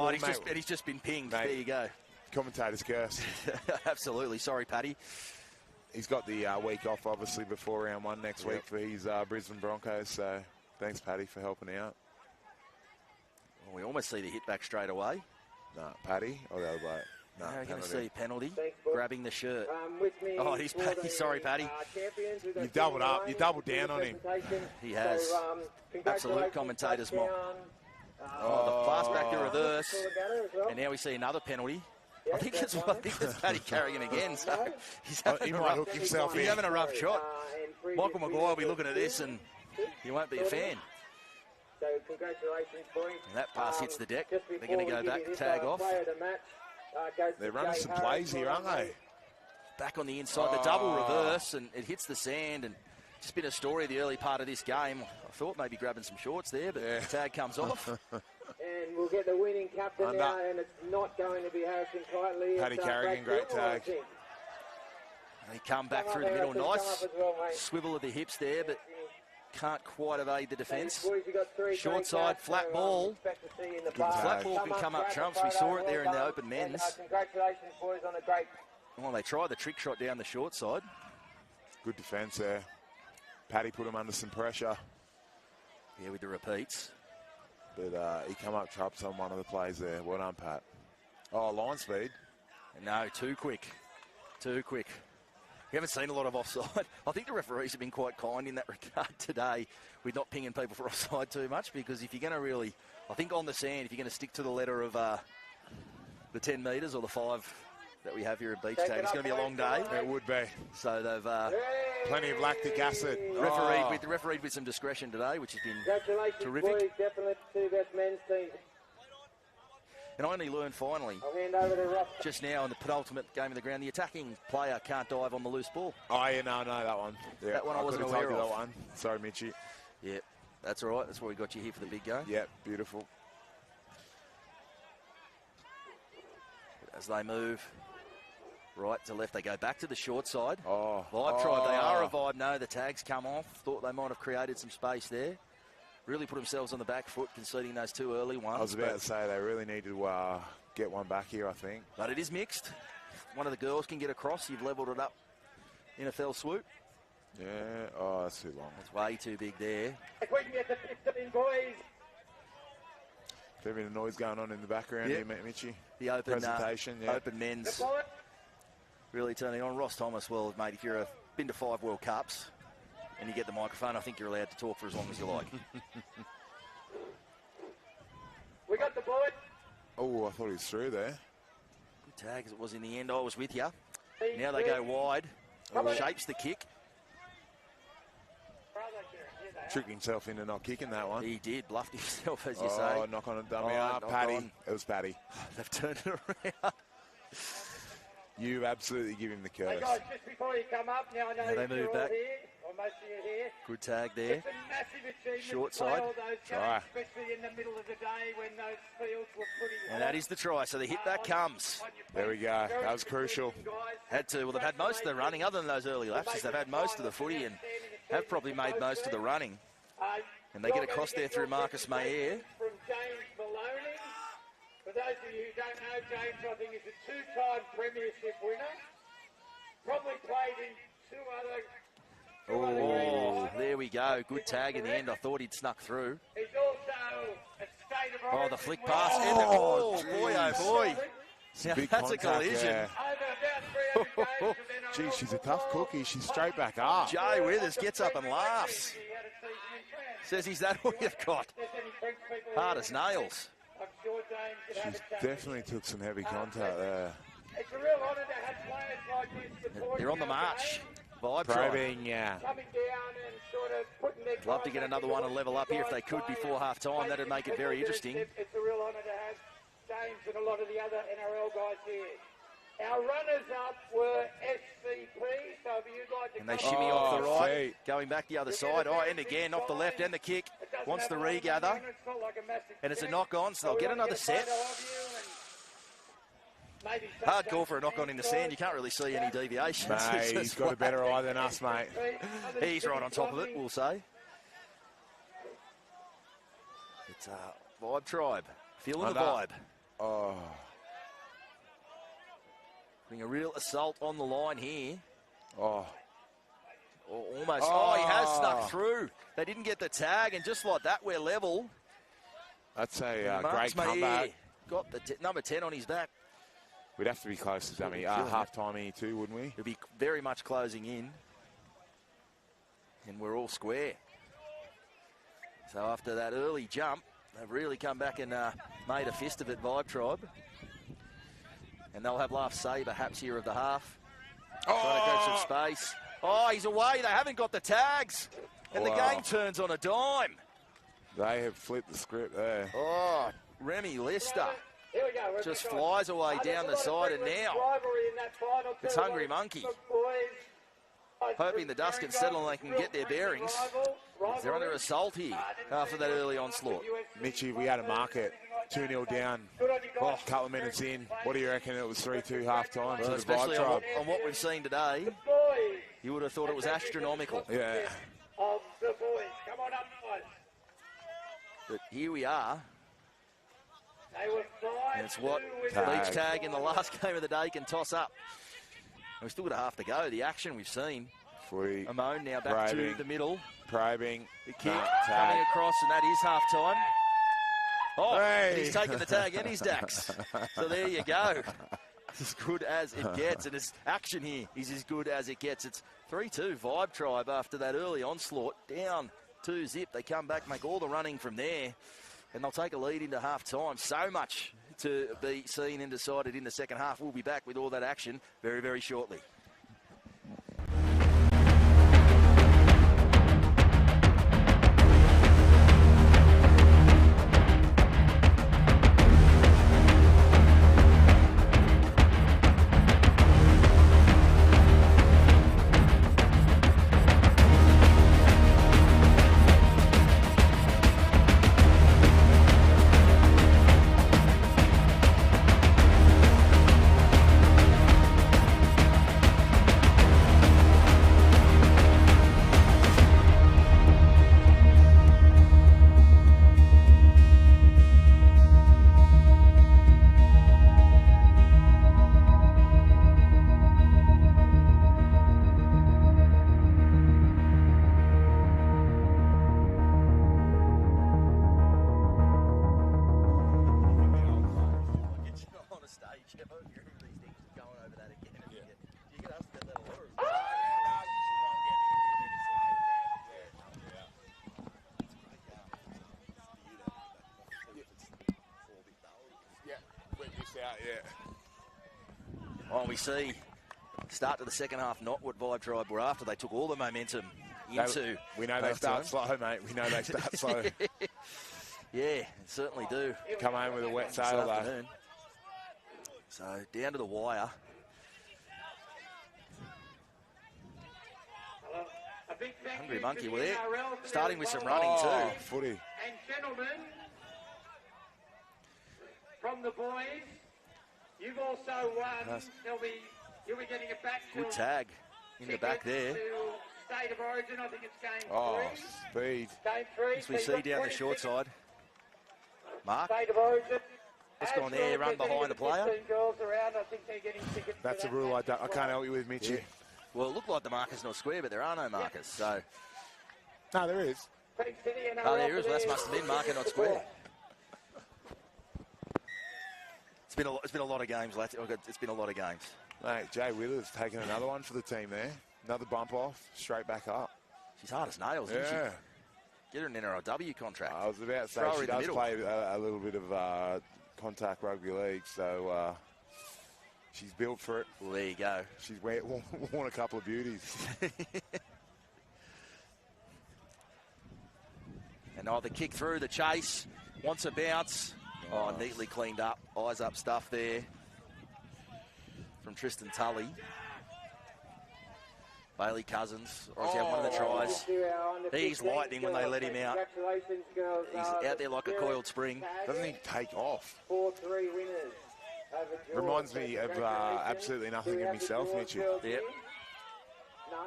[SPEAKER 2] He's just been pinged.
[SPEAKER 13] Mate,
[SPEAKER 2] there you go.
[SPEAKER 13] Commentator's curse.
[SPEAKER 2] Absolutely. Sorry, Paddy.
[SPEAKER 13] He's got the week off, obviously, before round 1 next week for his Brisbane Broncos. So thanks, Paddy, for helping out.
[SPEAKER 2] Well, we almost see the hit back straight away.
[SPEAKER 13] No, Paddy. Oh, the other bloke. No,
[SPEAKER 2] Now we're going to
[SPEAKER 13] penalty.
[SPEAKER 2] see penalty.
[SPEAKER 19] Thanks,
[SPEAKER 2] Grabbing the shirt.
[SPEAKER 19] With me
[SPEAKER 2] He's Paddy. Sorry, Paddy.
[SPEAKER 13] You doubled up. You doubled down on him.
[SPEAKER 2] He has.
[SPEAKER 19] So,
[SPEAKER 2] Absolute commentator's mock. The pass back to reverse. And now we see another penalty. I think it's Paddy Carrigan again. So he's having
[SPEAKER 13] he might hook himself in.
[SPEAKER 2] He's having a rough shot. Michael Maguire will be looking at this and he won't be a fan.
[SPEAKER 19] So congratulations, boys.
[SPEAKER 2] And that pass hits the deck. They're going to go back, tag off.
[SPEAKER 13] They're running some plays here, aren't they?
[SPEAKER 2] Back on the inside, the double reverse, and it hits the sand. And just been a story of the early part of this game. I thought maybe grabbing some shorts there, but the tag comes off.
[SPEAKER 19] And we'll get the winning captain now, and it's not going to be Harrison Kitely.
[SPEAKER 13] Paddy Carrigan, great tag.
[SPEAKER 2] They come back through the middle, nice swivel of the hips there, but can't quite evade the defence. Short side, flat ball. Flat ball can come up trumps. We saw it there in the open men's.
[SPEAKER 19] Congratulations, boys, on a great...
[SPEAKER 2] Well, they tried the trick shot down the short side.
[SPEAKER 13] Good defence there. Paddy put him under some pressure.
[SPEAKER 2] Yeah, with the repeats.
[SPEAKER 13] But he come up trumps on one of the plays there. Well done, Pat. Oh, line speed.
[SPEAKER 2] No, too quick. Too quick. We haven't seen a lot of offside. I think the referees have been quite kind in that regard today with not pinging people for offside too much, because if you're going to really, I think on the sand, if you're going to stick to the letter of the 10 metres or the 5 that we have here at Beach Tag, it's going to be a long day.
[SPEAKER 13] It would be.
[SPEAKER 2] So they've...
[SPEAKER 13] plenty of lactic acid.
[SPEAKER 2] Refereed with some discretion today, which has been
[SPEAKER 19] Congratulations,
[SPEAKER 2] terrific.
[SPEAKER 19] boys, definitely two best men's teams.
[SPEAKER 2] And I only learned finally,
[SPEAKER 19] I'll hand over to Ross.
[SPEAKER 2] just now in the penultimate game of the ground, the attacking player can't dive on the loose ball.
[SPEAKER 13] Oh, yeah, no, that one. Yeah,
[SPEAKER 2] That one I wasn't
[SPEAKER 13] could've told
[SPEAKER 2] aware
[SPEAKER 13] you
[SPEAKER 2] of.
[SPEAKER 13] that one. Sorry, Mitchie.
[SPEAKER 2] Yep, that's all right. That's why we got you here for the big game.
[SPEAKER 13] Yep, beautiful.
[SPEAKER 2] As they move right to left, they go back to the short side.
[SPEAKER 13] Oh,
[SPEAKER 2] Vibe tried. They are a Vibe. No, the tags come off. Thought they might have created some space there. Really put themselves on the back foot, conceding those 2 early ones.
[SPEAKER 13] I was about to say they really need to get one back here, I think.
[SPEAKER 2] But it is mixed. One of the girls can get across. You've levelled it up in a fell swoop.
[SPEAKER 13] Yeah. Oh, that's too long.
[SPEAKER 2] It's way too big there.
[SPEAKER 19] If we can get the 15, boys.
[SPEAKER 13] Fair bit of noise going on in the background here, Mitchie.
[SPEAKER 2] The open
[SPEAKER 13] presentation,
[SPEAKER 2] open men's really turning on. Ross Thomas, well, mate, if you've been to 5 World Cups and you get the microphone, I think you're allowed to talk for as long as you like.
[SPEAKER 19] We got the board.
[SPEAKER 13] Oh, I thought he was through there.
[SPEAKER 2] Good tag as it was in the end. I was with you. Now they go wide. Shapes the kick.
[SPEAKER 13] Tricked himself into not kicking that one.
[SPEAKER 2] He did, bluffed himself, as you say.
[SPEAKER 13] Oh, knock on a dummy.
[SPEAKER 2] knock
[SPEAKER 13] Paddy.
[SPEAKER 2] on.
[SPEAKER 13] It was Paddy.
[SPEAKER 2] They've turned it around.
[SPEAKER 13] You absolutely give him the curse.
[SPEAKER 16] Hey guys, just before you come up, now I know
[SPEAKER 2] They
[SPEAKER 16] you're
[SPEAKER 2] move
[SPEAKER 16] all
[SPEAKER 2] back.
[SPEAKER 16] here, or most of you here.
[SPEAKER 2] Good tag there.
[SPEAKER 16] It's a massive achievement
[SPEAKER 2] Short
[SPEAKER 16] to play
[SPEAKER 2] side.
[SPEAKER 16] all those
[SPEAKER 2] Try.
[SPEAKER 16] games, especially in the middle of the day when those fields were pretty
[SPEAKER 2] And that is the try. So the hit back comes.
[SPEAKER 13] There we go. That was crucial.
[SPEAKER 2] Had to. Well, they've had most of the running, other than those early lapses. They've had most of the footy and have probably made most of the running. And they get across there through Marcus Mayer.
[SPEAKER 16] From James Maloney. For those of you who don't know, James, I think, is a two-time premiership winner. Probably played in two other.
[SPEAKER 2] Oh, there we go. Good tag in the end. I thought he'd snuck through.
[SPEAKER 16] He's also a state of
[SPEAKER 2] Oh,
[SPEAKER 16] origin
[SPEAKER 2] the flick
[SPEAKER 16] winner.
[SPEAKER 2] pass. Oh, boy, oh, boy. Now,
[SPEAKER 13] Big
[SPEAKER 2] that's a
[SPEAKER 13] contact
[SPEAKER 2] collision.
[SPEAKER 13] there. Gee, she's a tough cookie. She's straight back up.
[SPEAKER 2] Jay Withers gets up and laughs. Says he's that all you've got. Hard as nails.
[SPEAKER 16] I'm sure James could have
[SPEAKER 13] She's
[SPEAKER 16] a chat.
[SPEAKER 13] definitely took some heavy contact there.
[SPEAKER 16] It's a real honour to have players like this supporting
[SPEAKER 2] They're on the
[SPEAKER 16] our
[SPEAKER 2] march.
[SPEAKER 16] game,
[SPEAKER 2] Vibe
[SPEAKER 13] Probing, yeah.
[SPEAKER 16] coming down and sort of putting their
[SPEAKER 2] Love to get another one and level up here if they could before half time. That'd make it very interesting.
[SPEAKER 16] It's a real honour to have James and a lot of the other NRL guys here. Our runners-up were SCP, so if you'd like to
[SPEAKER 2] And they
[SPEAKER 16] come
[SPEAKER 2] shimmy off the
[SPEAKER 13] Oh,
[SPEAKER 2] right, going back the other side. Oh, and again off the left, and the kick. Wants the regather. And it's a knock on, so they'll get another set. Hard call for a knock on in the sand. You can't really see any deviations.
[SPEAKER 13] Mate, he's got a better eye than us, mate.
[SPEAKER 2] He's right on top of it, we'll say. It's Vibe Tribe. Feeling the vibe.
[SPEAKER 13] Oh.
[SPEAKER 2] Putting a real assault on the line here.
[SPEAKER 13] Oh.
[SPEAKER 2] Or almost. Oh, he has snuck through. They didn't get the tag, and just like that, we're level.
[SPEAKER 13] That's a
[SPEAKER 2] Marks
[SPEAKER 13] great
[SPEAKER 2] Mayer
[SPEAKER 13] comeback.
[SPEAKER 2] got the number 10 on his back.
[SPEAKER 13] We'd have to be close to dummy. Half-time here too, wouldn't we?
[SPEAKER 2] He'll be very much closing in. And we're all square. So after that early jump, they've really come back and made a fist of it, Vibe Tribe. And they'll have last say perhaps here of the half. Trying to grab some space. Oh, he's away. They haven't got the tags. And the game turns on a dime.
[SPEAKER 13] They have flipped the script there.
[SPEAKER 2] Oh, Remy Lester
[SPEAKER 16] Here we go.
[SPEAKER 2] just flies away down the side, and now it's Hungry Monkey. Hoping the dust can settle and they can get their bearings. They're under assault here after that early onslaught.
[SPEAKER 13] Mitchie, we had a market 2-0 down. Oh, a couple of minutes in. What do you reckon? It was 3-2 half-time.
[SPEAKER 2] Well, especially on what we've seen today, you would have thought it was astronomical.
[SPEAKER 13] Yeah.
[SPEAKER 16] Of the boys. Come on up, guys.
[SPEAKER 2] But here we are.
[SPEAKER 16] They were 5-2
[SPEAKER 2] And it's what
[SPEAKER 16] with
[SPEAKER 2] Beach Tag in the last game of the day can toss up. And we've still got a half to go. The action we've seen.
[SPEAKER 13] Footy.
[SPEAKER 2] Amon now back to the middle.
[SPEAKER 13] Probing.
[SPEAKER 2] The kick coming across, and that is half time. Oh,
[SPEAKER 13] Hey.
[SPEAKER 2] and he's taken the tag and his Dax. So there you go. As good as it gets, and his action here is as good as it gets. It's 3-2 Vibe Tribe after that early onslaught. Down 2-0. They come back, make all the running from there, and they'll take a lead into half time. So much to be seen and decided in the second half. We'll be back with all that action very, very shortly. start to the second half, not what Vibe Tribe were after. They took all the momentum into.
[SPEAKER 13] We know they start slow, mate. We know they start slow.
[SPEAKER 2] Yeah, certainly do.
[SPEAKER 13] Come home with a wet sail, though.
[SPEAKER 2] So down to the wire.
[SPEAKER 16] A big thank
[SPEAKER 2] Hungry
[SPEAKER 16] you
[SPEAKER 2] Monkey
[SPEAKER 16] to
[SPEAKER 2] were
[SPEAKER 16] the
[SPEAKER 2] there,
[SPEAKER 16] NRL for
[SPEAKER 2] starting
[SPEAKER 16] their
[SPEAKER 2] with some
[SPEAKER 16] involvement.
[SPEAKER 2] running too.
[SPEAKER 13] Footy.
[SPEAKER 16] And gentlemen, from the boys, you've also won. You'll be getting a back
[SPEAKER 2] Good tag in the back there.
[SPEAKER 16] to State of Origin. I think it's game
[SPEAKER 13] Oh,
[SPEAKER 16] 3.
[SPEAKER 13] speed.
[SPEAKER 16] Game 3.
[SPEAKER 2] As we see down the short side. Mark,
[SPEAKER 16] State of Origin.
[SPEAKER 2] let's go on there, run behind the player.
[SPEAKER 16] 15 girls around. I think they're getting tickets.
[SPEAKER 13] That's a rule I can't help you with, Mitchie.
[SPEAKER 2] Yeah. Well, it looked like the marker's not square, but there are no markers. So.
[SPEAKER 13] No, there is.
[SPEAKER 2] Oh, there is. Well, that must have been marker, not square. It's been a lot of games, lads. It's been a lot of games.
[SPEAKER 13] Mate, Jay Withers taking another one for the team there. Another bump off, straight back up.
[SPEAKER 2] She's hard as nails, isn't she? Get her an NRLW contract.
[SPEAKER 13] I was about to say, she does play a little bit of contact rugby league, so she's built for it.
[SPEAKER 2] Well, there you go.
[SPEAKER 13] She's worn a couple of beauties.
[SPEAKER 2] And now the kick through, the chase, wants a bounce. Oh, neatly cleaned up. Eyes up stuff there from Tristan Tully. Bailey Cousins, obviously had one of the tries. He's lightning when they let him out. He's out there like a coiled spring.
[SPEAKER 13] Doesn't he take off?
[SPEAKER 19] 4-3 winners.
[SPEAKER 13] Reminds me of absolutely nothing of myself, Mitchell.
[SPEAKER 2] Yep.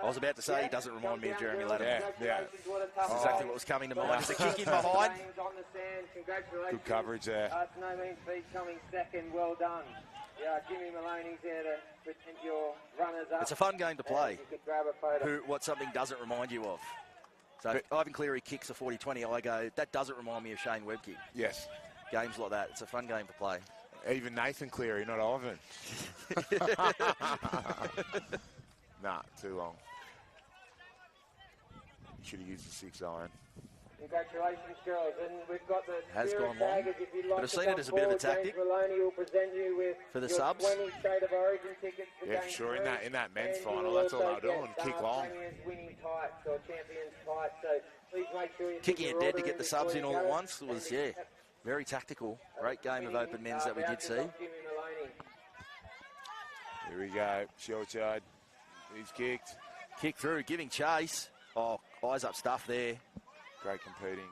[SPEAKER 2] I was about to say he doesn't remind me of Jeremy Latimer.
[SPEAKER 13] Yeah.
[SPEAKER 2] That's exactly what was coming to mind. There's a kick in behind.
[SPEAKER 13] Good coverage there.
[SPEAKER 19] It's no mean feat coming second. Well done. Yeah, Jimmy Maloney's there to present your runners up.
[SPEAKER 2] It's a fun game to play.
[SPEAKER 19] You could grab a photo.
[SPEAKER 2] What something doesn't remind you of. So if Ivan Cleary kicks a 40-20, I go, that doesn't remind me of Shane Webb kick.
[SPEAKER 13] Yes.
[SPEAKER 2] Games like that. It's a fun game to play.
[SPEAKER 13] Even Nathan Cleary, not Ivan. Nah, too long. You should have used the 6 iron.
[SPEAKER 19] Congratulations, girls. And we've got the
[SPEAKER 2] Has
[SPEAKER 19] Spirit
[SPEAKER 2] gone long.
[SPEAKER 19] Taggers. If you'd like
[SPEAKER 2] But I've
[SPEAKER 19] to
[SPEAKER 2] seen
[SPEAKER 19] come
[SPEAKER 2] it as a bit of a
[SPEAKER 19] forward,
[SPEAKER 2] tactic.
[SPEAKER 19] James Maloney will present you with
[SPEAKER 2] For the
[SPEAKER 19] your
[SPEAKER 2] subs.
[SPEAKER 19] 20 State of Origin tickets for
[SPEAKER 13] Yeah,
[SPEAKER 19] game
[SPEAKER 13] sure.
[SPEAKER 19] 3.
[SPEAKER 13] In that men's
[SPEAKER 19] And
[SPEAKER 13] final,
[SPEAKER 19] you will
[SPEAKER 13] that's all
[SPEAKER 19] also
[SPEAKER 13] they're doing.
[SPEAKER 19] get,
[SPEAKER 13] Kick long.
[SPEAKER 19] Premier's winning tights or champions tights. So please make sure you
[SPEAKER 2] Kicking
[SPEAKER 19] put
[SPEAKER 2] it
[SPEAKER 19] your
[SPEAKER 2] dead to
[SPEAKER 19] order
[SPEAKER 2] get
[SPEAKER 19] in
[SPEAKER 2] the subs in
[SPEAKER 19] before
[SPEAKER 2] all
[SPEAKER 19] you
[SPEAKER 2] at
[SPEAKER 19] go.
[SPEAKER 2] once was, very tactical. Great game of open men's that we did see.
[SPEAKER 19] Jimmy Maloney.
[SPEAKER 13] Here we go. Shortchard. He's kicked.
[SPEAKER 2] Kick through, giving chase. Oh, eyes up stuff there.
[SPEAKER 13] Great competing.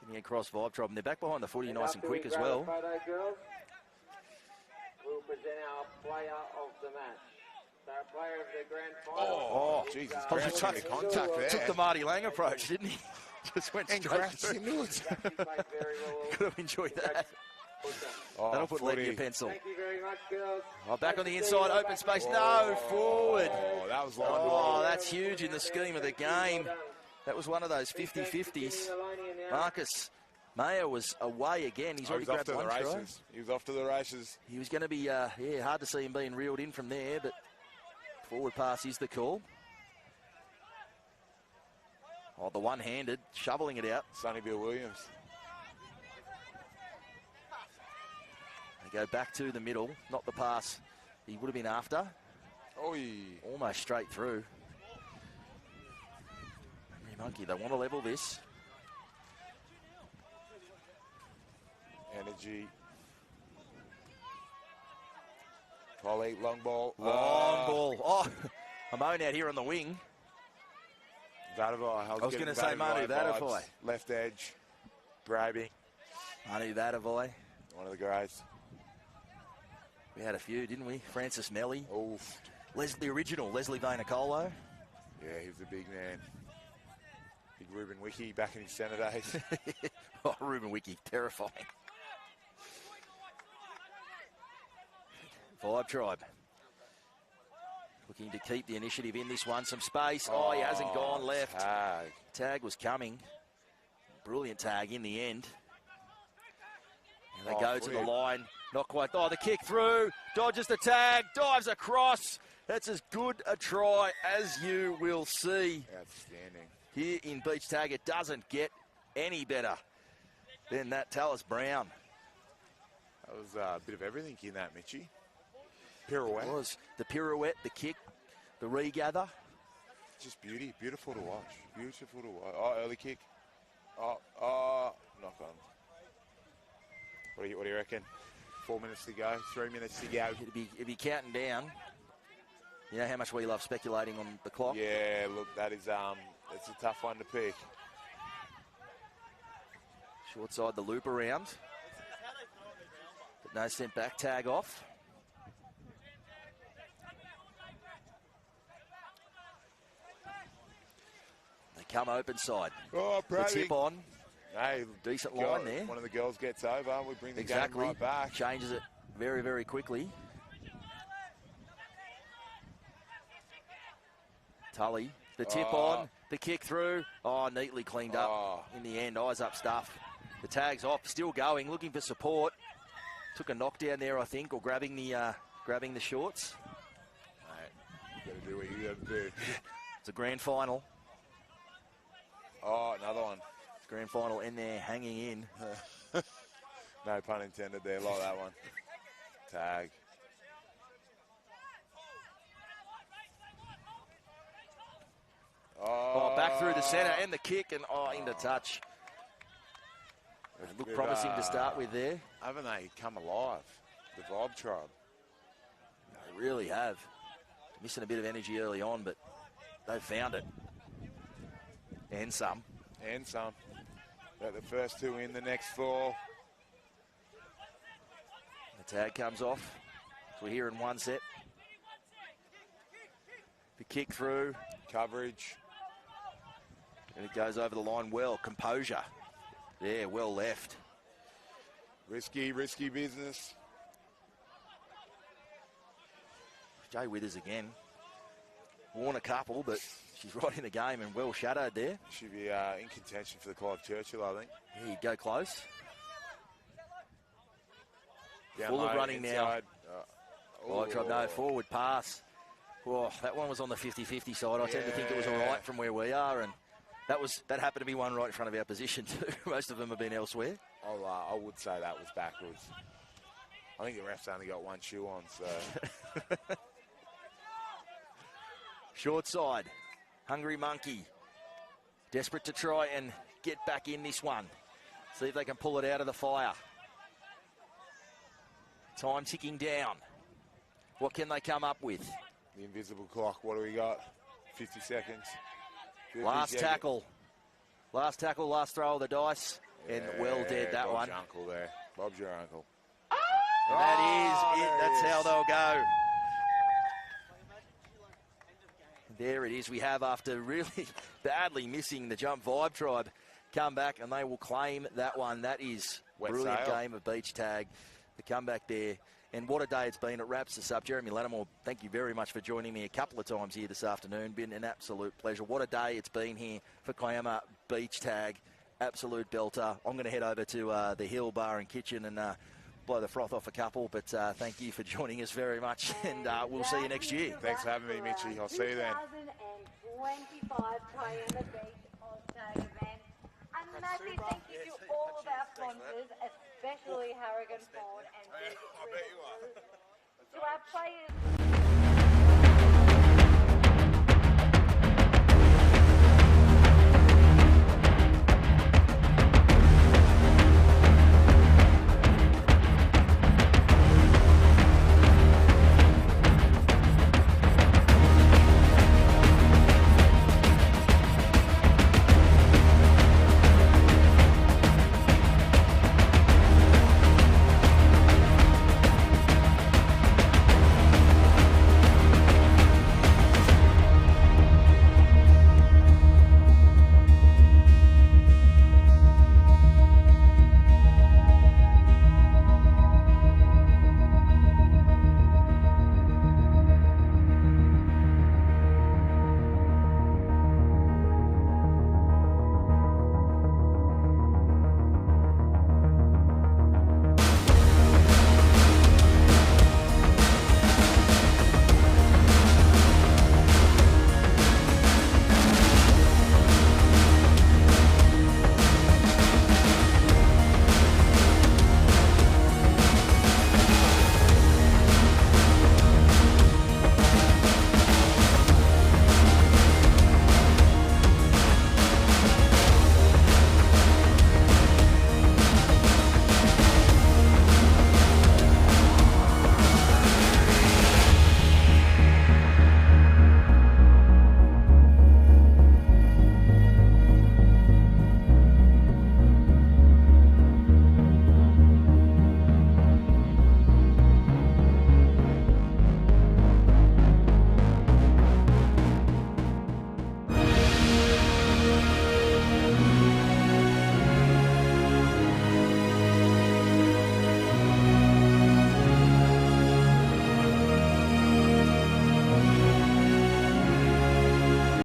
[SPEAKER 2] Getting across Vibe Tribe. And they're back behind the footy nice and
[SPEAKER 19] after
[SPEAKER 2] quick
[SPEAKER 19] we
[SPEAKER 2] as
[SPEAKER 19] grab a
[SPEAKER 2] well.
[SPEAKER 19] photo, girls, we'll present our player of the match. So our player of the grand final.
[SPEAKER 2] Oh,
[SPEAKER 13] Jesus.
[SPEAKER 2] I was just
[SPEAKER 13] Great contact there.
[SPEAKER 2] Took the Marty Lang approach, didn't he? Just went
[SPEAKER 13] And
[SPEAKER 2] straight
[SPEAKER 13] crashed
[SPEAKER 2] through.
[SPEAKER 13] into it.
[SPEAKER 2] Could have enjoyed that.
[SPEAKER 13] Oh,
[SPEAKER 2] That'll put lead in your
[SPEAKER 13] footy.
[SPEAKER 2] pencil.
[SPEAKER 19] Thank you very much, girls.
[SPEAKER 2] Oh, back on the inside, open space. No, forward.
[SPEAKER 13] Oh, that was line
[SPEAKER 2] Oh, that's huge in the scheme of the game. That was one of those 50-50s. Marcus Mayer was away again. He's already
[SPEAKER 13] He was off
[SPEAKER 2] grabbed
[SPEAKER 13] to the
[SPEAKER 2] one try.
[SPEAKER 13] races. He was off to the races.
[SPEAKER 2] He was going to be, hard to see him being reeled in from there, but forward pass is the call. Oh, the one-handed, shoveling it out.
[SPEAKER 13] Sonny Bill Williams.
[SPEAKER 2] They go back to the middle, not the pass he would have been after. Almost straight through. Henry Monkey, they want to level this.
[SPEAKER 13] Energy. Polly, long ball.
[SPEAKER 2] Long ball. Oh, a moan out here on the wing.
[SPEAKER 13] Vadavai.
[SPEAKER 2] I was going to say Manu Vadavai.
[SPEAKER 13] Left edge. Grabbing.
[SPEAKER 2] Manu Vadavai.
[SPEAKER 13] One of the greats.
[SPEAKER 2] We had a few, didn't we? Francis Melly.
[SPEAKER 13] Oof.
[SPEAKER 2] The original, Leslie Vainacolo.
[SPEAKER 13] Yeah, he was a big man. Big Ruben Wiki back in his centre days.
[SPEAKER 2] Oh, Ruben Wiki, terrifying. Vibe Tribe. Looking to keep the initiative in this one. Some space. Oh, he hasn't gone left. Tag was coming. Brilliant tag in the end. And they go to the line. Not quite. Oh, the kick through. Dodges the tag. Dives across. That's as good a try as you will see.
[SPEAKER 13] Outstanding.
[SPEAKER 2] Here in Beach Tag, it doesn't get any better than that. Tallis Brown.
[SPEAKER 13] That was a bit of everything in that, Mitchie. Pirouette.
[SPEAKER 2] It was the pirouette, the kick, the regather.
[SPEAKER 13] Just beautiful to watch. Beautiful to watch. Oh, early kick. Oh, knock on. What do you reckon? 4 minutes to go, 3 minutes to go.
[SPEAKER 2] It'd be counting down. You know how much we love speculating on the clock.
[SPEAKER 13] Yeah, look, that is it's a tough one to pick.
[SPEAKER 2] Short side, the loop around. But no sent back, tag off. They come open side.
[SPEAKER 13] Oh,
[SPEAKER 2] the tip on.
[SPEAKER 13] Hey,
[SPEAKER 2] decent line there.
[SPEAKER 13] One of the girls gets over. We bring the
[SPEAKER 2] game
[SPEAKER 13] right back.
[SPEAKER 2] Changes it very, very quickly. Tully, the tip on, the kick through. Oh, neatly cleaned up in the end. Eyes up stuff. The tag's off, still going, looking for support. Took a knockdown there, I think, or grabbing the shorts.
[SPEAKER 13] Mate, you got to do what you got to do.
[SPEAKER 2] It's a grand final.
[SPEAKER 13] Oh, another one.
[SPEAKER 2] Grand final, and they're hanging in.
[SPEAKER 13] No pun intended there, like that one. Tag.
[SPEAKER 2] Oh, back through the centre, and the kick, and into touch. Looked promising to start with there.
[SPEAKER 13] Haven't they come alive, the Vibe Tribe?
[SPEAKER 2] They really have. Missing a bit of energy early on, but they've found it. And some.
[SPEAKER 13] And some. Got the first two in, the next four.
[SPEAKER 2] The tag comes off. So we're here in one set. The kick through.
[SPEAKER 13] Coverage.
[SPEAKER 2] And it goes over the line well. Composure. Yeah, well left.
[SPEAKER 13] Risky business.
[SPEAKER 2] Jay Withers again. Worn a couple, but she's right in the game and well shadowed there.
[SPEAKER 13] Should be in contention for the Clive Churchill, I think.
[SPEAKER 2] Yeah, he'd go close.
[SPEAKER 13] Down
[SPEAKER 2] Full
[SPEAKER 13] low,
[SPEAKER 2] of running
[SPEAKER 13] inside.
[SPEAKER 2] now. No, forward pass. Oh, that one was on the 50-50 side. I tend to think it was all right from where we are, and that happened to be one right in front of our position too. Most of them have been elsewhere.
[SPEAKER 13] I would say that was backwards. I think the ref's only got one shoe on, so.
[SPEAKER 2] Short side, Hungry Monkey. Desperate to try and get back in this one. See if they can pull it out of the fire. Time ticking down. What can they come up with?
[SPEAKER 13] The invisible clock, what do we got? 50 seconds. 50
[SPEAKER 2] Last
[SPEAKER 13] seconds.
[SPEAKER 2] tackle. Last tackle, last throw of the dice. And well dead, that
[SPEAKER 13] Bob's
[SPEAKER 2] one.
[SPEAKER 13] Your uncle there. Bob's your uncle.
[SPEAKER 2] And that is it. That's how they'll go. There it is. We have, after really badly missing the jump, Vibe Tribe come back and they will claim that one. That is
[SPEAKER 13] Wet
[SPEAKER 2] brilliant
[SPEAKER 13] sail.
[SPEAKER 2] game of beach tag. The comeback there. And what a day it's been. It wraps us up. Jeremy Lattimore, thank you very much for joining me a couple of times here this afternoon. Been an absolute pleasure. What a day it's been here for Kiama Beach Tag. Absolute belter. I'm going to head over to the Hill Bar and Kitchen and blow the froth off a couple. But thank you for joining us very much. And we'll see you next year.
[SPEAKER 13] Thanks for having me, Mitchie. I'll see you then.
[SPEAKER 1] 2025 Kiama Beach OzTag event. A massive thank you to all of our sponsors, especially Harrigan Ford and to our players.